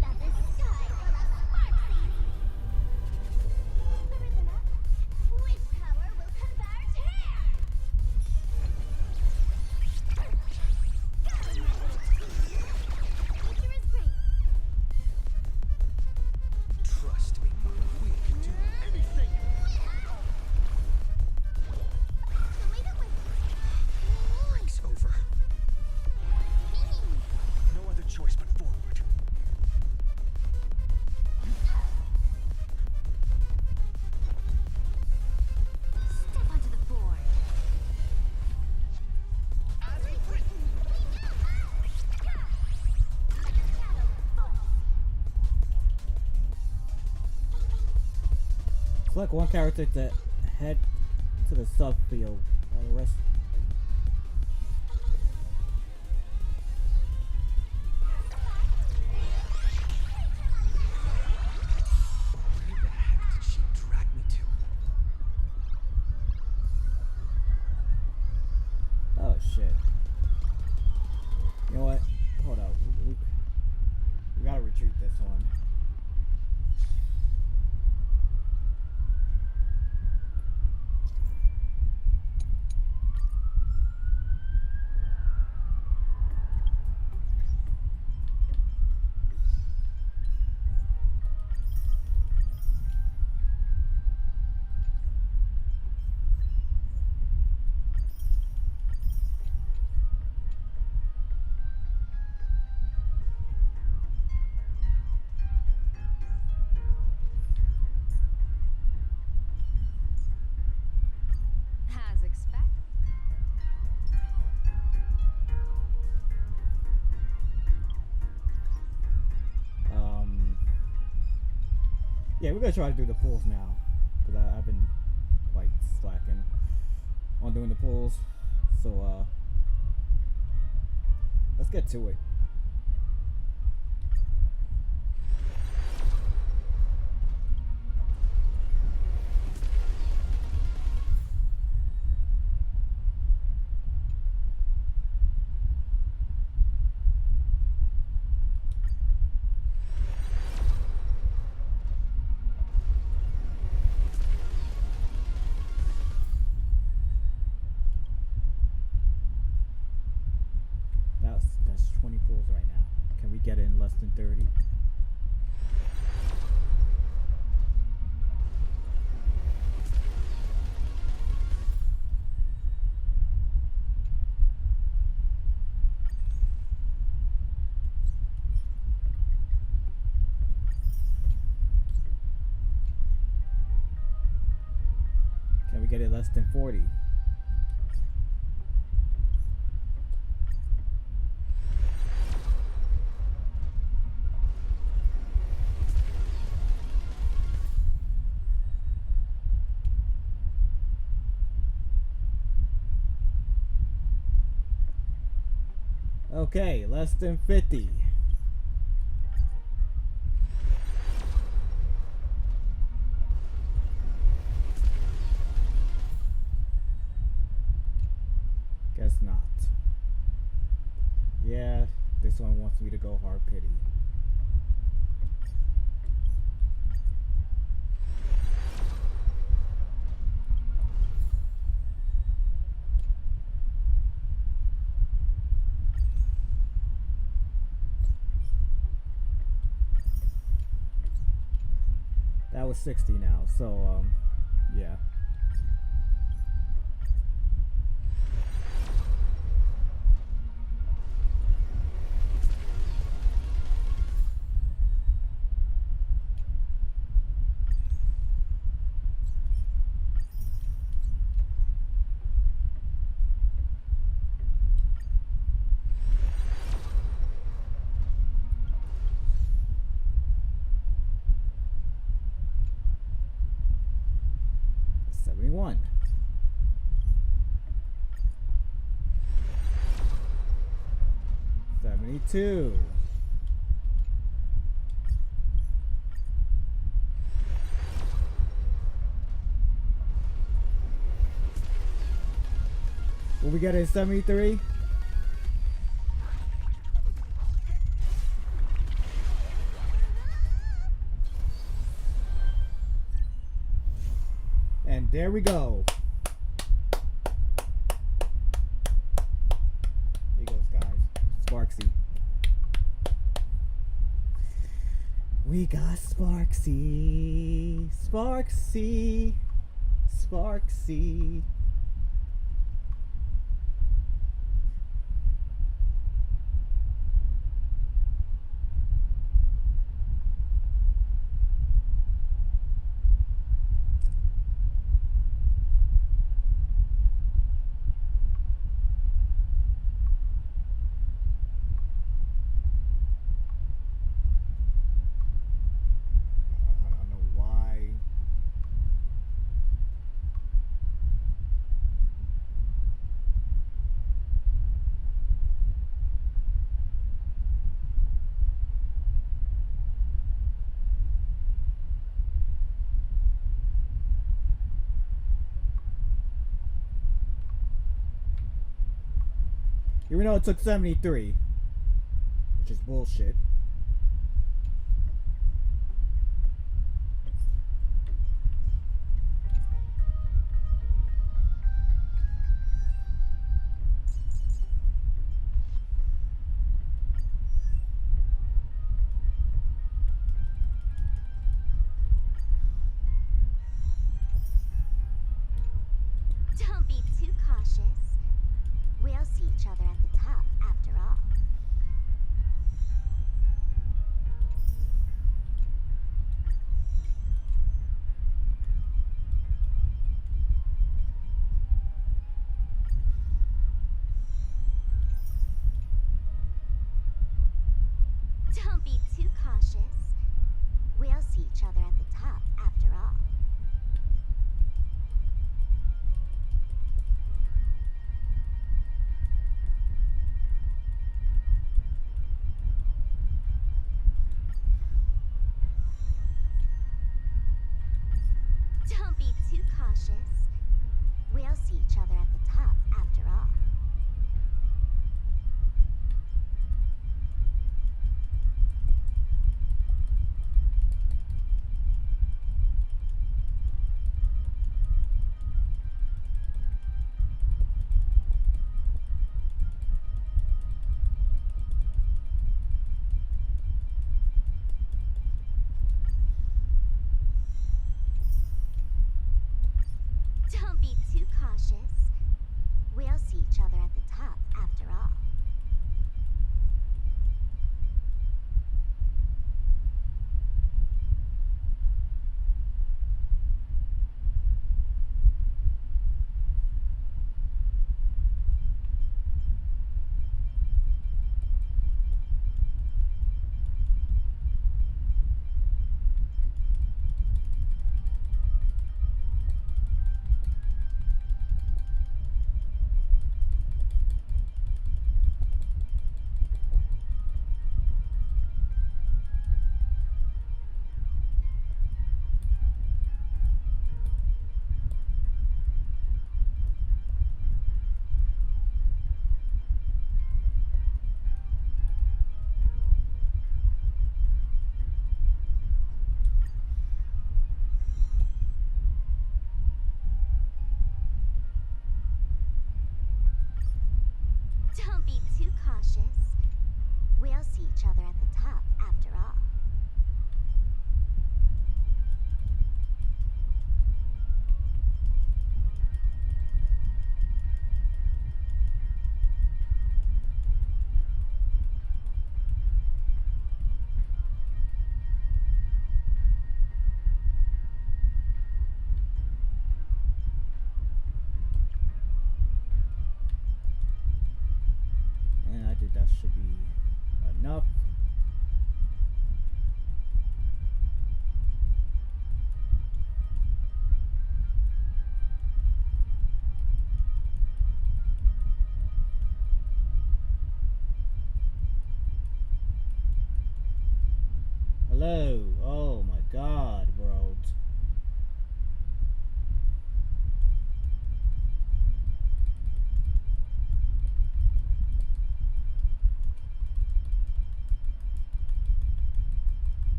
Now this sky full of sparksies. Further than that, which power will converge here? Nature is great. Trust me, we can do anything. Show me the way. Break's over. No other choice but forward. Step onto the board. As written. Like a shadow force. Select one character to head to the subfield, while the rest. Where the heck did she drag me to? Oh shit. You know what? Hold up. We gotta retreat this one. Yeah, we're gonna try to do the pulls now, because I've been quite slacking on doing the pulls. So let's get to it. That's 20 pulls right now. Can we get it in less than 30? Can we get it less than 40? Okay, less than 50. Guess not. Yeah, this one wants me to go hard pity. That was 60 now, so yeah. One. 72. 73? And there we go. Here he goes, guys. Sparksy. We got Sparksy. Sparksy. Sparksy. Even though it took 73, which is bullshit. Don't be too cautious. We'll see each other at the top, after all. Don't be too cautious. We'll see each other at the top, Don't be too cautious. We'll see each other at the top, after all. And I think that should be enough. Hello. Oh my god, bro.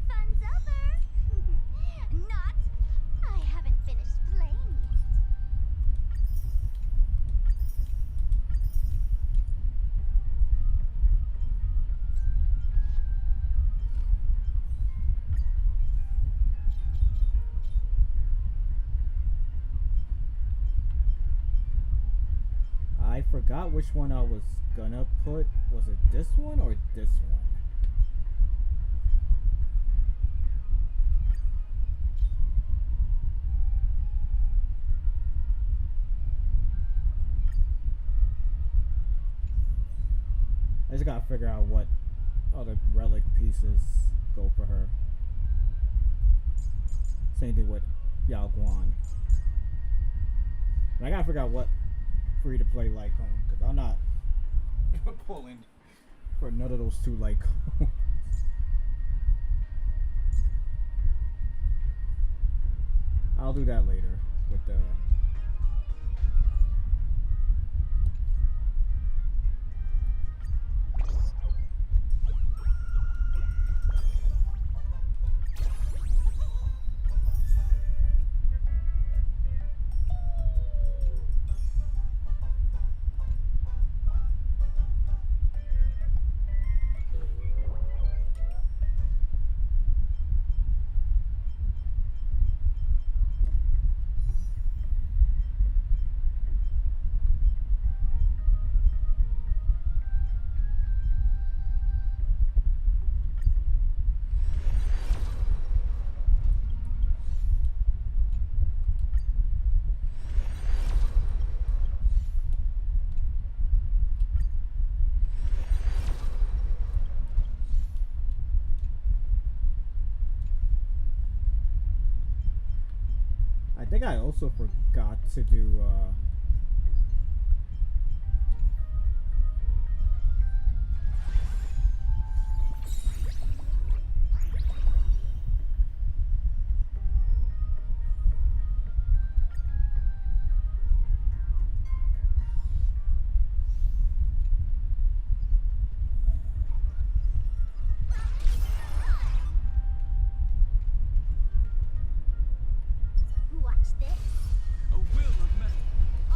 Fun's over! Not! I haven't finished playing yet. I forgot which one I was gonna put. Was it this one or this one? I just gotta figure out what other relic pieces go for her. Same thing with Yao Guan. And I gotta figure out what free to play like home, because I'm not pulling for none of those two like homes. I'll do that later with the I think I also forgot to do Watch this. A will of metal.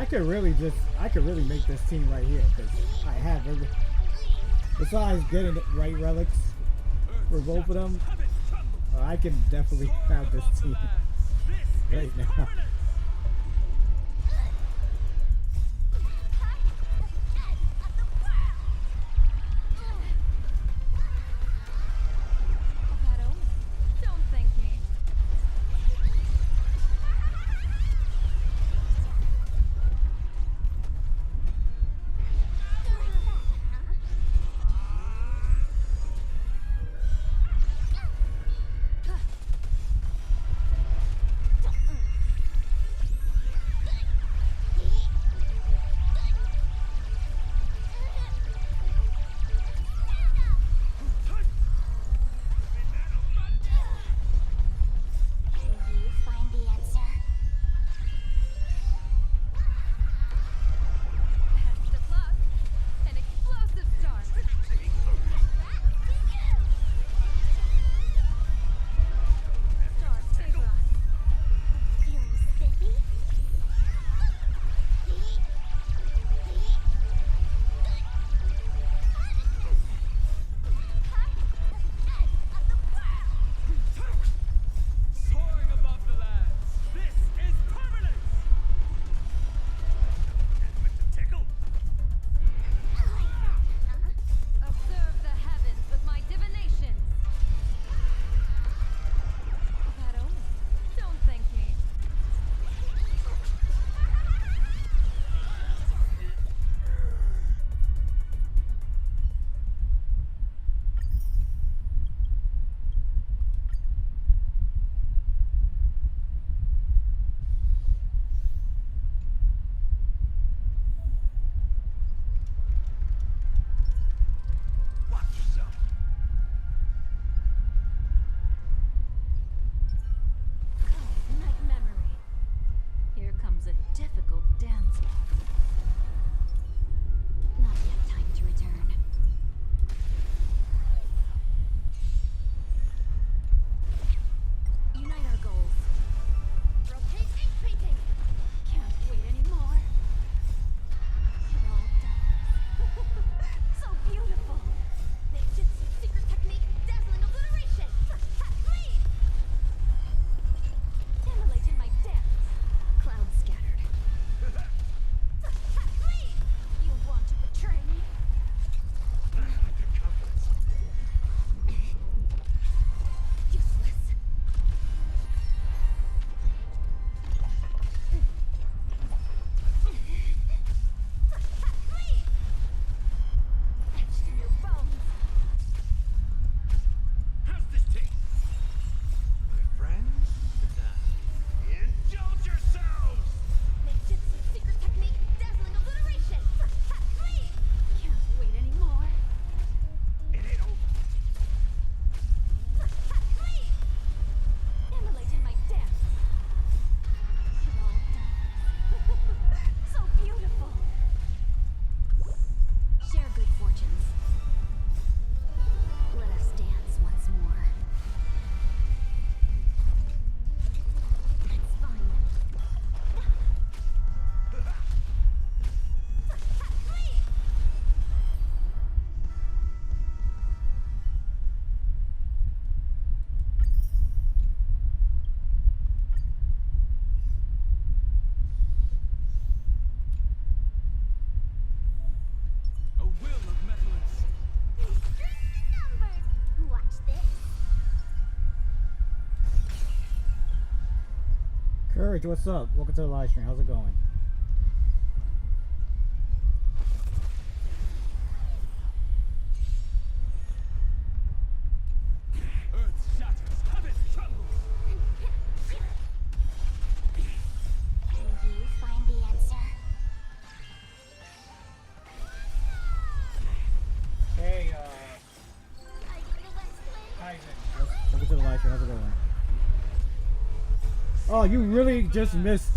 could really make this team right here because I have every. Besides getting the right relics for both of them, I can definitely have this team right now. Don't thank me. Can you find the answer? Best of luck. An explosive start. Stars favor us. Feeling spiffy? Soaring above the lands. This is permanence. With the tickle. Observe the heavens with my divinations. Bad omen. Don't thank me. Watch yourself. Night memory. Here comes a difficult dance part. Not yet time to return. Unite our goals. Rotate ink painting. Can't wait anymore. Well done. So beautiful. Ninjutsu secret technique, dazzling obliteration. Lead. Immolate in my dance. Clouds scattered. Lead. You want to betray me? Useless. Lead. Etched in your bones. How's this taste? My friends? Indulge yourselves. Ninjutsu secret technique, dazzling obliteration. Lead. Can't wait anymore. It ain't over. Lead. Immolate in my dance. Well done. So beautiful. Share good fortunes. Let us dance once more. It's fun. Lead. A will of metallence. Extremely numbered. Watch this. Courage, what's up? Welcome to the live stream. How's it going? Earth shatters. Heaven trembles. Can you find the answer? Hey, Are you the ones playing? welcome to the live stream. How's it going? Oh, you really just missed,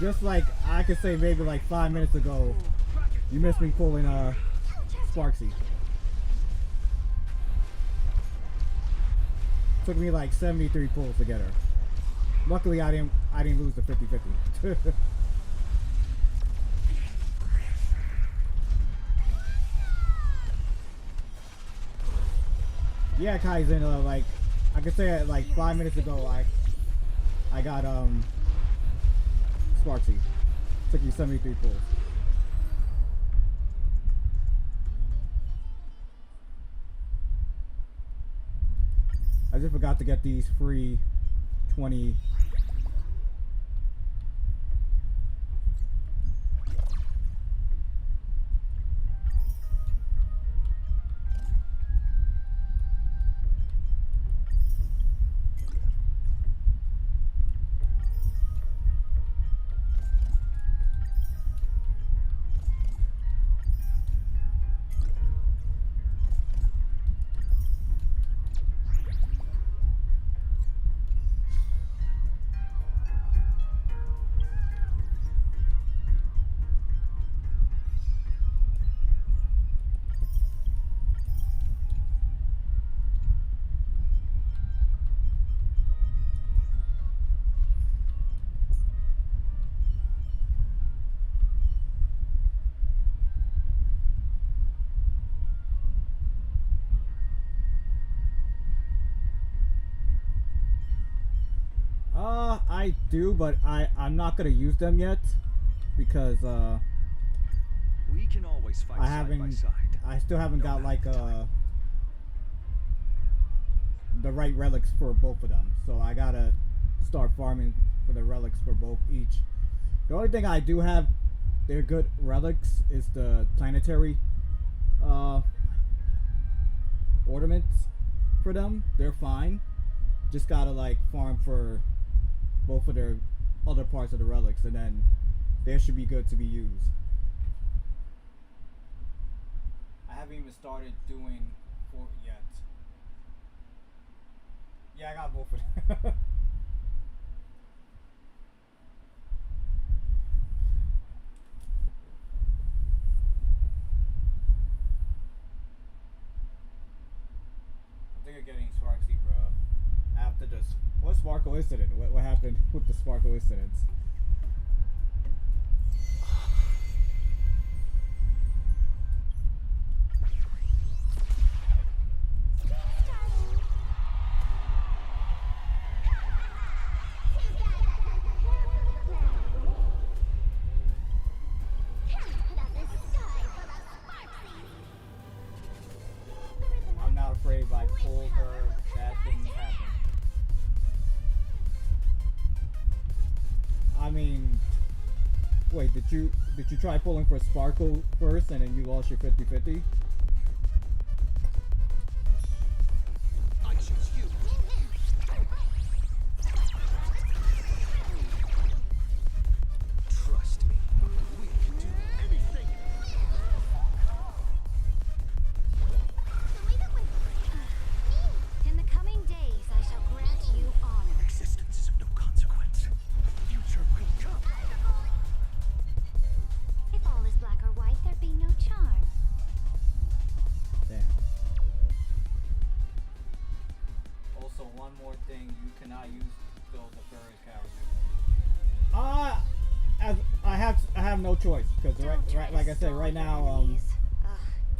just like I could say maybe like 5 minutes ago, you missed me pulling, Sparksy. Took me like 73 pulls to get her. Luckily I didn't I didn't lose the 50-50. Yeah, Kaizen, like, I could say like 5 minutes ago, I got, Sparksy. Took me 73 pulls. I just forgot to get these free 20. I do, but I'm not gonna use them yet because we can always fight I side by haven't. side. I still haven't got like the right relics for both of them, so I gotta start farming for the relics for both each. The only thing I do have, they're good relics, is the planetary ornaments for them. They're fine. Just gotta like farm for both of their other parts of the relics, and then they should be good to be used. I haven't even started doing for yet. Yeah, I got both of them. I think you're getting Sparksy, bro. After this, what Sparkle incident? What happened with the Sparkle incidents? I'm not afraid if I pull her, bad things happen. I mean, wait, did you try pulling for Sparkle first and then you lost your 50-50? I choose you. Trust me, we can do anything. In the coming days, I shall grant you honor. Existence is of no consequence. Future will come. If all is black or white, there be no charm. Damn. Also, one more thing, you cannot use those nefarious characters. I have no choice because right, like I said, right now,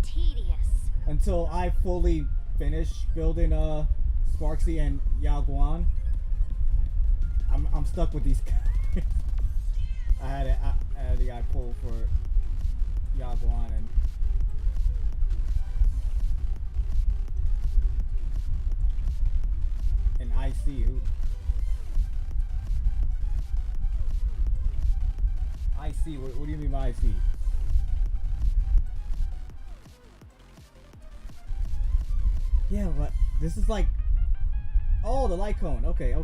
Tedious. until I fully finish building Sparksy and Yao Guan, I'm stuck with these guys. I had the guy pull for Yao Guan and IC who IC, what do you mean by IC? Yeah, but this is like, oh, the light cone. Okay.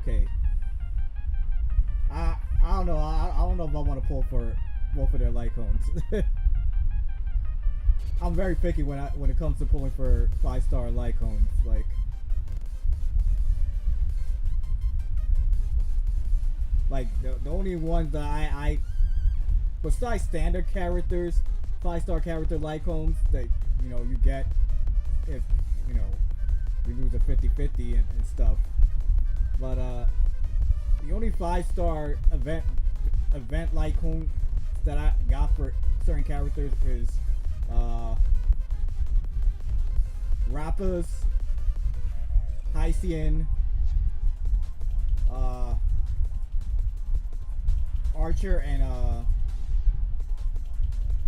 I don't know. I don't know if I want to pull for both of their light cones. I'm very picky when it comes to pulling for 5-star light cones. Like the only ones that I besides standard characters, 5-star character light cones that you get if you lose a 50-50 and stuff. But the only 5-star event like home that I got for certain characters is Rappas, Hycian, Archer, and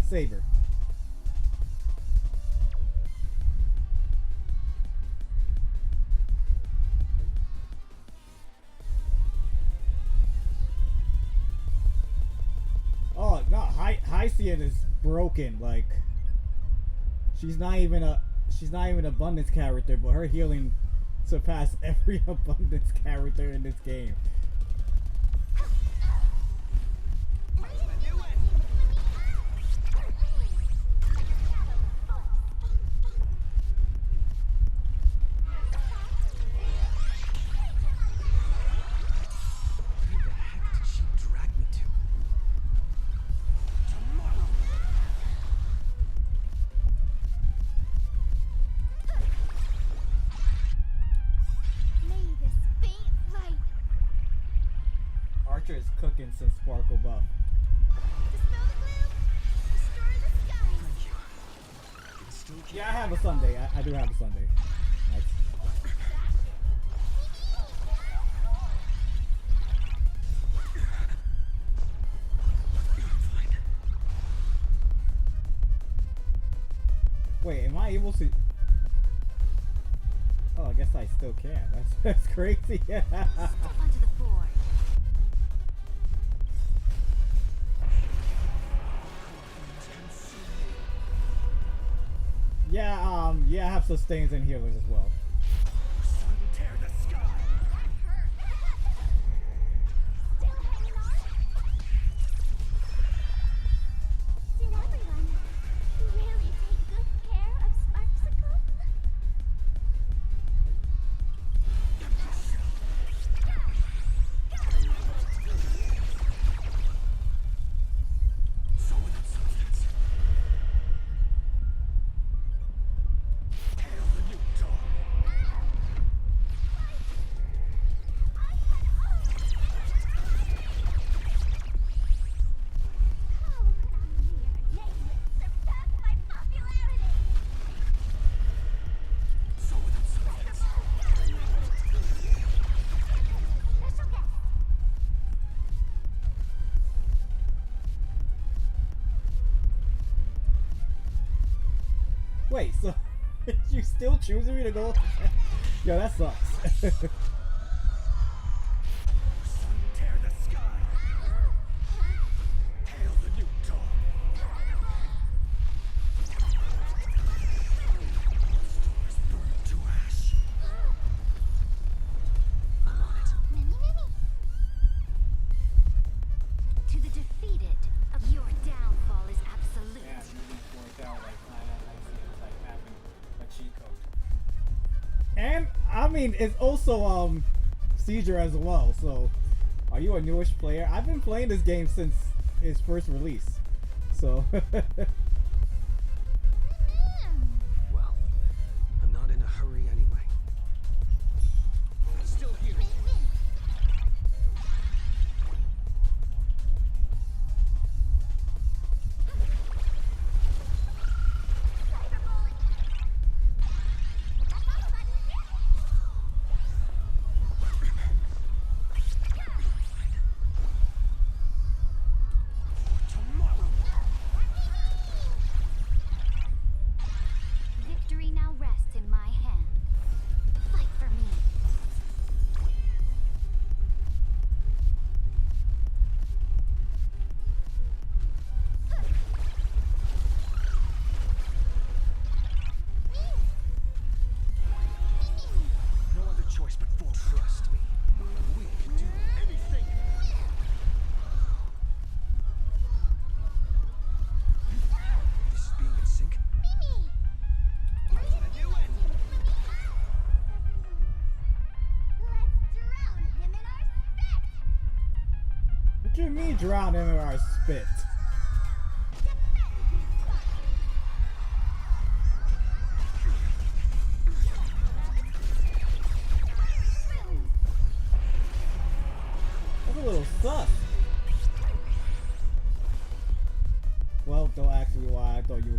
Saber. Oh no, Hycian is broken. Like she's not even an abundance character, but her healing surpassed every abundance character in this game. Archer is cooking since Sparkle buff. Yeah, I have a Sunday. I do have a Sunday. Nice. Wait, am I able to? Oh, I guess I still can. That's crazy. Step onto the board. Yeah, I have sustains and healers as well. Tear the sky. Did everyone really take good care of Sparksicle? Wait, so you still choosing me to go? Yo, that sucks. Tear the sky. Hail the new dawn. Stars burn to ash. I'm on it. To the defeated, your downfall is absolute. Yeah, worked out like like having a cheat code. And I mean, it's also Seizure as well. So, are you a newish player? I've been playing this game since its first release. So. Well, I'm not in a hurry anyway. Still here. Victory now rests in my hand. Fight for me. No other choice but for trust me. We can do anything. This is being in sync. What do you mean drown him in our spit? That's a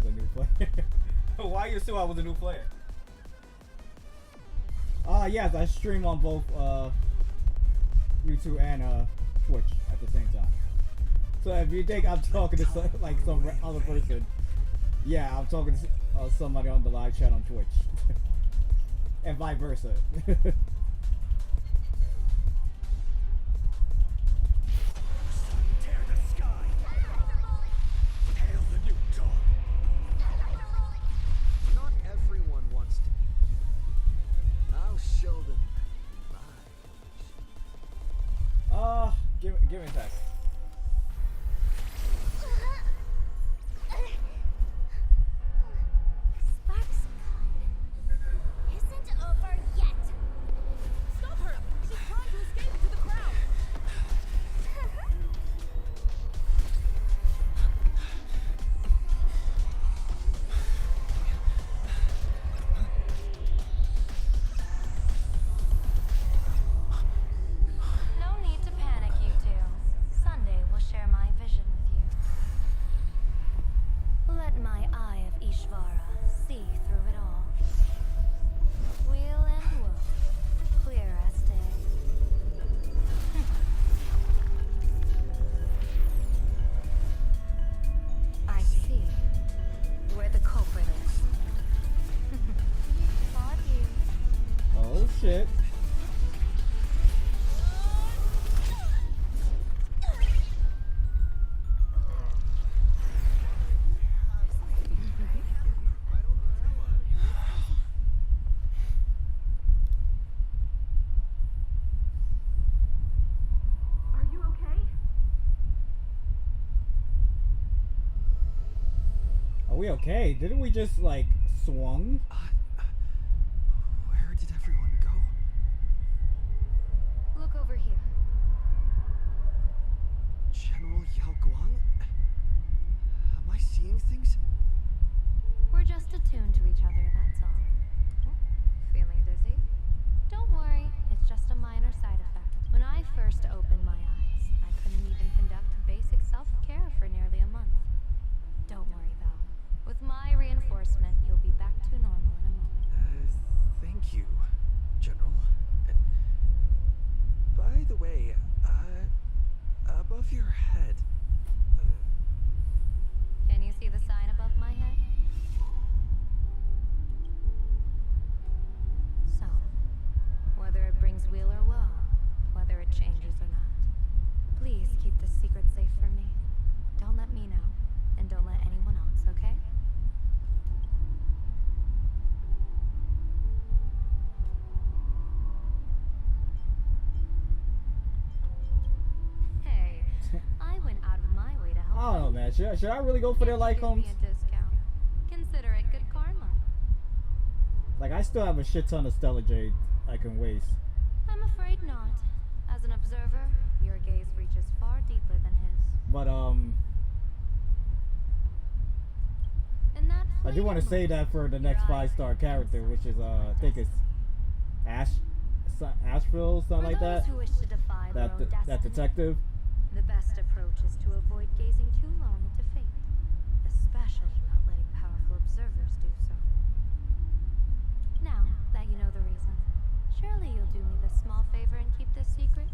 was a new player. Why you assume I was a new player? Yes, I stream on both YouTube and Twitch at the same time. So if you think I'm talking to some other person, yeah, I'm talking to somebody on the live chat on Twitch, and vice versa. Tear the sky! Hail the new dawn! Not everyone wants to be you. I'll show them my Give me a sec. SparkSky isn't over yet. Stop her! She's trying to escape into the crowd. No need to panic, you two. Sunday will share my vision with you. Let my eye of Ishvara see through it all. Weal and woe, clear as day. I see where the culprit is. Not you. Oh shit. Are you okay? Are we okay? Didn't we just like swung? Where did everyone go? Look over here. General Yao Guang? Am I seeing things? We're just attuned to each other, that's all. Oh, feeling dizzy? Don't worry, it's just a minor side effect. When I first opened my eyes, I couldn't even conduct basic self-care for nearly a month. Don't worry though. With my reinforcement, you'll be back to normal in a moment. Thank you, General. By the way, above your head, Can you see the sign above my head? So, whether it brings weal or woe, whether it changes or not, please keep this secret safe from me. Don't let me know, and don't let anyone else, okay? Hey, I went out of my way to help. I don't know, man. Should I really go for their like homes? Give me a discount. Consider it good karma. Like, I still have a shit ton of Stellar Jade I can waste. I'm afraid not. As an observer, your gaze reaches far deeper than his. But In that I do want to say that for the next 5-star character, which is I think it's Asheville, something like that. Who wish to defy their own That destiny, detective. the best approach is to avoid gazing too long into fate, especially not letting powerful observers do so. Now that you know the reason, surely you'll do me this small favor and keep this secret?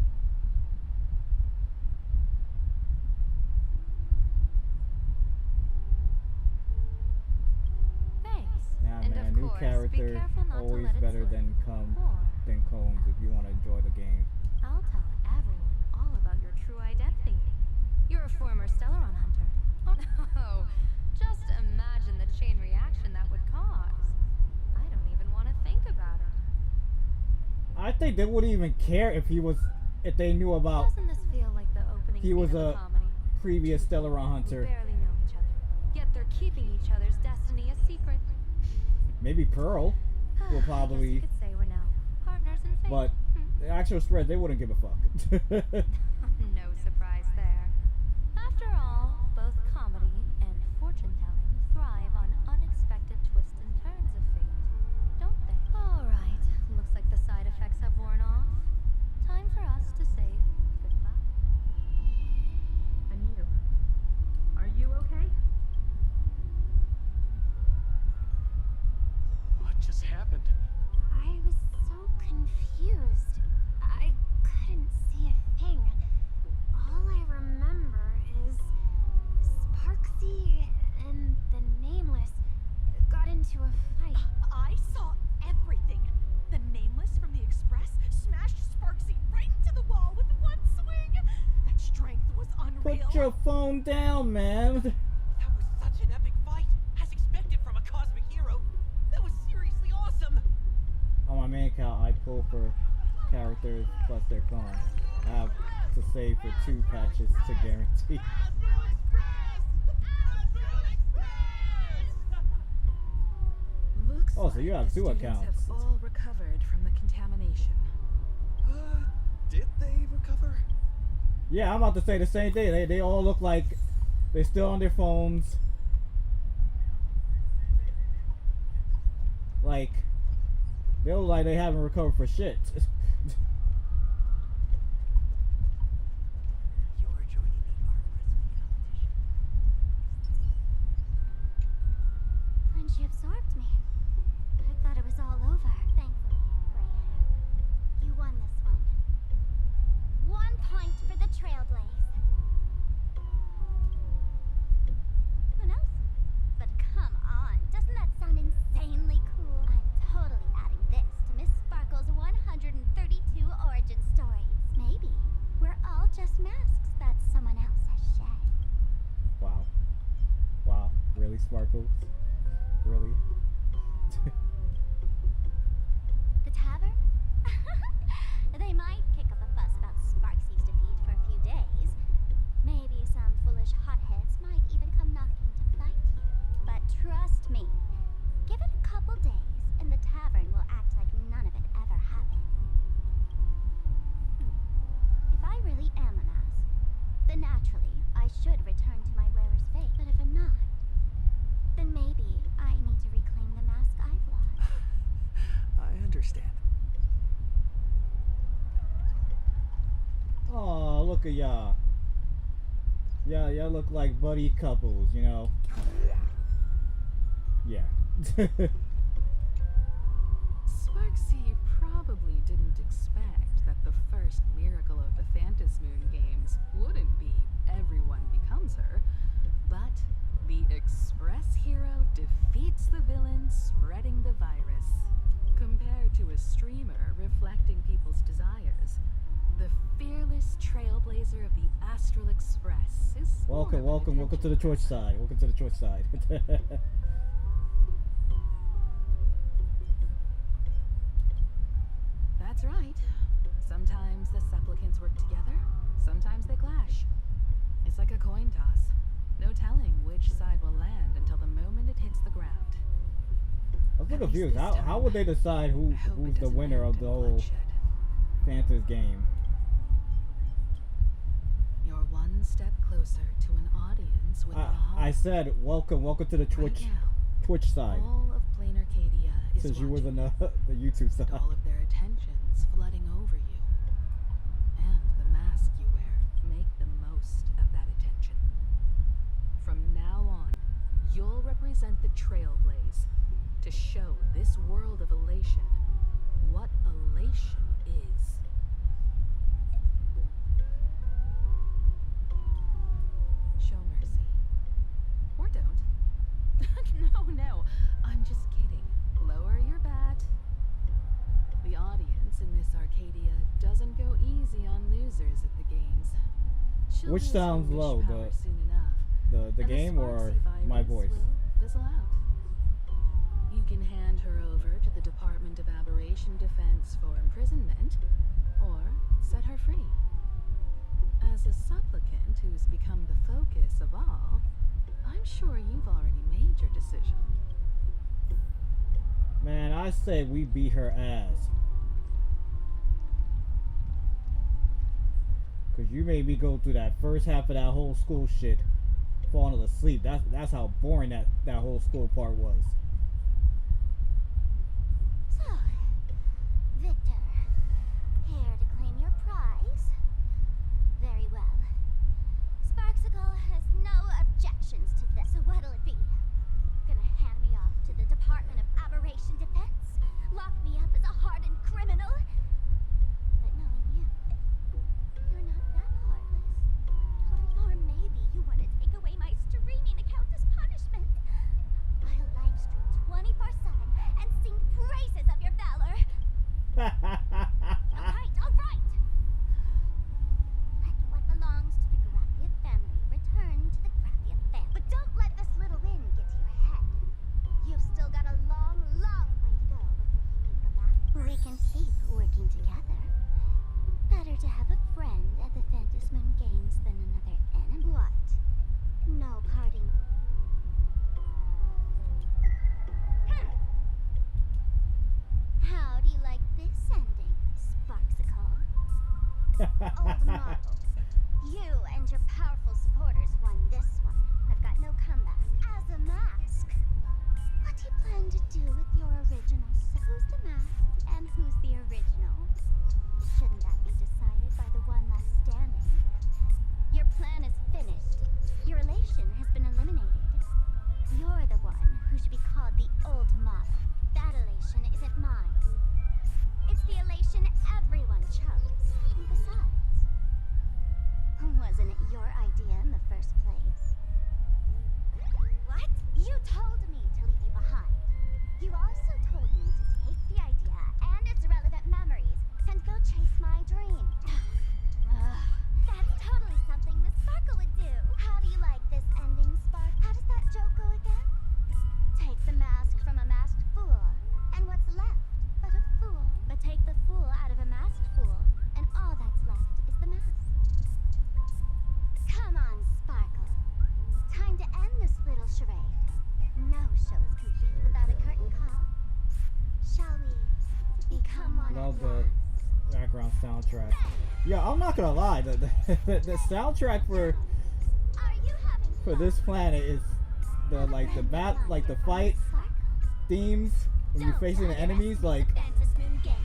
Thanks. Nah, And man, of new course, be character careful not to always let it better slip. than Combs if you want to enjoy the game. I'll tell everyone all about your true identity. You're a former Stellaron hunter. Oh no! Just imagine the chain reaction that would cause. I don't even want to think about it. I think they wouldn't even care if they knew about Doesn't this feel like the opening he scene was of a a comedy? previous Stellaron Who hunter. barely know each other, yet they're keeping each other's destiny a secret. Maybe Pearl will probably, You could say we're now partners in fate. but the actual spread they wouldn't give a fuck. No surprise there. After all, both comedy and fortune-telling thrive on unexpected twists and turns of fate, don't they? All right, looks like the side effects have worn off. Time for us to say goodbye. And you? Are you okay? Put your phone down, man. That was such an epic fight, as expected from a cosmic hero. That was seriously awesome. On my main account, I pull for characters plus their clones. I have to save for 2 patches to guarantee. Looks Oh, so you like have the 2 students accounts. have all recovered from the contamination. Did they recover? Yeah, I'm about to say the same thing. They all look like they're still on their phones. Like, they look like they haven't recovered for shit. When she absorbed me, I thought it was all over. Thankfully, Greyhair, you won this one. 1 point for the Trailblaze. Who knows? But come on, doesn't that sound insanely cool? I'm totally adding this to Miss Sparkle's 132 origin stories. Maybe we're all just masks that someone else has shed. Wow. Wow. Really, Sparkles? Really? The tavern? They might kick up a fuss about Sparksy's defeat for a few days. Maybe some foolish hotheads might even come knocking to fight you. But trust me, give it a couple days and the tavern will act like none of it ever happened. If I really am a mask, then naturally I should return to my wearer's fate. But if I'm not, then maybe I need to reclaim the mask I've lost. I understand. Oh, look at y'all. Yeah, y'all look like buddy couples, you know? Yeah. Sparksy probably didn't expect that the first miracle of the Phantasmoon games wouldn't be everyone becomes her, but the Express hero defeats the villain spreading the virus. Compared to a streamer reflecting people's desires, the fearless trailblazer of the Astral Express is welcome to the Twitch side. Welcome to the Twitch side. That's right. Sometimes the supplicants work together, sometimes they clash. It's like a coin toss. No telling which side will land until the moment it hits the ground. I was so confused. How would they decide who's the winner of the whole Fanta's game? You're one step closer to an audience with I said welcome to the Twitch side. all of Plain Arcadia is Since you was watching on the YouTube side. all of their attentions flooding over you. And the mask you wear make the most of that attention. From now on, you'll represent the Trailblaze to show this world of elation what elation is. Show mercy. Or don't. No, I'm just kidding. Lower your bat. The audience in this Arcadia doesn't go easy on losers at the games. She'll Which lose her sounds wish low, power soon enough, the and game or Sparksy my virus voice? will fizzle out. You can hand her over to the Department of Aberration Defense for imprisonment, or set her free. As a supplicant who's become the focus of all, I'm sure you've already made your decision. Man, I say we beat her ass. Cause you made me go through that first half of that whole school shit, falling asleep. That's how boring that whole school part was. So, Victor, here to claim your prize? Very well. Sparksicle has no objections to this, so what'll it be? Gonna hand me off to the Department of Aberration Defense? Lock me up as a hardened criminal? But knowing you, you're not that heartless. Or maybe you want to take away my streaming account as punishment. I'll live stream to have a friend at the Phantasmoon Games than another enemy? What? No parting. How do you like this ending, Sparksicle? Old model. You and your powerful supporters won this one. I've got no comeback. As a mask. What do you plan to do with your original self? Who's the mask and who's the original? Shouldn't that be decided by the one left standing? Your plan is finished. Your elation has been eliminated. You're the one who should be called the old model. That elation isn't mine. It's the elation everyone chose. And besides, wasn't it your idea in the first place? What? You told me to leave you behind. You also told me to take the idea and its relevant memories and go chase my dream. That's totally something Miss Sparkle would do. How do you like this ending, Spark? How does that joke go again? Take the mask from a masked fool, and what's left but a fool? But take the fool out of a masked fool, and all that's left is the mask. Come on, Sparkle. Time to end this little charade. No show is complete without a curtain call. Shall we become one Love at the last? background soundtrack. Yeah, I'm not gonna lie. The soundtrack for this planet is the the fight themes when you're facing the enemies. Like, Phantasmoon Games.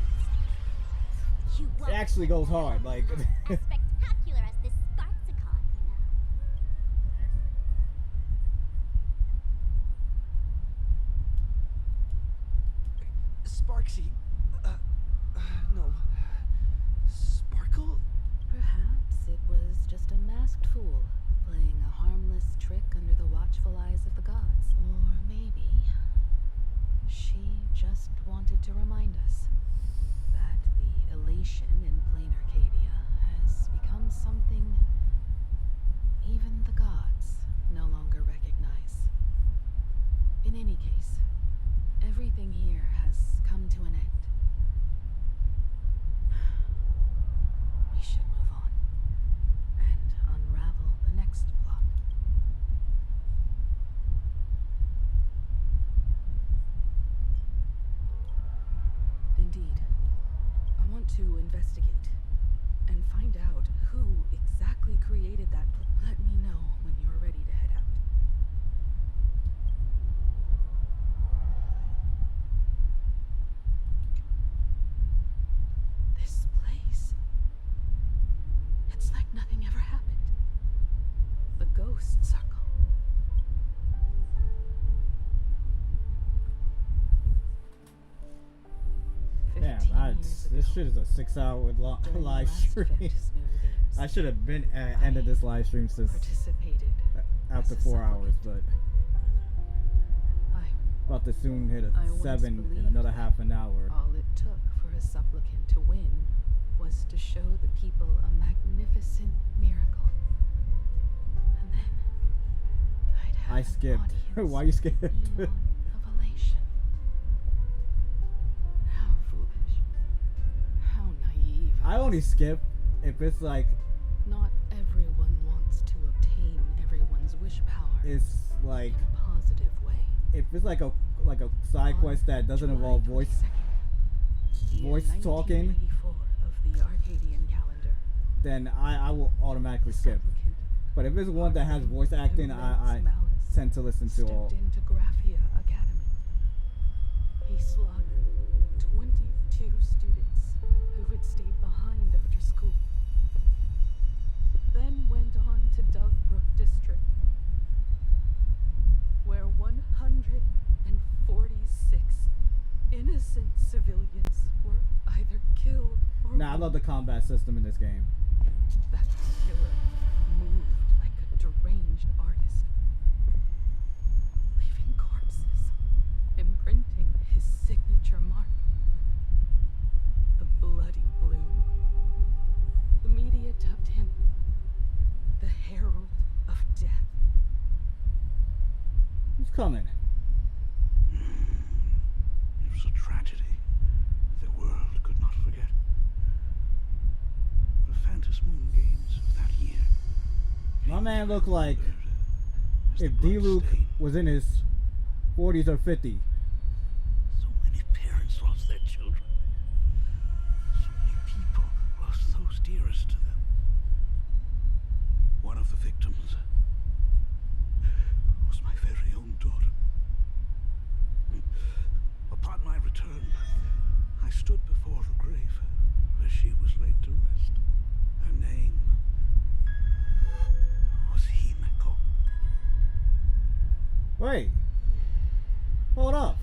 You it won't actually goes hard. Like, as spectacular as this Sparksicon, you know. Sparksy. No. Sparkle? Perhaps it was just a masked fool playing a harmless trick under the watchful eyes of the gods. Or maybe she just wanted to remind us that the elation in plain Arcadia has become something even the gods no longer recognize. In any case, everything here has come to an end. We should move on and unravel the next plot. Indeed, I want to investigate and find out who exactly created that Let me know when you're ready to head out. This place. It's like nothing ever happened. The ghost circle. damn, this shit is a 6-hour live stream. I should have been ended this live stream since after 4 hours, but about to soon hit a 7 in another half an hour. All it took for a supplicant to win was to show the people a magnificent miracle. And then I'd have I skipped. Why you skipped? of elation. How foolish. How naive. I only skip if it's like Not everyone wants to obtain everyone's wish power it's like in a positive way. if it's like a side quest that doesn't involve voice talking, 1994 of the Arcadian calendar. then I will automatically skip. But if it's one that has voice acting, I tend to listen to all. Stepped into Graphia Academy. He slaughtered 22 students who had stayed behind after school. Then went on to Dovebrook District, where 146 innocent civilians were either killed or Nah, I love the combat system in this game. That killer moved like a deranged artist, leaving corpses, imprinting his signature mark. The Bloody Bloom. The media dubbed him the Herald of Death. Who's coming? It was a tragedy the world could not forget. Moon Games of that year. My man looked like if D-Luke was in his 40s or 50s. So many parents lost their children. So many people lost those dearest to them. One of the victims was my very own daughter. Upon my return, I stood before the grave where she was laid to rest. Her name was Himeko. Wait. Hold up.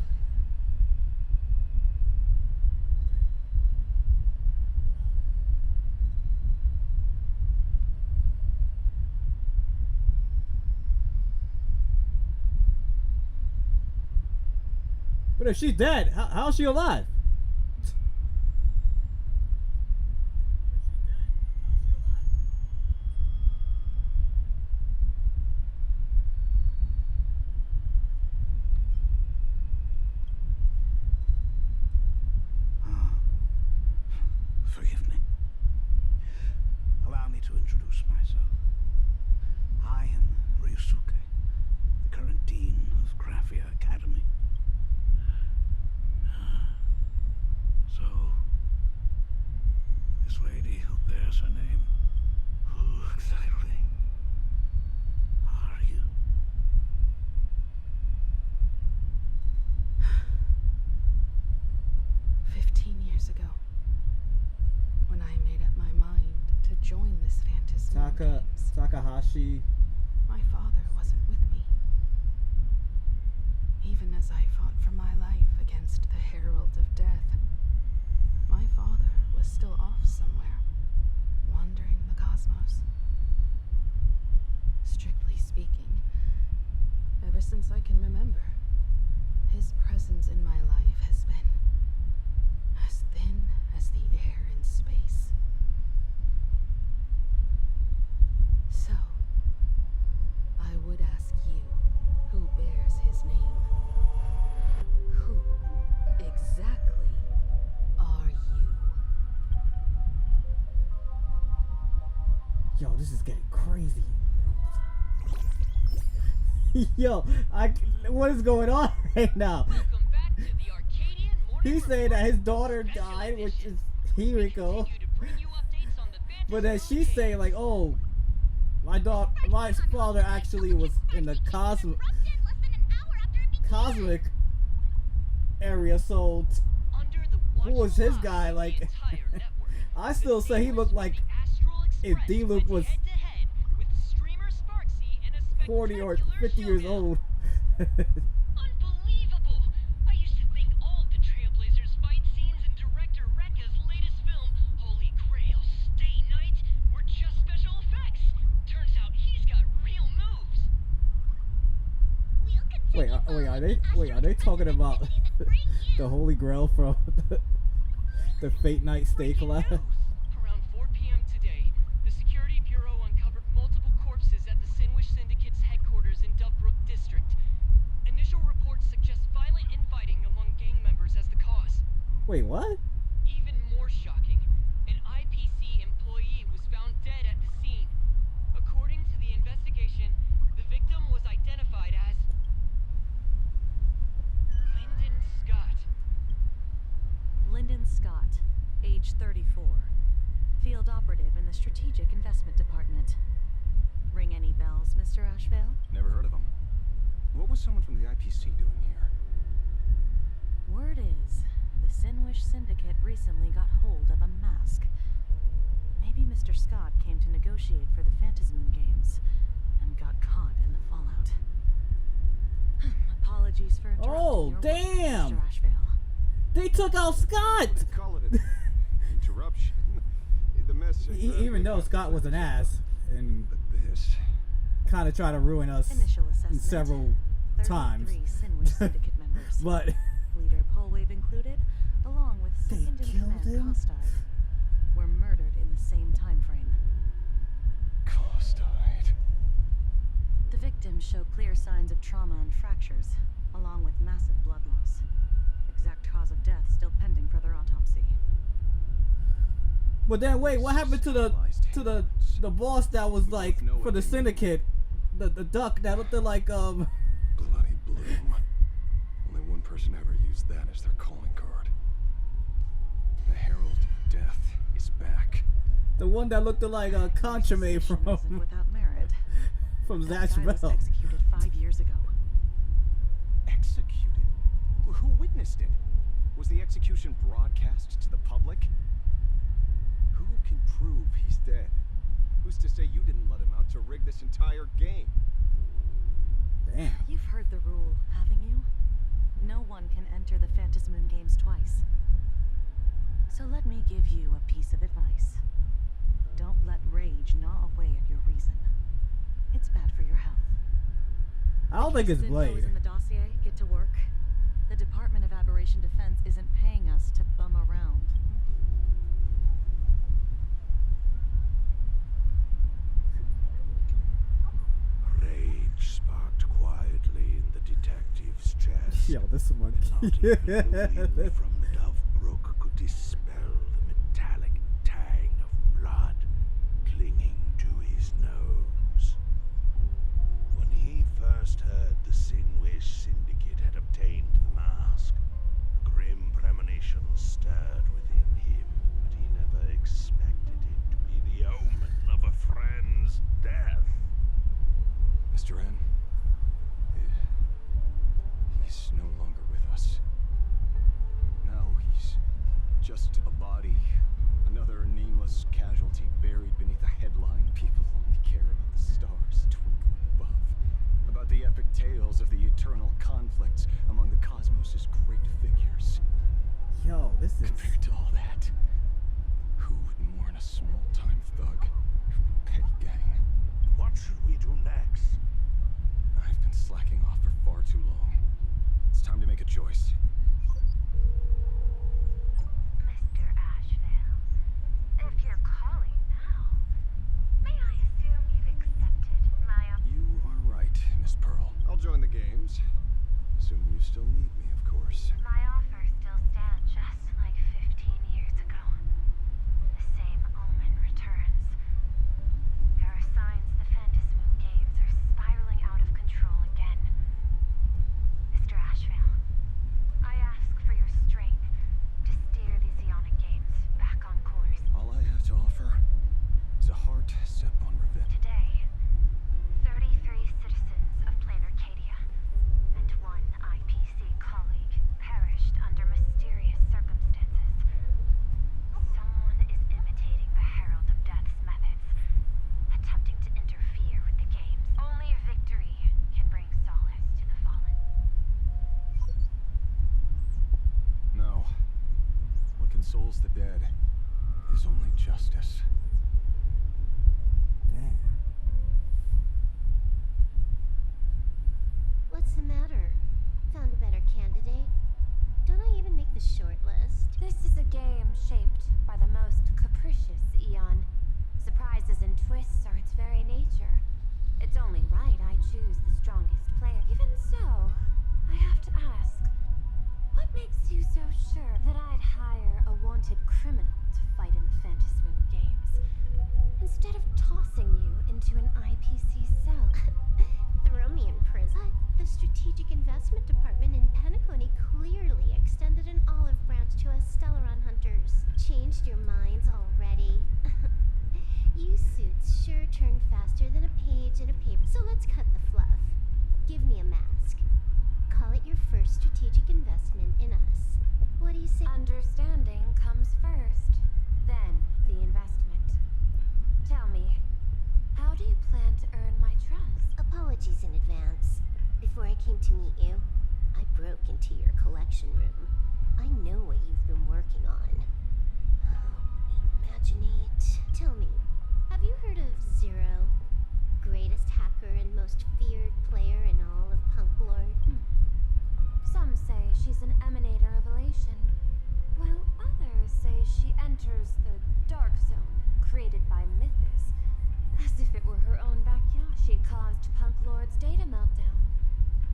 But if she's dead, how is she alive? Forgive me. Allow me to introduce myself. I am Ryusuke, the current dean of Graphia Academy. So, this lady who bears her name, who exactly are you? Years ago, when I made up my mind to join this fantasy games, Takahashi. my father wasn't with me. Even as I fought for my life against the Herald of Death, my father was still off somewhere, wandering the cosmos. Strictly speaking, ever since I can remember, his presence in my life has been as thin as the air in space. So, I would ask you, who bears his name? Who exactly are you? Yo, this is getting crazy. Yo, what is going on right now? He's saying that his daughter died, which is Himeko. But then she's saying like, oh, my father actually was in the cosmic area, so who was his guy? Like, I still say he looked like if D-Luke was 40 or 50 years old. Unbelievable! I used to think all of the Trailblazers fight scenes in director Rekka's latest film, Holy Grail Stay Night, were just special effects. Turns out he's got real moves. Are they talking about the Holy Grail from the Fate Night Stay collab? Around 4 p.m. today, the Security Bureau uncovered multiple corpses at the Sinwish Syndicate's headquarters in Dovebrook District. Initial reports suggest violent infighting among gang members as the cause. Wait, what? Even more shocking, an IPC employee was found dead at the scene. According to the investigation, the victim was identified as Lyndon Scott. Lyndon Scott, age 34. Field operative in the Strategic Investment Department. Ring any bells, Mr. Ashvale? Never heard of him. What was someone from the IPC doing here? Word is, the Sinwish Syndicate recently got hold of a mask. Maybe Mr. Scott came to negotiate for the Phantasmoon Games and got caught in the fallout. Apologies for interrupting Oh, your damn! work, Mr. Ashvale. They took out Scott! Call it an interruption. The message. Even though Scott was an ass and kind of tried to ruin us Initial in assessment, several times. 33 Sinwish Syndicate members. But Leader Polwave included, along with second-in-command Costide, were murdered in the same time frame. Costide. The victims show clear signs of trauma and fractures, along with massive blood loss. Exact cause of death still pending further autopsy. But then wait, what happened to the boss that was like for the syndicate? The duck that looked like Bloody Bloom. Only one person ever used that as their calling card. The Herald of Death is back. The one that looked like a consomme from without merit. from That Zatch guy was Bell. executed 5 years ago. Executed? Who witnessed it? Was the execution broadcast to the public? Who can prove he's dead? Who's to say you didn't let him out to rig this entire game? Damn. You've heard the rule, haven't you? No one can enter the Phantasmoon games twice. So let me give you a piece of advice. Don't let rage gnaw away at your reason. It's bad for your health. I don't think it's Info is Blade. in the dossier. Get to work. The Department of Aberration Defense isn't paying us to bum around. Rage sparked quietly in the detective's chest. Yo, this one. Not even the wind from Dovebrook could dispel the metallic tang of blood clinging to his nose. When he first heard the Sinwish Syndicate had obtained the mask, a grim premonition stirred within him, but he never expected it to be the omen of a friend's death. Mr. N, he's no longer with us. Now he's just a body. Another nameless casualty buried beneath a headline. People only care about the stars twinkling above. About the epic tales of the eternal conflicts among the cosmos' great figures. Yo, this is Compared to all that, who would mourn a small-time thug from a petty gang? What should we do next? I've been slacking off for far too long. It's time to make a choice. Mr. Ashvale, if you're calling now, may I assume you've accepted my You are right, Miss Pearl. I'll join the games. Assuming you still need me, of course. My offer still stands just like 15 years ago. The same omen returns. There are signs the Phantasmoon games are spiraling out of control again. Mr. Ashvale, I ask for your strength to steer these Ionic games back on course. All I have to offer is a heart set on revenge. Today, 33 citizens of Plain Arcadia and one IPC colleague perished under mysterious circumstances. Someone is imitating the Herald of Death's methods, attempting to interfere with the games. Only victory can bring solace to the fallen. No. What consoles the dead is only justice. damn. What's the matter? Found a better candidate? Don't I even make the short list? This is a game shaped by the most capricious Eon. Surprises and twists are its very nature. It's only right I choose the strongest player. Even so, I have to ask, what makes you so sure that I'd hire a wanted criminal to fight in the Phantasmoon games, instead of tossing you into an IPC cell? Throw me in prison. But the Strategic Investment Department in Penacony clearly extended an olive branch to us Stellaron hunters. Changed your minds already? You suits sure turn faster than a page in a paper. So let's cut the fluff. Give me a mask. Call it your first strategic investment in us. What do you say? Understanding comes first, then the investment. Tell me, how do you plan to earn my trust? Apologies in advance. Before I came to meet you, I broke into your collection room. I know what you've been working on. Imaginate. Tell me, have you heard of Zero? Greatest hacker and most feared player in all of Punk Lord? Some say she's an emanator of elation, while others say she enters the dark zone created by Mythos, as if it were her own backyard. She caused Punk Lord's data meltdown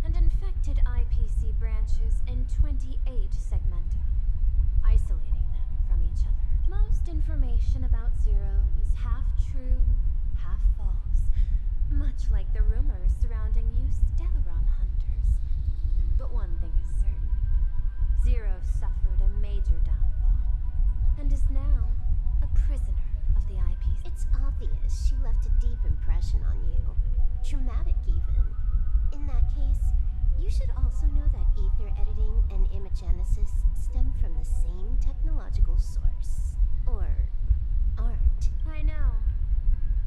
and infected IPC branches in 28 segmenta, isolating them from each each other. Most information about Zero is half true, half false. Much like the rumors surrounding you Stellaron hunters. But one thing is certain. Zero suffered a major downfall, and is now a prisoner of the IPC. It's obvious she left a deep impression on you. Traumatic, even. In that case, you should also know that ether editing and imagenesis stem from the same technological source. Or art. I know.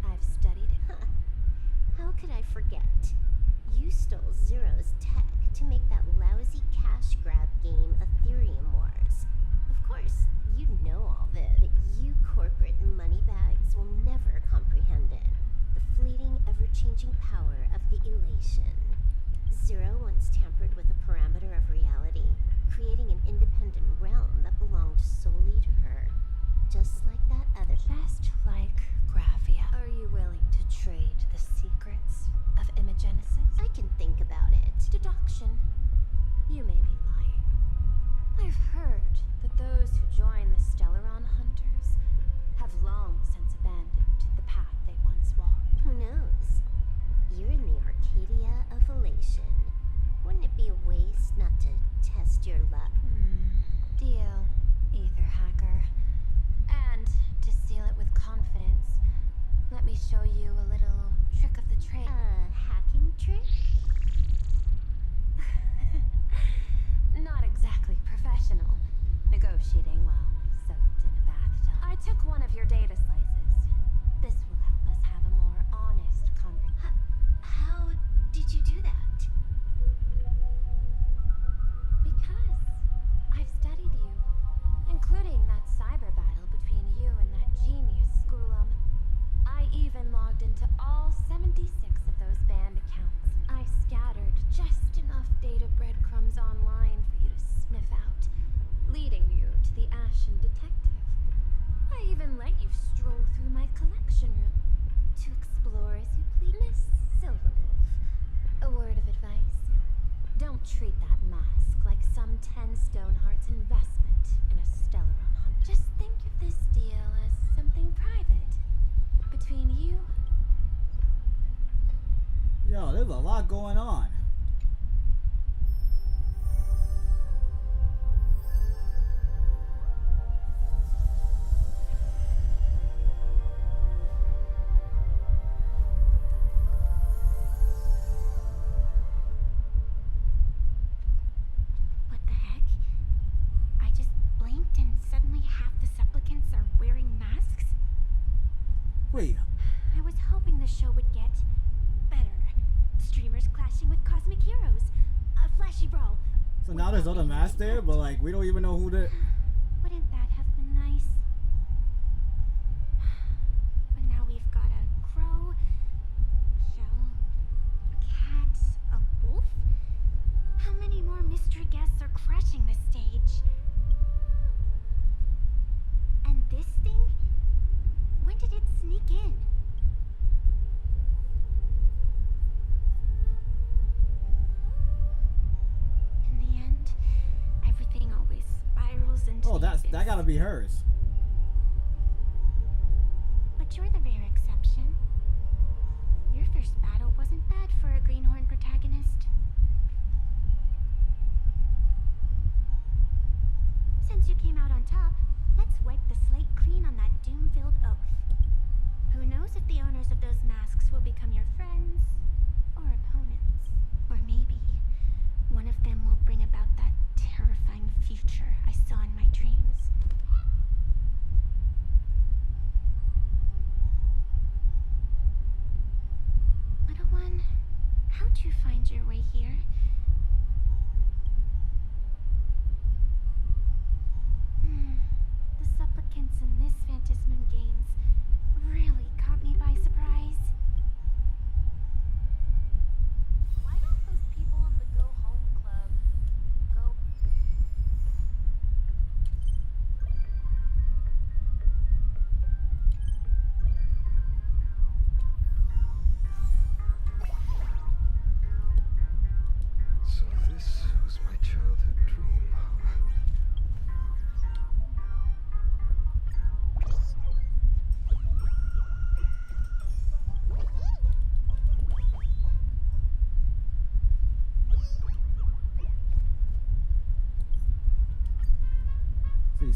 I've studied it. Huh. How could I forget? You stole Zero's tech to make that lousy cash grab game Ethereum Wars. Of course, you know all this, but you corporate moneybags will never comprehend it. The fleeting, ever-changing power of the elation. Zero once tampered with a parameter of reality, creating an independent realm that belonged solely to her. Just like that other. Just like Graphia. Are you willing to trade the secrets of imagenesis? I can think about it. Deduction. You may be lying. I've heard that those who join the Stellaron hunters have long since abandoned the path they once walked. Who knows? You're in the Arcadia of Elation. Wouldn't it be a waste not to test your luck? Deal, ether hacker. And to seal it with confidence, let me show you a little trick of the trade. Hacking trick? Not exactly professional. Negotiating while soaked in a bathtub. I took one of your data slices. This will help us have a more honest conversation. How did you do that? Because I've studied you, including that cyber battle between you and that genius Skulum. I even logged into all 76 of those banned accounts. I scattered just enough data breadcrumbs online for you to sniff out, leading you to the Ashen Detective. I even let you stroll through my collection room to explore as you please. Miss Silverwolf, a word of advice. Don't treat that mask like some 10 Stonehearts investment in a Stellaron hunt. Just think of this deal as something private between you. Yo, there's a lot going on. What the heck? I just blinked and suddenly half the supplicants are wearing masks? Wait. I was hoping the show would get better. Streamers clashing with cosmic heroes. A flashy brawl. So now there's other masks there, but like we don't even know who the. Wouldn't that have been nice? But now we've got a crow, a shell, a cat, a wolf. How many more mystery guests are crashing the stage? And this thing? When did it sneak in? In the end, everything always spirals into Oh, the that abyss. gotta be hers. But you're the rare exception. Your first battle wasn't bad for a greenhorn protagonist. Since you came out on top, let's wipe the slate clean on that doom-filled oath. Who knows if the owners of those masks will become your friends or opponents? Or maybe one of them will bring about that terrifying future I saw in my dreams. Little one, how'd you find your way here? The supplicants in this Phantasmoon Games really caught me by surprise. Why don't those people in the Go Home Club go? So this was my childhood dream, huh?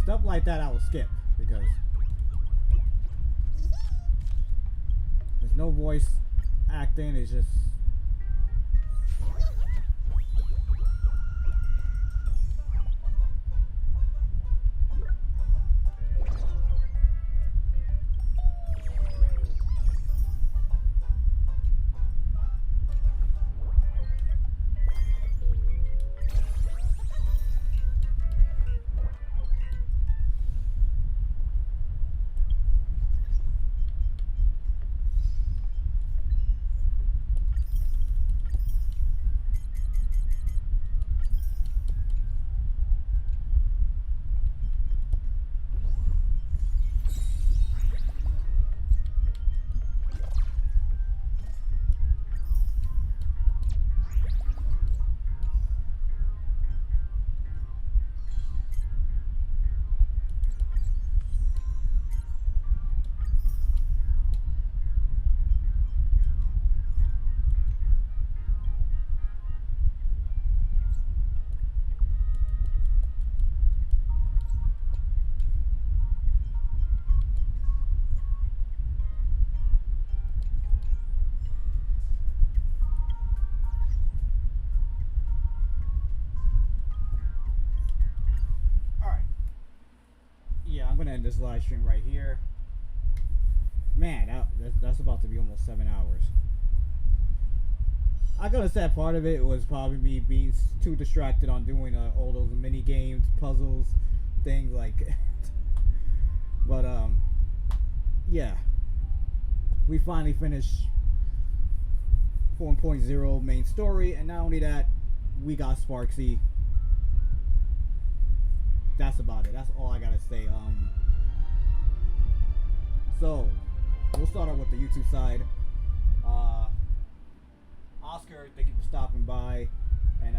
stuff like that I will skip because there's no voice acting. It's just yeah, I'm gonna end this live stream right here. Man, that's about to be almost 7 hours. I gotta say, part of it was probably me being too distracted on doing all those mini games, puzzles, things like. But yeah, we finally finished 4.0 main story, and not only that, we got Sparksy. That's about it. That's all I gotta say. So we'll start off with the YouTube side. Oscar, thank you for stopping by, and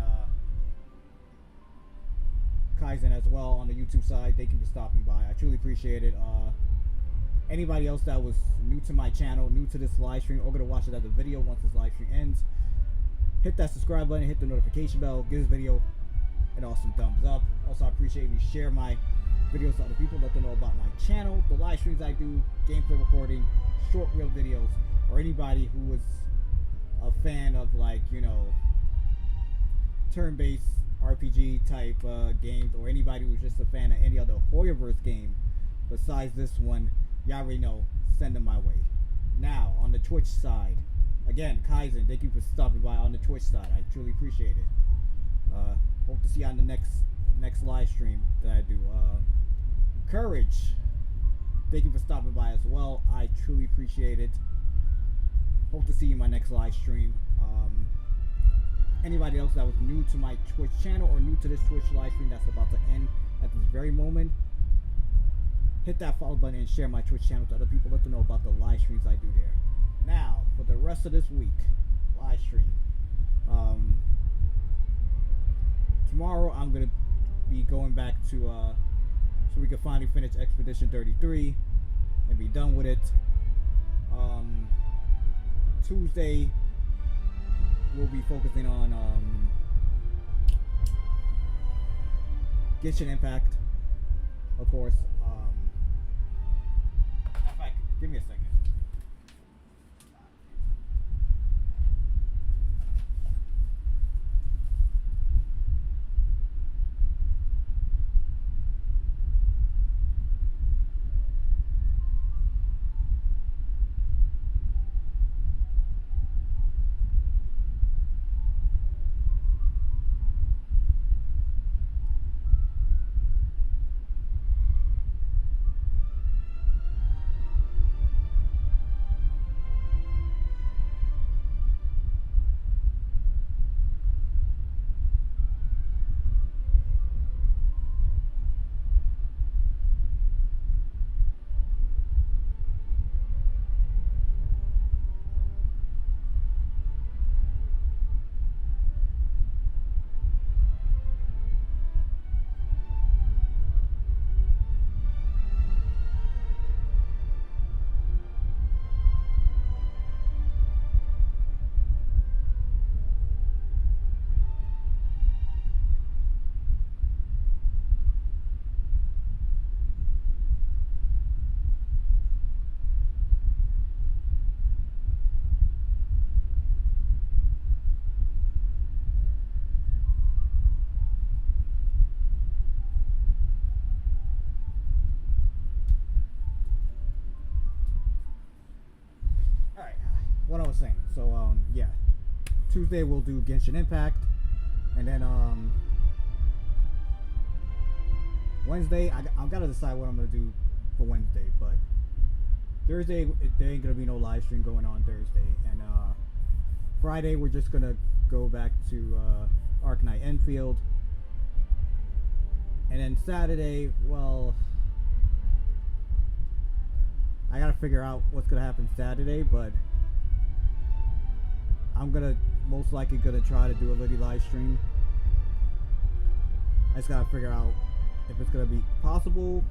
Kaizen as well on the YouTube side. Thank you for stopping by. I truly appreciate it. Anybody else that was new to my channel, new to this live stream, or gonna watch it as a video once this live stream ends, hit that subscribe button, hit the notification bell, give this video an awesome thumbs up. Also, I appreciate if you share my videos to other people, let them know about my channel, the live streams I do, gameplay recording, short reel videos, or anybody who is a fan of, like, you know, turn-based RPG type games, or anybody who's just a fan of any other Hoyoverse game besides this one, y'all already know, send them my way. Now, on the Twitch side, again, Kaizen, thank you for stopping by on the Twitch side. I truly appreciate it. Hope to see you on the next live stream that I do. Courage, thank you for stopping by as well. I truly appreciate it. Hope to see you in my next live stream. Anybody else that was new to my Twitch channel or new to this Twitch live stream that's about to end at this very moment, hit that follow button and share my Twitch channel to other people. Let them know about the live streams I do there. Now, for the rest of this week, live stream. Tomorrow I'm gonna be going back to so we can finally finish Expedition 33 and be done with it. Tuesday we'll be focusing on Genshin Impact, of course. In fact, give me a second. what I was saying. So yeah, Tuesday we'll do Genshin Impact, and then Wednesday I've got to decide what I'm gonna do for Wednesday. But Thursday there ain't gonna be no live stream going on Thursday, and Friday we're just gonna go back to Arknight Enfield, and then Saturday, well, I gotta figure out what's gonna happen Saturday, but I'm most likely gonna try to do a little live stream. I just gotta figure out if it's gonna be possible,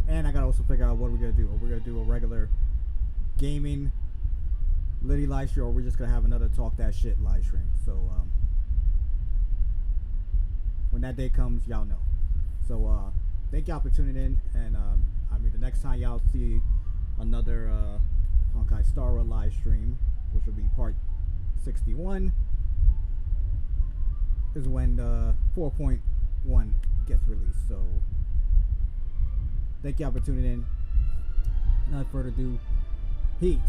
and I gotta also figure out what we're gonna do. Are we gonna do a regular gaming Liddy live stream, or we're just gonna have another Talk That Shit live stream? So when that day comes, y'all know. So thank y'all for tuning in, and I mean, the next time y'all see another Honkai Star Rail live stream, which will be part 61, is when 4.1 gets released. So thank y'all for tuning in. Without further ado, peace.